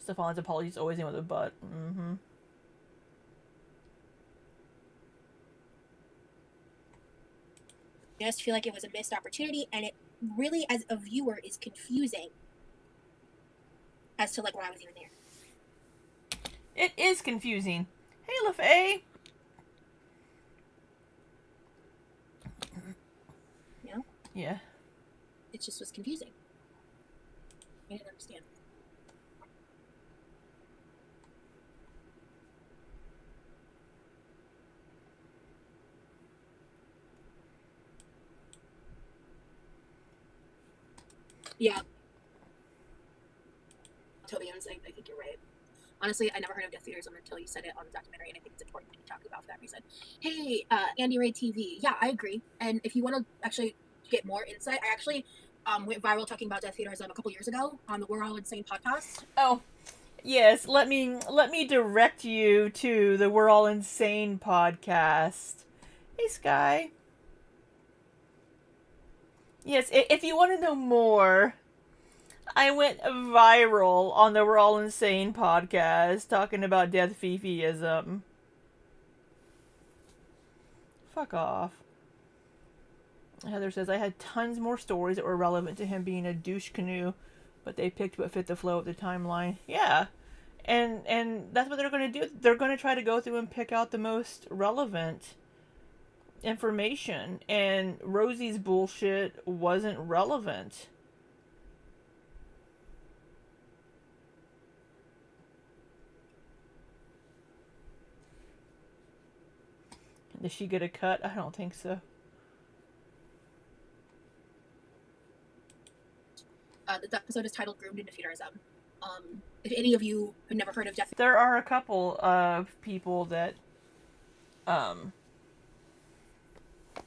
Stefan's apologies always end with a but. Mm-hmm. I just feel like it was a missed opportunity, and it really, as a viewer, is confusing as to, like, why I was even there. It is confusing. Hey, LaFay! You know? Yeah. It just was confusing. I didn't understand. Yeah. Totally honest, I think you're right. honestly, I never heard of death feederism until you said it on the documentary, and I think it's important to be talked about for that reason. Hey, Andy Ray TV. Yeah, I agree. And if you want to actually get more insight, I actually went viral talking about death feederism a couple years ago on the We're All Insane podcast. Oh, yes. Let me direct you to the We're All Insane podcast. Hey, Sky. Yes, if you want to know more, I went viral on the We're All Insane podcast talking about death fifiism. Fuck off. Heather says, I had tons more stories that were relevant to him being a douche canoe, but they picked what fit the flow of the timeline. Yeah. And that's what they're going to do. They're going to try to go through and pick out the most relevant information. And Rosie's bullshit wasn't relevant. Does she get a cut? I don't think so. The episode is titled Groomed into Feederism. If any of you have never heard of death, there are a couple of people that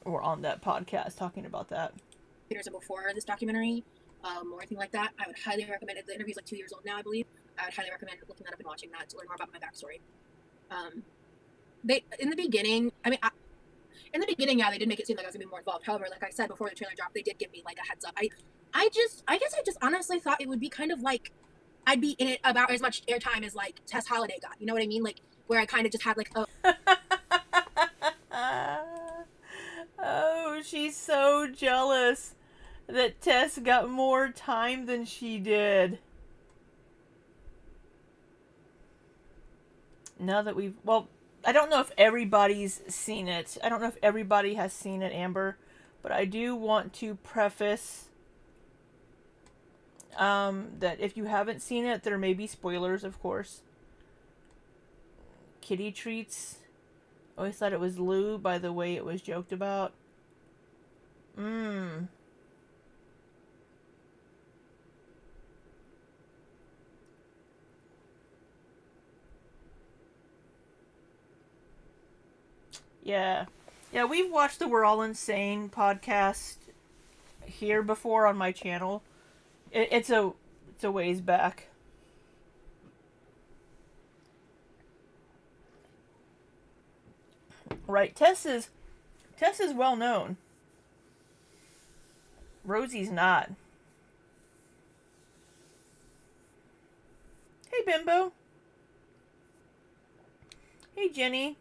were on that podcast talking about that. Feederism before this documentary, or anything like that, I would highly recommend it. The interview's like 2 years old now, I believe. I would highly recommend looking that up and watching that to learn more about my backstory. They in the beginning, in the beginning, yeah, they did make it seem like I was gonna be more involved. However, like I said before the trailer dropped, they did give me like a heads up. I guess I just honestly thought it would be kind of like I'd be in it about as much airtime as like Tess Holiday got. You know what I mean? Like where I kind of just had like oh, she's so jealous that Tess got more time than she did. Now that I don't know if everybody's seen it. I don't know if everybody has seen it, Amber, but I do want to preface that if you haven't seen it, there may be spoilers, of course. Kitty treats. Always thought it was Lou by the way it was joked about. Yeah. Yeah, we've watched the We're All Insane podcast here before on my channel. It's a ways back. Right, Tess is well known. Rosie's not. Hey, Bimbo. Hey, Jenny.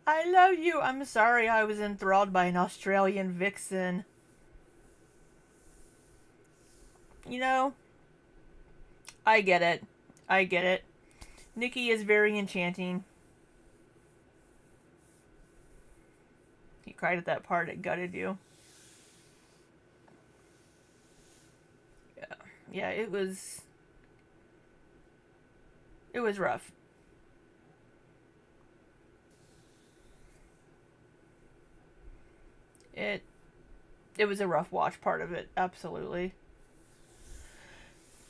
I love you. I'm sorry I was enthralled by an Australian vixen. You know, I get it. I get it. Nikki is very enchanting. You cried at that part. It gutted you. Yeah. Yeah, it was rough. It was a rough watch, part of it, absolutely.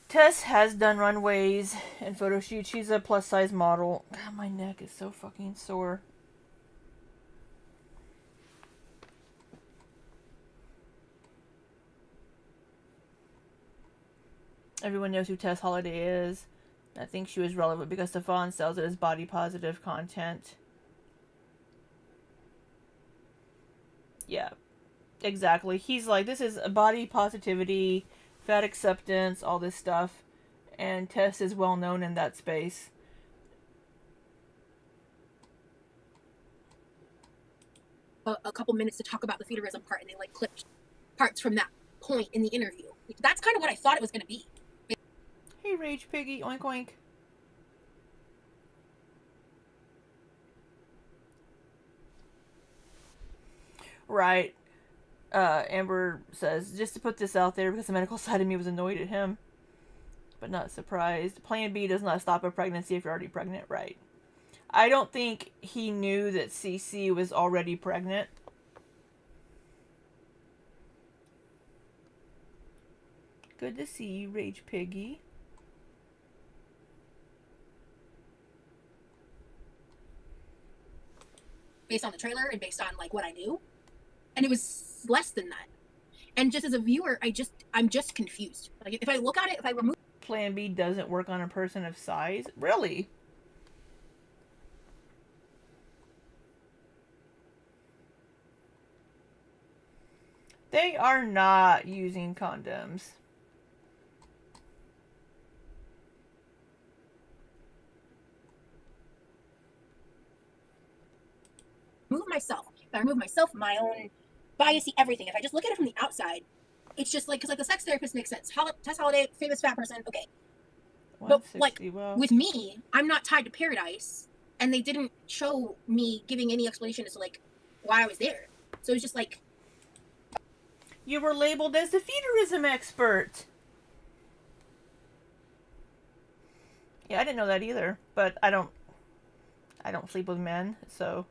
Tess has done runways and photo shoots. She's a plus size model. God, my neck is so fucking sore. Everyone knows who Tess Holiday is. I think she was relevant because Stefan sells it as body positive content. Yeah, exactly. He's like, this is body positivity, fat acceptance, all this stuff. And Tess is well known in that space. A couple minutes to talk about the feederism part, and they like clipped parts from that point in the interview. That's kind of what I thought it was going to be. Hey, Rage Piggy, oink oink. Right. Amber says, just to put this out there because the medical side of me was annoyed at him, but not surprised. Plan B does not stop a pregnancy if you're already pregnant, right? I don't think he knew that Cece was already pregnant. Good to see you, Rage Piggy. Based on the trailer and based on like what I knew, and it was less than that. And just as a viewer, I'm just confused. Like if I look at it, if I remove Plan B doesn't work on a person of size? Really? They are not using condoms. if I remove myself, my own biasy, everything. If I just look at it from the outside, it's just like, because like the sex therapist makes sense. Tess Holiday, famous fat person, okay. But like wow. with me, I'm not tied to Pearadise, and they didn't show me giving any explanation as to like why I was there. So it was just like, you were labeled as the feederism expert. Yeah, I didn't know that either, but I don't sleep with men, so.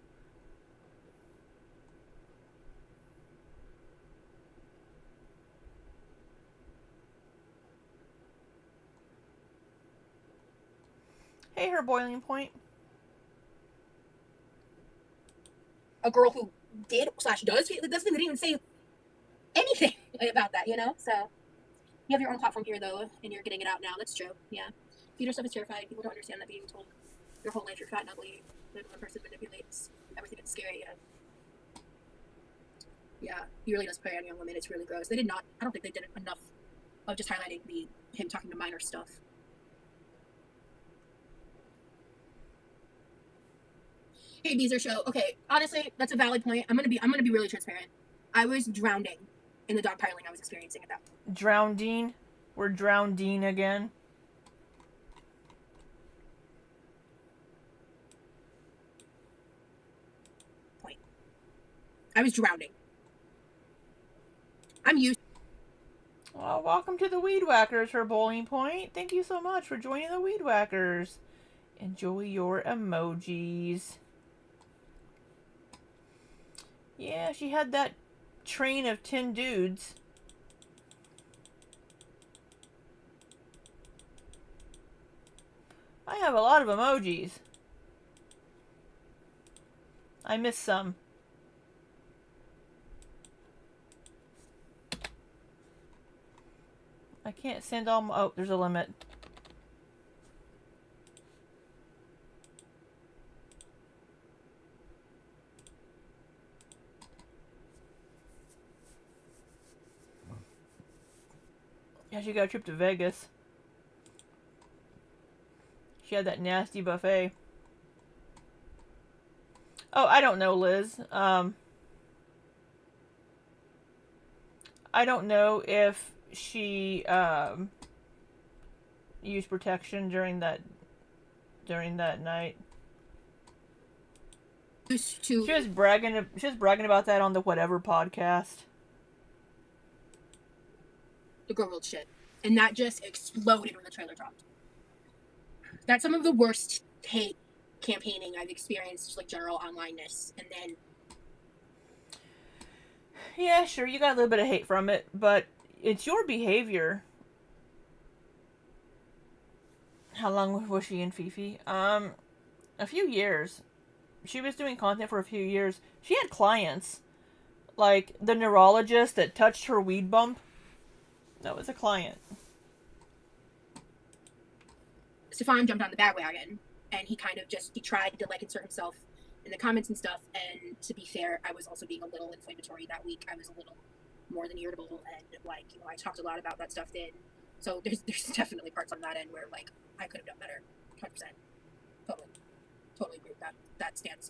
Hey, her boiling point. a girl who did / does doesn't didn't even say anything about that, you know. So you have your own platform here though, and you're getting it out now. That's true. Yeah, feeder stuff is terrifying. People don't understand that being told your whole life you're fat and ugly, when one person manipulates everything, it's scary. Yeah, he really does prey on young women. It's really gross. They did not. I don't think they did enough of just highlighting him talking to minor stuff. Hey, Beezer Show. Okay, honestly, that's a valid point. I'm gonna be really transparent. I was drowning in the dogpiling I was experiencing at that point. Drowning? We're drowning again. I was drowning. I'm used. Well, welcome to the Weed Whackers, her bowling point. Thank you so much for joining the Weed Whackers. Enjoy your emojis. Yeah, she had that train of 10 dudes. I have a lot of emojis. I missed some. I can't send all my... Oh, there's a limit. Yeah, she got a trip to Vegas. She had that nasty buffet. Oh, I don't know, Liz. I don't know if she used protection during that night. She was bragging about that on the whatever podcast. The girl world shit, and that just exploded when the trailer dropped. That's some of the worst hate campaigning I've experienced, just like general onlineness, and then. Yeah, sure, you got a little bit of hate from it, but it's your behavior. How long was she in Fifi? A few years. She was doing content for a few years. She had clients. Like, the neurologist that touched her weed bump. That was a client. Stefan jumped on the bandwagon, and he tried to like insert himself in the comments and stuff. And to be fair, I was also being a little inflammatory that week. I was a little more than irritable, and like, you know, I talked a lot about that stuff then. So there's definitely parts on that end where like I could have done better. 100%. Totally agree with that stance.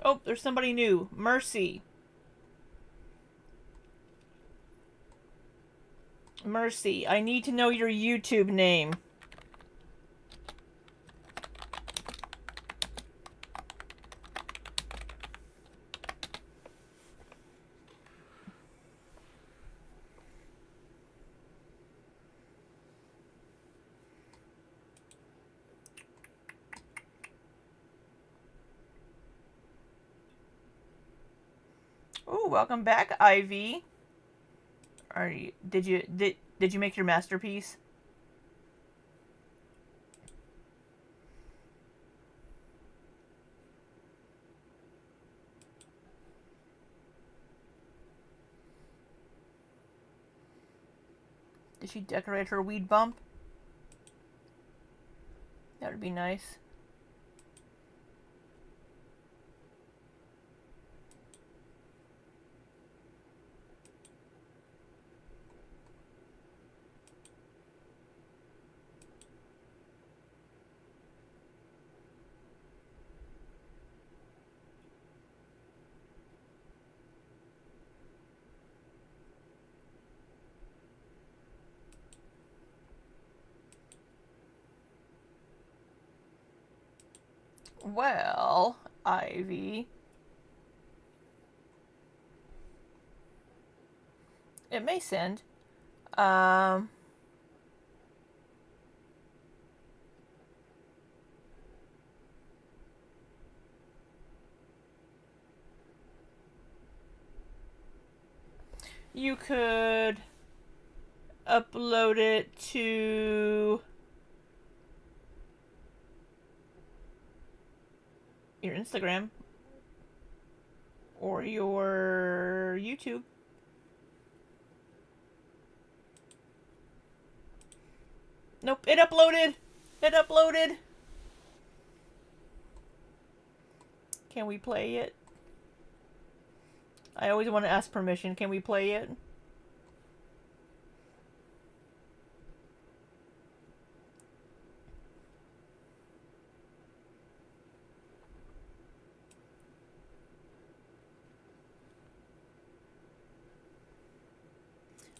Oh, there's somebody new. Mercy. Mercy, I need to know your YouTube name. welcome back, Ivy. Did you make your masterpiece? Did she decorate her weed bump? That would be nice. Well, Ivy. It may send. You could upload it to your Instagram or your YouTube. Nope, it uploaded. It uploaded. Can we play it? I always want to ask permission. Can we play it?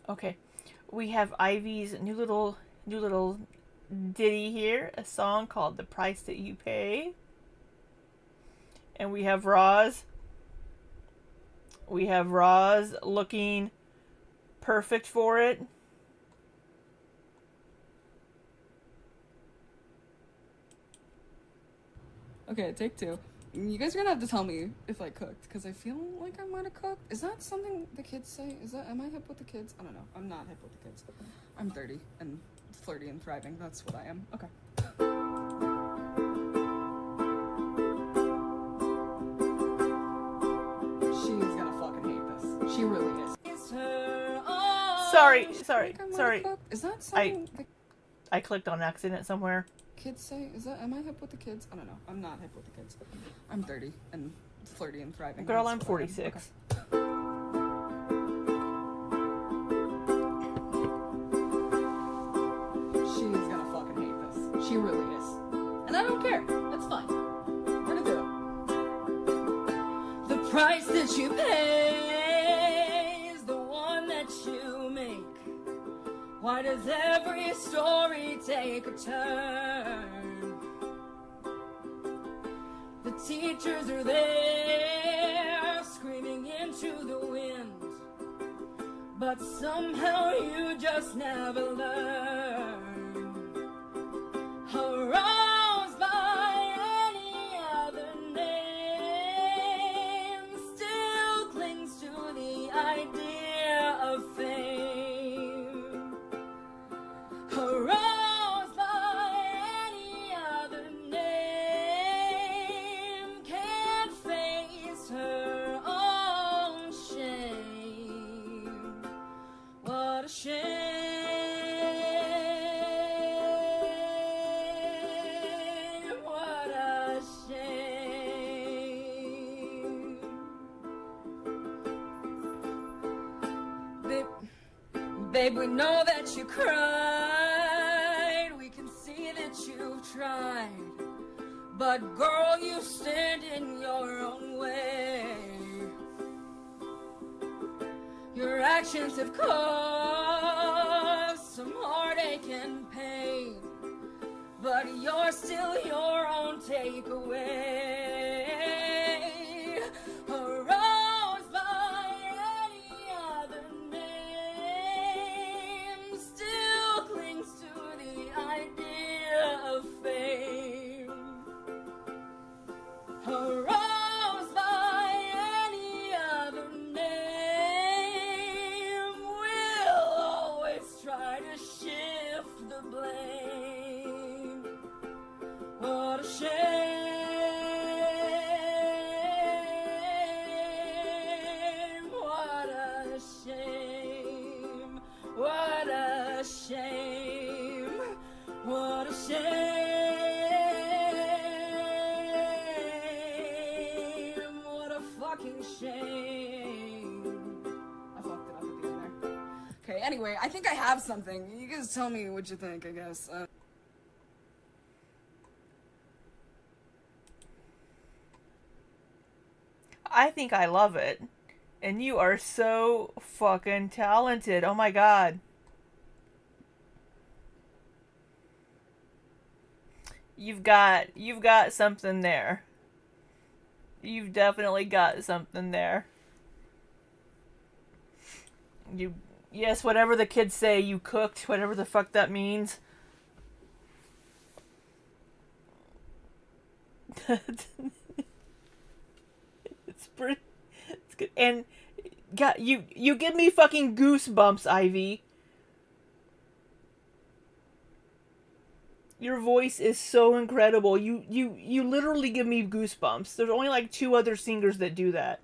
Okay, we have Ivy's new little ditty here, a song called "The Price That You Pay," and we have Roz. We have Roz looking perfect for it. Okay, take two. You guys are gonna have to tell me if I cooked, because I feel like I might have cooked. Is that something the kids say? Am I hip with the kids? I don't know. I'm not hip with the kids. I'm 30 and flirty and thriving. That's what I am. Okay. She's gonna fucking hate this. She really is. Sorry. Is that something I clicked on accident somewhere. kids say? Am I hip with the kids? I don't know. I'm not hip with the kids. I'm 30 and flirty and thriving. Girl, That's I'm what 46. Okay. She's gonna fucking hate this. She really is. And I don't care. That's fine. We're gonna do it. The price that you pay is the one that you make. Why does every story take a turn? The teachers are there screaming into the wind, but somehow you just never learn. A rose by any other name still clings to the idea of fame. A rose by any other name can't face her own shame. What a shame. What a shame. Babe, we know that you cried. We can see that you've tried. But girl, you stand in your own way. Your actions have caused some heartache and pain, but you're still your own takeaway. A rose by any other name still clings to the idea of fame. A rose by any other name Anyway, I think I have something. You guys tell me what you think, I guess. I think I love it. And you are so fucking talented. Oh my god. You've got something there. You've definitely got something there. Yes, whatever the kids say, you cooked, whatever the fuck that means. It's pretty, it's good. And God, you give me fucking goosebumps, Ivy. Your voice is so incredible. You literally give me goosebumps. There's only like 2 other singers that do that.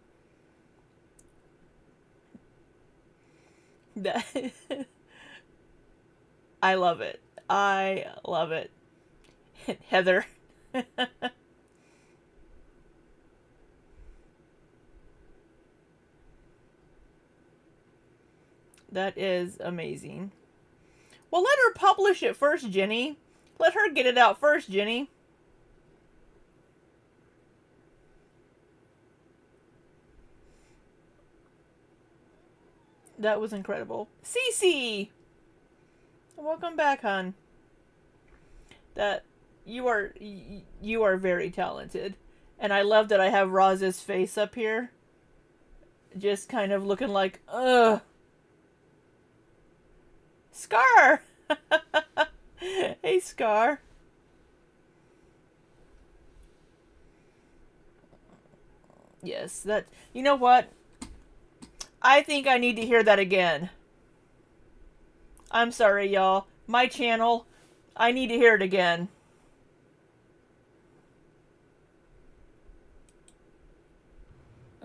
I love it. I love it. Heather. That is amazing. Well, let her publish it first, Jenny. Let her get it out first, Jenny. That was incredible. Cece! Welcome back, hon. That you are very talented. And I love that I have Roz's face up here. Just kind of looking like, ugh. Scar! Hey, Scar. Yes, that... You know what? I think I need to hear that again. I'm sorry, y'all. My channel, I need to hear it again.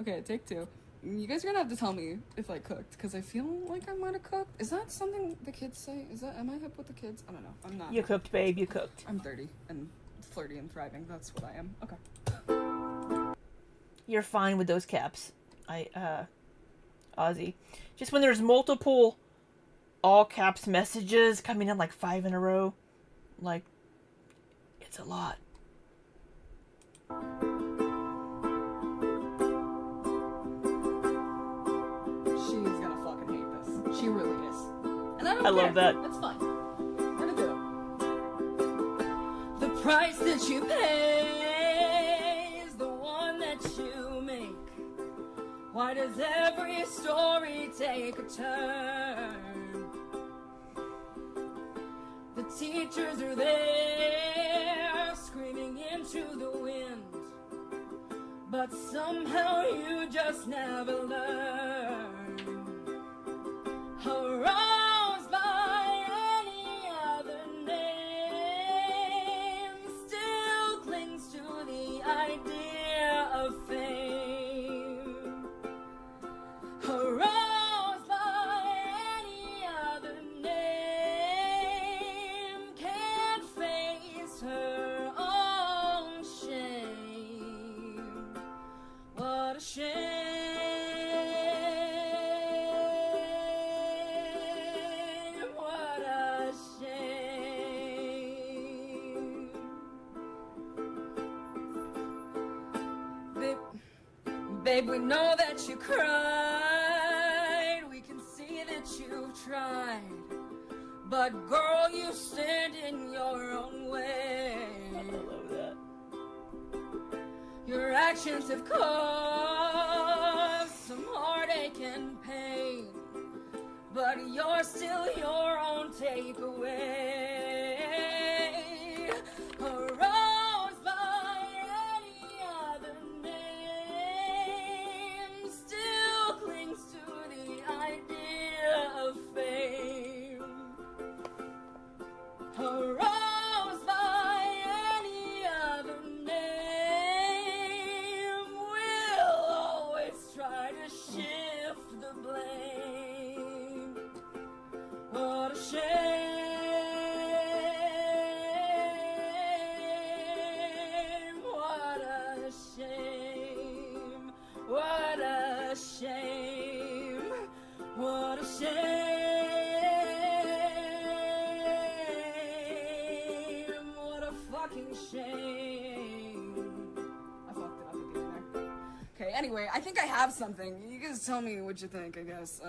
Okay, take 2. You guys are gonna have to tell me if I cooked, because I feel like I might have cooked. Is that something the kids say? Am I hip with the kids? I don't know. I'm not. You cooked, babe. You cooked. I'm 30 and flirty and thriving. That's what I am. Okay. You're fine with those caps. Ozzy. Just when there's multiple all caps messages coming in like 5 in a row, like, it's a lot. She's gonna fucking hate this. She really is. And I don't care. Love that. That's fine. We're gonna do it. The price that you pay is the one that you make. Why does every story take a turn? The teachers are there screaming into the wind, but somehow you just never learn. A rose by any other name still clings to the idea of fame. A rose by any other name can't face her own shame. What a shame. What a shame. Babe, we know that you cried. We can see that you've tried. But girl, you stand in your own way. I love that. Your actions have caused some heartache and pain, but you're still your own takeaway. A rose by any other name still clings to the idea of fame. A rose by any other name will always try to shift the blame. What a shame. What a shame. What a shame. What a shame. Anyway, I think I have something. You guys tell me what you think, I guess.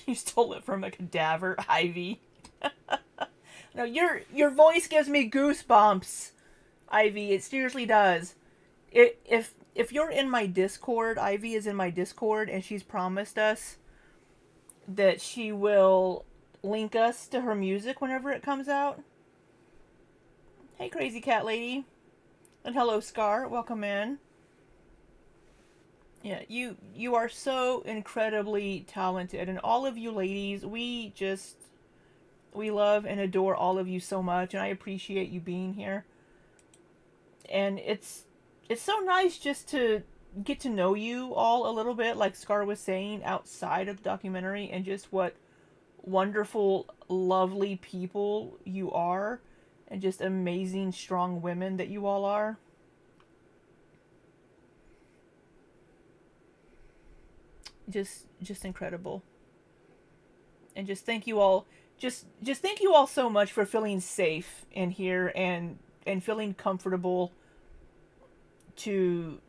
You stole it from a cadaver, Ivy. No, your voice gives me goosebumps, Ivy. It seriously does. If you're in my Discord, Ivy is in my Discord, and she's promised us that she will link us to her music whenever it comes out. Hey, Crazy Cat Lady. And hello, Scar. Welcome in. Yeah, you are so incredibly talented, and all of you ladies, we love and adore all of you so much, and I appreciate you being here. And it's so nice just to get to know you all a little bit, like Scar was saying, outside of the documentary, and just what wonderful, lovely people you are, and just amazing, strong women that you all are. Just incredible. And just thank you all. Just thank you all so much for feeling safe in here and feeling comfortable to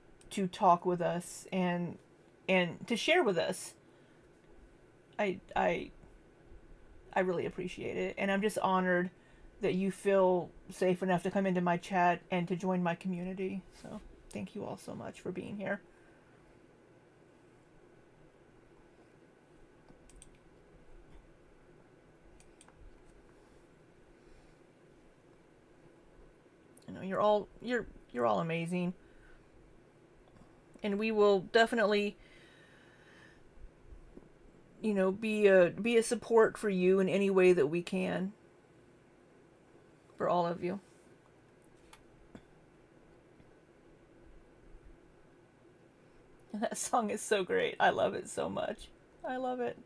talk with us and to share with us. I really appreciate it, and I'm just honored that you feel safe enough to come into my chat and to join my community. So, thank you all so much for being here. You know, you're all amazing. And we will definitely, you know, be a support for you in any way that we can. For all of you. And that song is so great. I love it so much. I love it.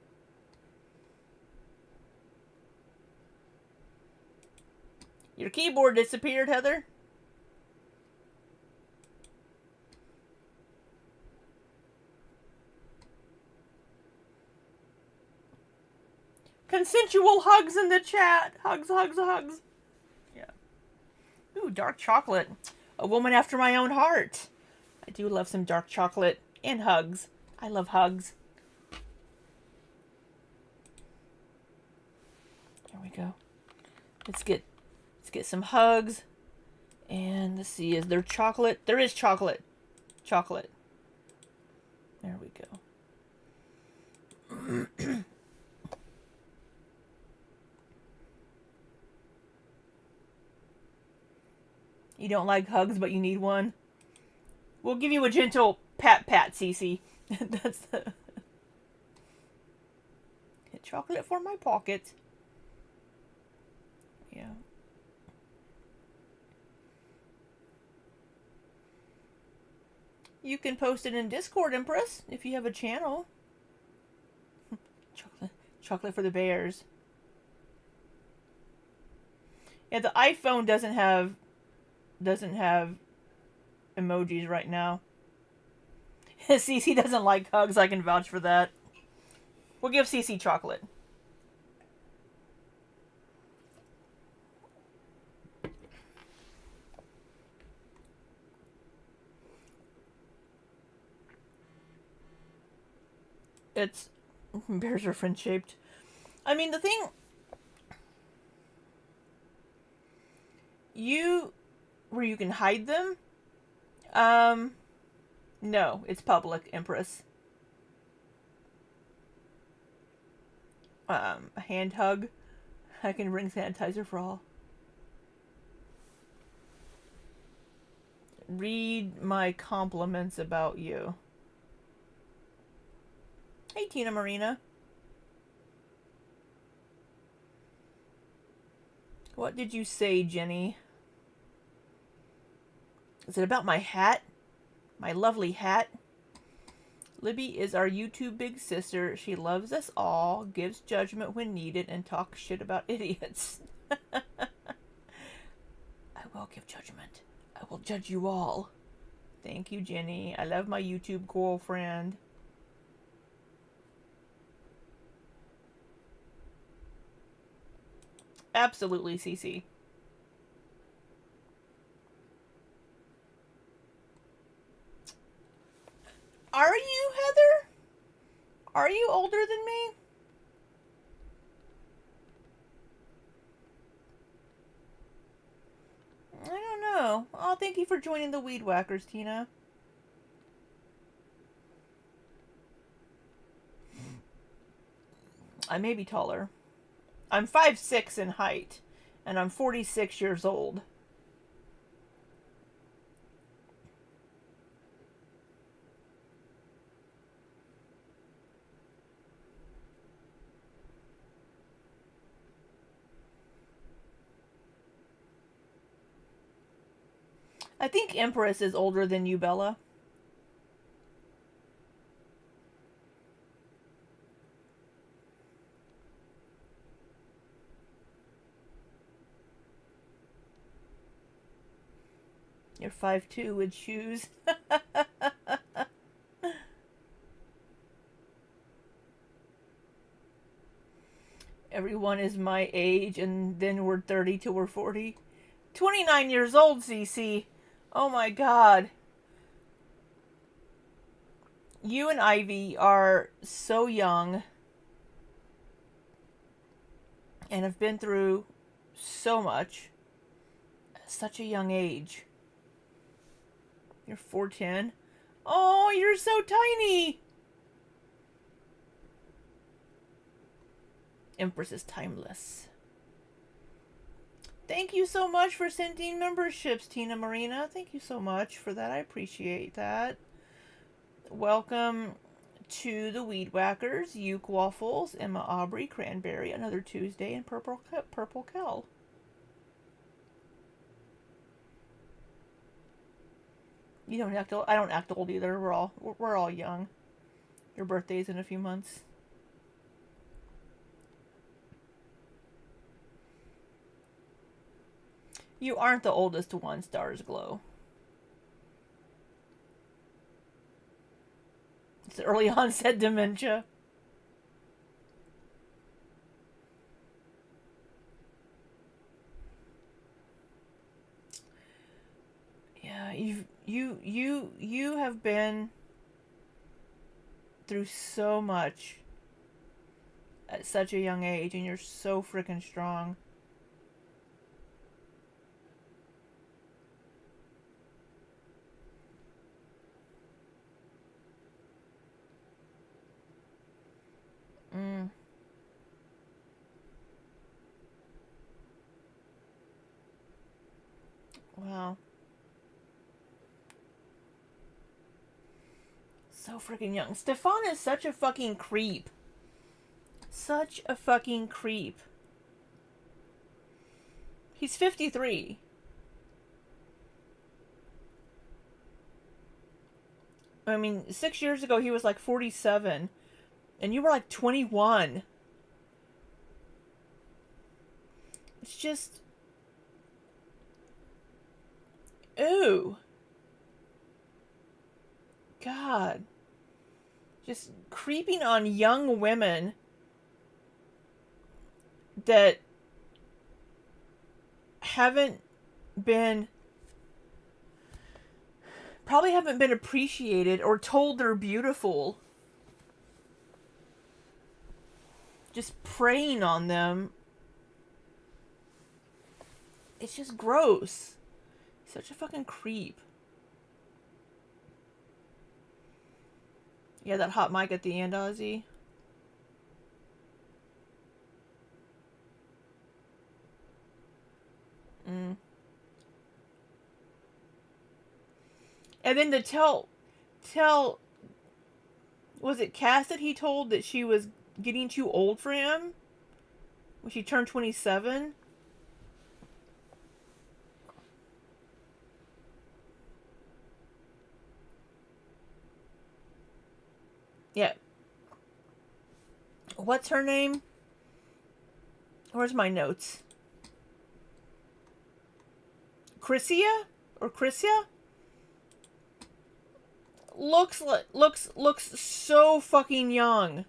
Your keyboard disappeared, Heather. Consensual hugs in the chat. Hugs, hugs, hugs. Yeah. Ooh, dark chocolate. A woman after my own heart. I do love some dark chocolate and hugs. I love hugs. There we go. Let's get some hugs. And let's see, is there chocolate? There is chocolate. Chocolate. There we go. You don't like hugs, but you need one? We'll give you a gentle pat, Cece. That's the... Chocolate for my pocket. Yeah. You can post it in Discord, Empress, if you have a channel. Chocolate for the bears. Yeah, the iPhone doesn't have emojis right now. Cece doesn't like hugs, I can vouch for that. We'll give Cece chocolate. It's... bears are friend-shaped. I mean, the thing... where you can hide them? No, it's public, Empress. A hand hug. I can bring sanitizer for all. Read my compliments about you. Hey, Tina Marina. What did you say, Jenny? Is it about my hat? My lovely hat? Libby is our YouTube big sister. She loves us all, gives judgment when needed, and talks shit about idiots. I will give judgment. I will judge you all. Thank you, Jenny. I love my YouTube girlfriend. Absolutely, Cece. thank you for joining the Weed Whackers, Tina. I may be taller. I'm 5'6" in height, and I'm 46 years old. I think Empress is older than you, Bella. You're 5'2" with shoes. Everyone is my age, and then we're 30 till we're 40. 29 years old, CC. Oh my god. You and Ivy are so young and have been through so much at such a young age. You're 4'10". Oh, you're so tiny. Empress is timeless. Thank you so much for sending memberships, Tina Marina. Thank you so much for that. I appreciate that. Welcome to the Weed Whackers, Uke Waffles, Emma Aubrey, Cranberry, Another Tuesday, and Purple Kel. You don't act old. I don't act old either. We're all young. Your birthday's in a few months. You aren't the oldest one, Stars Glow. It's early onset dementia. Yeah, you have been through so much at such a young age, and you're so freaking strong. Wow. So freaking young. Stefan is such a fucking creep. Such a fucking creep. He's 53. I mean, 6 years ago he was like 47. And you were like 21. It's just... Ooh. God. Just creeping on young women that probably haven't been appreciated or told they're beautiful. Just preying on them. It's just gross. Such a fucking creep. Yeah, that hot mic at the end, Ozzy. And then to tell, was it Cass that he told that she was getting too old for him? When she turned 27? Yeah. What's her name? Where's my notes? Chrissia? Or Chrissia? Looks so fucking young.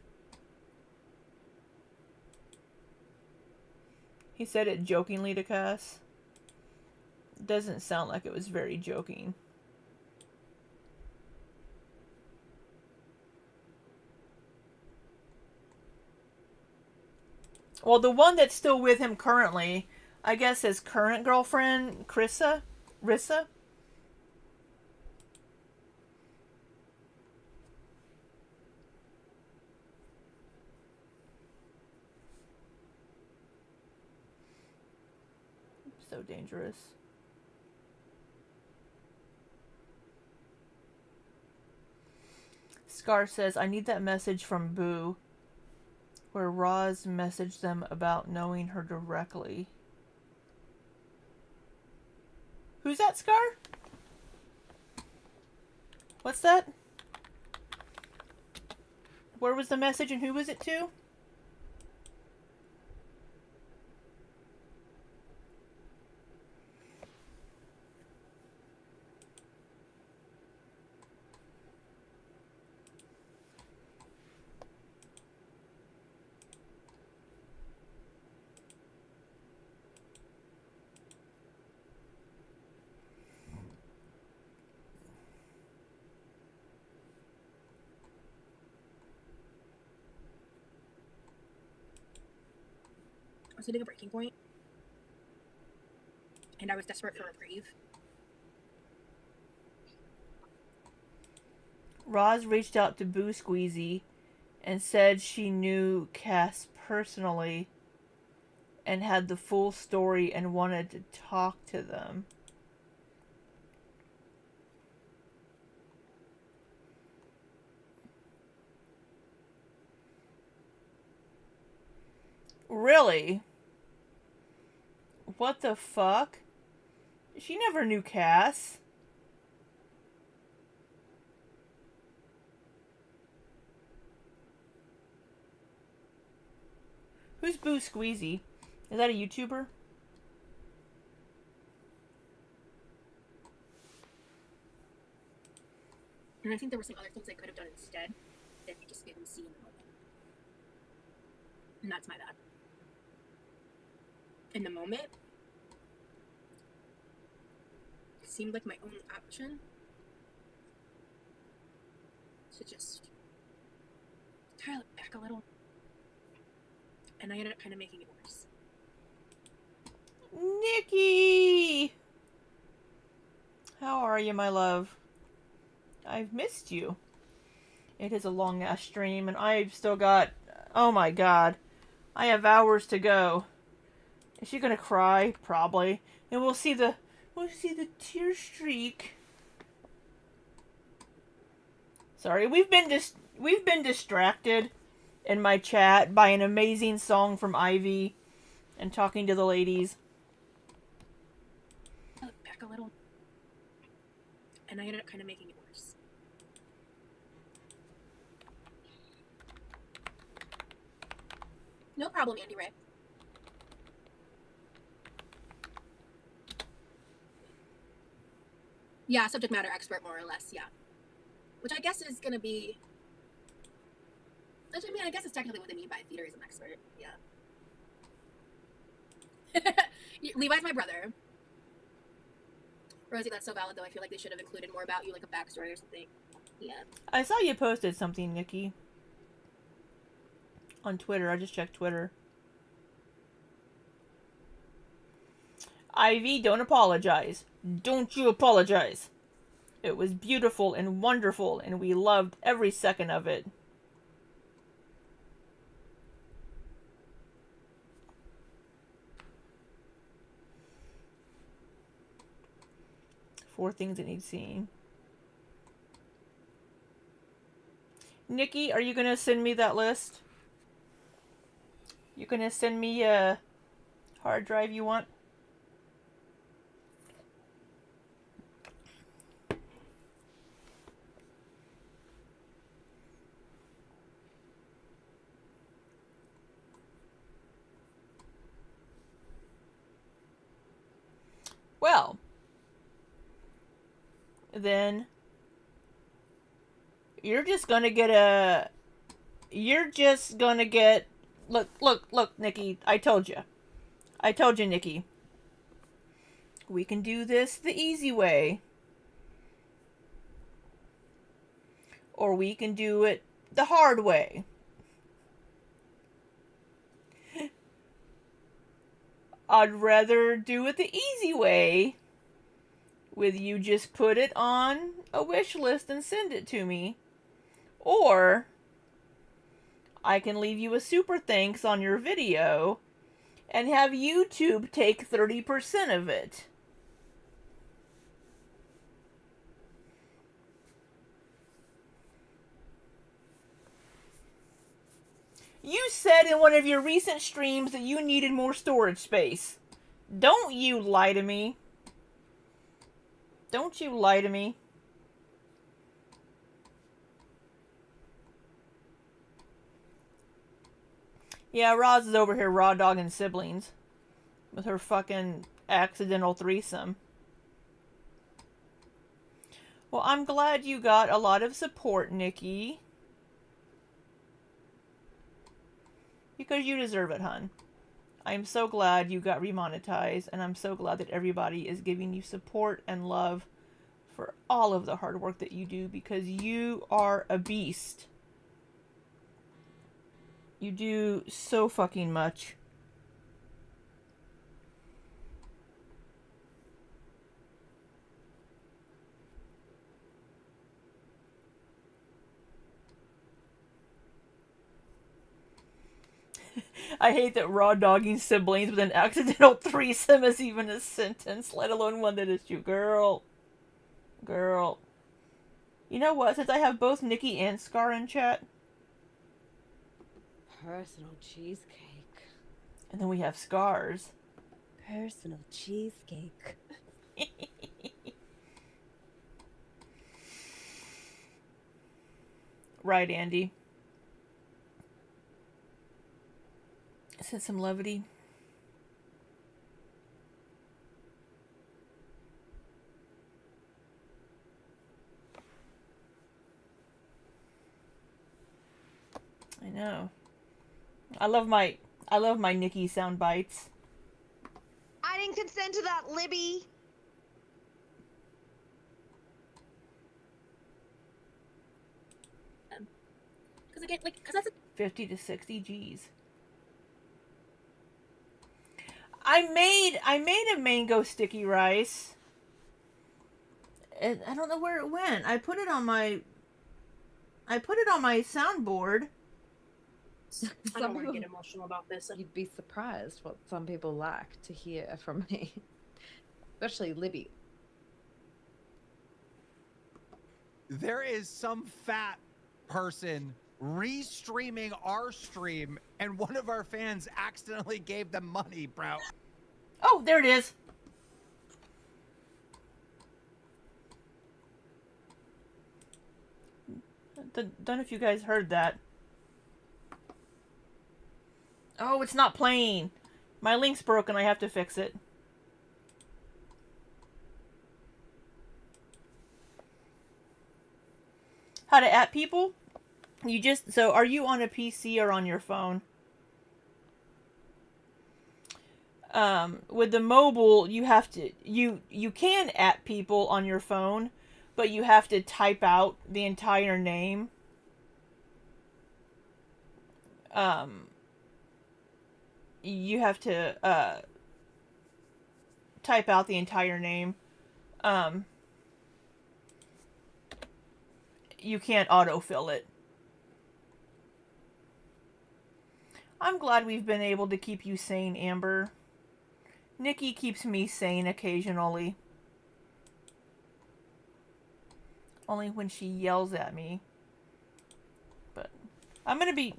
He said it jokingly to Cass. Doesn't sound like it was very joking. Well, the one that's still with him currently, I guess his current girlfriend, Rissa, So dangerous. Scar says, I need that message from Boo, where Roz messaged them about knowing her directly. Who's that, Scar? What's that? Where was the message and who was it to? I was hitting a breaking point, and I was desperate for reprieve. Roz reached out to Boo Squeezy and said she knew Cass personally and had the full story and wanted to talk to them. Really? What the fuck? She never knew Cass. Who's Boo Squeezy? Is that a YouTuber? And I think there were some other things I could have done instead that I just didn't see in the moment. And that's my bad. In the moment, it seemed like my only option to just dial it back a little. And I ended up kind of making it worse. Nikki! How are you, my love? I've missed you. It is a long ass stream, and I've still got. Oh my god. I have hours to go. Is she gonna cry? Probably. And we'll see the tear streak. Sorry, we've been distracted in my chat by an amazing song from Ivy and talking to the ladies. Back a little. And I ended up kind of making it worse. No problem, Andy Ray. Yeah, subject matter expert, more or less, yeah. Which I guess is gonna be... Which, I mean, I guess it's technically what they mean by theaterism expert, yeah. Levi's my brother. Rosie, that's so valid, though. I feel like they should have included more about you, like a backstory or something. Yeah. I saw you posted something, Nikki. On Twitter. I just checked Twitter. Ivy, don't apologize. Don't you apologize. It was beautiful and wonderful, and we loved every second of it. Four things that need seeing. Nikki, are you gonna send me that list? You gonna send me a hard drive you want? Well, then you're just gonna get look, Nikki, I told you, Nikki. We can do this the easy way. Or we can do it the hard way. I'd rather do it the easy way, with you just put it on a wish list and send it to me. Or I can leave you a super thanks on your video, and have YouTube take 30% of it. You said in one of your recent streams that you needed more storage space. Don't you lie to me. Don't you lie to me. Yeah, Roz is over here raw dogging siblings with her fucking accidental threesome. Well, I'm glad you got a lot of support, Nikki. Because you deserve it, hun. I'm so glad you got remonetized, and I'm so glad that everybody is giving you support and love for all of the hard work that you do, because you are a beast. You do so fucking much. I hate that raw dogging siblings with an accidental threesome is even a sentence, let alone one that is you. Girl. Girl. You know what? Since I have both Nikki and Scar in chat. Personal cheesecake. And then we have Scars. Personal cheesecake. Right, Andy. Is it some levity? I know. I love my Nikki sound bites. I didn't consent to that, Libby. Because again, like, because that's 50 to 60 G's. I made a mango sticky rice. And I don't know where it went. I put it on my soundboard. I don't want to get emotional about this. You'd be surprised what some people like to hear from me. Especially Libby. There is some fat person restreaming our stream, and one of our fans accidentally gave them money, bro. Oh, there it is. Don't know if you guys heard that. Oh, it's not playing. My link's broken. I have to fix it. How to at people? So are you on a PC or on your phone? With the mobile, you have to, you can at people on your phone, but you have to type out the entire name. You have to, type out the entire name. You can't autofill it. I'm glad we've been able to keep you sane, Amber. Nikki keeps me sane occasionally. Only when she yells at me. But I'm gonna be...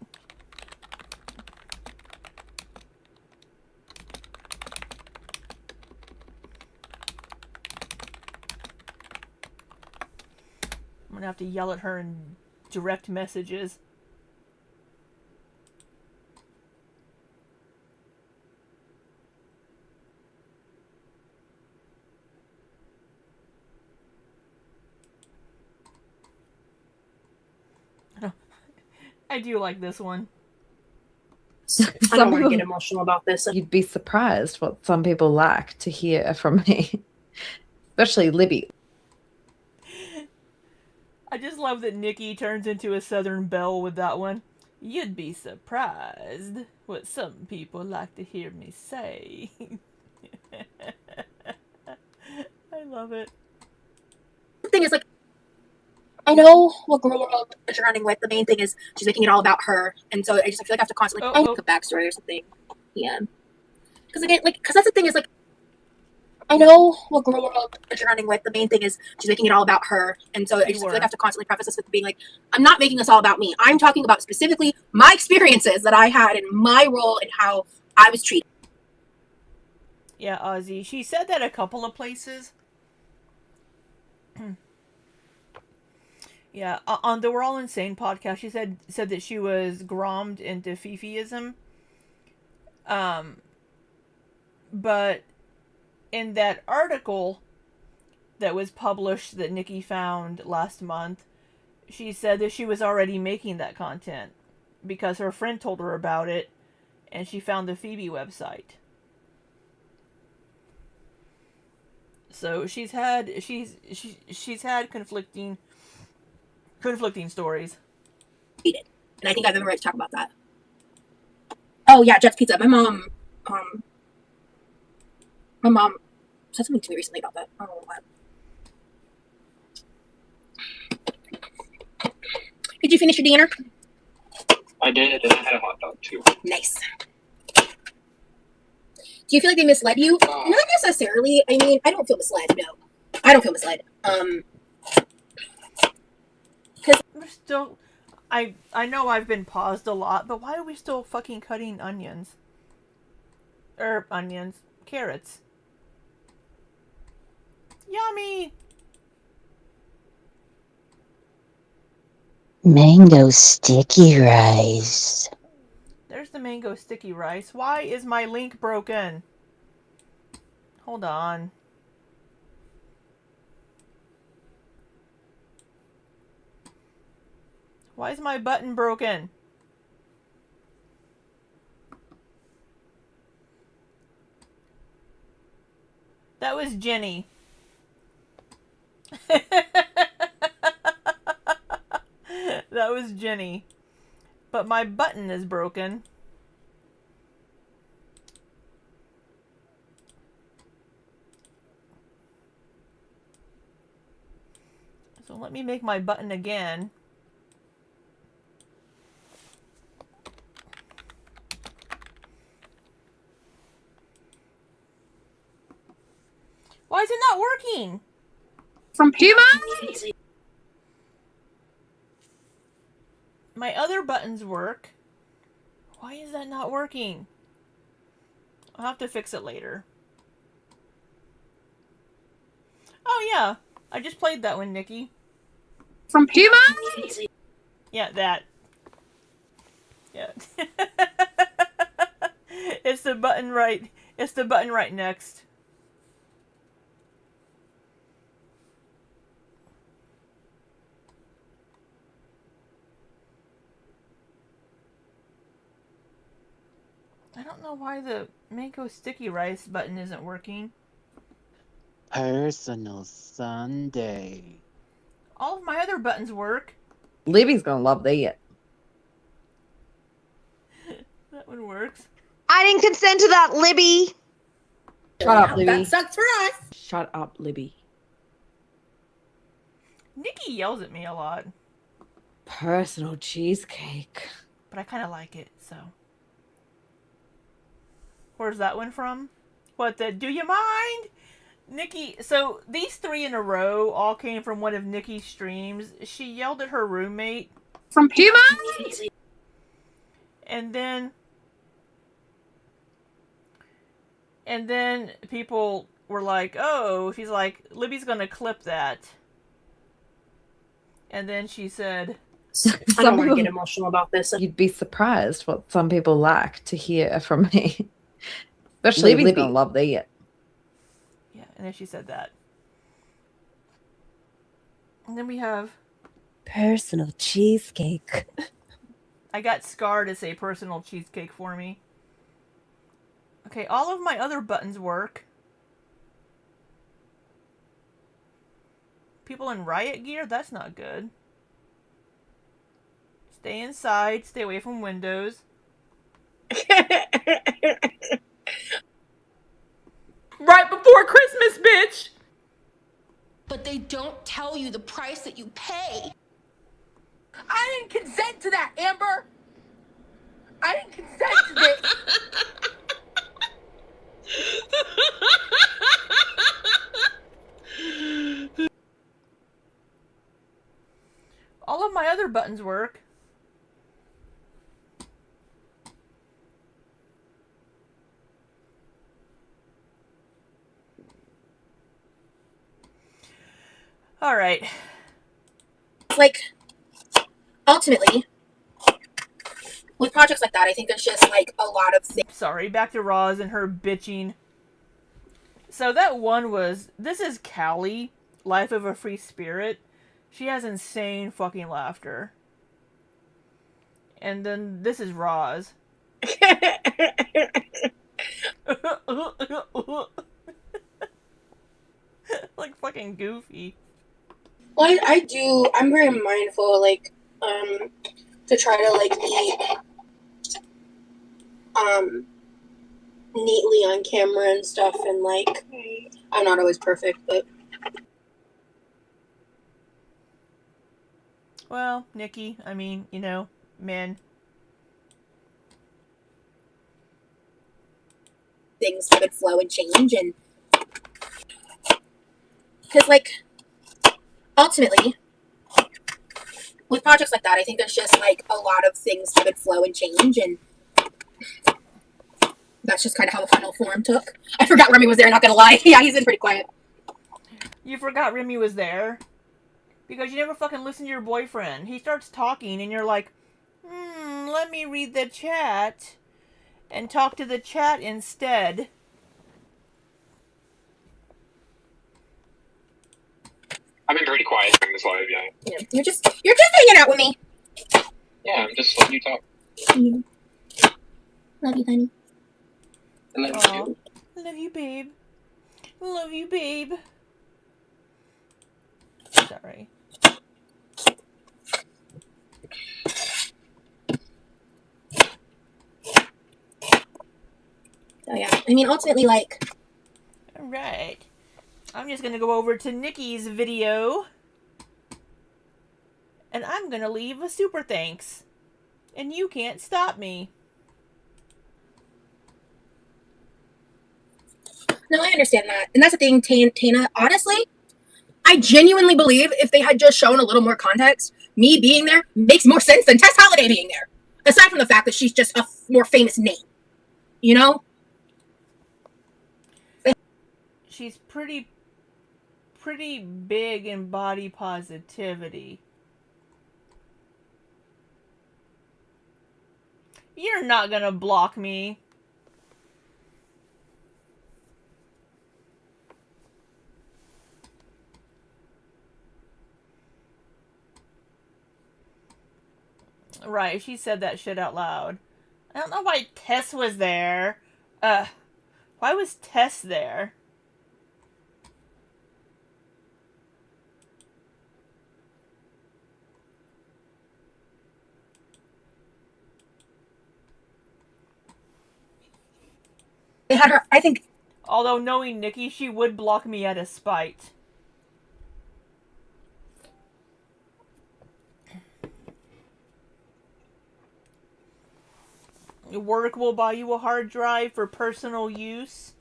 I'm gonna have to yell at her in direct messages. I do like this one. I don't want to get emotional about this. You'd be surprised what some people like to hear from me. Especially Libby. I just love that Nikki turns into a Southern belle with that one. You'd be surprised what some people like to hear me say. I love it. The thing is, like, I know what girl that you're running with. The main thing is she's making it all about her, and so I feel like I have to constantly make a backstory or something. Yeah. Because again, like, because that's the thing is like, I know what girl world that you're running with. The main thing is she's making it all about her, and so I just feel like I have to constantly preface this with being like, I'm not making this all about me. I'm talking about specifically my experiences that I had in my role and how I was treated. Yeah, Ozzy. She said that a couple of places. Yeah, on the We're All Insane podcast, she said that she was grommed into Fifiism. But in that article that was published that Nikki found last month, she said that she was already making that content because her friend told her about it, and she found the Phoebe website. So she's had conflicting stories. And I think I have every right to talk about that. Oh yeah, Jeff's Pizza. My mom said something to me recently about that. I don't know what. Did you finish your dinner? I did, and I had a hot dog too. Nice. Do you feel like they misled you? Not necessarily. I mean, I don't feel misled. No, I don't feel misled. We're still. I know I've been paused a lot, but why are we still fucking cutting onions? Carrots. Yummy! Mango sticky rice. There's the mango sticky rice. Why is my link broken? Hold on. Why is my button broken? That was Jenny. That was Jenny. But my button is broken. So let me make my button again. Why is it not working? From Humans? My other buttons work. Why is that not working? I'll have to fix it later. Oh yeah, I just played that one, Nikki. From Humans? Yeah, that. Yeah. It's the button right. It's the button right next. I don't know why the mango sticky rice button isn't working. Personal Sunday. All of my other buttons work. Libby's gonna love that. That one works. I didn't consent to that, Libby. Shut up, Libby. That sucks for us. Shut up, Libby. Nikki yells at me a lot. Personal cheesecake. But I kind of like it, so. Where's that one from? What the? Do you mind? Nikki, so these 3 in a row all came from one of Nikki's streams. She yelled at her roommate. From Humans? And then people were like, oh, she's like, Libby's gonna clip that. And then she said, I don't want to get emotional about this. You'd be surprised what some people like to hear from me. Especially Libby's gonna love that. Yeah, and then she said that. And then we have Personal cheesecake. I got Scar to say personal cheesecake for me. Okay, all of my other buttons work. People in riot gear? That's not good. Stay inside. Stay away from windows. Right before Christmas, bitch! But they don't tell you the price that you pay. I didn't consent to that, Amber. I didn't consent to this. buttons work. All right. Like, ultimately, with projects like that, I think there's just like a lot of things. Sorry, back to Roz and her bitching. So that one was, this is Callie, Life of a Free Spirit. She has insane fucking laughter. And then this is Roz. Like fucking Goofy. Well, I do. I'm very mindful, like, to try to like eat, neatly on camera and stuff, and like, I'm not always perfect, but. Well, Nikki, I mean, you know, men. Things ebb and flow and change, and because like ultimately with projects like that, I think there's just like a lot of things ebb and flow and change, and that's just kind of how the final form took. I forgot Remy was there, not gonna lie. Yeah, he's been pretty quiet. You forgot Remy was there? Because you never fucking listen to your boyfriend. He starts talking and you're like, let me read the chat and talk to the chat instead. I've been pretty quiet during this live, yeah. You're just hanging out with me. Yeah, I'm just letting you talk. Love you, honey. I love you. Love you, babe. Love you, babe. Sorry. So yeah, I mean, ultimately, like. Alright. I'm just gonna go over to Nikki's video. And I'm gonna leave a super thanks. And you can't stop me. No, I understand that. And that's the thing, Tana, honestly, I genuinely believe if they had just shown a little more context, me being there makes more sense than Tess Holiday being there. Aside from the fact that she's just a more famous name. You know? She's pretty big in body positivity. You're not gonna block me. Right, she said that shit out loud. I don't know why Tess was there. Why was Tess there? They had her, I think. Although knowing Nikki, she would block me out of spite. Work will buy you a hard drive for personal use.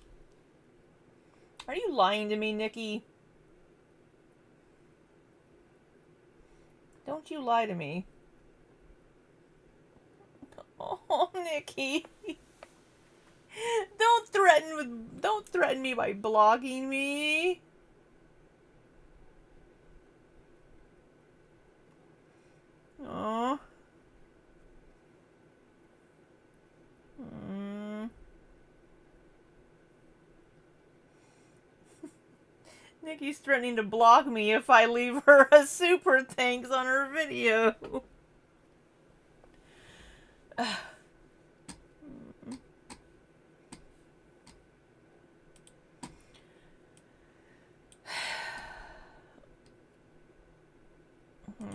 Are you lying to me, Nikki? Don't you lie to me. Oh, Nikki. Don't threaten me by blocking me. Aw. Nikki's threatening to block me if I leave her a super thanks on her video.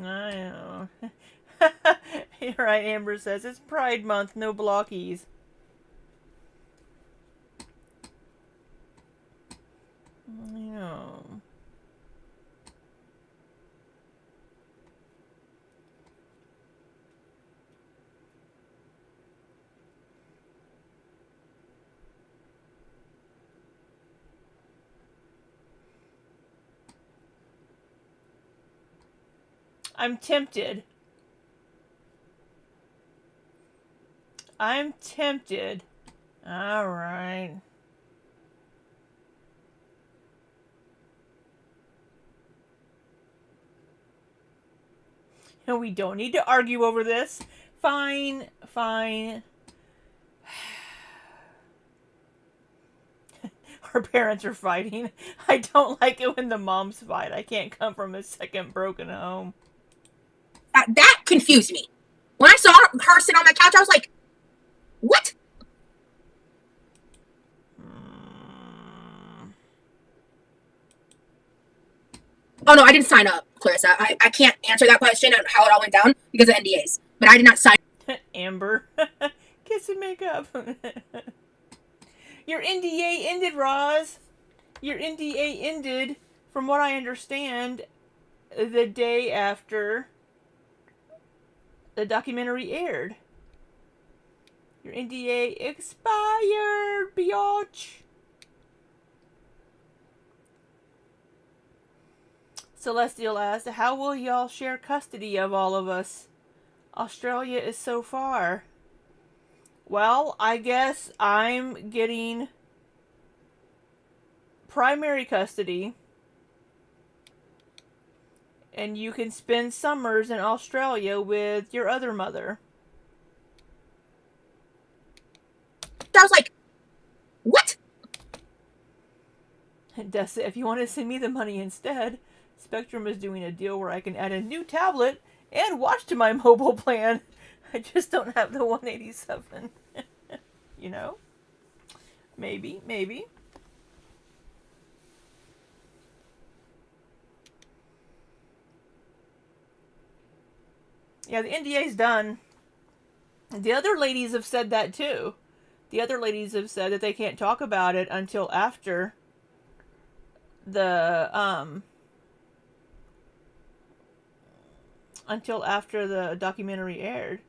I know. You're right, Amber says. It's Pride Month, no blockies. I know. I'm tempted. I'm tempted. All right. And we don't need to argue over this. Fine, fine. Our parents are fighting. I don't like it when the moms fight. I can't come from a second broken home. That confused me. When I saw her sit on the couch, I was like, what? Oh no, I didn't sign up, Clarissa. I can't answer that question and how it all went down because of NDAs. But I did not sign Amber. Kiss and make up. Your NDA ended, Roz. Your NDA ended, from what I understand, the day after the documentary aired. Your NDA expired, biatch. Celestial asked, how will y'all share custody of all of us? Australia is so far. Well, I guess I'm getting primary custody, and you can spend summers in Australia with your other mother. I was like, what? Dessa, if you want to send me the money instead, Spectrum is doing a deal where I can add a new tablet and watch to my mobile plan. I just don't have the 187. You know? Maybe, maybe. Yeah, the NDA's done. The other ladies have said that too. The other ladies have said that they can't talk about it until after the documentary aired.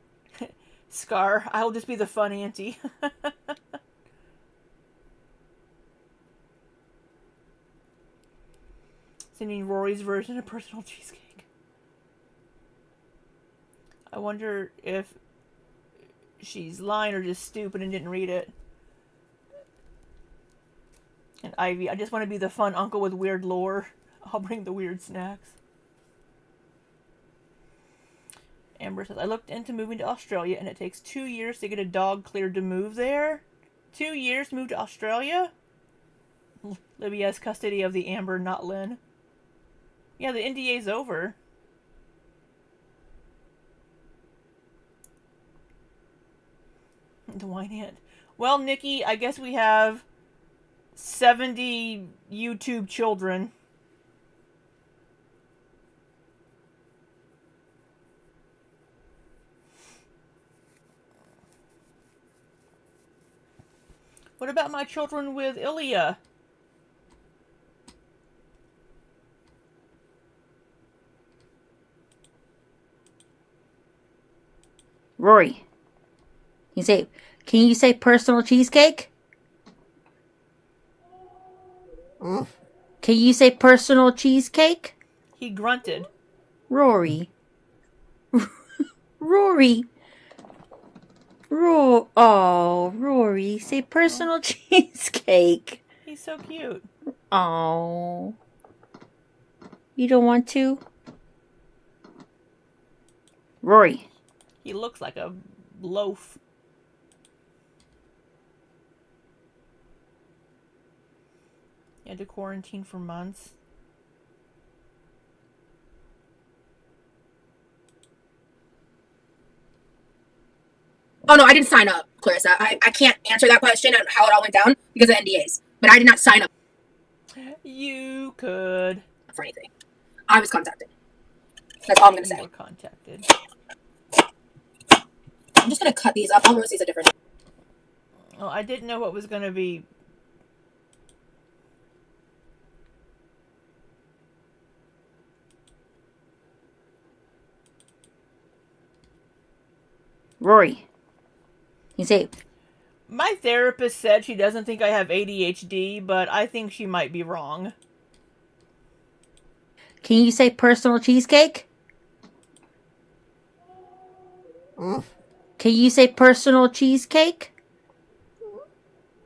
Scar, I'll just be the fun auntie. Sending Rory's version of personal cheesecake. I wonder if she's lying or just stupid and didn't read it. And Ivy, I just want to be the fun uncle with weird lore. I'll bring the weird snacks. Amber says, I looked into moving to Australia and it takes 2 years to get a dog cleared to move there. 2 years to move to Australia? Libby has custody of the Amber, not Lynn. Yeah, the NDA's over. The wine aunt. Well, Nikki, I guess we have 70 YouTube children. What about my children with Ilya? Rory, can you say personal cheesecake? Can you say personal cheesecake? He grunted. Rory. Rory. Oh, Rory, say personal cheesecake. He's so cute. Oh. You don't want to? Rory. He looks like a loaf. He had to quarantine for months. Oh no, I didn't sign up, Clarissa. I can't answer that question and how it all went down because of NDAs. But I did not sign up. You could. For anything. I was contacted. That's all I'm going to say. You were contacted. I'm just going to cut these up. All Rosie's a different. Well, I didn't know what was going to be. Rory. You say. My therapist said she doesn't think I have ADHD, but I think she might be wrong. Can you say personal cheesecake? Can you say personal cheesecake?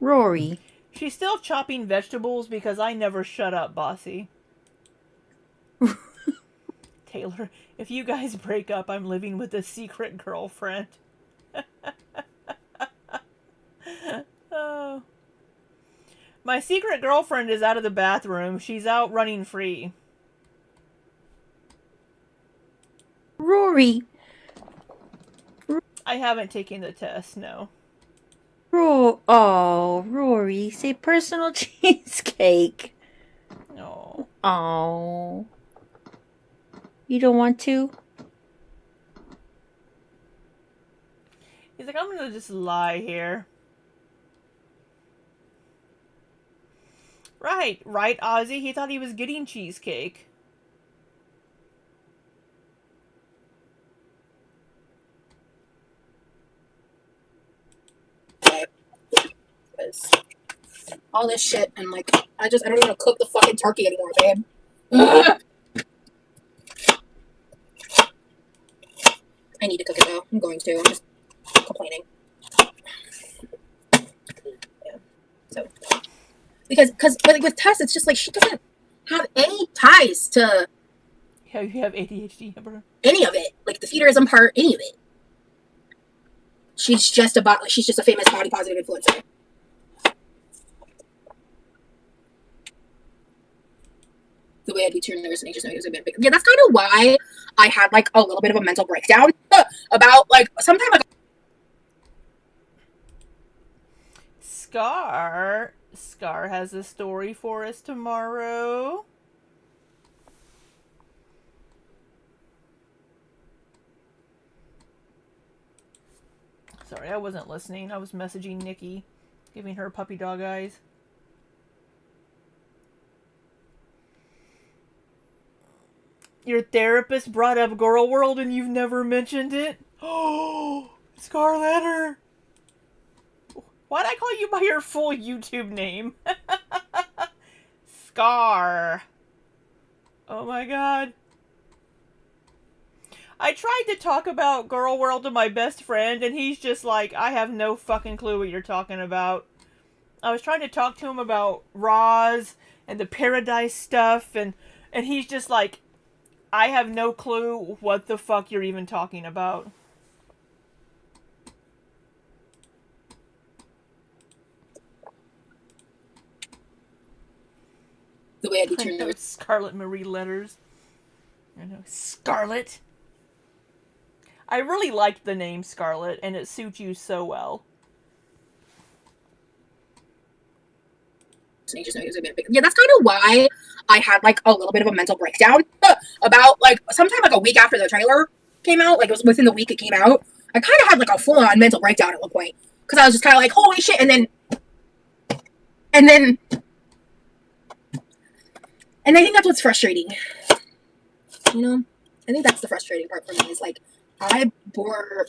Rory. She's still chopping vegetables because I never shut up, Bossy. Taylor, if you guys break up, I'm living with a secret girlfriend. Oh. My secret girlfriend is out of the bathroom. She's out running free. Rory. I haven't taken the test, no. Oh, Rory, say personal cheesecake. No. Oh. You don't want to? He's like, I'm gonna just lie here. Right, Ozzy? He thought he was getting cheesecake. All this shit, and like, I don't even want to cook the fucking turkey anymore, babe. Ugh. I need to cook it though. I'm going to. I'm just complaining. Yeah. So, because like with Tess, it's just like she doesn't have any ties to. Yeah, you have ADHD, Amber. Any of it, like the feederism part, any of it. She's just a famous body positive influencer. The way I'd be too nervous and anxious knowing it was a bit big. Yeah, that's kind of why I had like a little bit of a mental breakdown about like sometime ago. Scar has a story for us tomorrow. Sorry, I wasn't listening. I was messaging Nikki, giving her puppy dog eyes. Your therapist brought up Girl World and you've never mentioned it? Oh, Scarletter. Why'd I call you by your full YouTube name? Scar. Oh my god. I tried to talk about Girl World to my best friend, and he's just like, I have no fucking clue what you're talking about. I was trying to talk to him about Roz and the Pearadise stuff, and he's just like, I have no clue what the fuck you're even talking about. The way I'd be I too know it's Scarlet Marie letters. I know, Scarlet. I really liked the name Scarlet, and it suits you so well. Yeah, that's kind of why I had like a little bit of a mental breakdown about like sometime like a week after the trailer came out. Like it was within the week it came out. I kind of had like a full-on mental breakdown at one point because I was just kind of like, holy shit, and then I think that's what's frustrating. You know, I think that's the frustrating part for me is like I bore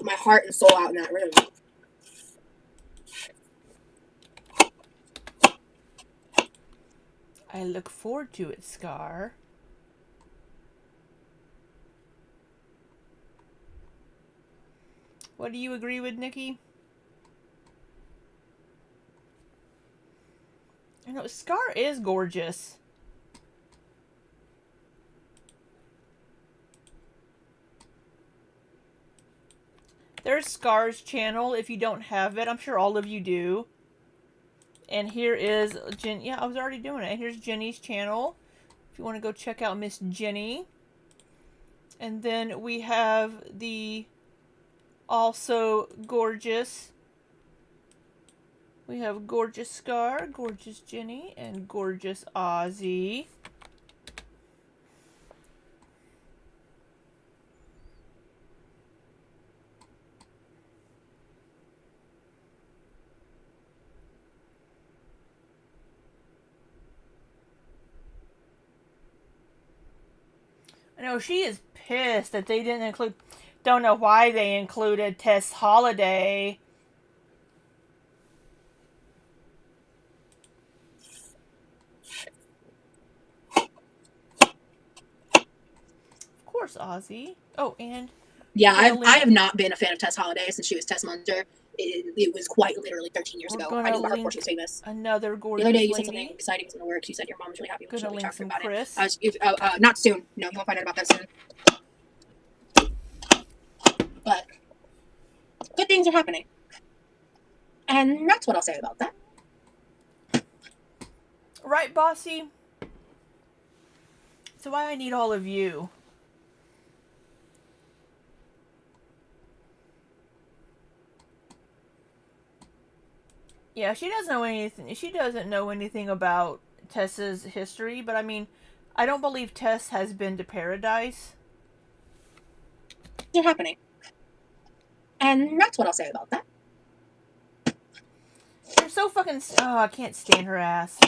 my heart and soul out in that room. I look forward to it, Scar. What do you agree with, Nikki? I know, Scar is gorgeous. There's Scar's channel if you don't have it. I'm sure all of you do. And here is Jen. Yeah, I was already doing it. Here's Jenny's channel. If you want to go check out Miss Jenny. And then we have the also gorgeous. We have gorgeous Scar, gorgeous Jenny, and gorgeous Ozzy. I know she is pissed that they didn't include. Don't know why they included Tess Holiday. Of course, Ozzy. Oh, and Yeah, Gonna I link- have not been a fan of Tess Holiday since she was Tess Munter. It was quite literally 13 years We're ago. gonna I knew about her before link she was famous. another The gorgeous other day, you lady. said something exciting was in the works. You said your mom was really happy when Gonna she link talked some about Chris. it. Not soon. No, you won't find out about that soon. But good things are happening. And that's what I'll say about that. Right, Bossy? So why I need all of you. Yeah, she doesn't know anything. She doesn't know anything about Tessa's history, but I mean, I don't believe Tess has been to Pearadise. They're happening. And that's what I'll say about that. You're so fucking. Oh, I can't stand her ass.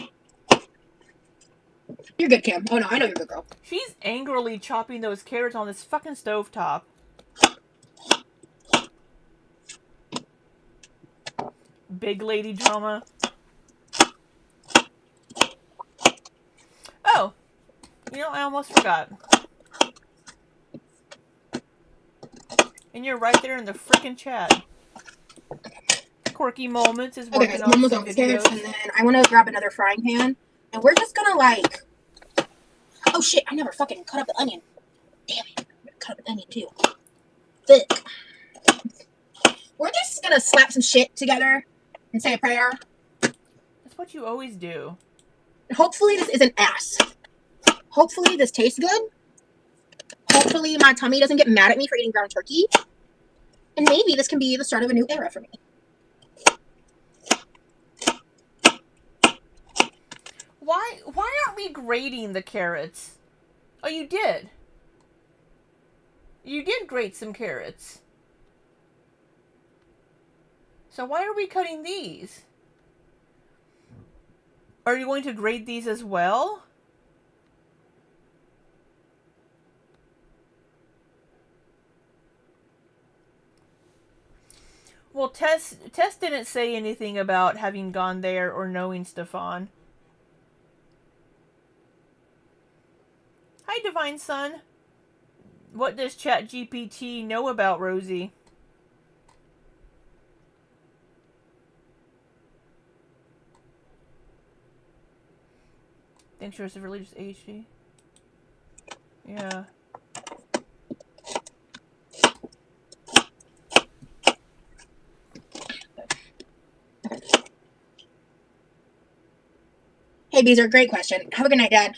You're good, Kim. Oh no, I know you're a good girl. She's angrily chopping those carrots on this fucking stovetop. Big lady drama. Oh, you know, I almost forgot. And you're right there in the freaking chat. Quirky Moments is working on some videos. And then I want to grab another frying pan, and we're just gonna like. Oh shit! I never fucking cut up the onion. Damn it! I cut up the onion too. Thick. We're just gonna slap some shit together and say a prayer. That's what you always do. Hopefully this isn't ass. Hopefully this tastes good. Hopefully my tummy doesn't get mad at me for eating ground turkey. And maybe this can be the start of a new era for me. Why aren't we grading the carrots? Oh, you did. You did grate some carrots. So why are we cutting these? Are you going to grade these as well? Well, Tess didn't say anything about having gone there or knowing Stefan. Hi, Divine Son. What does ChatGPT know about Rosie? Thanks, Joseph. Really just HD. Yeah. Hey, Beezer, great question. Have a good night, Dad.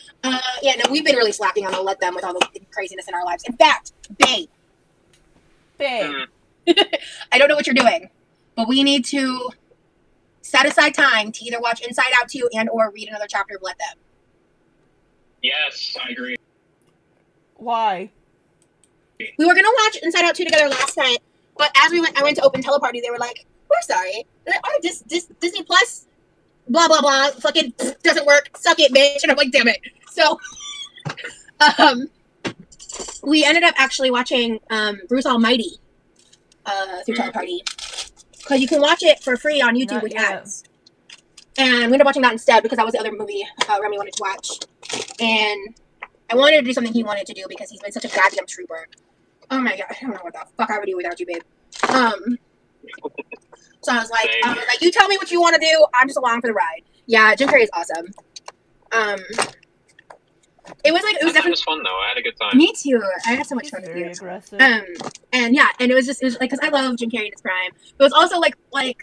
Yeah, no, we've been really slacking on the let them with all the craziness in our lives. In fact, babe. I don't know what you're doing, but we need to set aside time to either watch Inside Out 2 and or read another chapter of Let Them. Yes, I agree. Why? We were gonna watch Inside Out 2 together last night, but as I went to open teleparty, they were like, "We're sorry, our Disney Plus, blah blah blah, fucking doesn't work. Suck it, bitch." And I'm like, "Damn it!" So, we ended up actually watching Bruce Almighty through teleparty because you can watch it for free on YouTube with ads. And we ended up watching that instead because that was the other movie Remy wanted to watch, and I wanted to do something he wanted to do because he's been such a goddamn trooper. Oh my god, I don't know what the fuck I would do without you, babe. So I was like, you tell me what you want to do. I'm just along for the ride. Yeah, Jim Carrey is awesome. It was definitely. It was fun though. I had a good time. Me too. I had so much fun with you. Aggressive. And yeah, and it was like because I love Jim Carrey in his prime. But it was also like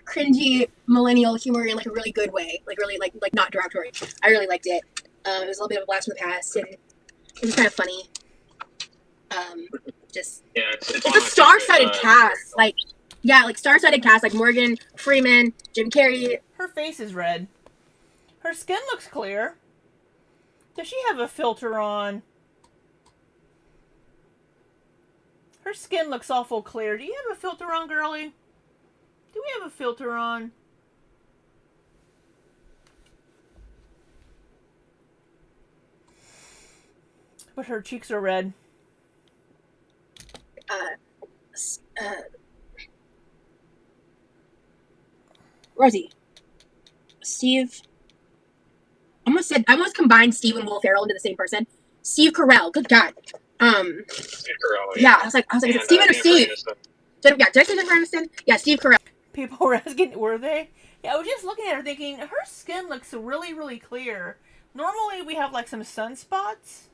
cringy millennial humor in like a really good way, like really like not derogatory. I really liked it. It was a little bit of a blast from the past, and it was kind of funny. It's a star-studded cast. Like star-studded cast, like Morgan Freeman, Jim Carrey. Her face is red. Her skin looks clear. Does she have a filter on? Her skin looks awful clear. Do you have a filter on, girlie? Do we have a filter on? But her cheeks are red. Rosie. Steve. I almost combined Steve and Will Ferrell into the same person. Steve Carell. Good God. Steve Carell, Yeah, I was like, is it Steven or Steve? Did I say Jennifer Aniston? Yeah, Steve Carell. People were asking, were they? Yeah, I was just looking at her thinking, her skin looks really, really clear. Normally we have like some sunspots.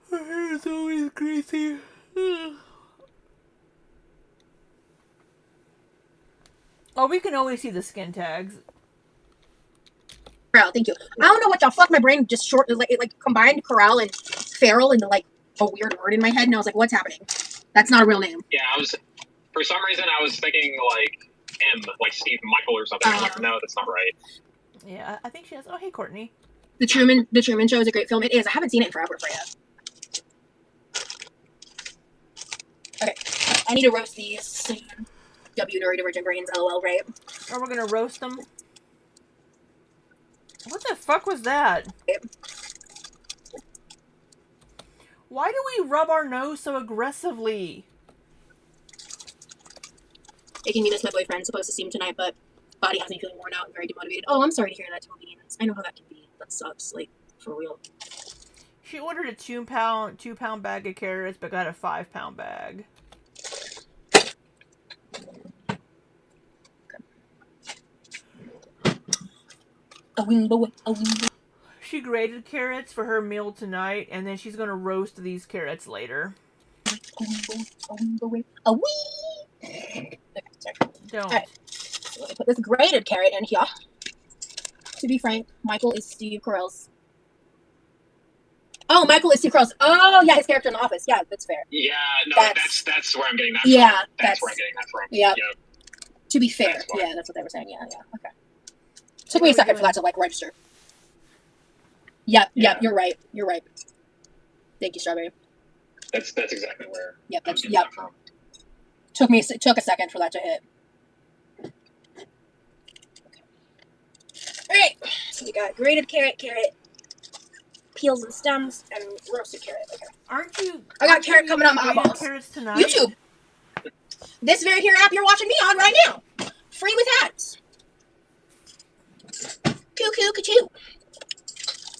Her hair is always greasy. Oh, we can always see the skin tags. Corral, thank you. I don't know what the fuck my brain just like combined Corral and Farrell into like a weird word in my head, and I was like, what's happening? That's not a real name. Yeah, for some reason I was thinking like M, like Steve Michael or something. I was like, no, that's not right. Yeah, I think she has. Oh, hey, Courtney. The Truman Show is a great film. It is. I haven't seen it in forever, Freya. Okay, I need to roast these. W Nori Divergent Brains, LOL, right? Oh, we're gonna roast them? What the fuck was that? Why do we rub our nose so aggressively? Making me miss my boyfriend. Supposed to see him tonight, but body has me feeling worn out and very demotivated. Oh, I'm sorry to hear that, Toby. I know how that can be. That sucks, like, for real. She ordered a 2-pound bag of carrots, but got a 5-pound bag. She grated carrots for her meal tonight, and then she's gonna roast these carrots later. Don't. Right. Let me put this grated carrot in here. To be frank, Michael is Steve Carell's. Oh, Michael is Steve Carell's. Oh, yeah, his character in The Office. Yeah, that's fair. Yeah, no, that's where I'm getting that from. That's where I'm getting that from. Yep. To be fair, that's what they were saying. Yeah, okay. Took me a second for that to like register. Yep, you're right. Thank you, Strawberry. That's exactly where. Yep, that from. Took a second for that to hit. Okay. All right, so we got grated carrot, peels and stems, and roasted carrot. Okay. I got carrot coming out my eyeballs. YouTube. This very here app you're watching me on right now, free with ads. Cuckoo, ka-choo.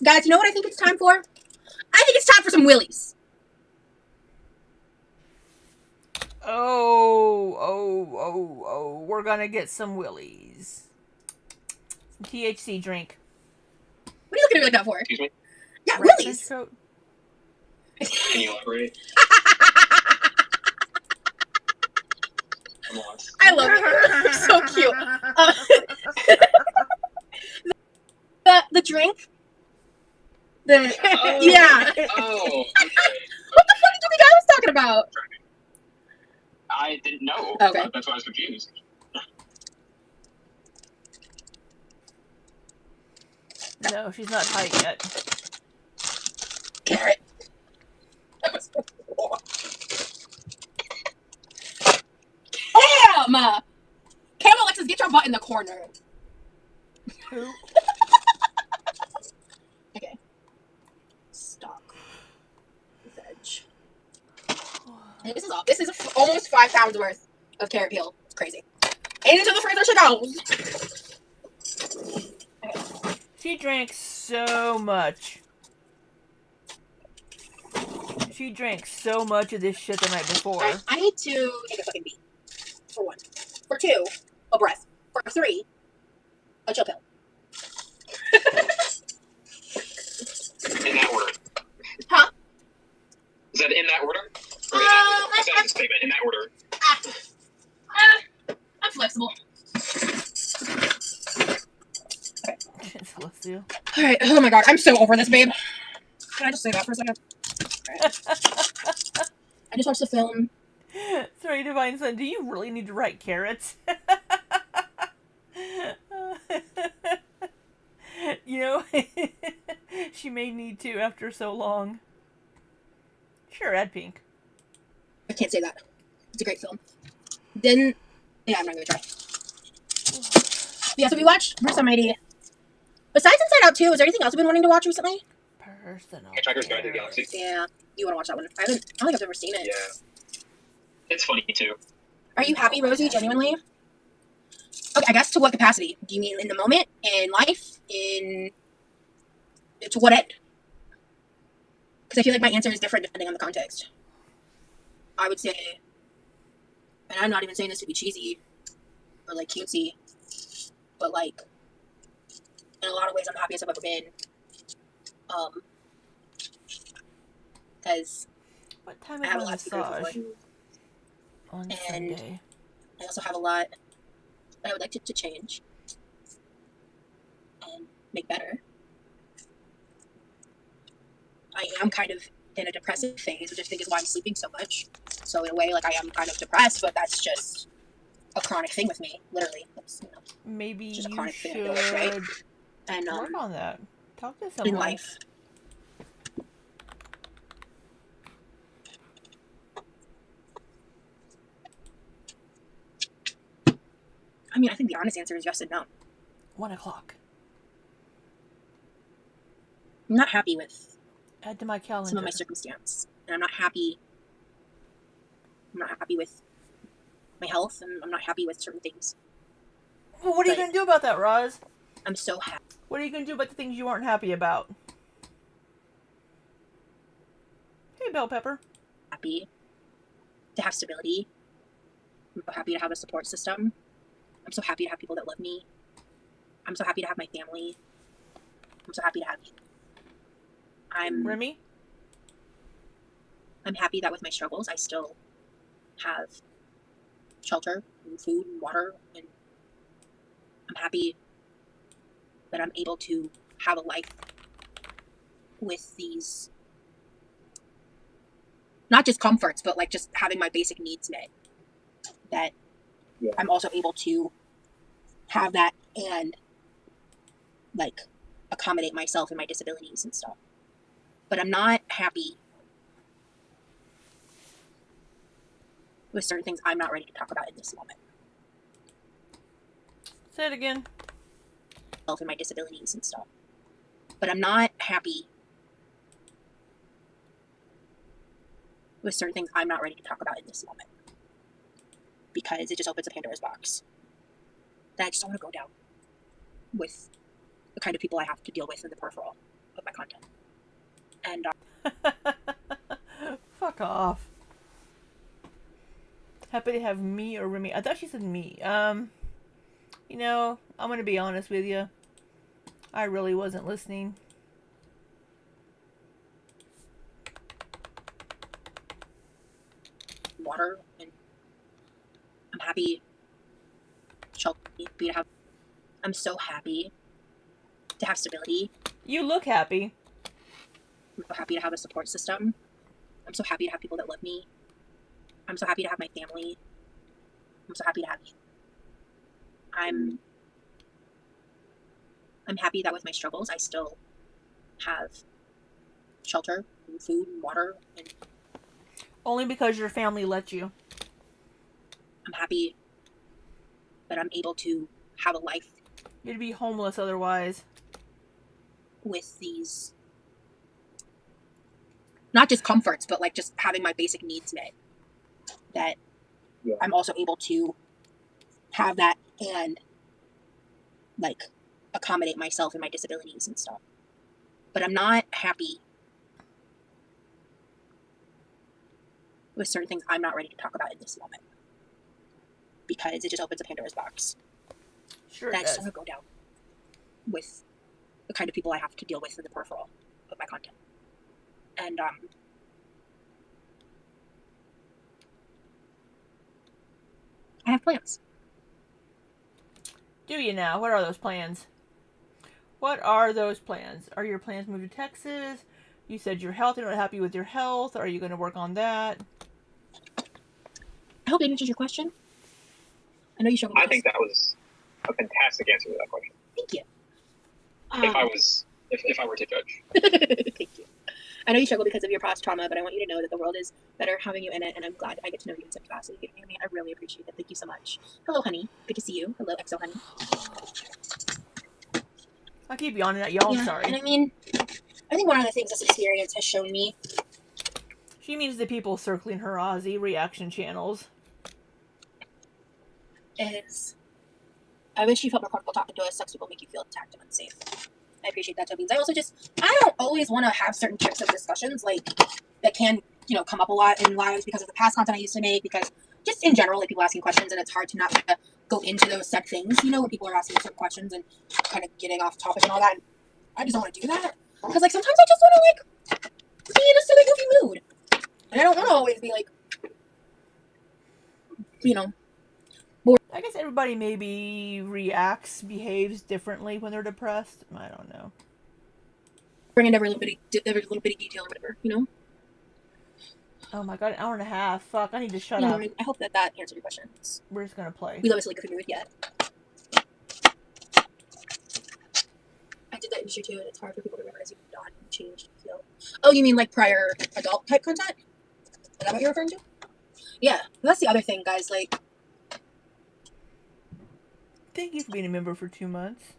Guys, you know what I think it's time for? I think it's time for some willies. Oh, we're gonna get some willies. Some THC drink. What are you looking at me like that for? Excuse me? Yeah, willies. Can you elaborate? I love it. So cute. The drink. Yeah. Oh. Okay. What the fuck did you think I was talking about? I didn't know. Okay. That's why I was confused. No, she's not tight yet. Carrot. Damn! Cam Alexis, get your butt in the corner. Who? Okay. Stock. Veg. And this is almost 5 pounds worth of carrot peel. It's crazy. And into the freezer she goes. Okay. She drank so much. She drank so much of this shit the night before. I need to take a fucking beat. For 1. For 2, a breath. For 3, a chill pill. In that order. Huh? Is that in that order? Or is that a statement? In that order. I'm flexible. Celestial. Alright, oh my god, I'm so over this, babe. Can I just say that for a second? Right. I just watched the film. Sorry, Divine Son, do you really need to write carrots? You know, she may need to after so long. Sure, add pink. I can't say that. It's a great film. Then, yeah, I'm not gonna try. Yeah, so we watched Bruce Almighty. Besides Inside Out 2, is there anything else you've been wanting to watch recently? Personal. Hitchhiker's Guide to the Galaxy. Yeah, you want to watch that one? I don't think I've ever seen it. Yeah. It's funny too. Are you happy, Rosie? Genuinely? Okay, I guess to what capacity? Do you mean in the moment, in life, to what end? Because I feel like my answer is different depending on the context. I would say, and I'm not even saying this to be cheesy or like cutesy, but like in a lot of ways, I'm the happiest I've ever been. Because what time I is have a my lot to be grateful massage for, on and Sunday? I also have a lot that I would like to change and make better. I am kind of in a depressive phase, which I think is why I'm sleeping so much. So in a way, like I am kind of depressed, but that's just a chronic thing with me. Literally, it's, Maybe just a you chronic thing I deal with, right? should And work on that. Talk to in someone. life. I mean, I think the honest answer is yes and no. 1 o'clock. I'm not happy with Add to my calendar. some of my circumstance, and I'm not happy with my health, and I'm not happy with certain things. Well, what are you going to do about that, Roz? I'm so happy. What are you going to do about the things you aren't happy about? Hey, Bell Pepper. Happy to have stability. I'm so happy to have a support system. I'm so happy to have people that love me. I'm so happy to have my family. I'm so happy to have you. Remy? I'm happy that with my struggles, I still have shelter and food and water, and I'm happy that I'm able to have a life with these, not just comforts, but like just having my basic needs met. That I'm also able to have that and like accommodate myself and my disabilities and stuff. But I'm not happy with certain things I'm not ready to talk about in this moment. Say it again. And my disabilities and stuff. But I'm not happy with certain things I'm not ready to talk about in this moment. Because it just opens a Pandora's box that I just don't want to go down with the kind of people I have to deal with in the peripheral of my content. And fuck off. Happy to have me or Remy. I thought she said me. You know, I'm gonna be honest with you. I really wasn't listening. Water, and I'm happy to have. I'm so happy to have stability. You look happy. I'm so happy to have a support system. I'm so happy to have people that love me. I'm so happy to have my family. I'm so happy to have you. I'm happy that with my struggles, I still have shelter and food and water. And only because your family let you. I'm happy that I'm able to have a life. You'd be homeless otherwise. With these, not just comforts, but like just having my basic needs met. That I'm also able to have that and like accommodate myself and my disabilities and stuff. But I'm not happy with certain things I'm not ready to talk about in this moment. Because it just opens a Pandora's box. Sure. That I just don't want to go down with the kind of people I have to deal with in the peripheral of my content. And I have plans. Do you now? What are those plans? What are those plans? Are your plans to move to Texas? You said you're healthy, not happy with your health. Are you going to work on that? I hope it answers your question. I know you struggle. I think that was a fantastic answer to that question. Thank you. If I were to judge. Thank you. I know you struggle because of your past trauma, but I want you to know that the world is better having you in it, and I'm glad I get to know you in some capacity. Amy, I really appreciate it. Thank you so much. Hello, honey. Good to see you. Hello, XO honey. I keep yawning at y'all. I'm sorry. And I mean, I think one of the things this experience has shown me. She means the people circling her Aussie reaction channels. Is I wish you felt more comfortable talking to us. Sex people make you feel attacked and unsafe. I appreciate that, Tobies. I don't always want to have certain types of discussions, like, that can, come up a lot in lives because of the past content I used to make, because just in general, like, people asking questions, and it's hard to not kind of go into those set things, when people are asking certain questions and kind of getting off topic and all that. I just don't want to do that. Because, like, sometimes I just want to, like, be in a silly, goofy mood. And I don't want to always be, like, bored. I guess everybody maybe behaves differently when they're depressed. I don't know. Bring in every little bitty detail or whatever. Oh my god, an hour and a half. Fuck, I need to shut up. I hope that answered your questions. We're just gonna play. We love a silly, goofy mood, yeah. I did that industry too, and it's hard for people to realize you've not changed. Oh, you mean like prior adult type content? Is that what you're referring to? Yeah, that's the other thing, guys. Like, thank you for being a member for 2 months.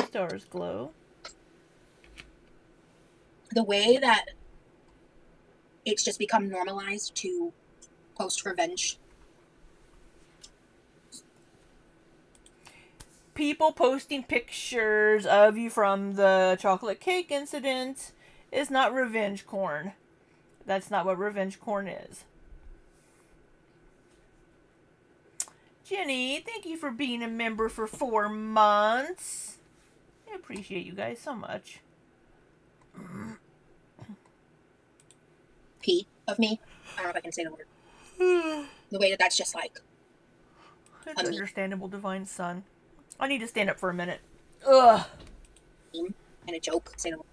Stars glow. The way that it's just become normalized to post revenge. People posting pictures of you from the chocolate cake incident is not revenge corn. That's not what revenge corn is. Jenny, thank you for being a member for 4 months. I appreciate you guys so much. P of me. I don't know if I can say the word. The way that's just like. It's understandable, divine son. I need to stand up for a minute. Ugh. And a joke. Say the word.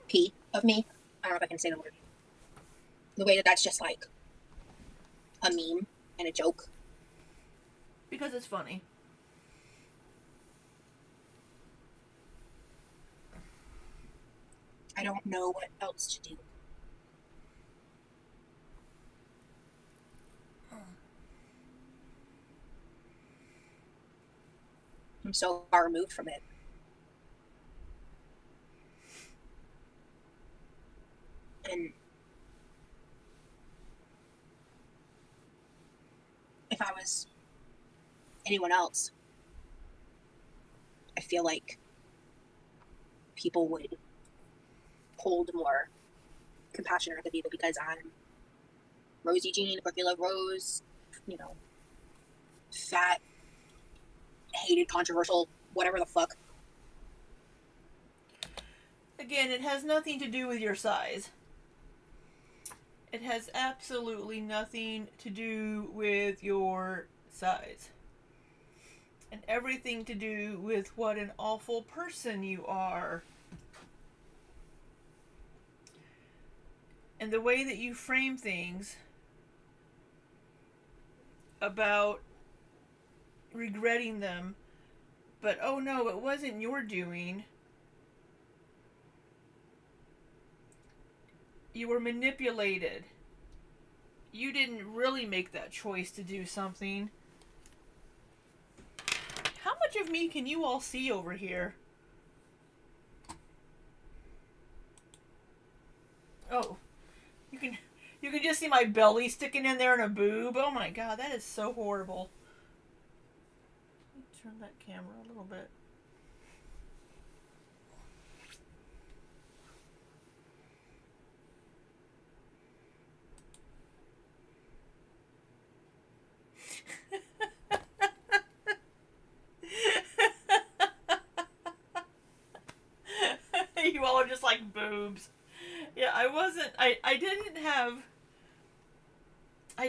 P of me. I don't know if I can say the word. The way that's just like a meme and a joke. Because it's funny. I don't know what else to do. I'm so far removed from it. And if I was anyone else, I feel like people would hold more compassion for the people, because I'm Rosie Jean, Quirky Love Rose, fat, hated, controversial, whatever the fuck. Again, it has nothing to do with your size. It has absolutely nothing to do with your size. And everything to do with what an awful person you are. And the way that you frame things about regretting them, but oh no, it wasn't your doing. You were manipulated. You didn't really make that choice to do something. How much of me can you all see over here? Oh, you can just see my belly sticking in there and a boob. Oh my god, that is so horrible. Let me turn that camera a little bit. You all are just like boobs. Yeah, I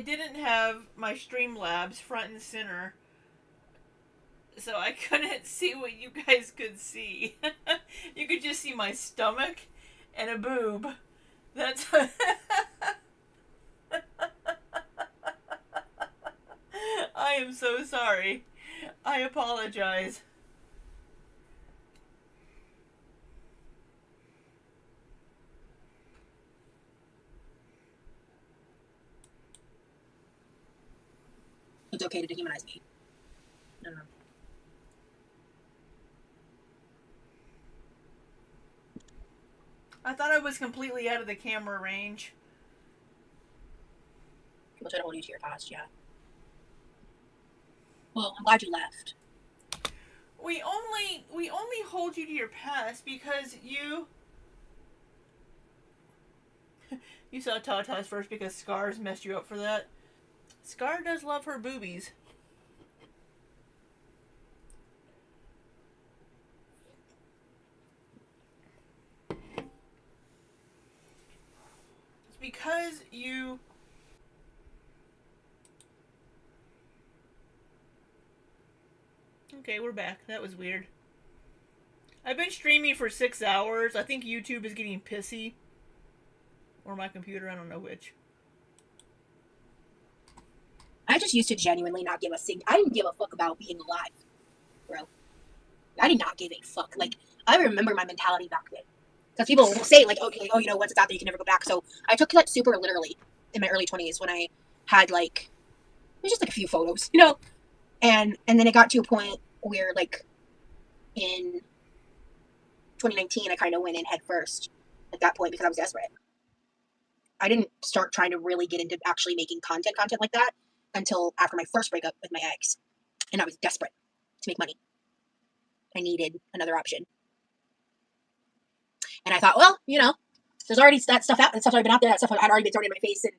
didn't have my Streamlabs front and center, so I couldn't see what you guys could see. You could just see my stomach and a boob. That's I am so sorry. I apologize. It's okay to dehumanize me. No. I thought I was completely out of the camera range. We'll try to hold you to your past, yeah. Well, I'm glad you left. We only hold you to your past because you saw Tata's first because Scar's messed you up for that. Scar does love her boobies. It's because you... Okay, we're back. That was weird. I've been streaming for 6 hours. I think YouTube is getting pissy. Or my computer, I don't know which. I just used to genuinely not give a I didn't give a fuck about being alive, bro. I did not give a fuck. Like, I remember my mentality back then. Because people will say, like, okay, oh, you know, once it's out there, you can never go back. So I took that super literally in my early 20s when I had, like, it was just, like, a few photos, you know? And then it got to a point where, like, in 2019, I kind of went in head first at that point because I was desperate. I didn't start trying to really get into actually making content like that until after my first breakup with my ex. And I was desperate to make money. I needed another option. And I thought, well, you know, there's already that stuff out. That stuff's already been out there. That stuff had already been thrown in my face and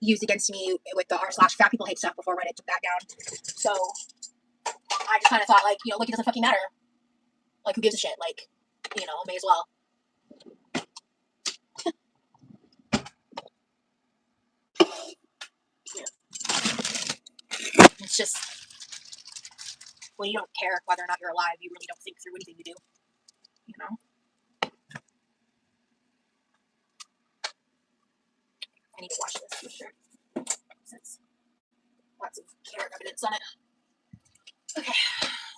used against me with the r/fat people hate stuff before Reddit took that down. So I just kind of thought, like, you know, look, it doesn't fucking matter. Like, who gives a shit? Like, you know, may as well. Yeah. It's just, when you don't care whether or not you're alive, you really don't think through anything you do. You know? I need to wash this for sure. Since lots of carrot evidence on it. Okay.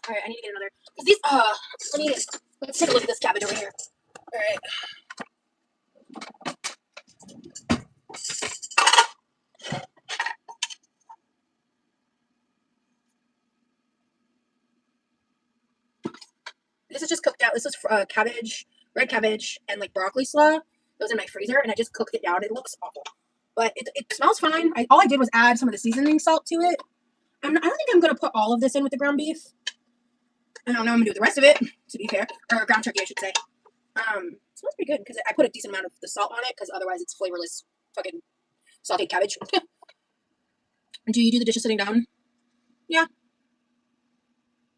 Alright, I need to get another. Because these, let's take a look at this cabbage over here. Alright. This is just cooked out. This is cabbage, red cabbage, and like broccoli slaw. Those in my freezer, and I just cooked it down. It looks awful, but it smells fine. All I did was add some of the seasoning salt to it. I don't think I'm gonna put all of this in with the ground beef. I don't know. I'm gonna do the rest of it. To be fair, or ground turkey, I should say. It smells pretty good because I put a decent amount of the salt on it because otherwise it's flavorless fucking sauteed cabbage. Do you do the dishes sitting down? Yeah,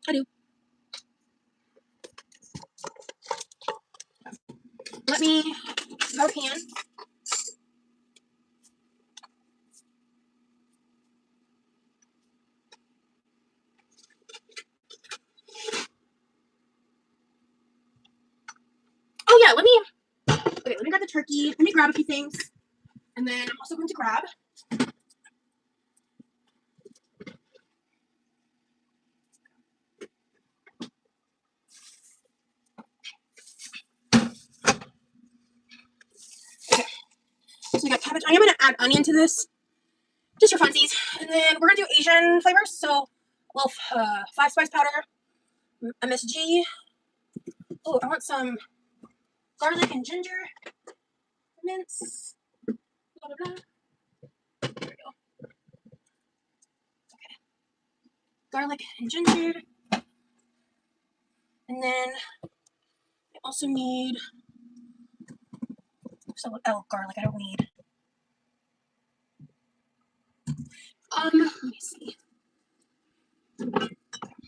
I do. Let me go pan. Oh yeah, let me grab the turkey. Let me grab a few things. And then I'm also going to grab so we got cabbage. I am going to add onion to this, just for funsies. And then we're going to do Asian flavors. So, well, 5 spice powder, MSG. Oh, I want some garlic and ginger mince. Blah, blah, blah. There we go. Okay. Garlic and ginger. And then I also need garlic. I don't need. Let me see. I'm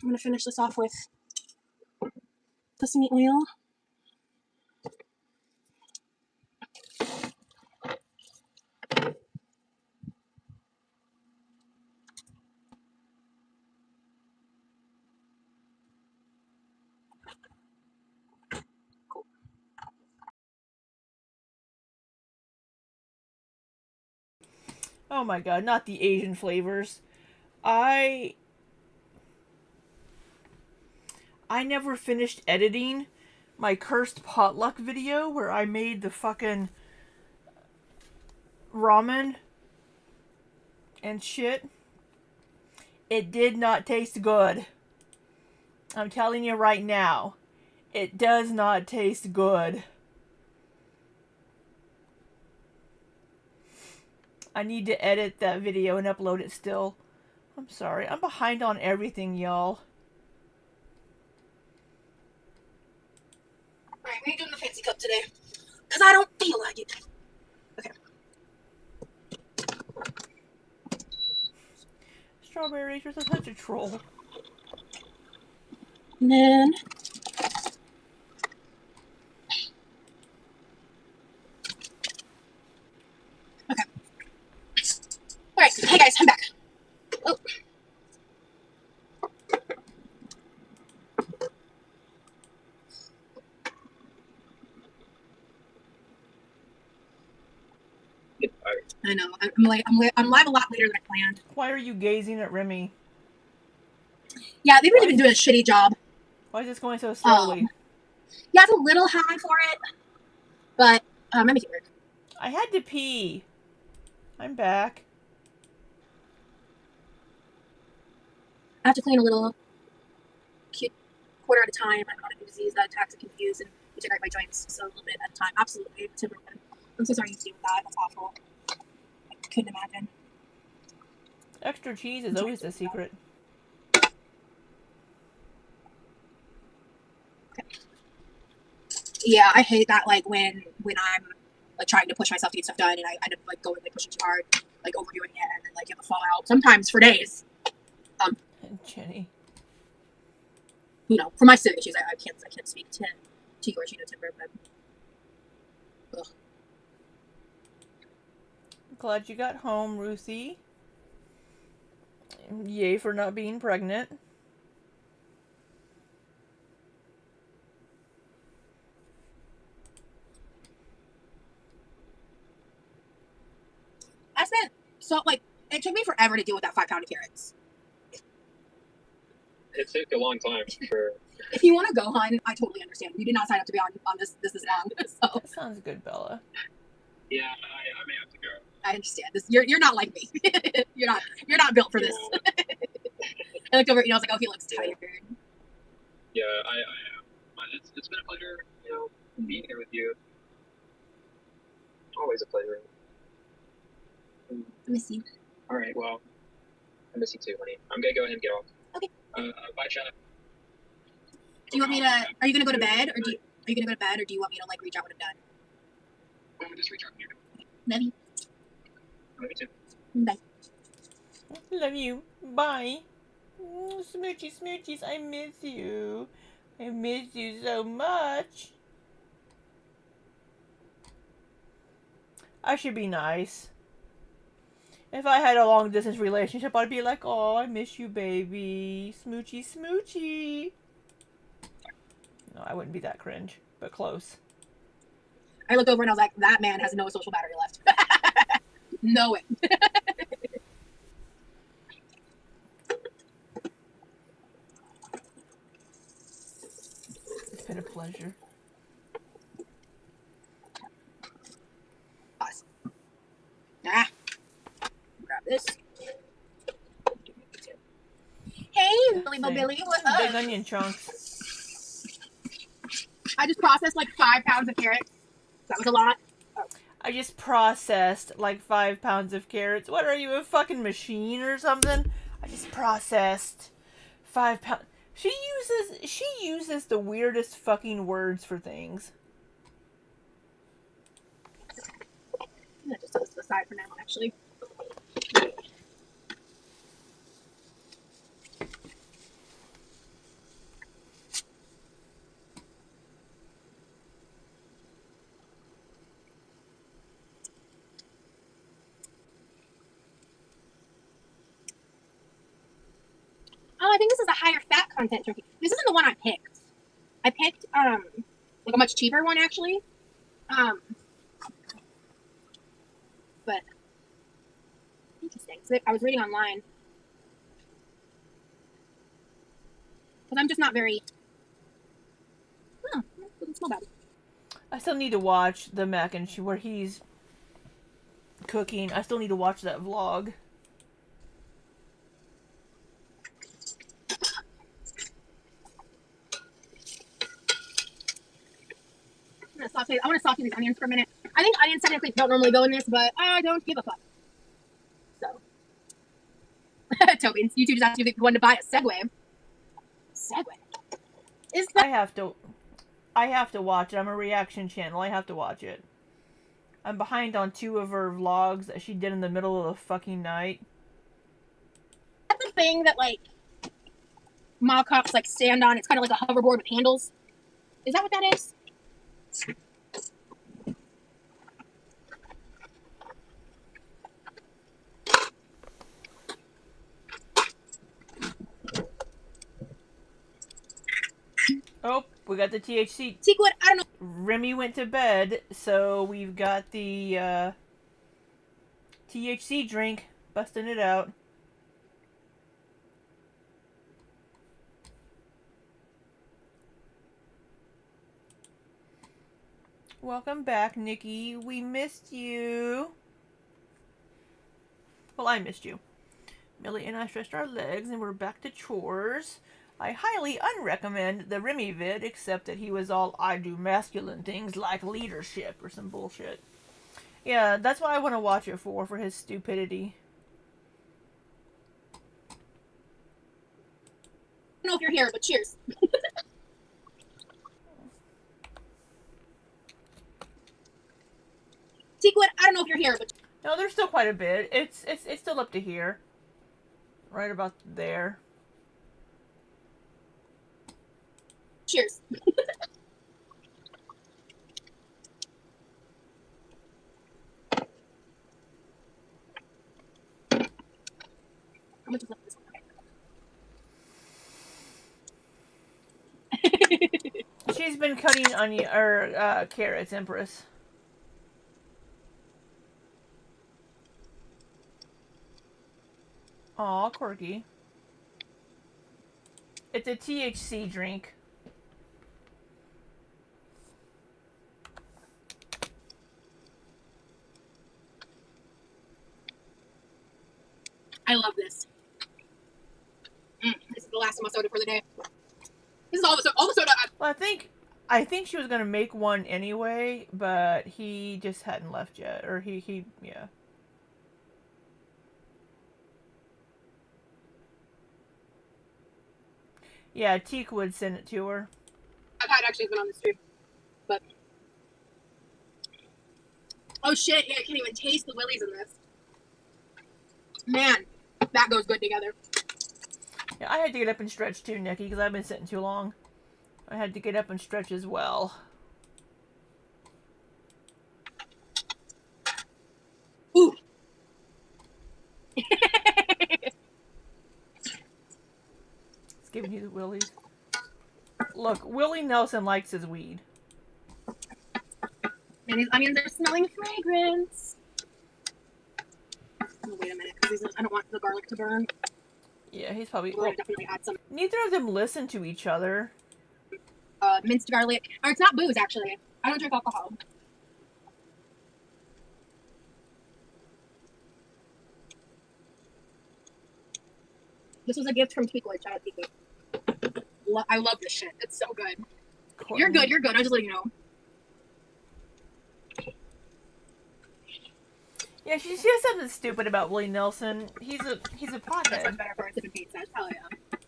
gonna finish this off with sesame oil. Cool. Oh my god, not the Asian flavors. I never finished editing my cursed potluck video where I made the fucking ramen and shit. It did not taste good. I'm telling you right now. It does not taste good. I need to edit that video and upload it still. I'm sorry. I'm behind on everything, y'all. Alright, we ain't doing the fancy cup today. Because I don't feel like it. Okay. Strawberries, you're such a troll. And then... Okay. Alright, hey guys, I'm back. Oh. I know. I'm live a lot later than I planned. Why are you gazing at Remy? Yeah, they've really been doing a shitty job. Why is this going so slowly? Yeah, it's a little high for it, but I make it work. I had to pee. I'm back. I have to clean a little quarter at a time. I'm on a disease that attacks and confuse and integrate my joints, so a little bit at a time. Absolutely. I'm so sorry you deal with that. That's awful. I couldn't imagine. Extra cheese is always the secret. Yeah, I hate that. Like when I'm like trying to push myself to get stuff done, and I end up like going like pushing too hard, like overdoing it, and then like you have a fallout. Sometimes for days. Jenny. You know, for my skin issues, I can't speak to yours, you know, Timber, but. Ugh. Glad you got home, Rosie. Yay for not being pregnant. I spent it took me forever to deal with that 5 pound of carrots. It took a long time for sure. If you want to go, hon, I totally understand. You did not sign up to be on this long. So. That sounds good, Bella. Yeah, I may have to go. I understand this. You're not like me. you're not built for this. I looked over at you and I was like, oh, he looks tired. Yeah, I am. It's been a pleasure, you know, being here with you. Always a pleasure. I miss you. All right, well, I miss you too, honey. I'm gonna go ahead and get off. Okay. Bye, chat. Do you want me to? Are you gonna go to bed, or do you want me to like reach out when I'm done? Well, just reach out here. Love you. Love you too. Bye. Love you. Bye. Smoochies, smoochies, I miss you. I miss you so much. I should be nice. If I had a long distance relationship, I'd be like, oh, I miss you, baby. Smoochy, smoochy. No, I wouldn't be that cringe, but close. I looked over and I was like, that man has no social battery left. No way. It's been a pleasure. Pause. Ah. Grab this. Hey, Billy Billy, what up? Big onion chunks. I just processed like 5 pounds of carrots. That was a lot. Oh. I just processed like 5 pounds of carrots. What are you, a fucking machine or something? I just processed 5 pounds. She uses the weirdest fucking words for things. I'm gonna just set this to the side for now, actually. Oh, I think this is a higher fat content turkey. This isn't the one I picked. I picked like a much cheaper one actually. But interesting. So I was reading online. But I'm just not very. Oh, it doesn't smell bad. I still need to watch the mac and cheese where he's cooking. I still need to watch that vlog. I want to saute these onions for a minute. I think onions technically don't normally go in this, but I don't give a fuck. Tobin. YouTube just asked you if you wanted to buy a Segway. Segway. Is that? I have to watch it. I'm a reaction channel. I have to watch it. I'm behind on 2 of her vlogs that she did in the middle of the fucking night. That's the thing that like mock cops like stand on. It's kind of like a hoverboard with handles. Is that what that is? Oh, we got the THC. Teakwood, I don't know. Remy went to bed, so we've got the THC drink, busting it out. Welcome back, Nikki. We missed you. Well, I missed you. Millie and I stretched our legs and we're back to chores. I highly unrecommend the Remy vid, except that he was all, I do masculine things like leadership or some bullshit. Yeah, that's what I want to watch it for his stupidity. I don't know if you're here, but cheers. Teakwood, I don't know if you're here, but no, there's still quite a bit. It's still up to here. Right about there. Cheers. How much is left of this one? Okay. She's been cutting onion or carrots, Empress. Aw, quirky. It's a THC drink. I love this. This is the last of my soda for the day. This is all the soda. Well, I think she was gonna make one anyway, but he just hadn't left yet, or he yeah. Yeah, Teak would send it to her. I've had actually been on the stream, but oh shit! Yeah, I can't even taste the willies in this. Man, that goes good together. Yeah, I had to get up and stretch too, Nikki, because I've been sitting too long. I had to get up and stretch as well. Ooh. It's giving you the willies. Look, Willie Nelson likes his weed. And these onions are smelling fragrance. Oh, wait a minute, because I don't want the garlic to burn. Yeah, he's probably. We're gonna definitely add some. Neither of them listen to each other. Minced garlic. Or it's not booze, actually. I don't drink alcohol. This was a gift from Tweakwood. Shout out Tweakwood. I love this shit. It's so good. Courtney. You're good. You're good. I just let you know. Yeah, she says something stupid about Willie Nelson. He's a pothead. That's better for a pizza. Hell yeah.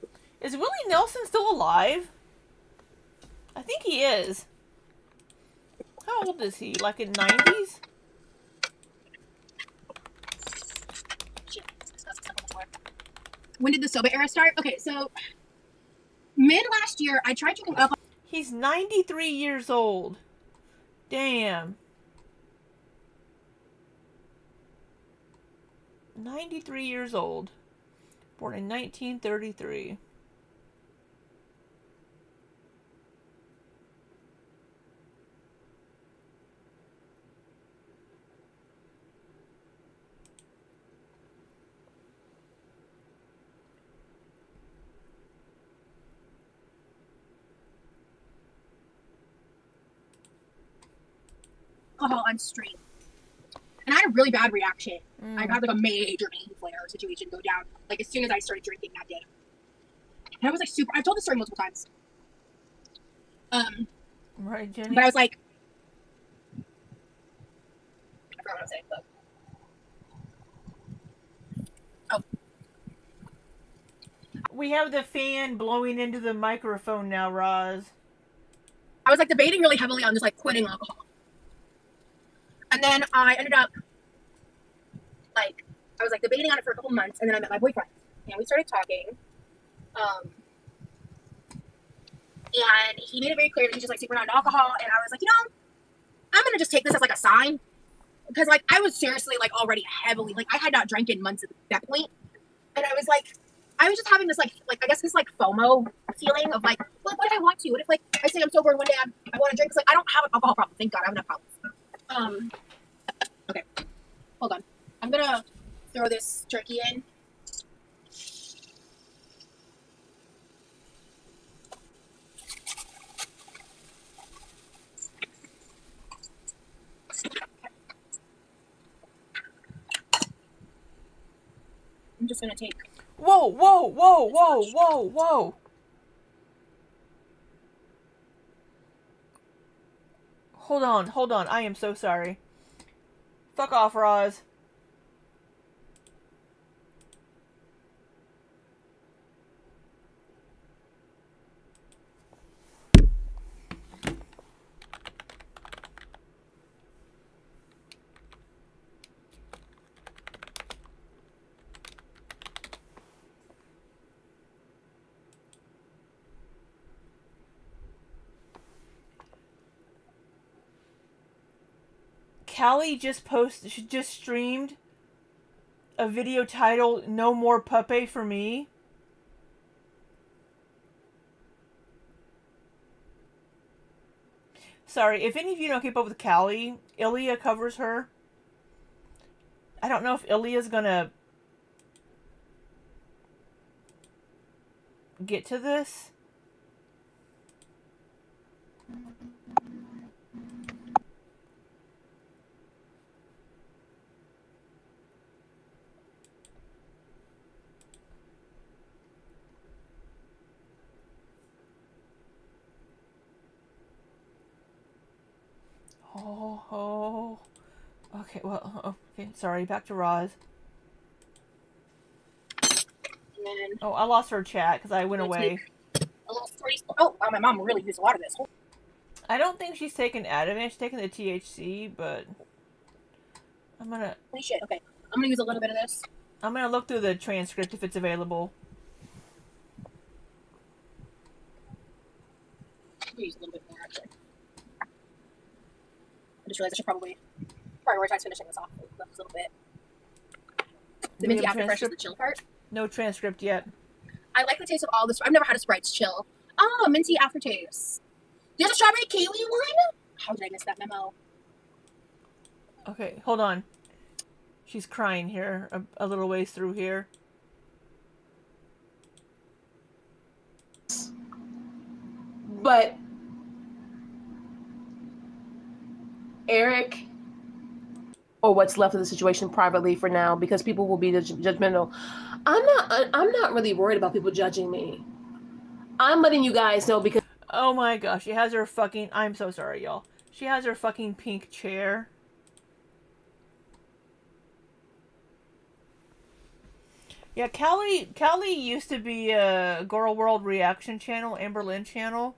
Is Willie Nelson still alive? I think he is. How old is he? Like in 90s? When did the soba era start? Okay, so mid last year, I tried drinking alcohol. He's 93 years old. Damn. 93 years old. Born in 1933. Alcohol on stream. And I had a really bad reaction. I had like a major pain flare situation go down. Like as soon as I started drinking that day. And I was like super, I've told this story multiple times. Right, Jenny? But I was like, I forgot what I was saying, but. Oh. We have the fan blowing into the microphone now, Roz. I was like debating really heavily on just like quitting alcohol. And then I ended up like, I was like debating on it for a couple months, and then I met my boyfriend. And we started talking. And he made it very clear that he's just like super not alcohol. And I was like, you know, I'm gonna just take this as like a sign. Because like I was seriously like already heavily, like I had not drank in months at that point. And I was like, I was just having this like I guess this like FOMO feeling of like, well, what if I want to? What if like I say I'm sober and one day I want to drink? It's like I don't have an alcohol problem. Thank God I have enough problems. Okay. Hold on. I'm gonna throw this turkey in. I'm just gonna take. Whoa, whoa, whoa, whoa, whoa, whoa. Hold on. I am so sorry. Fuck off, Roz. Callie just streamed a video titled "No More Puppy for Me." Sorry, if any of you don't keep up with Callie, Ilya covers her. I don't know if Ilya's gonna get to this. Oh. Okay, well, okay, sorry, back to Roz. Oh, I lost her chat because I went away. Oh, wow, my mom really used a lot of this. I don't think she's taken Ativan, she's taken the THC, but I'm gonna... Holy shit, okay. I'm gonna use a little bit of this. I'm gonna look through the transcript if it's available. I'm gonna use a little bit more, actually. I just realized I should probably prioritize finishing this off a little bit. The minty afterfresh is the chill part. No transcript yet. I like the taste of all this. I've never had a Sprite's chill. Oh, minty aftertaste. There's a strawberry kiwi one? How did I miss that memo? Okay, hold on. She's crying here, a little ways through here. But Eric, or what's left of the situation privately for now, because people will be judgmental. I'm not really worried about people judging me. I'm letting you guys know because... Oh my gosh, she has her fucking... I'm so sorry, y'all. She has her fucking pink chair. Yeah, Callie used to be a Girl World reaction channel, Amber Lynn channel.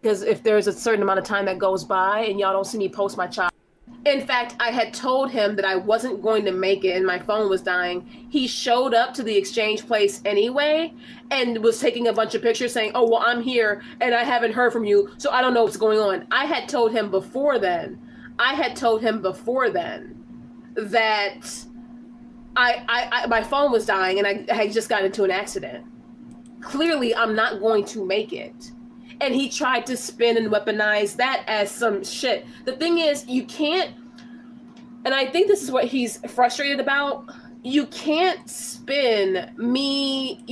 Because if there's a certain amount of time that goes by and y'all don't see me post my child. In fact, I had told him that I wasn't going to make it and my phone was dying. He showed up to the exchange place anyway and was taking a bunch of pictures saying, oh, well, I'm here and I haven't heard from you, so I don't know what's going on. I had told him before then that my phone was dying and I had just got into an accident. Clearly, I'm not going to make it. And he tried to spin and weaponize that as some shit. The thing is, you can't, and I think this is what he's frustrated about, you can't spin me,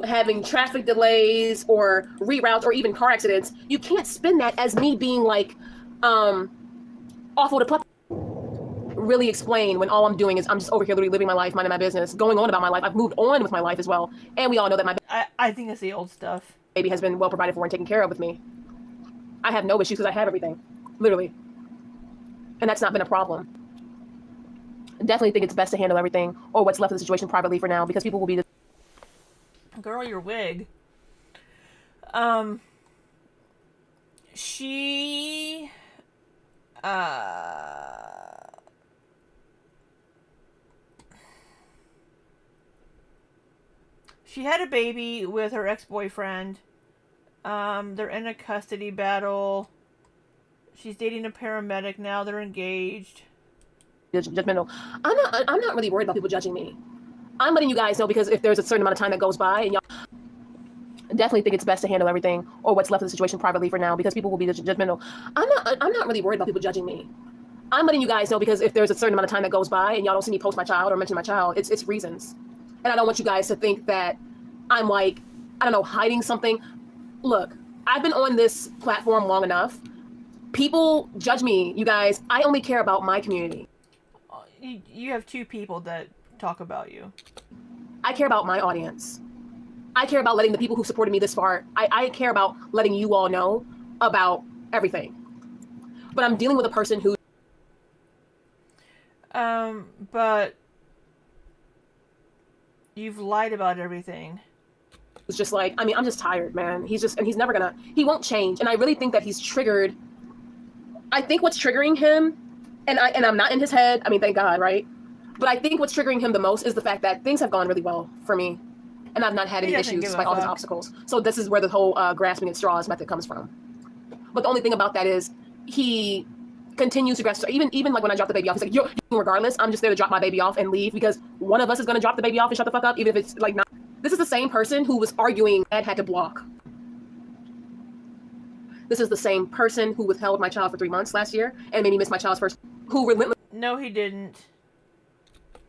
having traffic delays or reroutes or even car accidents. You can't spin that as me being like, awful to puppy. Really explain when all I'm doing is I'm just over here literally living my life, minding my business, going on about my life. I've moved on with my life as well. And we all know that I think it's the old stuff. Baby has been well provided for and taken care of with me. I have no issues because I have everything, literally, and that's not been a problem. I definitely think it's best to handle everything or what's left of the situation privately for now because people will be. Girl, your wig. She she had a baby with her ex-boyfriend. They're in a custody battle. She's dating a paramedic now. They're engaged. Judgmental. I'm not really worried about people judging me. I'm letting you guys know because if there's a certain amount of time that goes by and y'all definitely think it's best to handle everything or what's left of the situation privately for now because people will be judgmental. I'm not really worried about people judging me. I'm letting you guys know because if there's a certain amount of time that goes by and y'all don't see me post my child or mention my child, it's reasons. And I don't want you guys to think that I'm like, I don't know, hiding something. Look, I've been on this platform long enough. People judge me, you guys. I only care about my community. You have two people that talk about you. I care about my audience. I care about letting the people who supported me this far, I care about letting you all know about everything. But I'm dealing with a person who... But you've lied about everything. It's just like, I mean, I'm just tired, man. He's never gonna, he won't change. And I really think that he's triggered. I think what's triggering him, and I'm not in his head, I mean, thank God, right? But I think what's triggering him the most is the fact that things have gone really well for me. And I've not had any issues despite all his obstacles. So this is where the whole grasping at straws method comes from. But the only thing about that is he continues to grasp, even like when I drop the baby off, he's like, yo, regardless, I'm just there to drop my baby off and leave because one of us is gonna drop the baby off and shut the fuck up, even if it's like not. This is the same person who was arguing and had to block. This is the same person who withheld my child for 3 months last year and made me miss my child's first, who relentlessly... No, he didn't.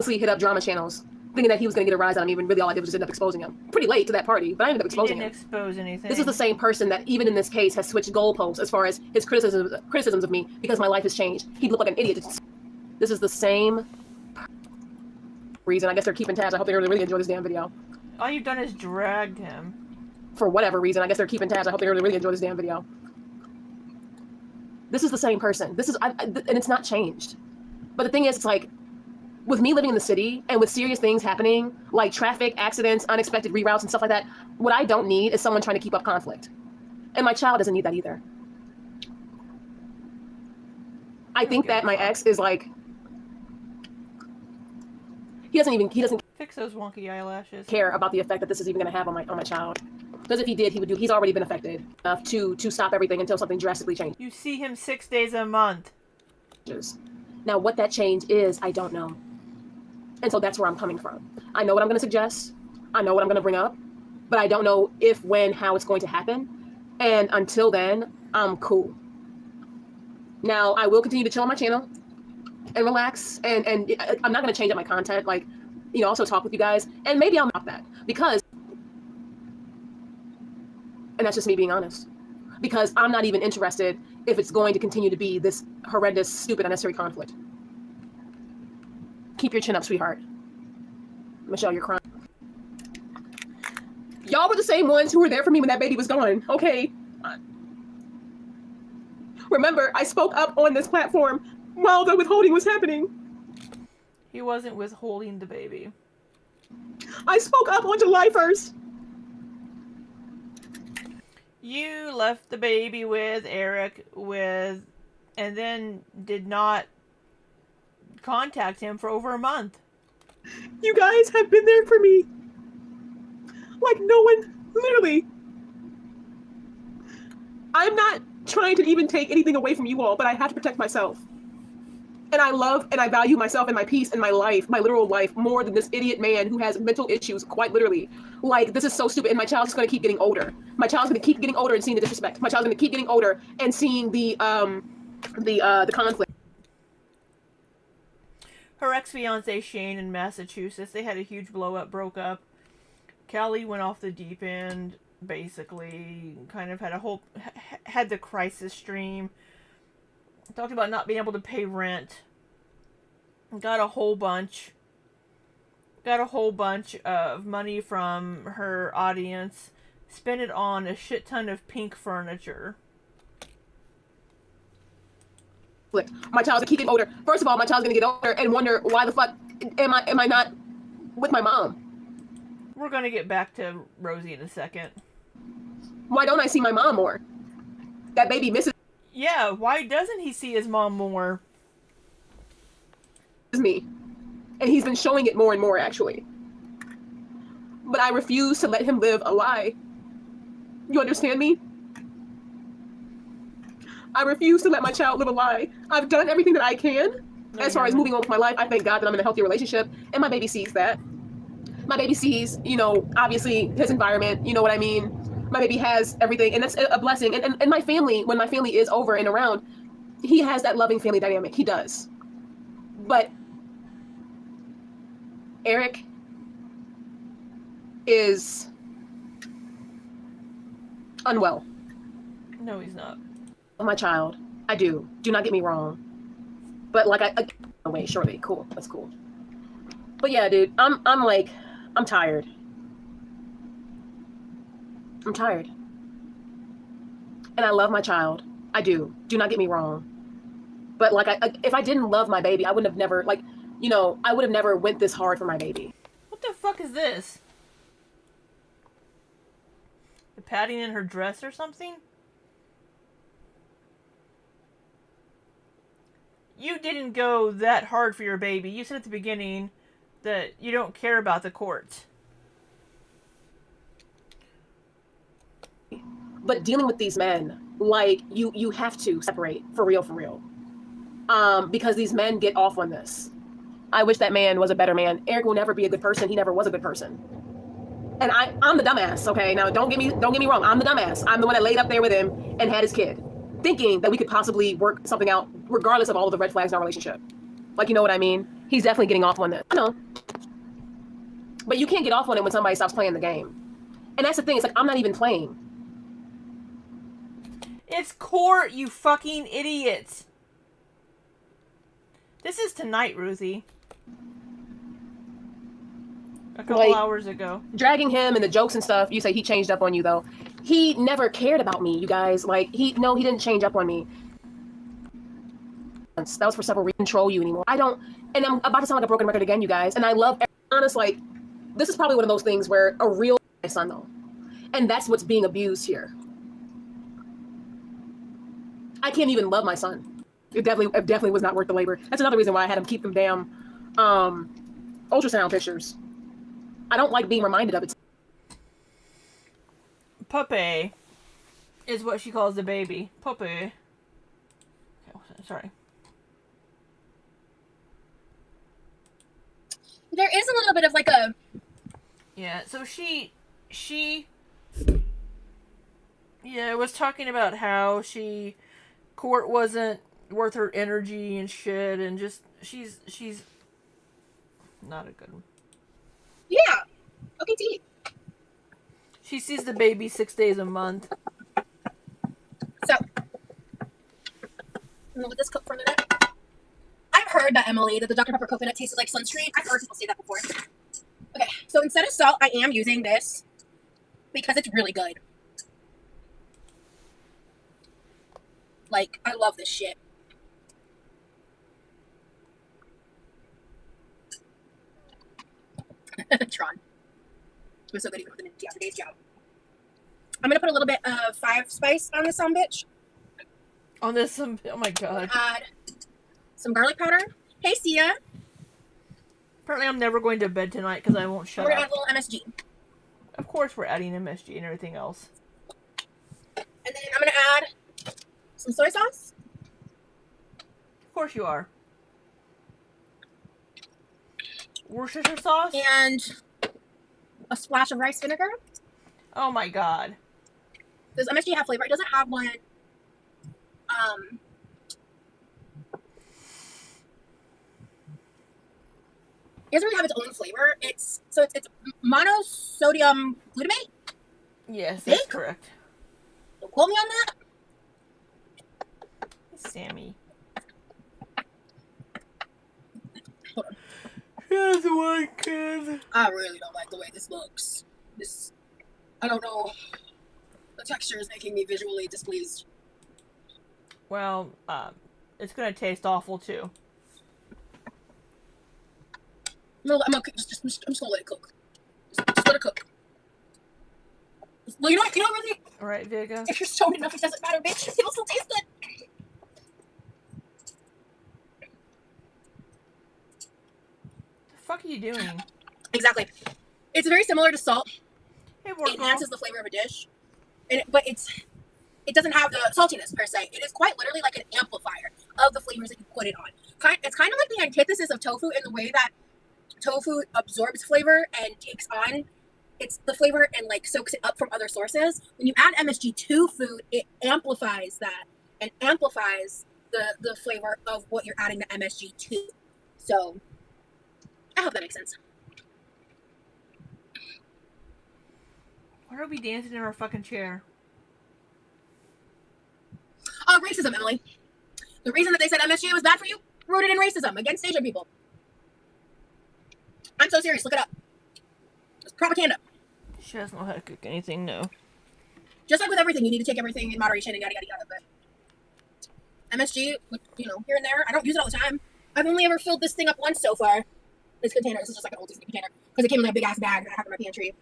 ...hit up drama channels, thinking that he was going to get a rise out of me, when really all I did was just end up exposing him. Pretty late to that party, but I ended up exposing him. You didn't expose anything. This is the same person that, even in this case, has switched goalposts as far as his criticisms of me because my life has changed. He'd look like an idiot. This is the same reason. I guess they're keeping tabs. I hope they really enjoy this damn video. All you've done is dragged him. For whatever reason. I guess they're keeping tabs. I hope they really enjoy this damn video. This is the same person. This is, and it's not changed. But the thing is, it's like, with me living in the city and with serious things happening, like traffic, accidents, unexpected reroutes and stuff like that, what I don't need is someone trying to keep up conflict. And my child doesn't need that either. I think that my ex is like, he doesn't fix those wonky eyelashes. Care about the effect that this is even going to have on my child. Because if he did, he's already been affected enough to stop everything until something drastically changes. You see him 6 days a month. Now, what that change is, I don't know. And so that's where I'm coming from. I know what I'm going to suggest. I know what I'm going to bring up. But I don't know if, when, how it's going to happen. And until then, I'm cool. Now, I will continue to chill on my channel and relax. And I'm not going to change up my content. Like, you know, also talk with you guys. And maybe I'll not that. Because, and that's just me being honest. Because I'm not even interested if it's going to continue to be this horrendous, stupid, unnecessary conflict. Keep your chin up, sweetheart. Michelle, you're crying. Y'all were the same ones who were there for me when that baby was gone, okay? Remember, I spoke up on this platform while the withholding was happening. He wasn't withholding the baby. I spoke up on July 1st. You left the baby with Eric and then did not contact him for over a month. You guys have been there for me. Like no one, literally. I'm not trying to even take anything away from you all, but I have to protect myself. And I love and I value myself and my peace and my life, my literal life, more than this idiot man who has mental issues, quite literally. Like, this is so stupid, and my child's going to keep getting older. My child's going to keep getting older and seeing the disrespect. My child's going to keep getting older and seeing the conflict. Her ex-fiance Shane in Massachusetts, they had a huge broke up. Callie went off the deep end, basically, kind of had the crisis stream. Talked about not being able to pay rent. Got a whole bunch of money from her audience. Spent it on a shit ton of pink furniture. My child's gonna keep getting older. First of all, my child's gonna get older and wonder why the fuck am I not with my mom? We're gonna get back to Rosie in a second. Why don't I see my mom more? That baby misses Yeah, why doesn't he see his mom more? me. And he's been showing it more and more, actually. But I refuse to let him live a lie. You understand me? I refuse to let my child live a lie. I've done everything that I can. As far as moving on with my life, I thank God that I'm in a healthy relationship. And my baby sees that. My baby sees, you know, obviously his environment, you know what I mean? My baby has everything, and that's a blessing. And my family, when my family is over and around, he has that loving family dynamic. He does. But Eric is unwell. No, he's not. My child, I do. Do not get me wrong. But like oh wait, surely, cool. That's cool. But yeah, dude, I'm tired. I'm tired. And I love my child. I do. Do not get me wrong. But like, if I didn't love my baby, I would have never, like, you know, I would have never went this hard for my baby. What the fuck is this? The padding in her dress or something? You didn't go that hard for your baby. You said at the beginning that you don't care about the court. But dealing with these men, like, you have to separate, for real. Because these men get off on this. I wish that man was a better man. Eric will never be a good person. He never was a good person. And I'm the dumbass, okay? Now, don't get me wrong. I'm the dumbass. I'm the one that laid up there with him and had his kid, thinking that we could possibly work something out regardless of all of the red flags in our relationship. Like, you know what I mean? He's definitely getting off on this. I know. But you can't get off on it when somebody stops playing the game. And that's the thing. It's like, I'm not even playing. It's court, you fucking idiot. This is tonight, Rosie. A couple hours ago. Dragging him and the jokes and stuff, you say he changed up on you, though. He never cared about me, you guys. Like, he didn't change up on me. That was for several reasons. Control you anymore. I don't, and I'm about to sound like a broken record again, you guys. And I love, honest, like, this is probably one of those things where a real son, though. And that's what's being abused here. I can't even love my son. It definitely was not worth the labor. That's another reason why I had him keep them damn ultrasound pictures. I don't like being reminded of it. Puppy is what she calls the baby. Puppy. Okay, sorry. There is a little bit of like a... Yeah, so she was talking about how court wasn't worth her energy and shit, and just she's not a good one. Yeah. Okay, T. She sees the baby 6 days a month. So, I'm gonna let this cook for a minute. I've heard that, Emily, that the Dr. Pepper coconut tastes like sunscreen. I've heard people say that before. Okay, so instead of salt, I am using this because it's really good. Like, I love this shit. Tron. It was so good even with the minty after day's job. I'm gonna put a little bit of 5 spice on this bitch. On this, oh my god. Add some garlic powder. Hey, Sia. Apparently I'm never going to bed tonight because I won't shut We're up. gonna add a little MSG. Of course we're adding MSG and everything else. And then I'm gonna add some soy sauce. Of course you are. Worcestershire sauce? And a splash of rice vinegar. Oh my god. Does MSG have flavor? It doesn't have one. It doesn't really have its own flavor. It's monosodium glutamate. Yes, that's correct. Don't quote me on that. Sammy. Hold on. Here's one kid. I really don't like the way this looks. I don't know. The texture is making me visually displeased. Well, it's gonna taste awful too. No, I'm gonna I'm just gonna let it cook. Just let it cook. Well, you know what, Rosie? All right, Vega. If you're stoned enough, it doesn't matter, bitch. It'll still taste good. The fuck are you doing? Exactly. It's very similar to salt. Hey, It enhances the flavor of a dish, but it doesn't have the saltiness per se. It is quite literally like an amplifier of the flavors that you put it on. It's kind of like the antithesis of tofu in the way that tofu absorbs flavor and takes on the flavor and like soaks it up from other sources. When you add MSG to food, it amplifies that and amplifies the flavor of what you're adding the MSG to. So I hope that makes sense. Why are we dancing in our fucking chair? Racism, Emily. The reason that they said MSG was bad for you, rooted in racism against Asian people. I'm so serious. Look it up. It's propaganda. She doesn't know how to cook anything, no. Just like with everything, you need to take everything in moderation and yada yada yada. But MSG, here and there, I don't use it all the time. I've only ever filled this thing up once so far. This container. This is just like an old Disney container because it came in like a big ass bag that I have in my pantry.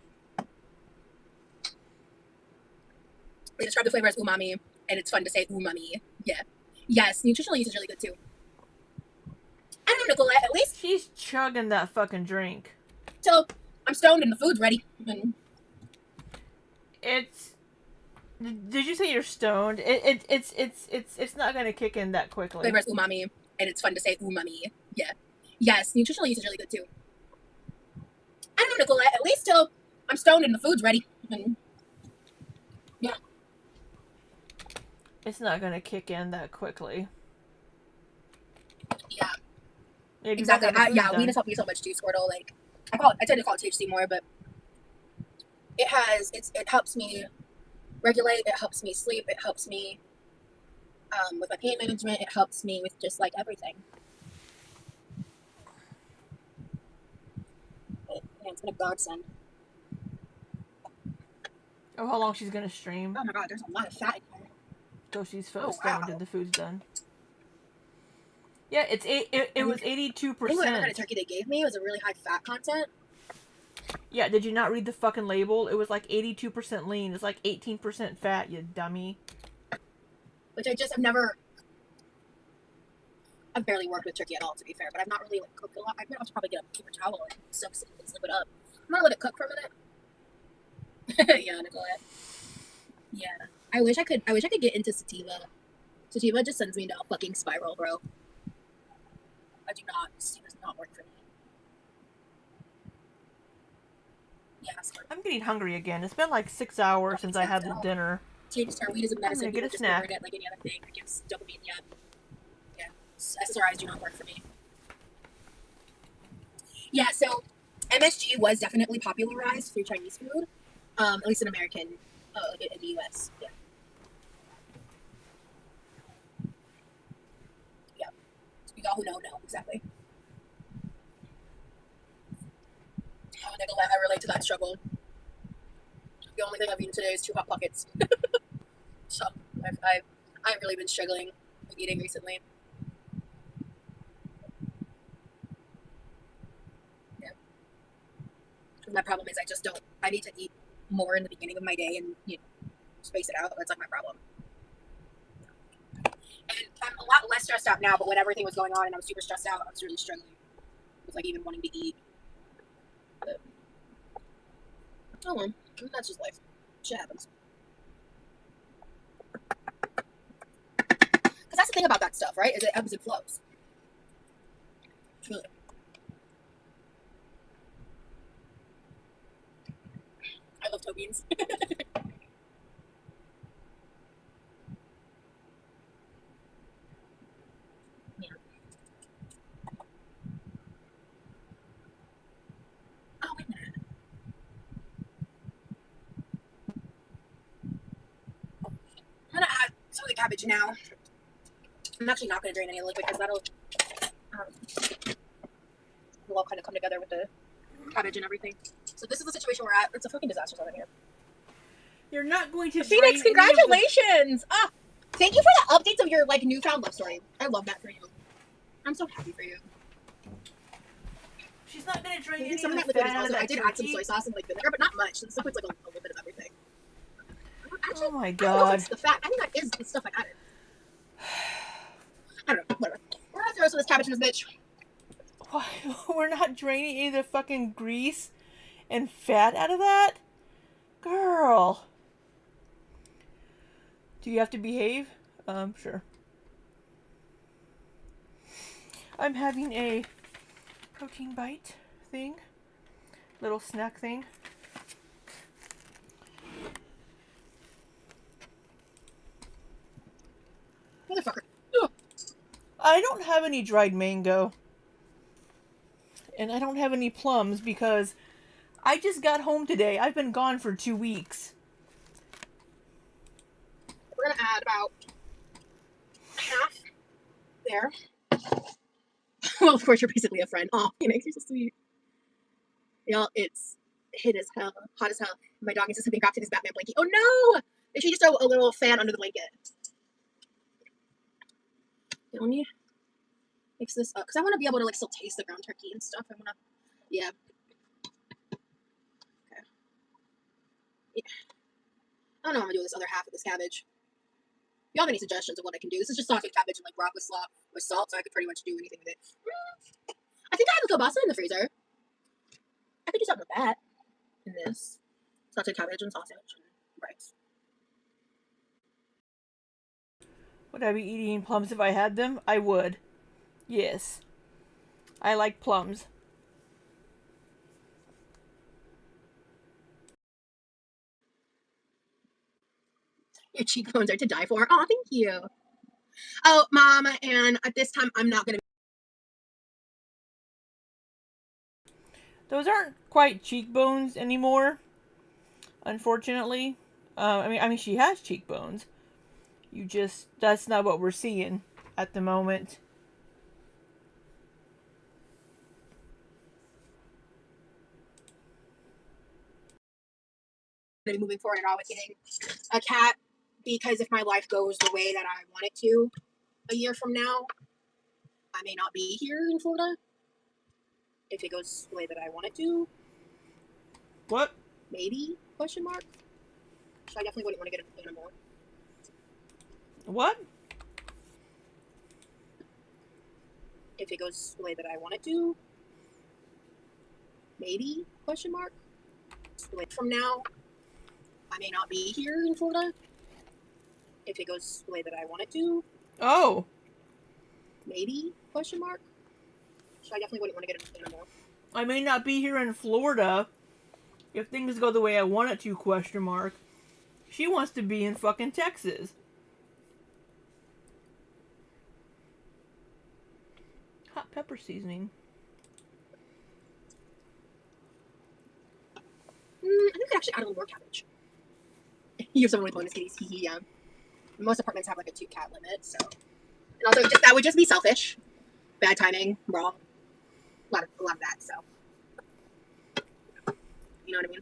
They describe the flavor as umami, and it's fun to say umami. Yeah. Yes, nutritional use is really good too. I don't know, Nicolette, at least. She's chugging that fucking drink. Till I'm stoned and the food's ready. It's. Did you say you're stoned? It's not gonna kick in that quickly. Flavor is umami, and it's fun to say umami. Yeah. Yes, nutritional use is really good too. I don't know, Nicolette, at least till I'm stoned and the food's ready. Yeah. It's not gonna kick in that quickly. Yeah. Maybe exactly. We just help you so much too, Squirtle. Like I tend to call it THC more, but it helps me regulate. It helps me sleep. It helps me with my pain management. It helps me with just like everything. It's been a godsend. Oh, how long she's gonna stream? Oh my god, there's a lot of fat in here. So she's stoned and the food's done. Yeah, it was 82%. The kind of turkey they gave me was a really high fat content. Yeah, did you not read the fucking label? It was like 82% lean. It's like 18% fat, you dummy. Which I've barely worked with turkey at all, to be fair, but I've not really like cooked a lot. I'm gonna have to probably get a paper towel and soak it and slip it up. I'm gonna let it cook for a minute. Yeah, Nicolette. Yeah. I wish I could get into sativa. Sativa just sends me into a fucking spiral, bro. I do not. Sativa does not work for me. Yeah, I'm getting hungry again. It's been like 6 hours since I had the dinner. THC weed is a medicine. I'm gonna get a snack. It like any other thing. It gives dopamine. Yeah. SSRIs do not work for me. Yeah. So MSG was definitely popularized through Chinese food, at least in American, in the U.S. Yeah. Yeah. Y'all who know exactly. Oh, Nicolette, I relate to that struggle. The only thing I've eaten today is 2 Hot Pockets. So I've really been struggling with eating recently. Yeah. My problem is I need to eat more in the beginning of my day and space it out. That's like my problem. And I'm a lot less stressed out now, but when everything was going on and I was super stressed out, I was really struggling with like even wanting to eat. But, oh well, that's just life. Shit happens. Because that's the thing about that stuff, right? Is it ebbs and flows. Truly. I love toe beans. Yeah. Oh, wait a minute. I'm gonna add some of the cabbage now. I'm actually not gonna drain any liquid because that'll all kind of come together with the cabbage and everything. So this is the situation we're at. It's a fucking disaster over here. You're not going to Phoenix, congratulations! Thank you for the updates of your like newfound love story. I love that for you. I'm so happy for you. She's not gonna drink Maybe any some of of the that liquid fat is out also. of I that did add some turkey. soy sauce and like vinegar, but not much. This puts like a little bit of everything. Actually, Oh my I don't know if god. it's the fat. I think that is the stuff I added. I don't know. Whatever. We're gonna throw some of this cabbage in this bitch. Why? We're not draining any of the fucking grease and fat out of that? Girl. Do you have to behave? Sure. I'm having a protein bite thing. Little snack thing. Motherfucker. I don't have any dried mango. And I don't have any plums because I just got home today. I've been gone for 2 weeks. We're gonna add about half there. Well, of course, you're basically a friend. Oh, you makes you so sweet. Y'all, it's hot as hell. Hot as hell. My dog is just being wrapped in his Batman blankie. Oh no! They should just throw a little fan under the blanket. Let me mix this up because I want to be able to like still taste the ground turkey and stuff. I want to, yeah. Okay. Yeah. I don't know what I'm gonna do with this other half of this cabbage. Y'all have any suggestions of what I can do? This is just sauteed cabbage and like broth with salt, so I could pretty much do anything with it. I think I have the kielbasa in the freezer. I could do something with that. And this sauteed cabbage and sausage and rice. Would I be eating plums if I had them? I would. Yes. I like plums. Your cheekbones are to die for. Oh, thank you. Oh, Mama, and at this time, I'm not gonna. Those aren't quite cheekbones anymore, unfortunately. I mean, she has cheekbones. That's not what we're seeing at the moment. Moving forward at all with getting a cat because if my life goes the way that I want it to a year from now, I may not be here in Florida. If it goes the way that I want it to. What? Maybe? Question mark. So I definitely wouldn't want to get an animal. What? If it goes the way that I want it to. Maybe? Question mark. From now, I may not be here in Florida. If it goes the way that I want it to. Oh. Maybe? Question mark. So I definitely wouldn't want to get an animal. I may not be here in Florida if things go the way I want it to, question mark. She wants to be in fucking Texas. Hot pepper seasoning. I think I could actually add a little more cabbage. You have some really bonus kitties. Yeah. Most apartments have like a 2-cat limit, so. And also, that would just be selfish. Bad timing, wrong. A lot of that, so. You know what I mean?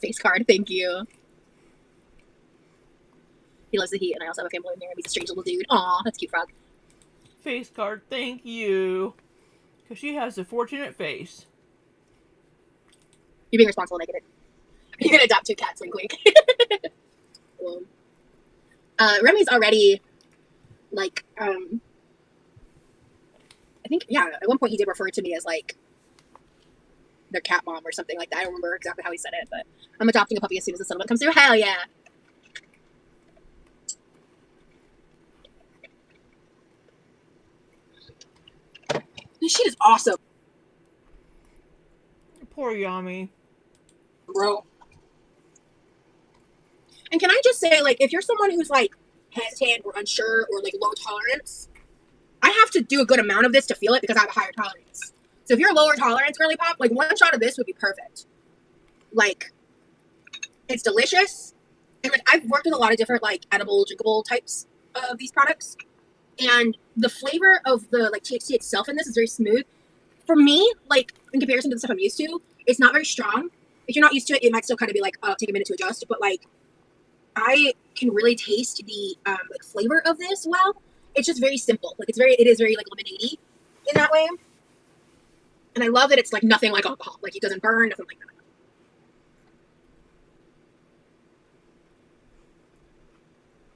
Face card, thank you. He loves the heat, and I also have a family in there. He's a strange little dude. Aw, that's a cute frog. Face card, thank you. Because she has a fortunate face. You're being responsible, negative. You're gonna adopt 2 cats, wink wink. Remy's already, like, I think, yeah, at one point he did refer to me as, like, their cat mom or something like that. I don't remember exactly how he said it, but I'm adopting a puppy as soon as the settlement comes through. Hell yeah. This shit is awesome. Poor Yami. Bro. And can I just say, like, if you're someone who's, like, hesitant or unsure or, like, low tolerance, I have to do a good amount of this to feel it because I have a higher tolerance. So if you're lower tolerance, girly pop, like, 1 shot of this would be perfect. Like, it's delicious. And, like, I've worked with a lot of different, like, edible, drinkable types of these products. And the flavor of the, like, THC itself in this is very smooth. For me, like, in comparison to the stuff I'm used to, it's not very strong. If you're not used to it, it might still kind of be like, take a minute to adjust. But, like, I can really taste the like flavor of this well. It's just very simple. Like it is very like lemonade-y in that way. And I love that it's like nothing like alcohol. Like it doesn't burn, nothing like that.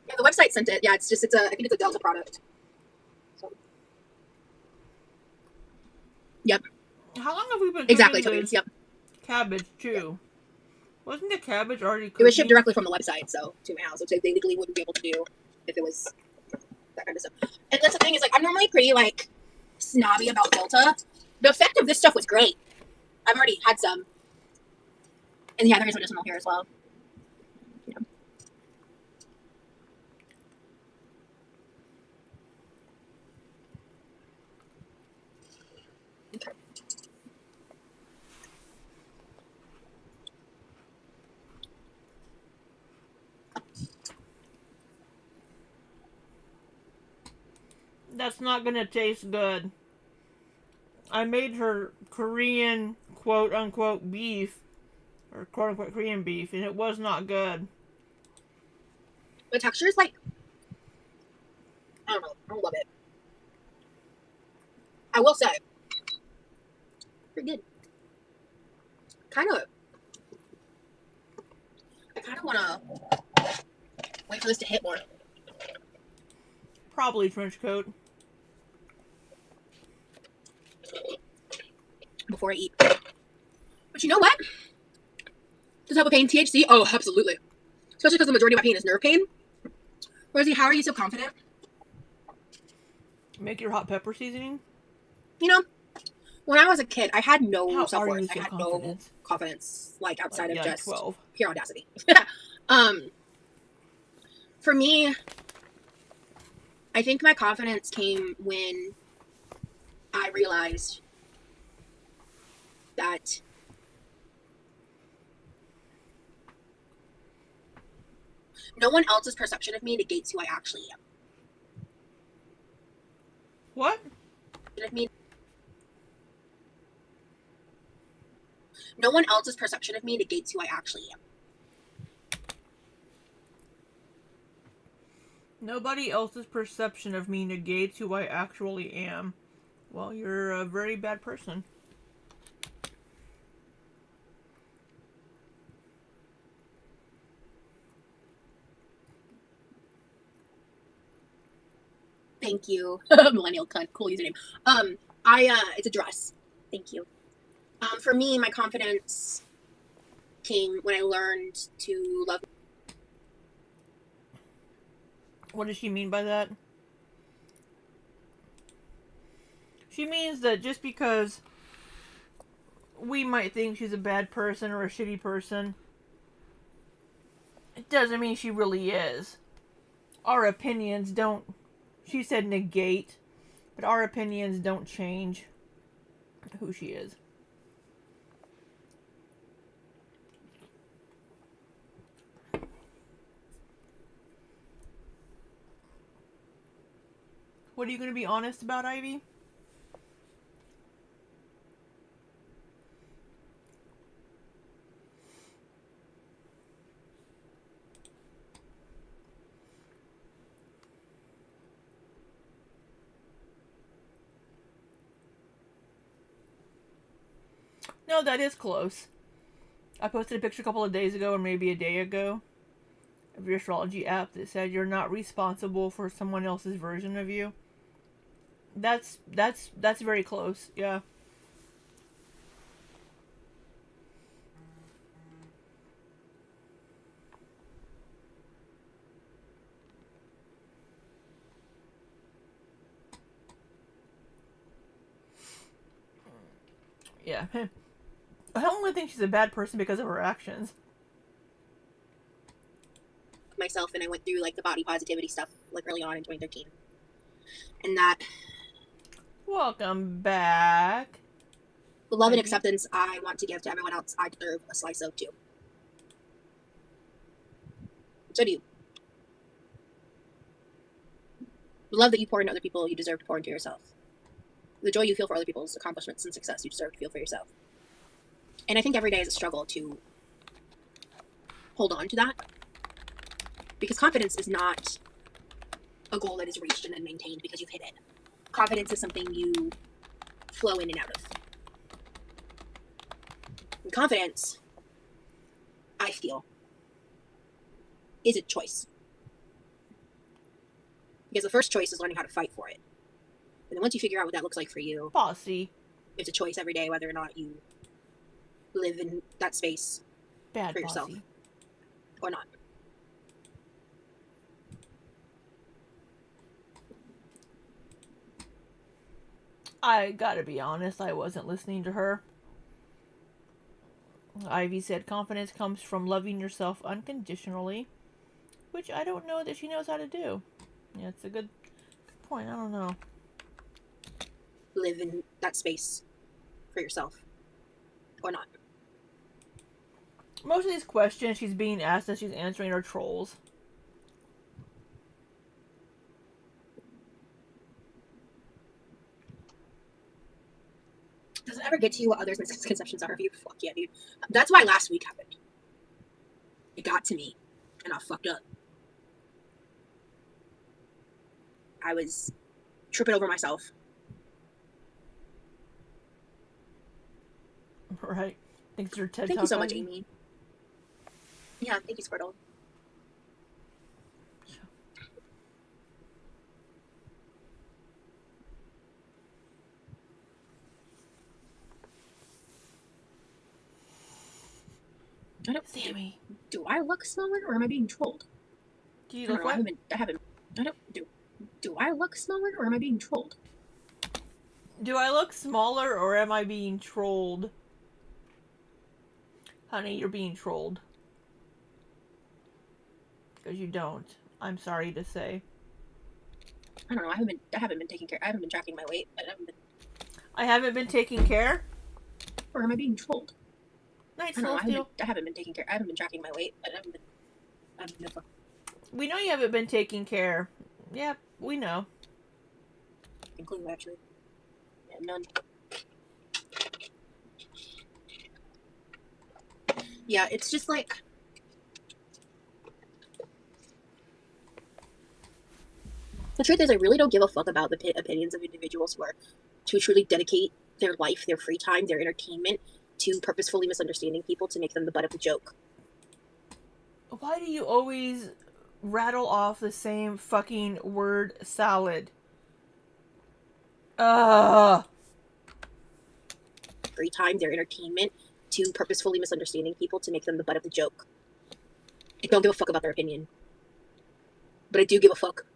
Yeah, the website sent it. Yeah, I think it's a Delta product. So. Yep. How long have we been exactly cooking Tokens, this yep. cabbage too? Wasn't the cabbage already cooking? It was shipped directly from the website, so to my house, which they legally wouldn't be able to do if it was that kind of stuff. And that's the thing is like I'm normally pretty like snobby about Delta. The effect of this stuff was great. I've already had some. And yeah, there is medicinal here as well. Yeah. Okay. That's not gonna taste good. I made her Korean quote unquote beef, or quote unquote Korean beef, and it was not good. The texture is like, I don't know, I don't love it. I will say, pretty good. I kind of want to wait for this to hit more. Probably trench coat. Before I eat. But you know what? Does it help with pain? THC? Oh, absolutely. Especially because the majority of my pain is nerve pain. Rosie, how are you so confident? Make your hot pepper seasoning? You know, when I was a kid, I had no self-worth. So I had no confidence, like outside of just 12. pure audacity. For me, I think my confidence came when I realized that no one else's perception of me negates who I actually am. What? No one else's perception of me negates who I actually am. Nobody else's perception of me negates who I actually am. Well, you're a very bad person. Thank you. Millennial cunt. Cool username. It's a dress. Thank you. For me, my confidence came when I learned to love. What does she mean by that? She means that just because we might think she's a bad person or a shitty person, it doesn't mean she really is. Our opinions don't, she said negate, but our opinions don't change who she is. What are you going to be honest about, Ivy? No, that is close. I posted a picture a couple of days ago, or maybe a day ago, of your astrology app that said you're not responsible for someone else's version of you. That's very close, yeah. Yeah. I only think she's a bad person because of her actions. Myself, and I went through like the body positivity stuff like early on in 2013. And that. Welcome back. The love and acceptance I want to give to everyone else, I deserve a slice of too. So do you. The love that you pour into other people, you deserve to pour into yourself. The joy you feel for other people's accomplishments and success, you deserve to feel for yourself. And I think every day is a struggle to hold on to that. Because confidence is not a goal that is reached and then maintained because you've hit it. Confidence is something you flow in and out of. And confidence, I feel, is a choice. Because the first choice is learning how to fight for it. And then once you figure out what that looks like for you, bossy, it's a choice every day whether or not you live in that space bad for yourself bossy. or not. I gotta be honest, I wasn't listening to her. Ivy said confidence comes from loving yourself unconditionally, which I don't know that she knows how to do. Yeah, it's a good point. I don't know. Live in that space for yourself or not. Most of these questions she's being asked and she's answering are trolls. Does it ever get to you what others' misconceptions are of you? Fuck yeah, dude. That's why last week happened. It got to me, and I fucked up. I was tripping over myself. Right. Thanks for TED Thank Talk, you so much, Ivy. Amy. Yeah, thank you, Squirtle. I don't, Sammy. Do I look smaller or am I being trolled? Do you look I don't do I look smaller or am I being trolled? Do I look smaller or am I being trolled? Honey, you're being trolled. Because you don't. I'm sorry to say. I don't know. I haven't been taking care. I haven't been tracking my weight. I haven't been taking care? Or am I being trolled? Night, I don't know. Celestial. I haven't been taking care. I haven't been tracking my weight. I haven't been. We know you haven't been taking care. Yep, we know. Including actually. Yeah, none. Yeah, it's just like. The truth is, I really don't give a fuck about the opinions of individuals who truly dedicate their life, their free time, their entertainment to purposefully misunderstanding people to make them the butt of the joke. Why do you always rattle off the same fucking word salad? Free time, their entertainment to purposefully misunderstanding people to make them the butt of the joke. I don't give a fuck about their opinion. But I do give a fuck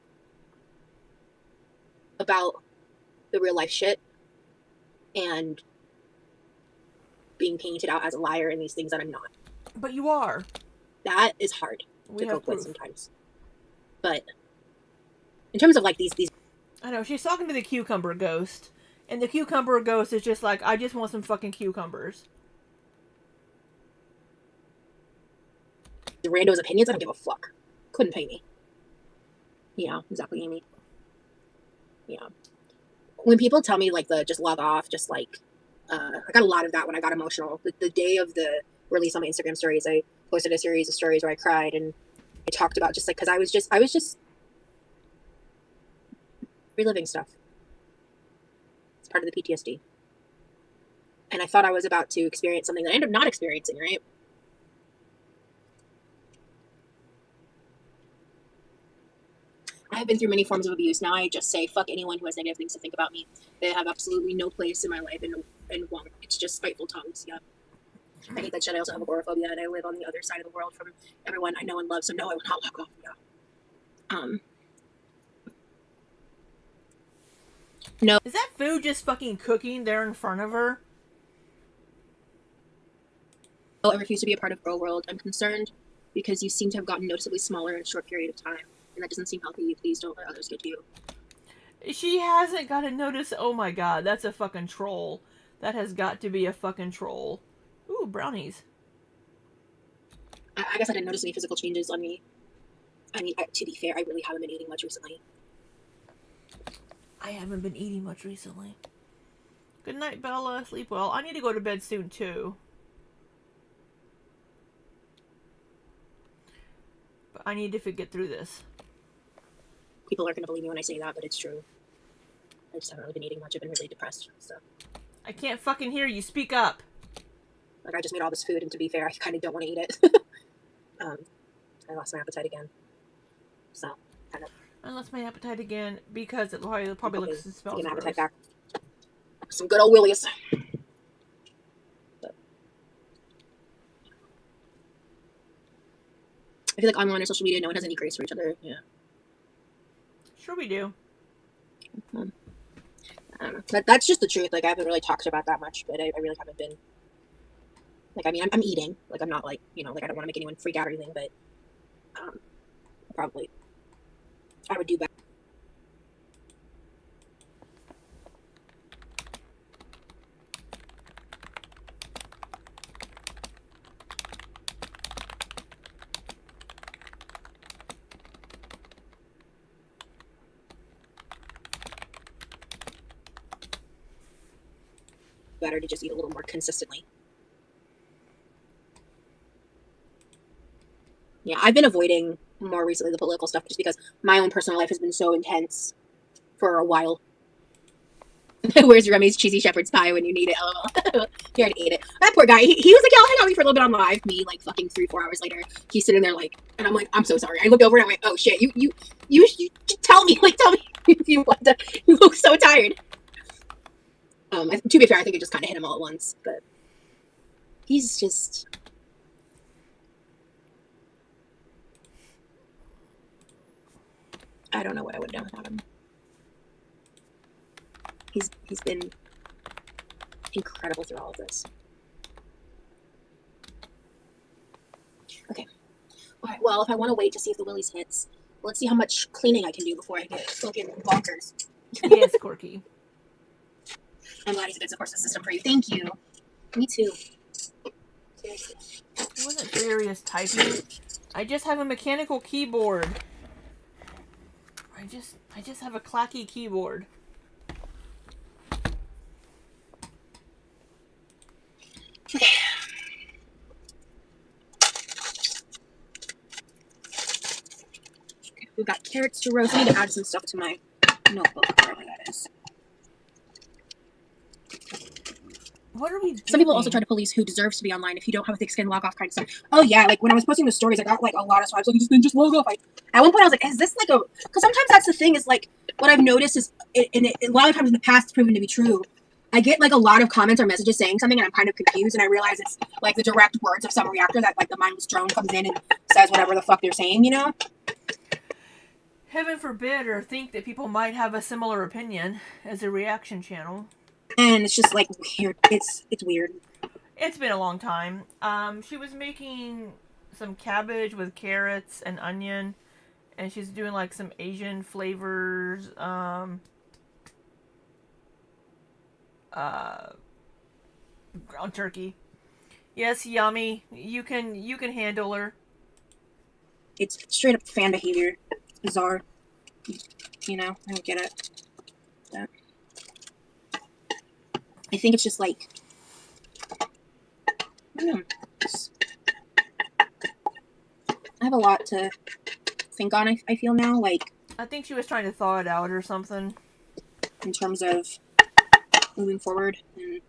about the real life shit and being painted out as a liar in these things that I'm not. But you are. That is hard to cope with sometimes. But in terms of like these I know, she's talking to the cucumber ghost. And the cucumber ghost is just like, I just want some fucking cucumbers. The randos' opinions, I don't give a fuck. Couldn't pay me. Yeah, exactly, Amy. Yeah. When people tell me like just log off, just like I got a lot of that when I got emotional. The day of the release on my Instagram stories, I posted a series of stories where I cried and I talked about just like because I was just reliving stuff. It's part of the PTSD. And I thought I was about to experience something that I ended up not experiencing, right? I have been through many forms of abuse. Now I just say, fuck anyone who has negative things to think about me. They have absolutely no place in my life and won't. It's just spiteful tongues, yeah. I hate that shit. I also have agoraphobia, and I live on the other side of the world from everyone I know and love, so no, I will not log off, yeah. No. Is that food just fucking cooking there in front of her? Oh, I refuse to be a part of Girl World. I'm concerned because you seem to have gotten noticeably smaller in a short period of time. And that doesn't seem healthy. Please don't let others get to you. She hasn't got to notice. Oh my god, that's a fucking troll. That has got to be a fucking troll. Ooh, brownies. I guess I didn't notice any physical changes on me. I mean, to be fair, I really haven't been eating much recently. I haven't been eating much recently. Good night, Bella. Sleep well. I need to go to bed soon, too. I need to get through this. People aren't going to believe me when I say that, but it's true. I just haven't really been eating much. I've been really depressed, so. I can't fucking hear you. Speak up. Like, I just made all this food, and to be fair, I kind of don't want to eat it. I lost my appetite again. So, kind of. I lost my appetite again because it probably looks and smells get my gross. appetite back. Some good old Willies. But I feel like online or social media, no one has any grace for each other. Yeah. Sure we do. I don't know. That's just the truth. Like, I haven't really talked about that much, but I really haven't been. Like, I mean, I'm eating. Like, I'm not like, you know, like I don't want to make anyone freak out or anything, but probably I would do better. Better to just eat a little more consistently. Yeah, I've been avoiding more recently the political stuff just because my own personal life has been so intense for a while. Where's Remy's cheesy shepherd's pie when you need it? LOL. He already ate it. That poor guy. He was like, yeah, I'll hang out with you for a little bit on live. Me, like, fucking 3-4 hours later, he's sitting there like, and I'm like, I'm so sorry. I looked over and I went, oh shit, you tell me, like, tell me if you want to. You look so tired. To be fair, I think it just kind of hit him all at once, but he's just. I don't know what I would have done without him. He's been incredible through all of this. Okay. Alright, well, if I want to wait to see if the Willies hits, let's see how much cleaning I can do before I get fucking bonkers. Yes, Corky. I'm glad he's a good support system for you. Thank you. Me too. Seriously. It wasn't furious typing. I just have a mechanical keyboard. I just have a clacky keyboard. Okay. We've got carrots to roast. I need to add some stuff to my notebook, wherever that is. What are we doing? Some people also try to police who deserves to be online if you don't have a thick skin, log off kind of stuff. Oh yeah, like when I was posting the stories, I got like a lot of swipes. Like, just log off. At one point, I was like, is this like a? Because sometimes that's the thing. Is like what I've noticed is, a lot of times in the past, it's proven to be true. I get like a lot of comments or messages saying something, and I'm kind of confused, and I realize it's like the direct words of some reactor that like the mindless drone comes in and says whatever the fuck they're saying, you know. Heaven forbid, or think that people might have a similar opinion as a reaction channel. And it's just like weird. It's weird. It's been a long time. She was making some cabbage with carrots and onion, and she's doing like some Asian flavors. Ground turkey. Yes, yummy. You can handle her. It's straight up fan behavior. It's bizarre. You know, I don't get it. But I think it's just like, I don't know. I have a lot to think on, I feel now. Like, I think she was trying to thaw it out or something. In terms of moving forward. And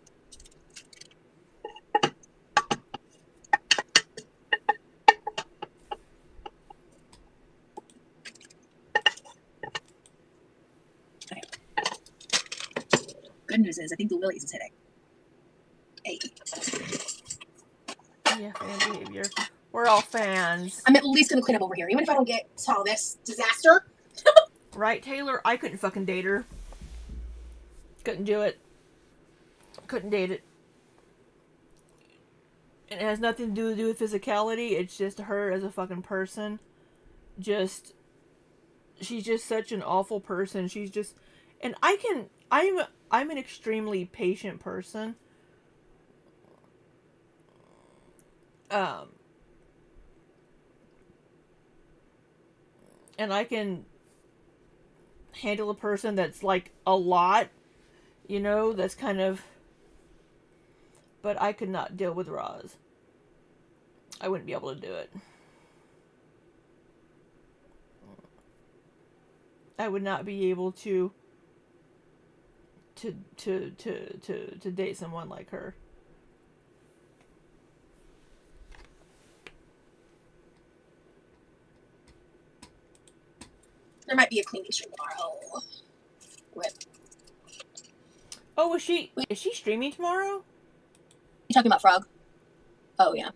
good news is, I think the Willies is hitting. Hey. Yeah, fan behavior. We're all fans. I'm at least gonna clean up over here, even if I don't get all this disaster. Right, Taylor? I couldn't fucking date her. Couldn't do it. Couldn't date it. It has nothing to do with physicality. It's just her as a fucking person. She's just such an awful person. She's just, and I'm an extremely patient person. And I can handle a person that's like a lot, you know, that's kind of, but I could not deal with Roz. I wouldn't be able to do it. I would not be able to date someone like her. There might be a cleaning stream tomorrow. Oh, is she streaming tomorrow? You talking about Frog? Oh yeah.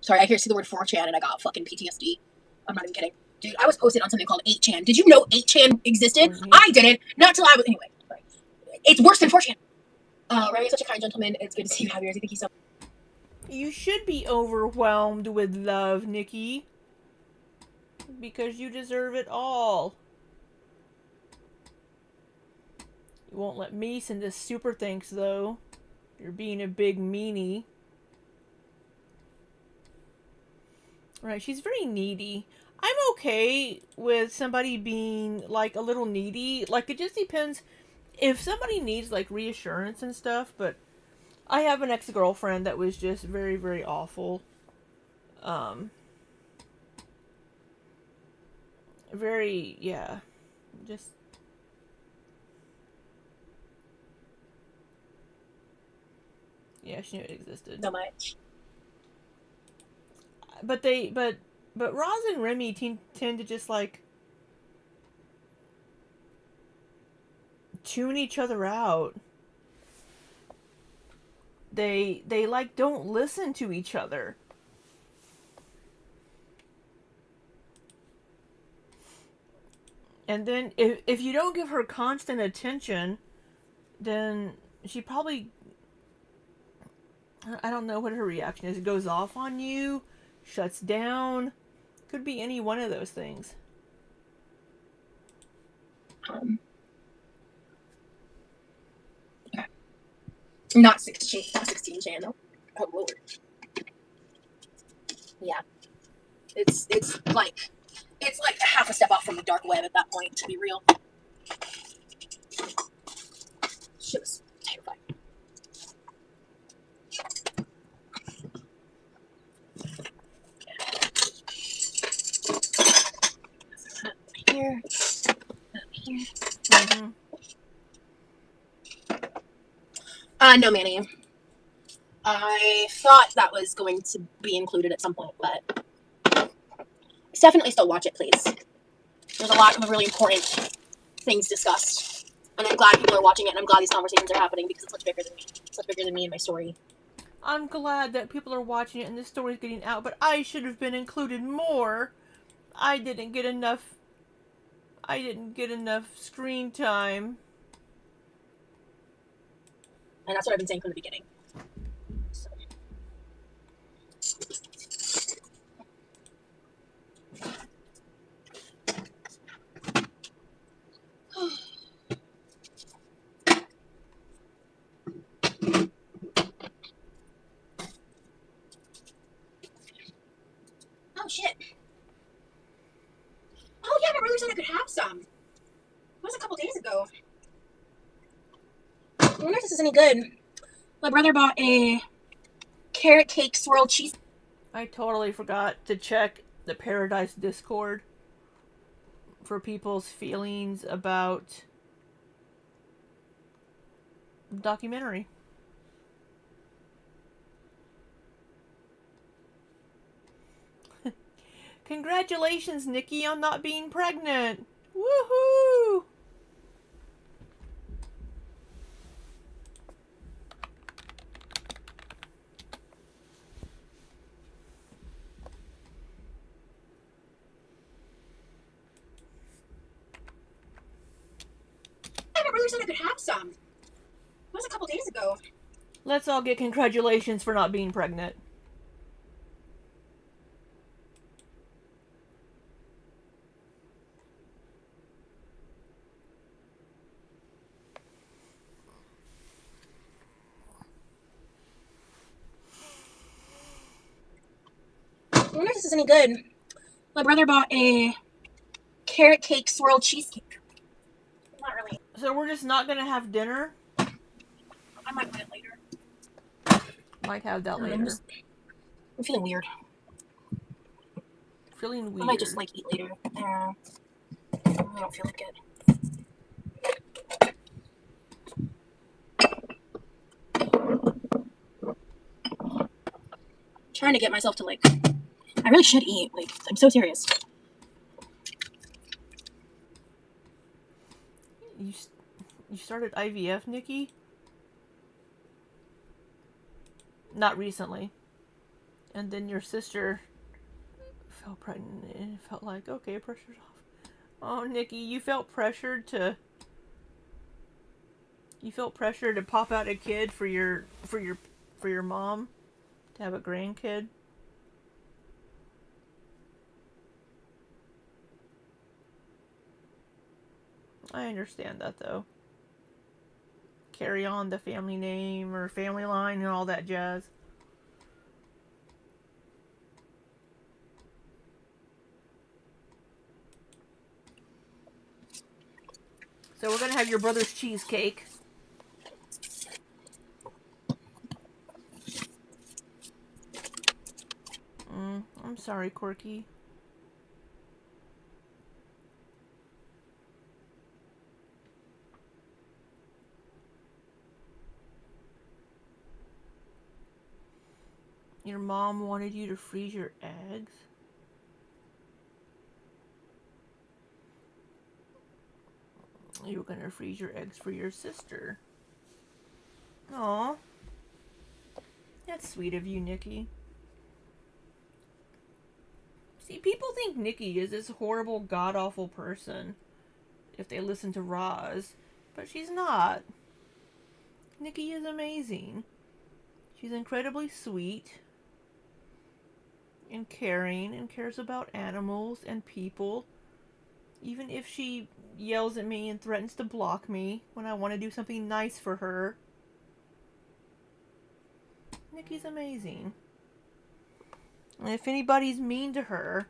Sorry, I see the word 4chan and I got fucking PTSD. I'm not even kidding. Dude, I was posted on something called 8chan. Did you know 8chan existed? I didn't. Not till I was... Anyway. Sorry. It's worse than 4chan. Remy is such a kind gentleman. It's good to see you have yours. I think he's so... You should be overwhelmed with love, Nikki. Because you deserve it all. You won't let me send us super thanks, though. You're being a big meanie. Right, she's very needy. I'm okay with somebody being, like, a little needy. Like, it just depends if somebody needs, like, reassurance and stuff, but I have an ex-girlfriend that was just very, very awful. Very, yeah, just... Yeah, she knew it existed. So much. But Roz and Remy tend to just, like, tune each other out. They like, don't listen to each other. And then, if you don't give her constant attention, then she probably... I don't know what her reaction is. It goes off on you, shuts down. Could be any one of those things. Not 16 channel. Oh lord. Yeah. It's like half a step off from the dark web at that point, to be real. Shit was terrifying. Here. Up here. Mm-hmm. No, Manny. I thought that was going to be included at some point, but definitely still watch it, please. There's a lot of really important things discussed, and I'm glad people are watching it, and I'm glad these conversations are happening because it's much bigger than me. It's much bigger than me and my story. I'm glad that people are watching it and this story's getting out, but I should have been included more. I didn't get enough screen time. And that's what I've been saying from the beginning. So. Oh shit. Oh yeah, my brother said I could have some. That was a couple days ago. I wonder if this is any good. My brother bought a carrot cake swirl cheese. I totally forgot to check the Pearadise Discord for people's feelings about the documentary. Congratulations, Nikki, on not being pregnant. Woohoo! My brother said I could have some. That was a couple days ago. Let's all get congratulations for not being pregnant. I wonder if this is any good. My brother bought a carrot cake swirl cheesecake. Not really. So we're just not gonna have dinner? I might put it later. Might have that later. I'm feeling weird. Feeling weird. I might just like eat later. I don't feel like it. Trying to get myself to, like, I really should eat. Like, I'm so serious. You started IVF, Nikki? Not recently. And then your sister fell pregnant and it felt like, okay, pressure's off. Oh, Nikki, you felt pressured to pop out a kid for your mom to have a grandkid. I understand that though. Carry on the family name or family line and all that jazz. So we're gonna have your brother's cheesecake. I'm sorry, Corky. Your mom wanted you to freeze your eggs? You were gonna freeze your eggs for your sister. Aw. That's sweet of you, Nikki. See, people think Nikki is this horrible, god-awful person if they listen to Roz, but she's not. Nikki is amazing. She's incredibly sweet and caring and cares about animals and people. Even if she yells at me and threatens to block me when I want to do something nice for her. Nikki's amazing. And if anybody's mean to her,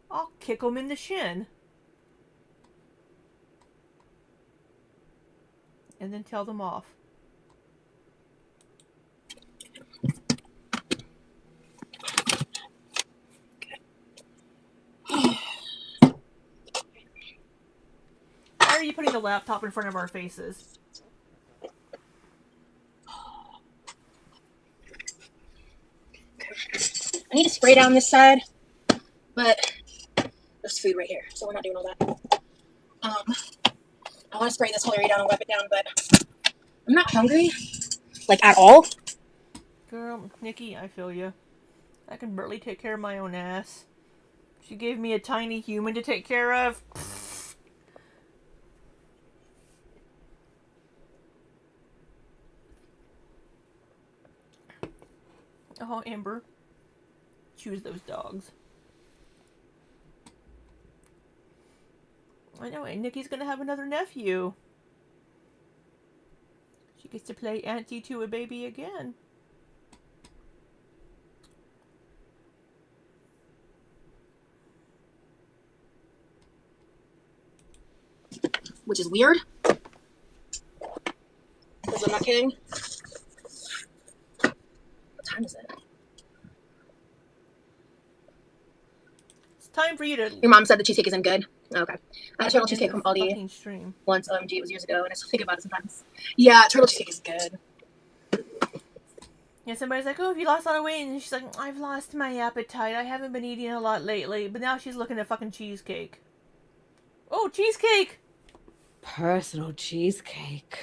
I'll kick them in the shin. And then tell them off. Why are you putting the laptop in front of our faces? I need to spray down this side, but there's food right here, so we're not doing all that. I want to spray this whole area down and wipe it down, but I'm not hungry, like, at all. Girl, Nikki, I feel you. I can barely take care of my own ass. She gave me a tiny human to take care of. Oh, Amber. Choose those dogs. I know, and Nikki's gonna have another nephew. She gets to play auntie to a baby again. Which is weird. Because I'm not kidding. What time is it? It's time for you to... Your mom said the cheesecake isn't good? Oh, okay. I had turtle cheesecake from Aldi stream. once. OMG, it was years ago, and I still think about it sometimes. Yeah, turtle cheesecake is good. Yeah, somebody's like, oh, have you lost a lot of weight? And she's like, I've lost my appetite. I haven't been eating a lot lately. But now she's looking at fucking cheesecake. Oh, cheesecake! Personal cheesecake.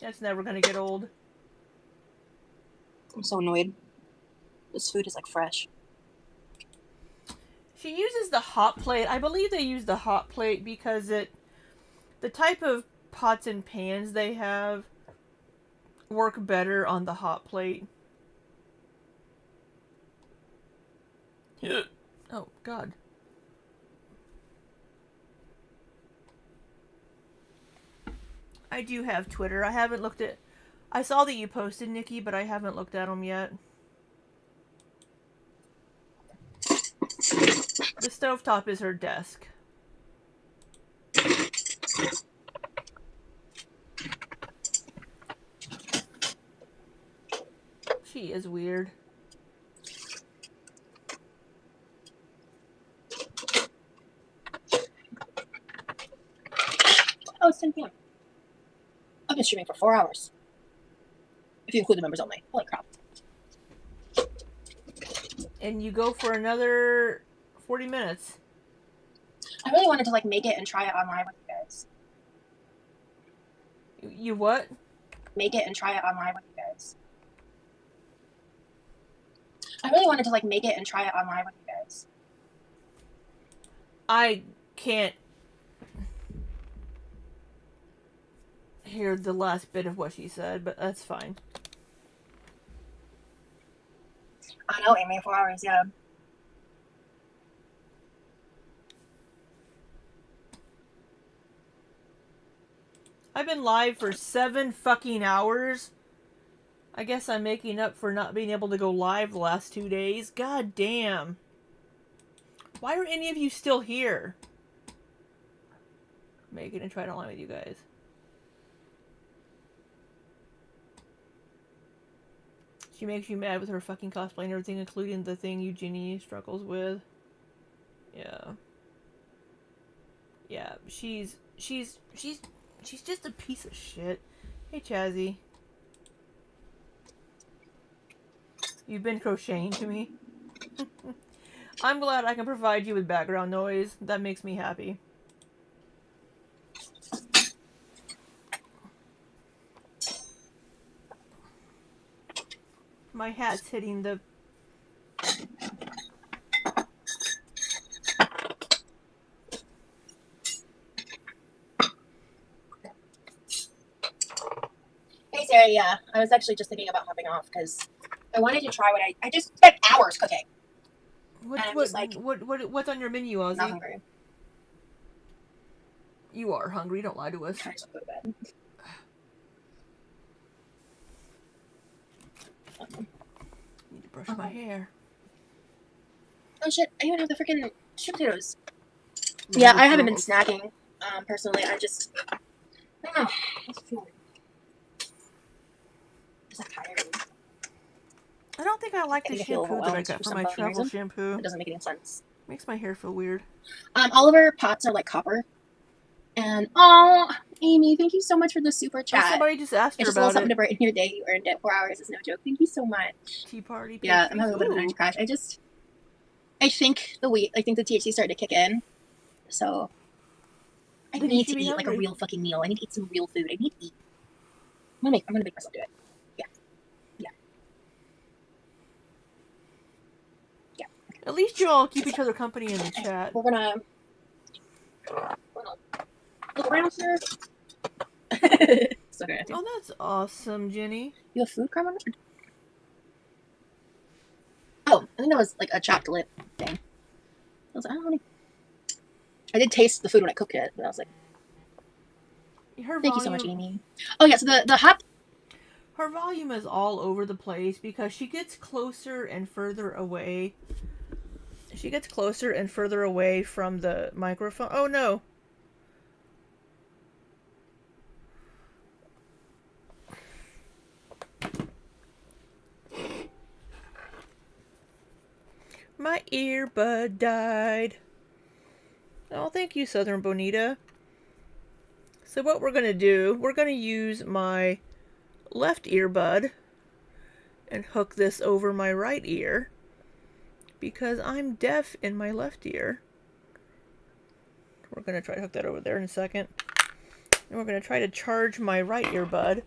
That's never gonna get old. I'm so annoyed. This food is, like, fresh. She uses the hot plate. I believe they use the hot plate because the type of pots and pans they have work better on the hot plate. Oh, God. I do have Twitter. I haven't looked at... I saw that you posted, Nikki, but I haven't looked at them yet. The stovetop is her desk. She is weird. Oh, it's 10 p.m. I've been streaming for 4 hours. If you include the members only. Holy crap. And you go for another 40 minutes. I really wanted to like make it and try it on live with you guys. You what? Make it and try it on live with you guys. I really wanted to like make it and try it on live with you guys. I can't hear the last bit of what she said, but that's fine. I know, Amy, 4 hours, yeah. I've been live for 7 fucking hours. I guess I'm making up for not being able to go live the last 2 days. God damn. Why are any of you still here? Make it and try to line with you guys. She makes you mad with her fucking cosplay and everything, including the thing Eugenie struggles with. Yeah. Yeah, she's just a piece of shit. Hey, Chazzy. You've been crocheting to me. I'm glad I can provide you with background noise. That makes me happy. My hat's hitting the... Hey, Sarah, yeah. I was actually just thinking about hopping off because I wanted to try what I just spent hours cooking. What's on your menu, Ozzy? Not hungry. You are hungry, don't lie to us. I just go to bed. Need to brush my hair. Oh shit, I even have the freaking shrimp potatoes. Yeah, I haven't been snacking. Personally, I just... I don't know. I'm tired. I don't think I like the I feel shampoo that I overwhelmed got for for some my fucking travel reason. shampoo. It doesn't make any sense. Makes my hair feel weird. All of our pots are like copper. And, oh, Amy, thank you so much for the super chat. Somebody just asked her It's just a little about something it. to brighten your day. You earned it. 4 hours is no joke. Thank you so much. Tea party. Yeah, I'm having a bit of an energy crash. I think the THC started to kick in. So, I need to eat like a real fucking meal. I need to eat some real food. I need to eat. I'm gonna make myself do it. Yeah. Yeah. Yeah. At least you all keep each other company in the chat. We're gonna look around here. So good. Oh, that's awesome, Jenny. You have food, Carmen? Oh, I think that was like a chocolate thing. I was like, I don't know. I did taste the food when I cooked it, but I was like, thank you so much, Amy. Oh yeah, so the hop. Her volume is all over the place because she gets closer and further away. She gets closer and further away from the microphone. Oh no. My earbud died. Oh, thank you, Southern Bonita. So what we're going to do, we're going to use my left earbud and hook this over my right ear because I'm deaf in my left ear. We're going to try to hook that over there in a second. And we're going to try to charge my right earbud.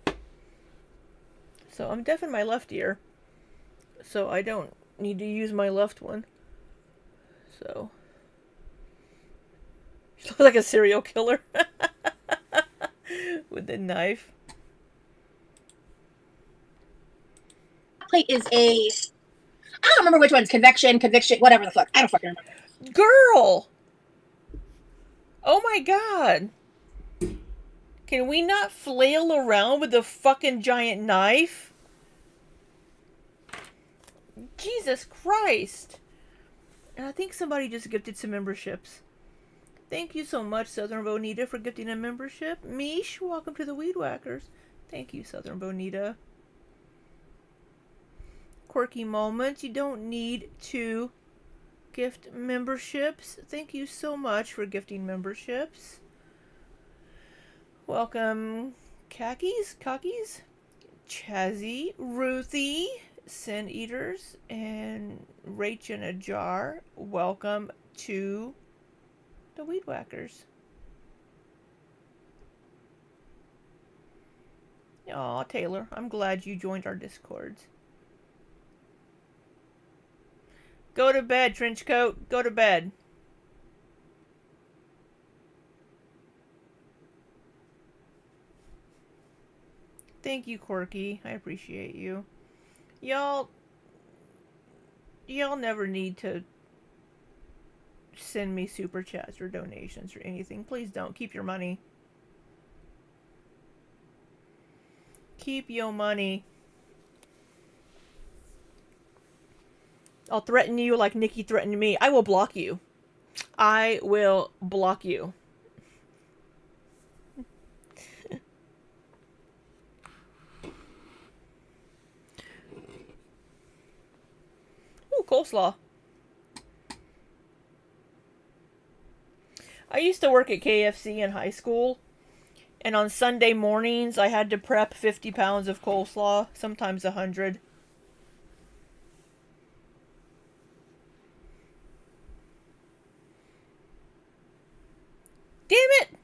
So I'm deaf in my left ear, so I don't need to use my left one. So she looks like a serial killer with the knife. Plate is a... I don't remember which one's convection, whatever the fuck. I don't fucking remember. Girl! Oh my god. Can we not flail around with the fucking giant knife? Jesus Christ. And I think somebody just gifted some memberships. Thank you so much, Southern Bonita, for gifting a membership. Mish, welcome to the Weed Whackers. Thank you, Southern Bonita. quirky moments. You don't need to gift memberships. Thank you so much for gifting memberships. Welcome, Khakis, Chazzy, Ruthie, Sin Eaters, and Rach in a Jar. Welcome to the Weed Whackers. Aw, Taylor, I'm glad you joined our Discords. Go to bed, Trenchcoat. Go to bed. Thank you, Corky. I appreciate you. Y'all never need to send me super chats or donations or anything. Please don't. Keep your money. Keep your money. I'll threaten you like Nikki threatened me. I will block you. I will block you. Ooh, coleslaw. I used to work at KFC in high school, and on Sunday mornings I had to prep 50 pounds of coleslaw, sometimes 100. Damn it!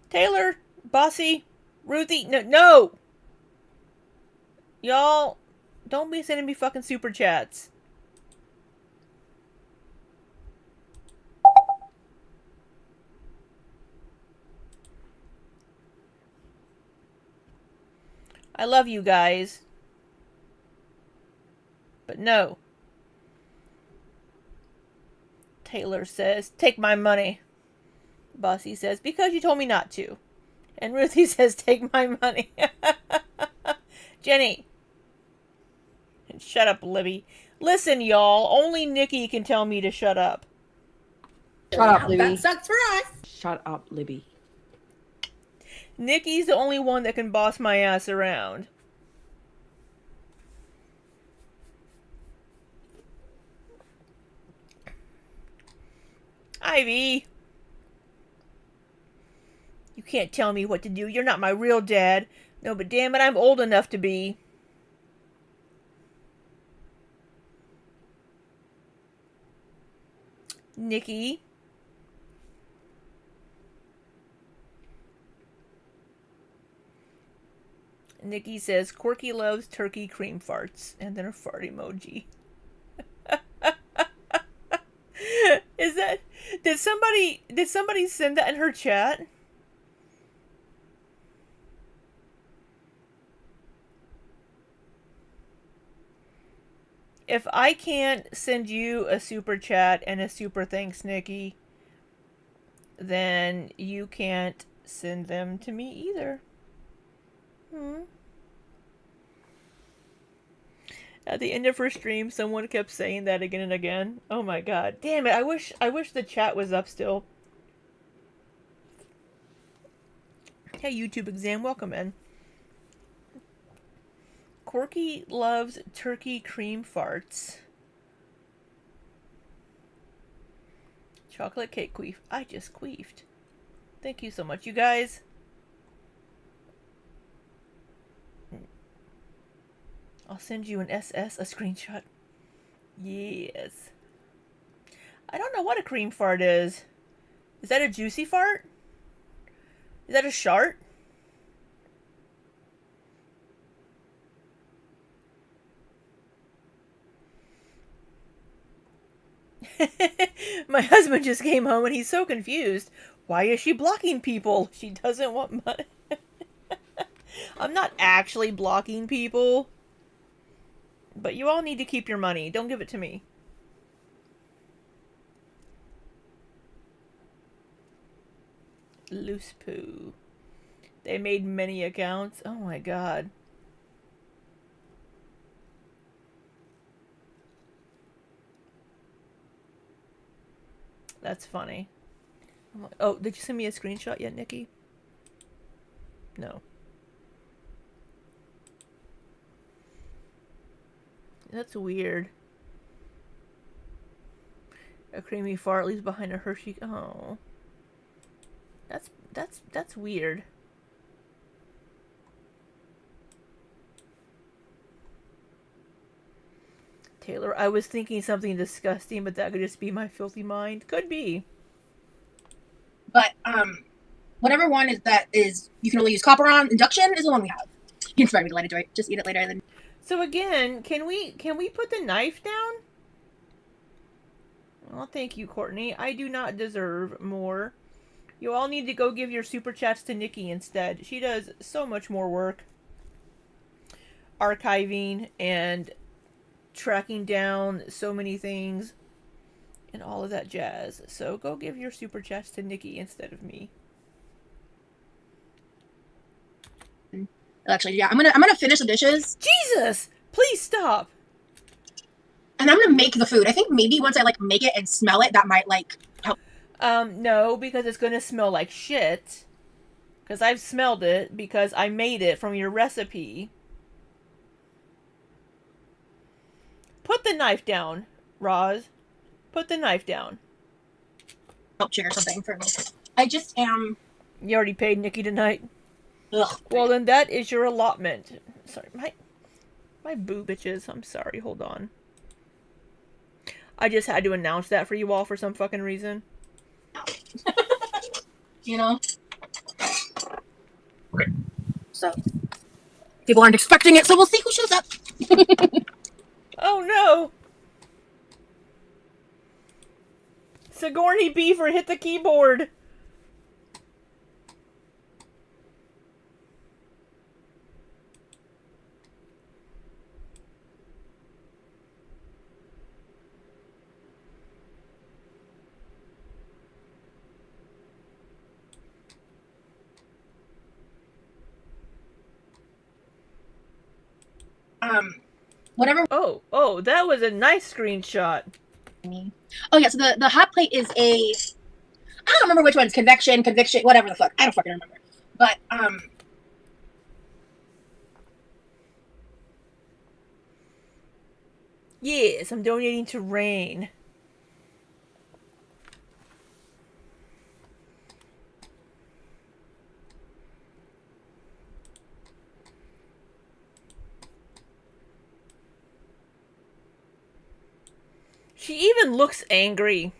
Taylor, Bossy, Ruthie, no! Y'all, don't be sending me fucking super chats. I love you guys. But no. Taylor says, take my money. Bossy says, because you told me not to. And Ruthie says, take my money. Jenny. And shut up, Libby. Listen, y'all. Only Nikki can tell me to shut up. Shut up, Libby. That sucks for us. Shut up, Libby. Nikki's the only one that can boss my ass around. Ivy. You can't tell me what to do. You're not my real dad. No, but damn it, I'm old enough to be. Nikki. Nikki says, Corky loves turkey cream farts. And then a fart emoji. Is that... Did somebody send that in her chat? If I can't send you a super chat and a super thanks, Nikki, then you can't send them to me either. At the end of her stream, someone kept saying that again and again. Oh my god. Damn it, I wish the chat was up still. Hey, YouTube exam, welcome in. Corky loves turkey cream farts. Chocolate cake queef. I just queefed. Thank you so much, you guys. I'll send you an SS, a screenshot. Yes. I don't know what a cream fart is. Is that a juicy fart? Is that a shart? My husband just came home and he's so confused. Why is she blocking people? She doesn't want money. I'm not actually blocking people. But you all need to keep your money. Don't give it to me. Loose poo. They made many accounts. Oh my god. That's funny. Oh, did you send me a screenshot yet, Nikki? No. That's weird. A creamy fart leaves behind a Hershey. Oh. That's weird. Taylor, I was thinking something disgusting, but that could just be my filthy mind. Could be. But whatever one is you can only use copper on, induction is the one we have. You can inspire me to let it do it. Just eat it later. Then. So again, can we put the knife down? Well, thank you, Courtney. I do not deserve more. You all need to go give your super chats to Nikki instead. She does so much more work. Archiving and tracking down so many things and all of that jazz. So go give your super chats to Nikki instead of me. Actually, yeah, I'm gonna finish the dishes. Jesus! Please stop. And I'm gonna make the food. I think maybe once I like make it and smell it, that might like help. No, because it's gonna smell like shit. Because I've smelled it because I made it from your recipe. Put the knife down, Roz. Put the knife down. Help trigger something for me. I just am. You already paid Nikki tonight? Ugh. Well, then that is your allotment. Sorry, my boo bitches. I'm sorry, hold on. I just had to announce that for you all for some fucking reason. You know? Okay. So, people aren't expecting it, so we'll see who shows up. Oh no! Sigourney Beaver hit the keyboard! Whatever. Oh, that was a nice screenshot. Oh yeah, so the hot plate is a. I don't remember which one. It's convection, whatever the fuck. I don't fucking remember. But Yes, I'm donating to Rain. She even looks angry.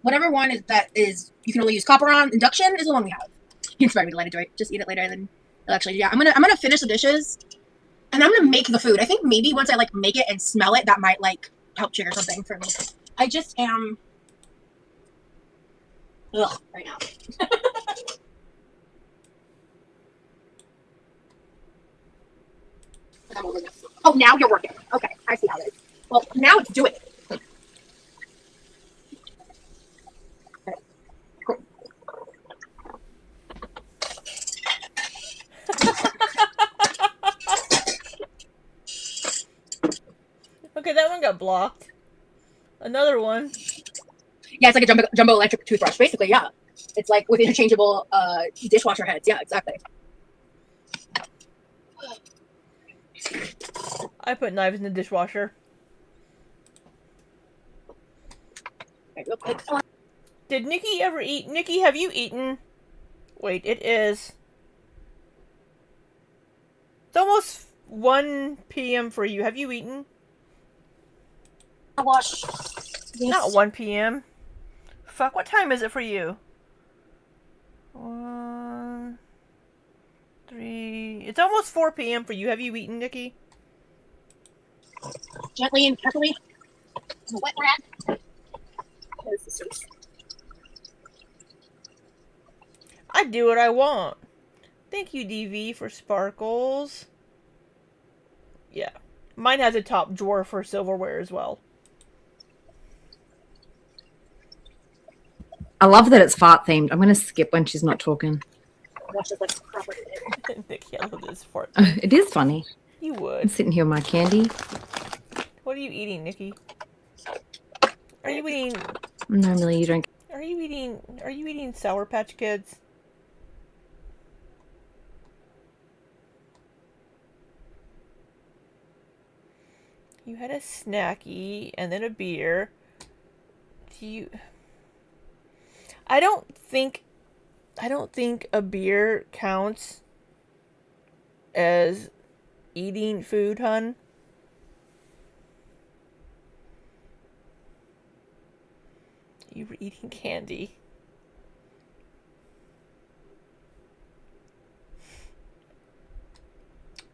whatever one is you can only use copper on, induction is the one we have. You can inspire me to let it do it. Just eat it later. Then actually, yeah, I'm gonna finish the dishes, and I'm gonna make the food. I think maybe once I like make it and smell it, that might like help trigger something for me. I just am. Ugh, right now. Oh, now you're working. Okay, I see how it is. Well, now it's doing it. Okay, cool. Okay, that one got blocked. Another one. Yeah, it's like a jumbo electric toothbrush, basically. Yeah, it's like with interchangeable dishwasher heads. Yeah, exactly. I put knives in the dishwasher. Okay, real quick. Did Nikki ever eat? Nikki, have you eaten? Wait, it is. It's almost 1 p.m. for you. Have you eaten? Wash. Not 1 p.m. Fuck, what time is it for you? 1, 3. It's almost 4 p.m. for you. Have you eaten, Nikki? Gently and carefully. The wet rag. I do what I want. Thank you, DV, for sparkles. Yeah. Mine has a top drawer for silverware as well. I love that it's fart themed. I'm going to skip when she's not talking. Nikki, I love this fart. It is funny. You would. I'm sitting here with my candy. What are you eating, Nikki? you eating? No, Millie, you don't. Are you eating Sour Patch Kids? You had a snacky and then a beer. I don't think a beer counts as eating food, hun. You were eating candy.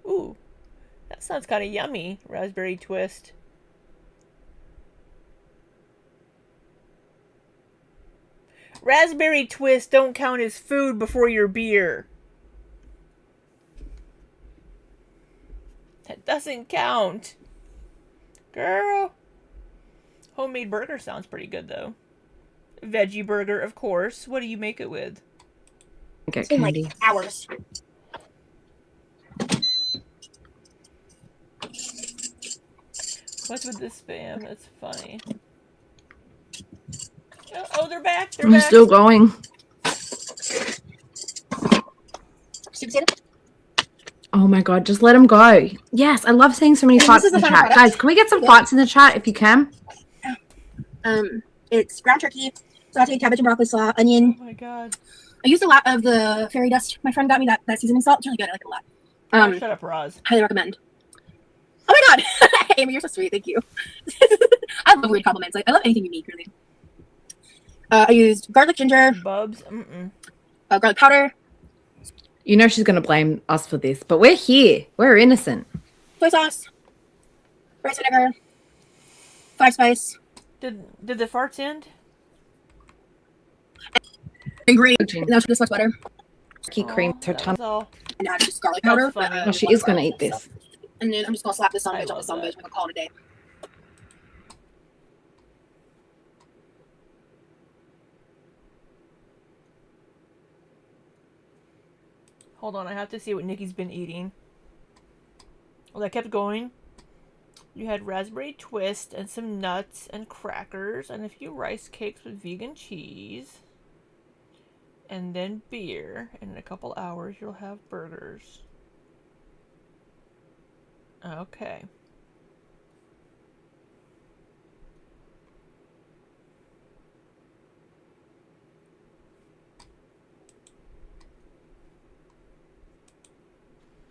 Ooh, that sounds kind of yummy. Raspberry twist. Raspberry twists don't count as food before your beer. That doesn't count. Girl. Homemade burger sounds pretty good, though. Veggie burger, of course. What do you make it with? Get It's been candy. like hours. What's with this spam? That's funny. Oh, they're back. They're I'm back. still going. Oh my god, just let him go. Yes, I love seeing so many farts in the chat. Guys, can we get some farts in the chat if you can? It's ground turkey, sauteed cabbage and broccoli slaw, onion. Oh my god. I used a lot of the fairy dust. My friend got me that seasoning salt. It's really good. I like it a lot. Shut up, Roz. Highly recommend. Oh my god, Amy, you're so sweet. Thank you. I love weird compliments. Like, I love anything unique, really. I used garlic ginger. Bubs. Garlic powder. You know she's gonna blame us for this, but we're here. We're innocent. Soy sauce. Rice vinegar. 5 spice. Did the farts end? And green. Now this much butter. Keep cream her tongue. And now just garlic powder. Oh, she is gonna eat this. And then I'm just gonna slap this sandwich on the sandwich. I'm gonna call it a day. Hold on, I have to see what Nikki's been eating. Well, that kept going. You had raspberry twist and some nuts and crackers and a few rice cakes with vegan cheese. And then beer. And in a couple hours, you'll have burgers. Okay.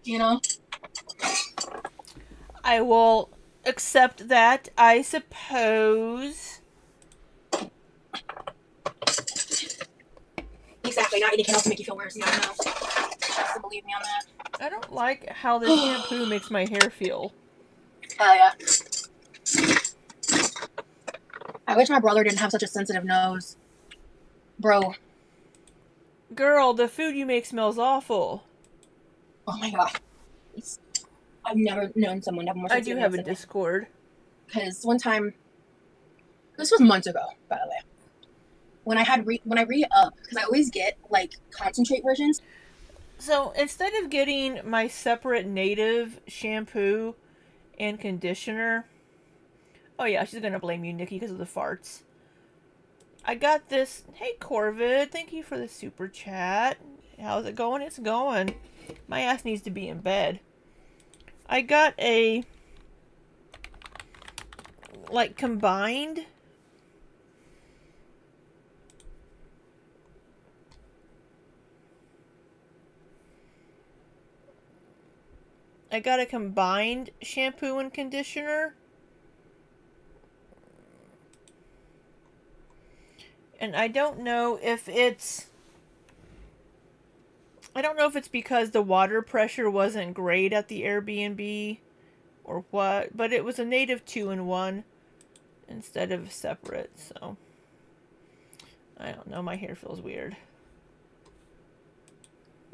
You know? I will accept that, I suppose. Exactly. Not eating can also make you feel worse. Yeah, I know. Just believe me on that. I don't like how this shampoo makes my hair feel. Hell yeah. I wish my brother didn't have such a sensitive nose. Bro. Girl, the food you make smells awful. Oh my god. I've never known someone to have more sensitive I do have a nose than me. Discord. Because one time, this was months ago, by the way. When I re-up, because I always get like concentrate versions. So instead of getting my separate native shampoo and conditioner, oh yeah, she's gonna blame you, Nikki, because of the farts. I got this. Hey, Corvid, thank you for the super chat. How's it going? It's going. My ass needs to be in bed. I got a like combined. I got a combined shampoo and conditioner. And I don't know if it's because the water pressure wasn't great at the Airbnb or what, but it was a native 2-in-1 instead of separate, so I don't know, my hair feels weird.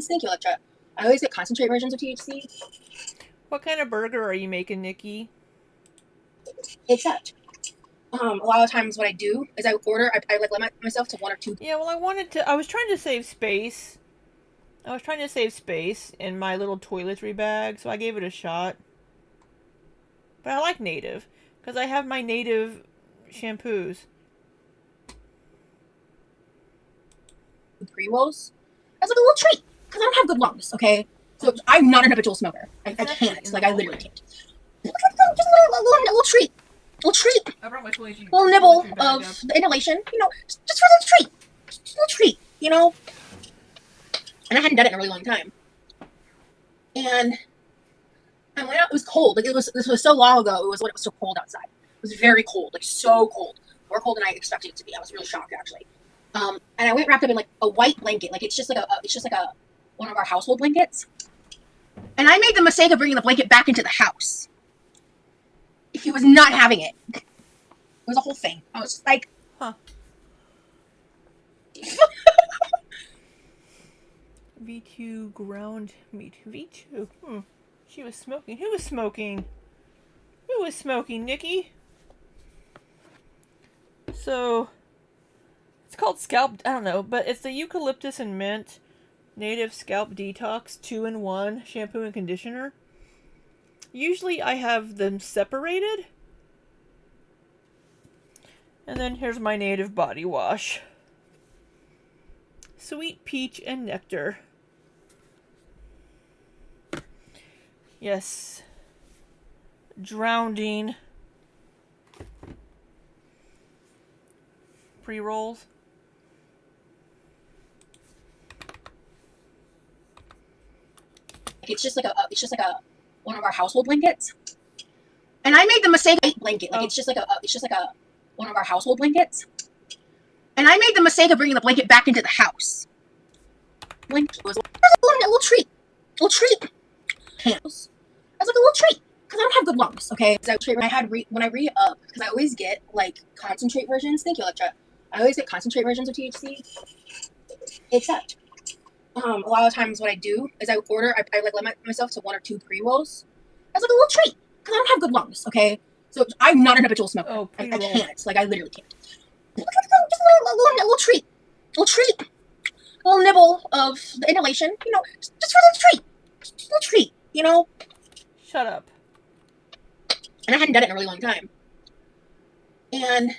Thank you, Electra. I always get concentrate versions of THC. What kind of burger are you making, Nikki? Except, a lot of times what I do is I order, I like limit myself to 1 or 2. Yeah, well, I was trying to save space. I was trying to save space in my little toiletry bag, so I gave it a shot. But I like native, because I have my native shampoos. two pre-rolls as like a little treat because I don't have good lungs. Okay, so I'm not an habitual smoker. I can't. Like I literally can't. Just a little treat. Little treat. I brought my toiletry. Little nibble of the inhalation. You know, just for a little treat. Just a little treat. You know. And I hadn't done it in a really long time. And I went out. It was cold. Like this was so long ago. It was when it was so cold outside. It was very cold. Like so cold. More cold than I expected it to be. I was really shocked actually. And I went wrapped up in like a white blanket. Like it's just like a one of our household blankets. And I made the mistake of bringing the blanket back into the house. He was not having it. It was a whole thing. I was just like, huh. V2 ground meat. V2. She was smoking. Who was smoking? Who was smoking, Nikki? So, it's called Scalp, I don't know, but it's the eucalyptus and mint native scalp detox 2-in-1 shampoo and conditioner. Usually I have them separated. And then here's my native body wash. Sweet peach and nectar. Yes. Drowning. Pre-rolls. It's just like a one of our household blankets. And I made the mistake of blanket. Like it's just like a one of our household blankets. And I made the mistake of bringing the blanket back into the house. Blanket was a little treat. A little treat. Candles. I was like a little treat. Because I don't have good lungs, okay? So when I re-up, because I always get like concentrate versions. Thank you, Electra. I always get concentrate versions of THC. Except a lot of times what I do is I limit myself to 1 or 2 pre-rolls. That's like a little treat because I don't have good lungs. Okay, so I'm not an habitual smoker. Oh, I can't. Like I literally can't. Just a little treat. Little treat. A little nibble of the inhalation. You know, just for a little treat. Just a little treat. You know. Shut up. And I hadn't done it in a really long time. And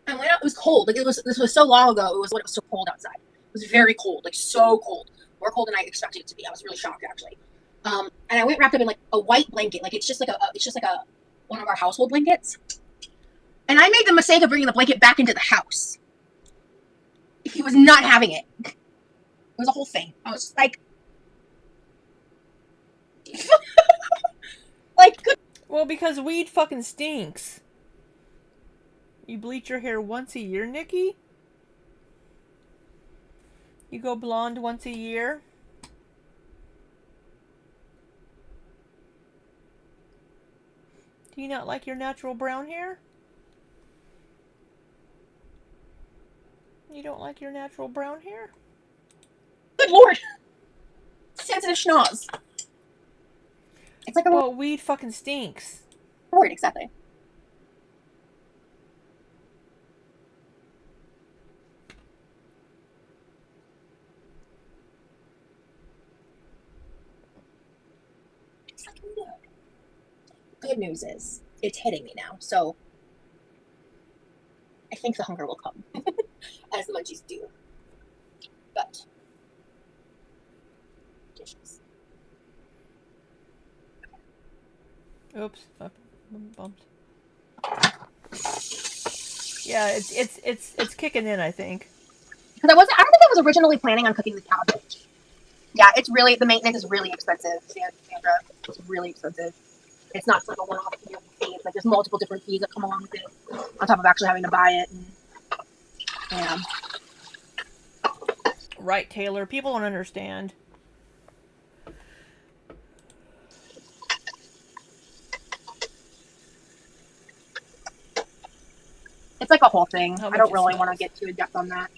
I went out. It was cold. Like this was so long ago. It was when it was so cold outside. It was very cold, like so cold, more cold than I expected it to be. I was really shocked actually. And I went wrapped up in like a white blanket. Like it's just like a one of our household blankets. And I made the mistake of bringing the blanket back into the house. He was not having it. It was a whole thing. I was just like, like good. Well, because weed fucking stinks. You bleach your hair once a year, Nikki? You go blonde once a year? Do you not like your natural brown hair? You don't like your natural brown hair? Good lord. Sensitive schnoz. It's like a well, weed fucking stinks. Word, exactly. Good news is it's hitting me now, so I think the hunger will come as the munchies do. But dishes. Oops, bumped. Yeah, it's kicking in, I think. Because I don't think I was originally planning on cooking the cabbage. Yeah, it's really, the maintenance is really expensive, Sandra. It's really expensive. It's not just like a one-off fee. It's like there's multiple different fees that come along with it, on top of actually having to buy it. And, yeah. Right, Taylor. People don't understand. It's like a whole thing. I don't really want to get too in-depth on that.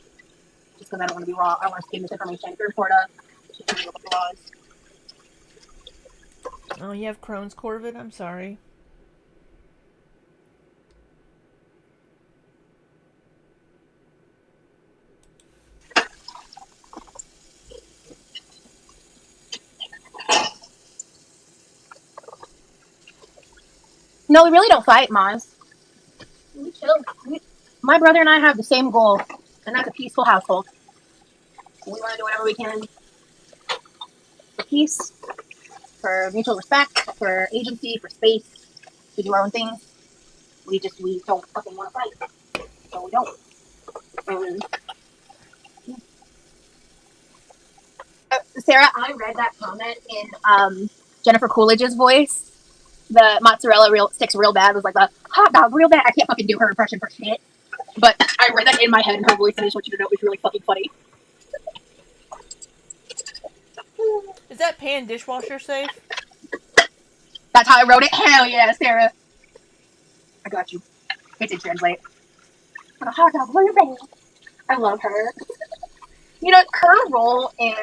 Just because I don't want to be raw. I want to skim this information. If you're in Florida, just look at the laws. Oh, you have Crohn's Corvid? I'm sorry. No, we really don't fight, Maz. We chill. My brother and I have the same goal, and that's a peaceful household. We want to do whatever we can for peace, for mutual respect, for agency, for space, to do our own things. We don't fucking want to fight. So we don't. Sarah, I read that comment in Jennifer Coolidge's voice. The mozzarella sticks real bad was like the hot dog real bad. I can't fucking do her impression for shit. But I read that in my head in her voice, and I just want you to know it was really fucking funny. Is that pan dishwasher safe? That's how I wrote it. Hell yeah, Sarah. I got you. It did translate. But a hot dog real bad. I love her. You know, her role in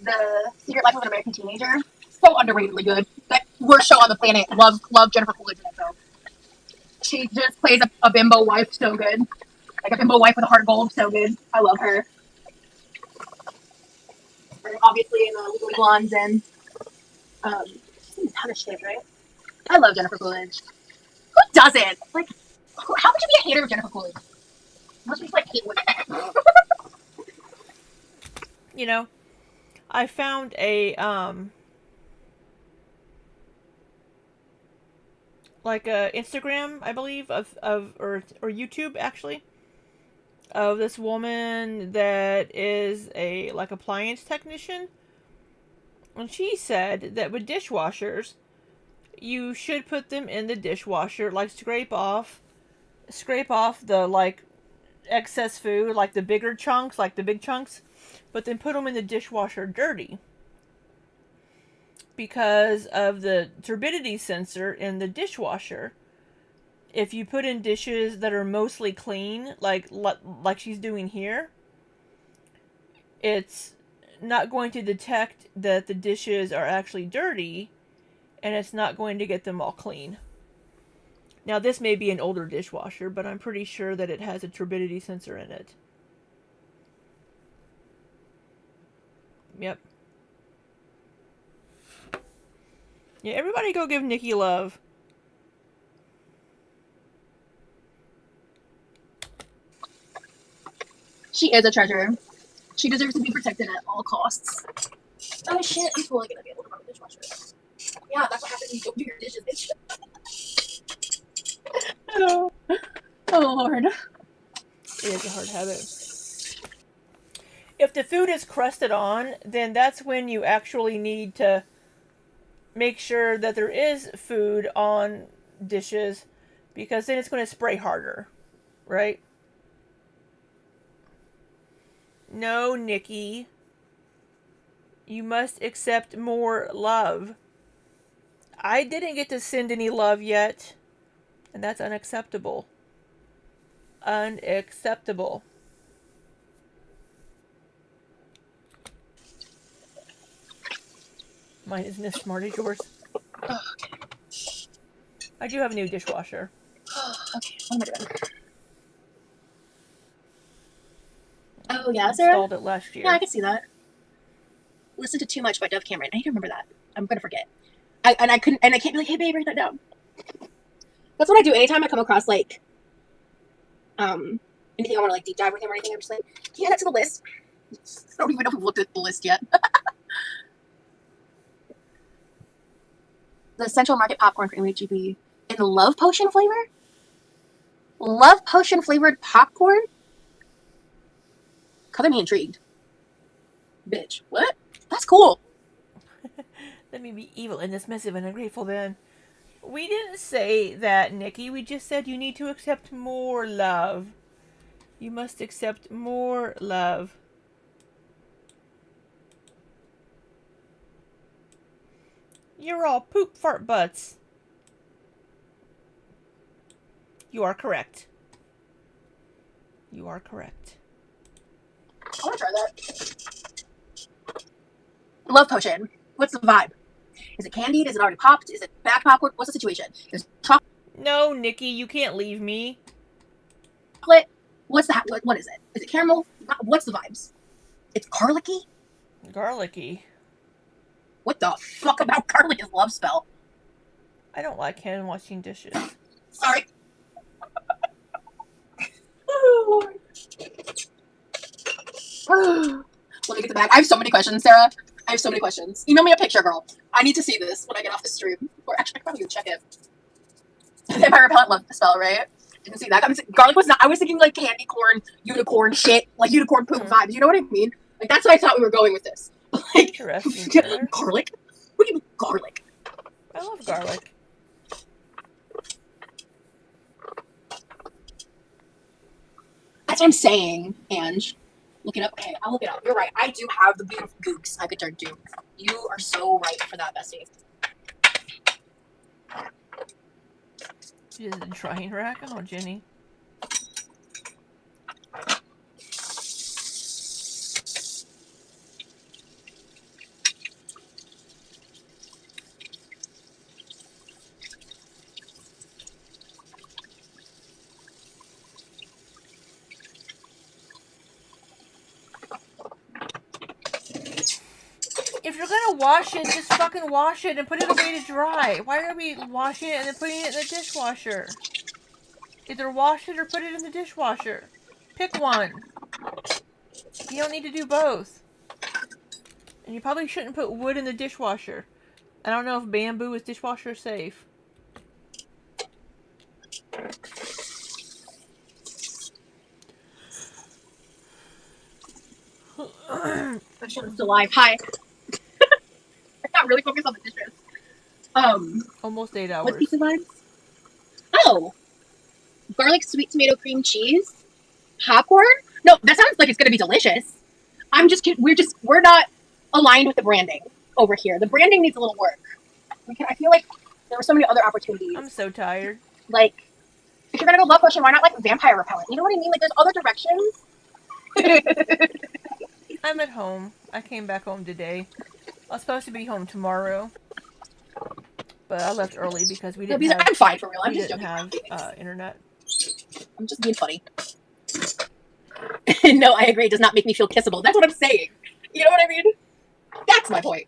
The Secret Life of an American Teenager, so underratedly good. Like, worst show on the planet. Love Jennifer Coolidge in that show. She just plays a bimbo wife so good. Like a bimbo wife with a heart of gold, so good. I love her. And obviously in Legally Blondes and she's in a ton of shit, right? I love Jennifer Coolidge. Who doesn't? Like, how could you be a hater of Jennifer Coolidge? Must be like hate women. You know, I found a like a Instagram, I believe, or YouTube actually, of this woman that is a like appliance technician, and she said that with dishwashers, you should put them in the dishwasher, like scrape off the like excess food, like the bigger chunks, like the big chunks, but then put them in the dishwasher dirty because of the turbidity sensor in the dishwasher. If you put in dishes that are mostly clean, like she's doing here, it's not going to detect that the dishes are actually dirty, and it's not going to get them all clean. Now, this may be an older dishwasher, but I'm pretty sure that it has a turbidity sensor in it. Yep. Yeah, everybody go give Nikki love. She is a treasure. She deserves to be protected at all costs. Oh shit, I'm totally gonna be able to run the dishwasher. Yeah, that's what happens when you don't do your dishes, bitch. Oh, Lord. It is a hard habit. If the food is crusted on, then that's when you actually need to make sure that there is food on dishes, because then it's going to spray harder, right? No, Nikki. You must accept more love. I didn't get to send any love yet, and that's unacceptable. Unacceptable. Mine isn't as smart as yours. Okay. I do have a new dishwasher. Okay, what am I doing? Oh yeah, Sarah? Installed it last year. Yeah, I can see that. Listen to Too Much by Dove Cameron. I need to remember that. I'm gonna forget. I can't be like, hey babe, write that down. That's what I do anytime I come across like anything I want to like deep dive with him or anything. I'm just like, can you add that to the list? I don't even know if we've looked at the list yet. The Central Market popcorn for MHGP in the Love Potion flavor? Love Potion flavored popcorn? Color me intrigued. Bitch, what? That's cool. Let me be evil and dismissive and ungrateful then. We didn't say that, Nikki. We just said you need to accept more love. You must accept more love. You're all poop fart butts. You are correct. You are correct. I want to try that. Love Potion. What's the vibe? Is it candied? Is it already popped? Is it back popcorn? What's the situation? Is chocolate? No, Nikki, you can't leave me. What's the what is it? Is it caramel? What's the vibes? It's garlicky? Garlicky. What the fuck about garlic is love spell? I don't like hand washing dishes. Sorry. Oh, Lord. Let me get the bag. I have so many questions, Sarah. I have so many questions. Email me a picture, girl. I need to see this when I get off the stream. Or actually, I probably can check it. Vampire repellent love the spell, right? Didn't see that. Garlic was not. I was thinking like candy corn, unicorn shit, like unicorn poop vibes. You know what I mean? Like that's what I thought we were going with this. Like Interesting, Taylor. garlic. What do you mean garlic? I love garlic. That's what I'm saying, Ange. Look it up. Okay, I'll look it up. You're right. I do have the beautiful gooks I could turn to. You are so right for that, bestie. She is a drying rack? Oh, Jenny. If you're gonna wash it, just fucking wash it and put it away to dry. Why are we washing it and then putting it in the dishwasher? Either wash it or put it in the dishwasher. Pick one. You don't need to do both. And you probably shouldn't put wood in the dishwasher. I don't know if bamboo is dishwasher safe. My shit is still live. Hi. I got really focused on the dishes. Almost 8 hours. What's pizza vibes? Oh, garlic sweet tomato cream cheese, popcorn. No, that sounds like it's gonna be delicious. We're not aligned with the branding over here. The branding needs a little work. I feel like there were so many other opportunities. I'm so tired. Like, if you're gonna go love potion, why not like vampire repellent? You know what I mean? Like, there's other directions. I'm at home. I came back home today. I was supposed to be home tomorrow, but I left early because we didn't have. I'm fine for real. I'm just didn't joking. have internet. I'm just being funny. No, I agree. It does not make me feel kissable. That's what I'm saying. You know what I mean? That's my point.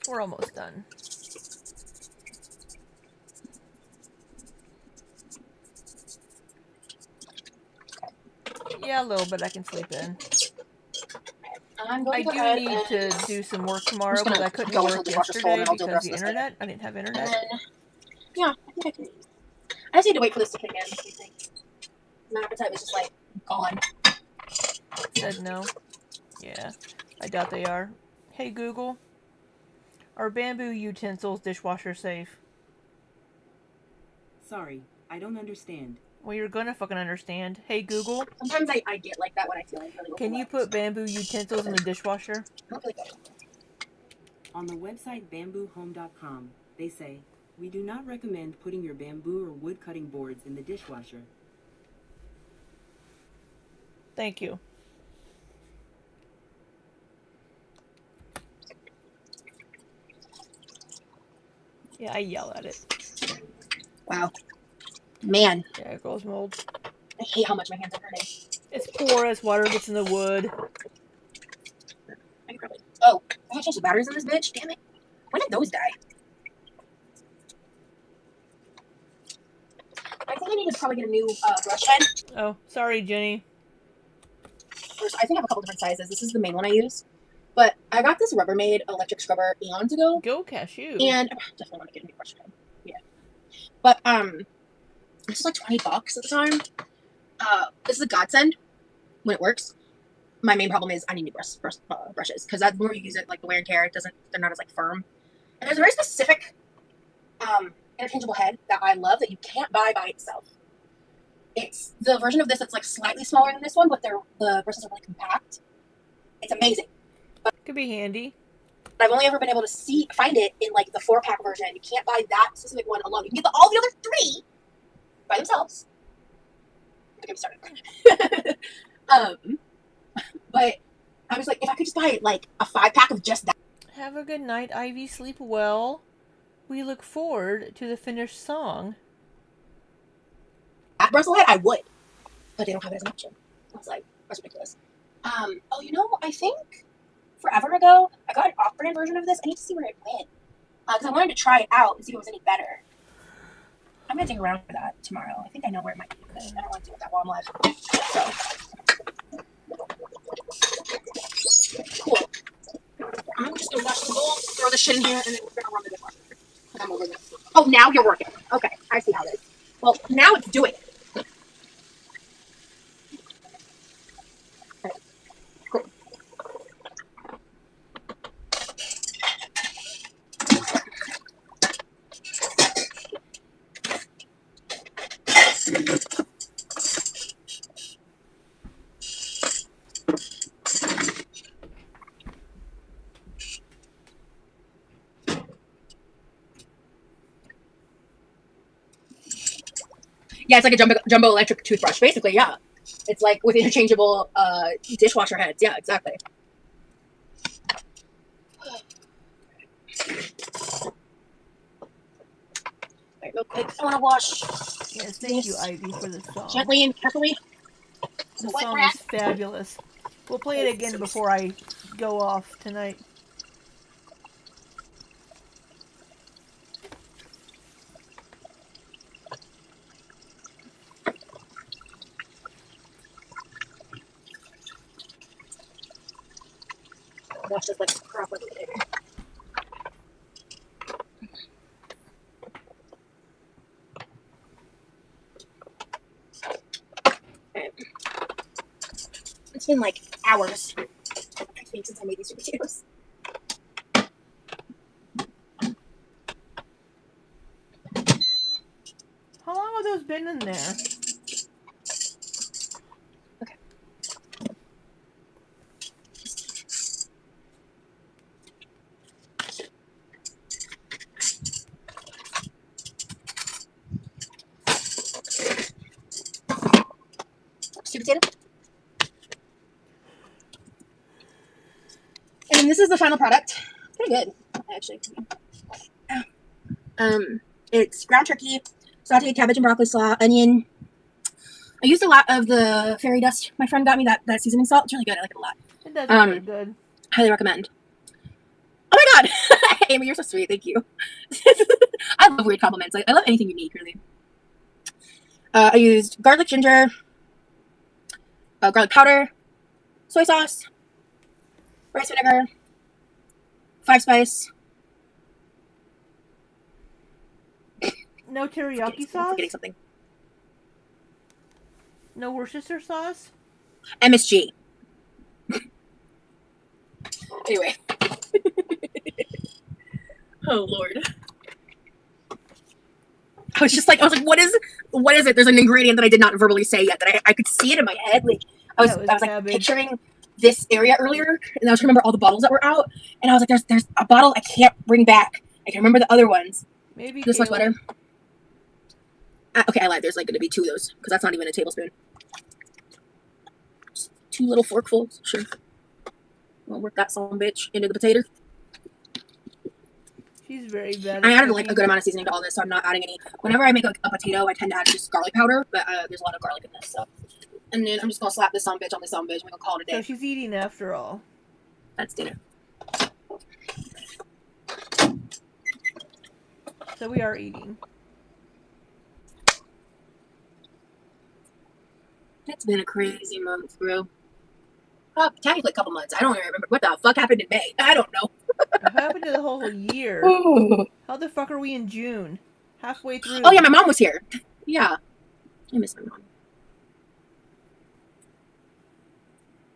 We're almost done. Yeah, a little bit I can sleep in. I do need to do some work tomorrow because I couldn't work yesterday because the internet. I didn't have internet. Yeah, I think I can. I just need to wait for this to kick in. I think my appetite was just like gone. Said no. Yeah, I doubt they are. Hey Google, are bamboo utensils dishwasher safe? Sorry, I don't understand. Well, you're gonna fucking understand. Hey Google. Sometimes I get like that when I feel like really. Can you put bamboo utensils in the dishwasher? On the website bamboohome.com, they say, we do not recommend putting your bamboo or wood cutting boards in the dishwasher. Thank you. Yeah, I yell at it. Wow. Man. Yeah, it goes mold. I hate how much my hands are hurting. It's porous, water gets in the wood. I probably. Oh, I had to change the batteries in this bitch. Damn it. When did those die? I think I need to probably get a new brush head. Oh, sorry, Jenny. I think I have a couple different sizes. This is the main one I use. But I got this Rubbermaid electric scrubber eons ago. Go cashew. And I definitely want to get a new brush head. Yeah. But this was like $20 at the time. This is a godsend when it works. My main problem is I need new brushes because the more you use it, like the wear and tear, they're not as like firm. And there's a very specific interchangeable head that I love that you can't buy by itself. It's the version of this that's like slightly smaller than this one, but the bristles are really compact. It's amazing. But could be handy. I've only ever been able to find it in like the 4-pack version. You can't buy that specific one alone. You can get all the other 3 by themselves. Don't get me started. But I was like, if I could just buy like a 5-pack of just that. Have a good night, Ivy. Sleep well. We look forward to the finished song. At Brussels head, I would, but they don't have it as an option. I was like, that's ridiculous. Oh, I think forever ago, I got an off-brand version of this. I need to see where it went because I wanted to try it out and see if it was any better. I'm gonna dig around for that tomorrow. I think I know where it might be, but I don't want to do it that while I'm live. So. shit in here, and then we're gonna run the dishwasher. I'm over this. Oh, now you're working. Okay, I see how it is. Well, now it's doing it. Alright, cool. Yeah, it's like a jumbo electric toothbrush, basically. Yeah, it's like with interchangeable dishwasher heads. Yeah, exactly. Alright, real quick, I want to wash. Yes, thank you, Ivy, for the song. Gently and carefully. The song is fabulous. We'll play it again before I go off tonight. Wash this like properly. Okay. It's been like hours, I think, since I made these videos. How long have those been in there? Okay. Sweet potato. And this is the final product. Pretty good, actually. It's ground turkey, sauteed cabbage and broccoli slaw, onion. I used a lot of the fairy dust. My friend got me that seasoning salt. It's really good. I like it a lot. It does look good. Highly recommend. Oh my god! Amy, you're so sweet. Thank you. I love weird compliments. I love anything unique, really. I used garlic, ginger, garlic powder, soy sauce, rice vinegar, 5-spice. No teriyaki sauce? I'm forgetting something. No Worcestershire sauce? MSG. Anyway. Oh Lord. I was like, what is it? There's an ingredient that I did not verbally say yet that I could see it in my head. Like I was like picturing this area earlier, and I was trying to remember all the bottles that were out, and I was like, there's a bottle I can't bring back. I can remember the other ones. Maybe this much butter. Okay, I lied. There's like going to be 2 of those because that's not even a tablespoon. Just 2 little forkfuls. Sure. I'll work that son of a bitch into the potato. She's very bad. I added like a good amount of seasoning to all this, so I'm not adding any. Whenever I make a potato, I tend to add just garlic powder, but there's a lot of garlic in this. So, and then I'm just gonna slap this son of a bitch on this son of a bitch, and we're gonna call it a day. So she's eating after all. That's dinner. So we are eating. It's been a crazy month, bro. Technically a couple months. I don't even remember what the fuck happened in May. I don't know. What happened to the whole year? How the fuck are we in June? Halfway through. Oh yeah, my mom was here. Yeah. I miss my mom.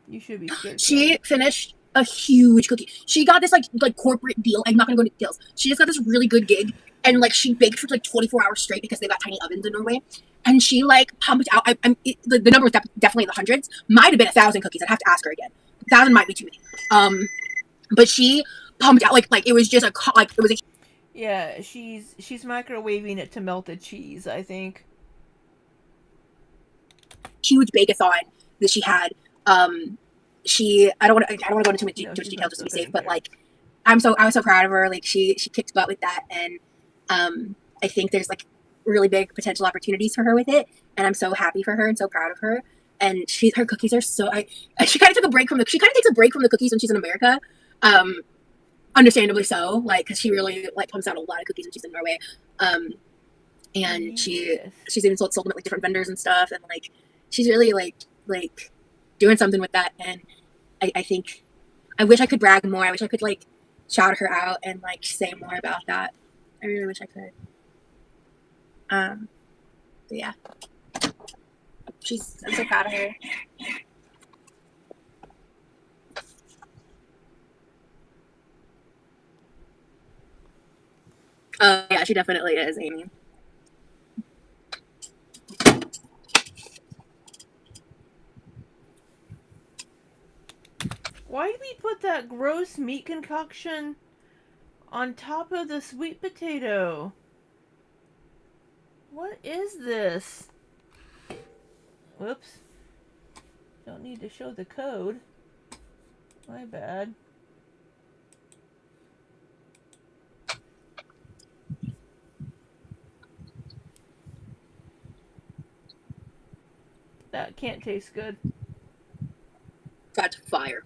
You should be scared. She finished a huge cookie. She got this like corporate deal. I'm not gonna go into details. She just got this really good gig, and like she baked for like 24 hours straight because they got tiny ovens in Norway. And she like pumped out. The number was definitely in the hundreds. Might have been 1,000 cookies. I'd have to ask her again. 1,000 might be too many. But she pumped out like it was just it was a. Yeah, she's microwaving it to melt the cheese, I think. Huge bake-a-thon that she had. I don't want to go into too much detail just to be safe, but like I was so proud of her. Like she kicked butt with that, and I think there's like really big potential opportunities for her with it, and I'm so happy for her and so proud of her. And her cookies are so she kind of takes a break from the cookies when she's in America, understandably so, like because she really like pumps out a lot of cookies when she's in Norway, and she's even sold them at like different vendors and stuff, and like she's really like doing something with that. And I think I wish I could brag more. I wish I could like shout her out and like say more about that. I really wish I could. But yeah, I'm so proud of her. Yeah, she definitely is, Amy. Why did we put that gross meat concoction on top of the sweet potato? What is this? Whoops. Don't need to show the code. My bad. That can't taste good. That's fire.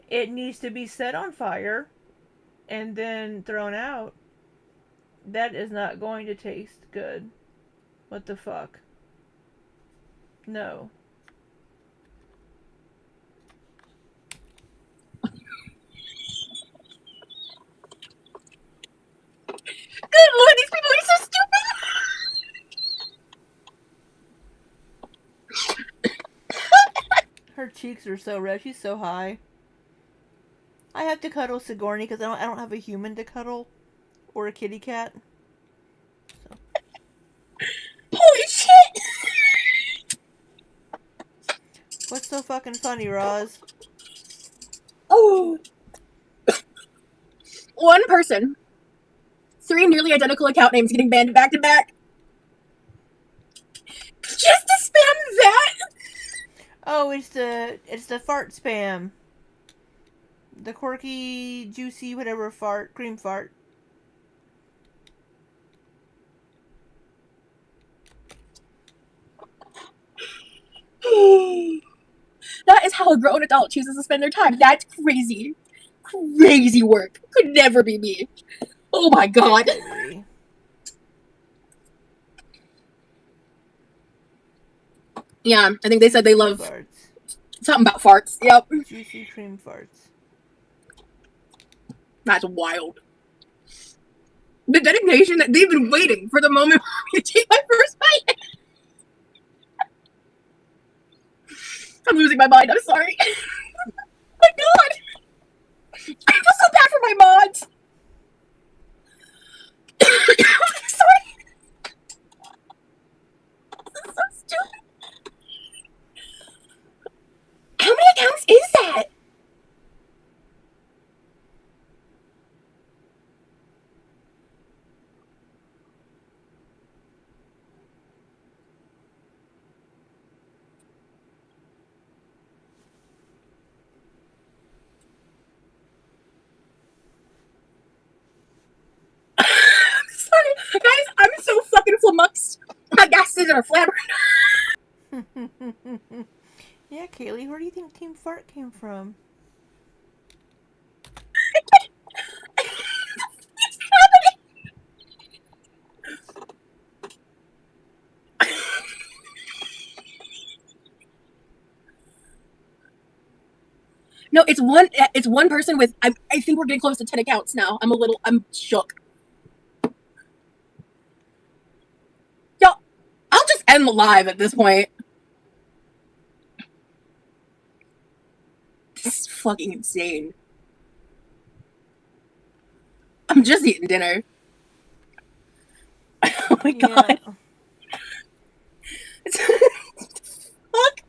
It needs to be set on fire and then thrown out. That is not going to taste good. What the fuck? No. Good lord, these people are so stupid! Her cheeks are so red. She's so high. I have to cuddle Sigourney because I don't have a human to cuddle. Or a kitty cat. So. Holy shit! What's so fucking funny, Roz? Oh. One person. 3 nearly identical account names getting banned back to back. Just to spam that? Oh, it's the fart spam. The quirky, juicy, whatever fart, cream fart. That is how a grown adult chooses to spend their time. That's crazy. Crazy work. Could never be me. Oh my god. Yeah, I think they said they love farts. Something about farts. Yep. Juicy cream farts. That's wild. The dedication that they've been waiting for the moment for me to take my first bite. I'm losing my mind. I'm sorry. My god. I feel so bad for my mods. I'm sorry. This is so stupid. How many accounts is that? Sorry, guys, I'm so fucking flummoxed. My gas is in a flabber. Yeah, Kaylee, where do you think Team Fart came from? No, it's one person with, I think we're getting close to 10 accounts now. I'm shook. Yo, I'll just end the live at this point. This is fucking insane. I'm just eating dinner. Oh my god. Fuck.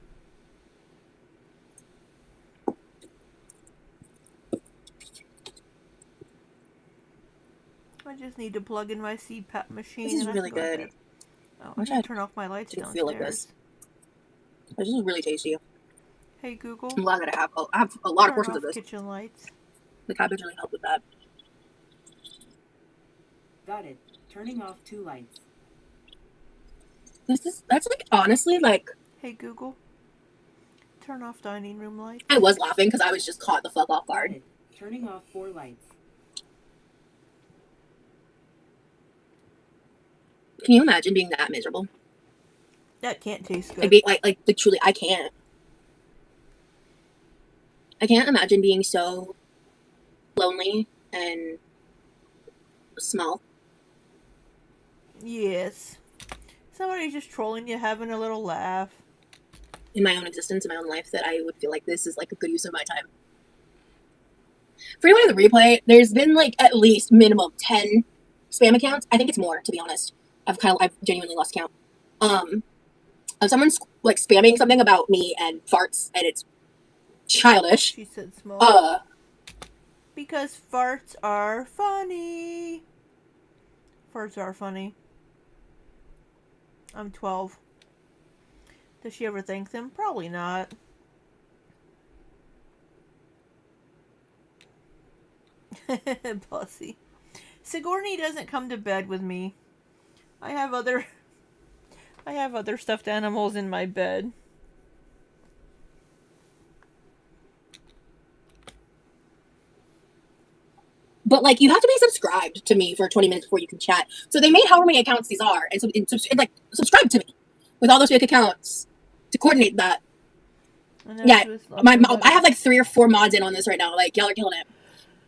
I just need to plug in my CPAP machine. This is really good. Oh, I should turn off my lights downstairs. Feel like this. This is really tasty. Hey Google. I'm glad that I have a lot of portions of this. Kitchen lights. The cabbage really helped with that. Got it. Turning off 2 lights. That's like honestly like. Hey Google. Turn off dining room lights. I was laughing because I was just caught the fuck off guard. Turning off 4 lights. Can you imagine being that miserable? That can't taste good. Like truly, I can't. I can't imagine being so lonely and small. Yes. Somebody's just trolling you, having a little laugh. In my own existence, in my own life, that I would feel like this is like a good use of my time. For anyone in the replay, there's been like at least minimum 10 spam accounts. I think it's more, to be honest. I've genuinely lost count. Of someone's like spamming something about me and farts, and it's childish. She said small. Because farts are funny. Farts are funny. I'm 12. Does she ever thank them? Probably not. Pussy. Sigourney doesn't come to bed with me. I have other stuffed animals in my bed. But like, you have to be subscribed to me for 20 minutes before you can chat. So they made however many accounts these are, and like subscribe to me with all those fake accounts to coordinate that. Yeah, I have like 3 or 4 mods in on this right now. Like, y'all are killing it.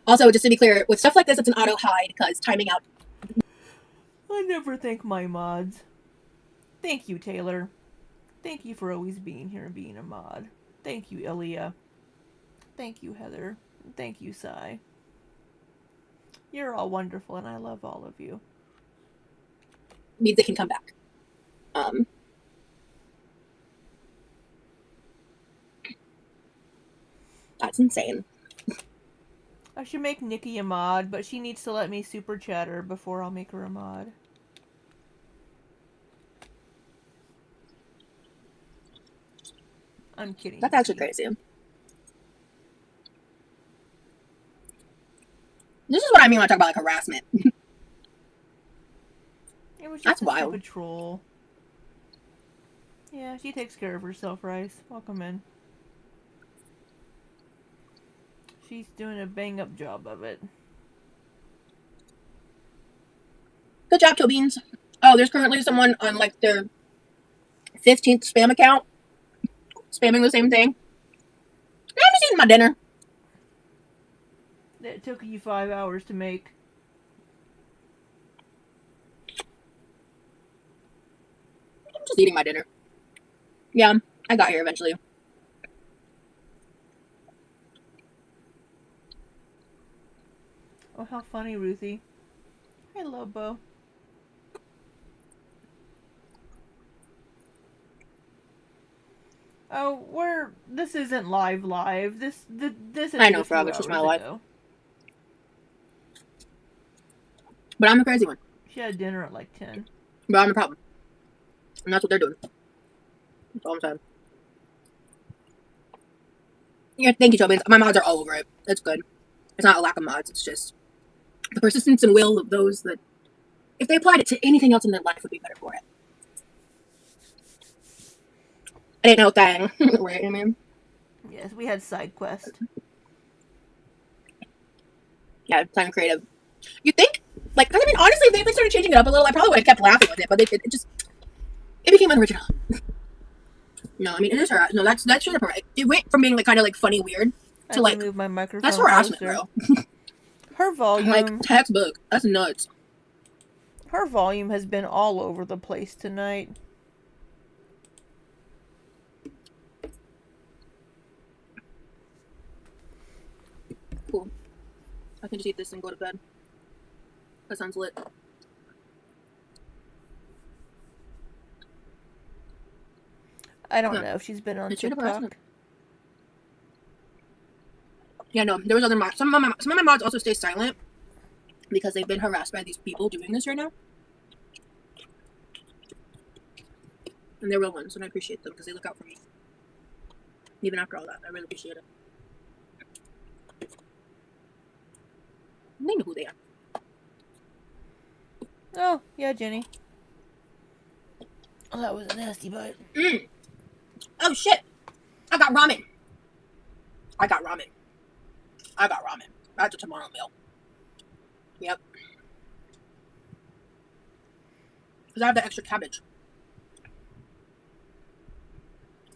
Also, just to be clear, with stuff like this, it's an auto hide because timing out. I never thank my mods. Thank you, Taylor. Thank you for always being here and being a mod. Thank you, Ilya. Thank you, Heather. Thank you, Sai. You're all wonderful, and I love all of you. Means they can come back. That's insane. I should make Nikki a mod, but she needs to let me super chat her before I'll make her a mod. I'm kidding. That's actually crazy. This is what I mean when I talk about like harassment. It was just That's a wild. stupid troll. Yeah, she takes care of herself, Rice. Welcome in. She's doing a bang-up job of it. Good job, Tobeans. Oh, there's currently someone on like their 15th spam account spamming the same thing. I'm just eating my dinner. That took you 5 hours to make. I'm just eating my dinner. Yeah, I got here eventually. Oh, how funny, Ruthie. Hi, Lobo. Oh, this isn't live. This is I know, just Frog, 2 it's just hours my life. ago. But I'm a crazy one. She had dinner at like 10. But I'm a problem. And that's what they're doing. That's all I'm saying. Yeah, thank you, Tobeans. My mods are all over it. It's good. It's not a lack of mods. It's just the persistence and will of those that, if they applied it to anything else in their life, would be better for it. It ain't no thing. Right, I mean? Yes, we had side quest. Yeah, time creative. You think? Like, I mean, honestly, if they started changing it up a little, I probably would have kept laughing with it, but it became unoriginal. No, I mean, it is harassment. No, that's straight up harassment. It went from being like kind of like funny weird to like, move my microphone that's harassment, closer. bro. Her volume, like textbook. That's nuts. Her volume has been all over the place tonight. Cool. I can just eat this and go to bed. That sounds lit. I don't know if she's been on TikTok. Yeah, no, there was other mods. Some of my mods also stay silent because they've been harassed by these people doing this right now. And they're real ones, and I appreciate them because they look out for me. Even after all that, I really appreciate it. They know who they are. Oh, yeah, Jenny. Oh, that was a nasty bite. Oh, shit. I got ramen. That's a tomorrow meal. Yep. Because I have the extra cabbage.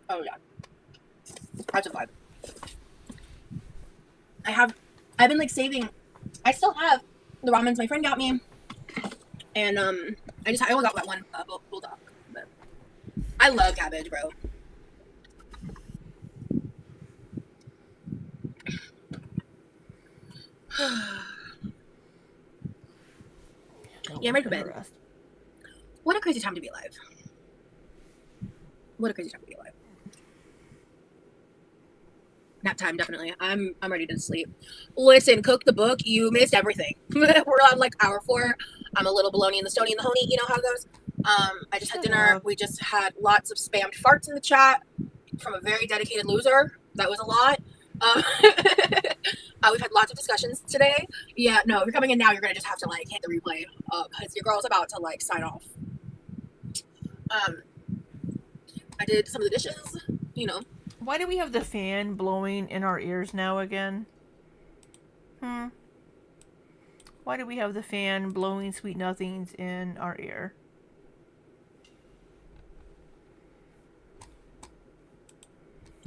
Oh, yeah. That's a vibe. I I've been like saving. I still have the ramens my friend got me, and I only got that one bulldog, but I love cabbage, bro. Yeah, I'm ready for bed. What a crazy time to be alive. What a crazy time to be alive. Nap time, definitely. I'm ready to sleep. Listen, Cook the Book, you missed everything. We're on like hour 4. I'm a little baloney in the stony and the honey. You know how it goes. I just had dinner. We just had lots of spammed farts in the chat from a very dedicated loser. That was a lot. We've had lots of discussions today. Yeah, no, if you're coming in now, you're gonna just have to like hit the replay because your girl's about to like sign off. I did some of the dishes, you know. Why do we have the fan blowing in our ears now again? Why do we have the fan blowing sweet nothings in our ear?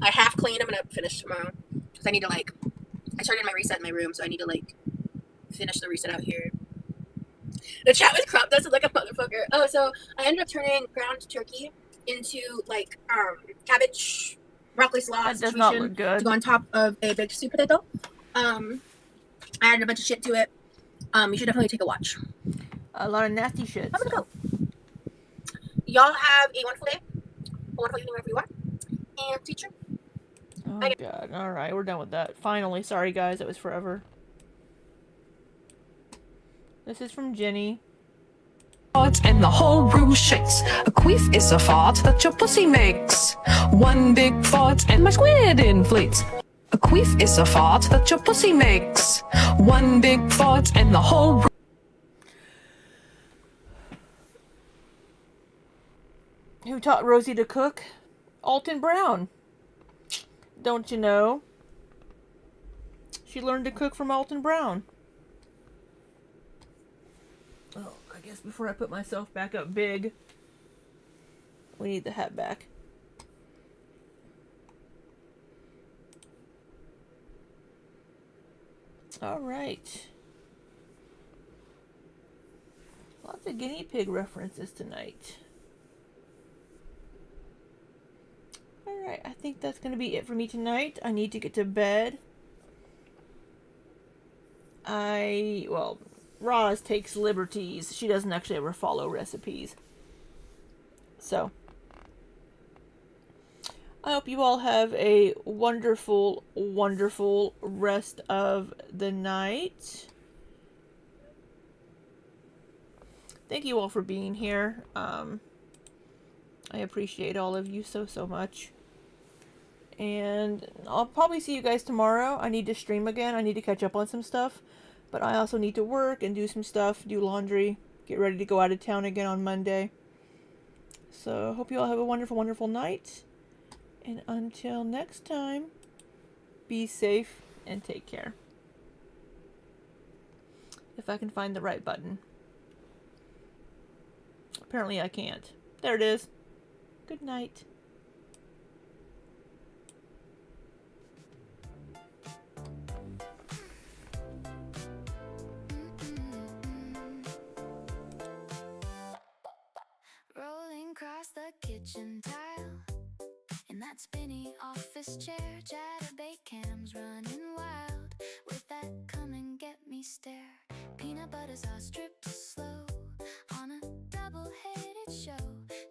I half cleaned. I'm gonna finish tomorrow because I need to like. I started my reset in my room, so I need to like finish the reset out here. The chat was cropped us like a motherfucker. Oh, so I ended up turning ground turkey into like cabbage broccoli slaw situation not look good. to go on top of a baked sweet potato. I added a bunch of shit to it. You should definitely take a watch. A lot of nasty shit. I'm gonna go. Y'all have a wonderful day, a wonderful evening wherever you are, and teacher. Oh god! All right, we're done with that. Finally, sorry guys, it was forever. This is from Jenny. And the whole room shakes. A queef is a fart that your pussy makes. One big fart and my squid inflates. A queef is a fart that your pussy makes. One big fart and the whole room. Who taught Rosie to cook? Alton Brown. Don't you know? She learned to cook from Alton Brown. Oh, I guess before I put myself back up big, we need the hat back. All right. Lots of guinea pig references tonight. Alright, I think that's going to be it for me tonight. I need to get to bed. Roz takes liberties. She doesn't actually ever follow recipes. So, I hope you all have a wonderful, wonderful rest of the night. Thank you all for being here. I appreciate all of you so much. And I'll probably see you guys tomorrow. I need to stream again. I need to catch up on some stuff. But I also need to work and do some stuff, do laundry, get ready to go out of town again on Monday. So, hope you all have a wonderful, wonderful night. And until next time, be safe and take care. If I can find the right button. Apparently I can't. There it is. Good night. Rolling across the kitchen tile in that spinny office chair, chatterbait cams running wild with that come and get me stare. Peanut butter sauce dripped slow on a double-headed show.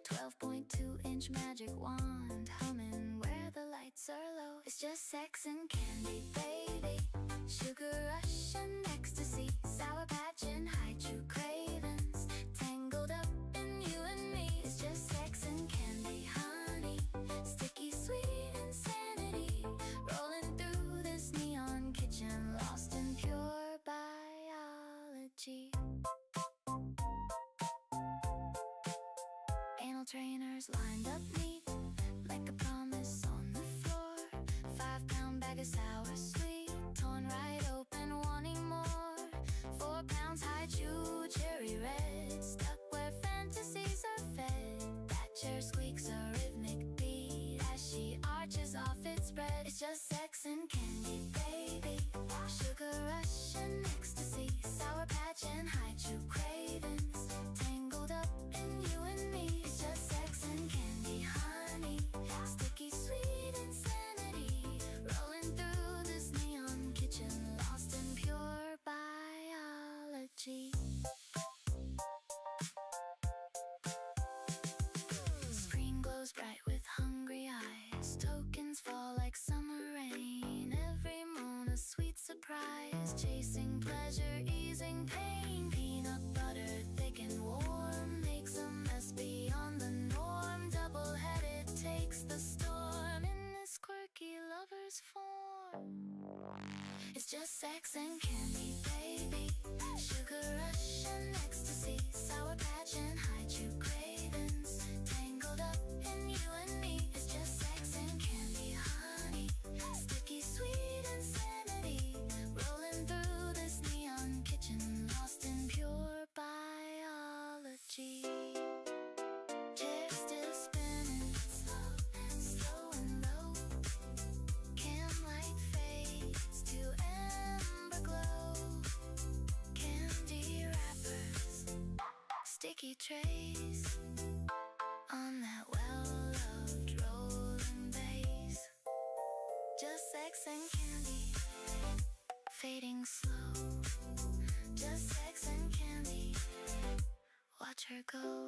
12.2-inch magic wand humming where the lights are low. It's just sex and candy, baby. Sugar rush and ecstasy, sour patch and high true cravings, tangled up in you and me. It's just sex and candy, honey, sticky sweet insanity, rolling through this neon kitchen, lost in pure biology. Anal trainers lined up neat, like a promise on the floor. 5-pound bag of sour sweet, torn right open, wanting more. 4 pounds high chew, cherry red, stuck where fantasies are fed. That chair squeaks a rhythmic beat as she arches off its bread. It's just sex and candy, baby. Sugar rush. Just chasing pleasure, easing pain. Peanut butter, thick and warm, makes a mess beyond the norm. Double-headed takes the storm in this quirky lover's form. It's just sex and candy, baby. Sugar rush and ecstasy. Sour patch and hide your cravings. Tangled up in you and me. It's just sex and candy, honey. Sticky, sweet insanity. Rolling through this neon kitchen. Lost in pure biology. Chair still spinning. Slow and low. Cam light fades to amber glow. Candy wrappers, sticky trays on that well-loved rolling bass. Just sex and candy, fading slow. Just sex and candy, watch her go.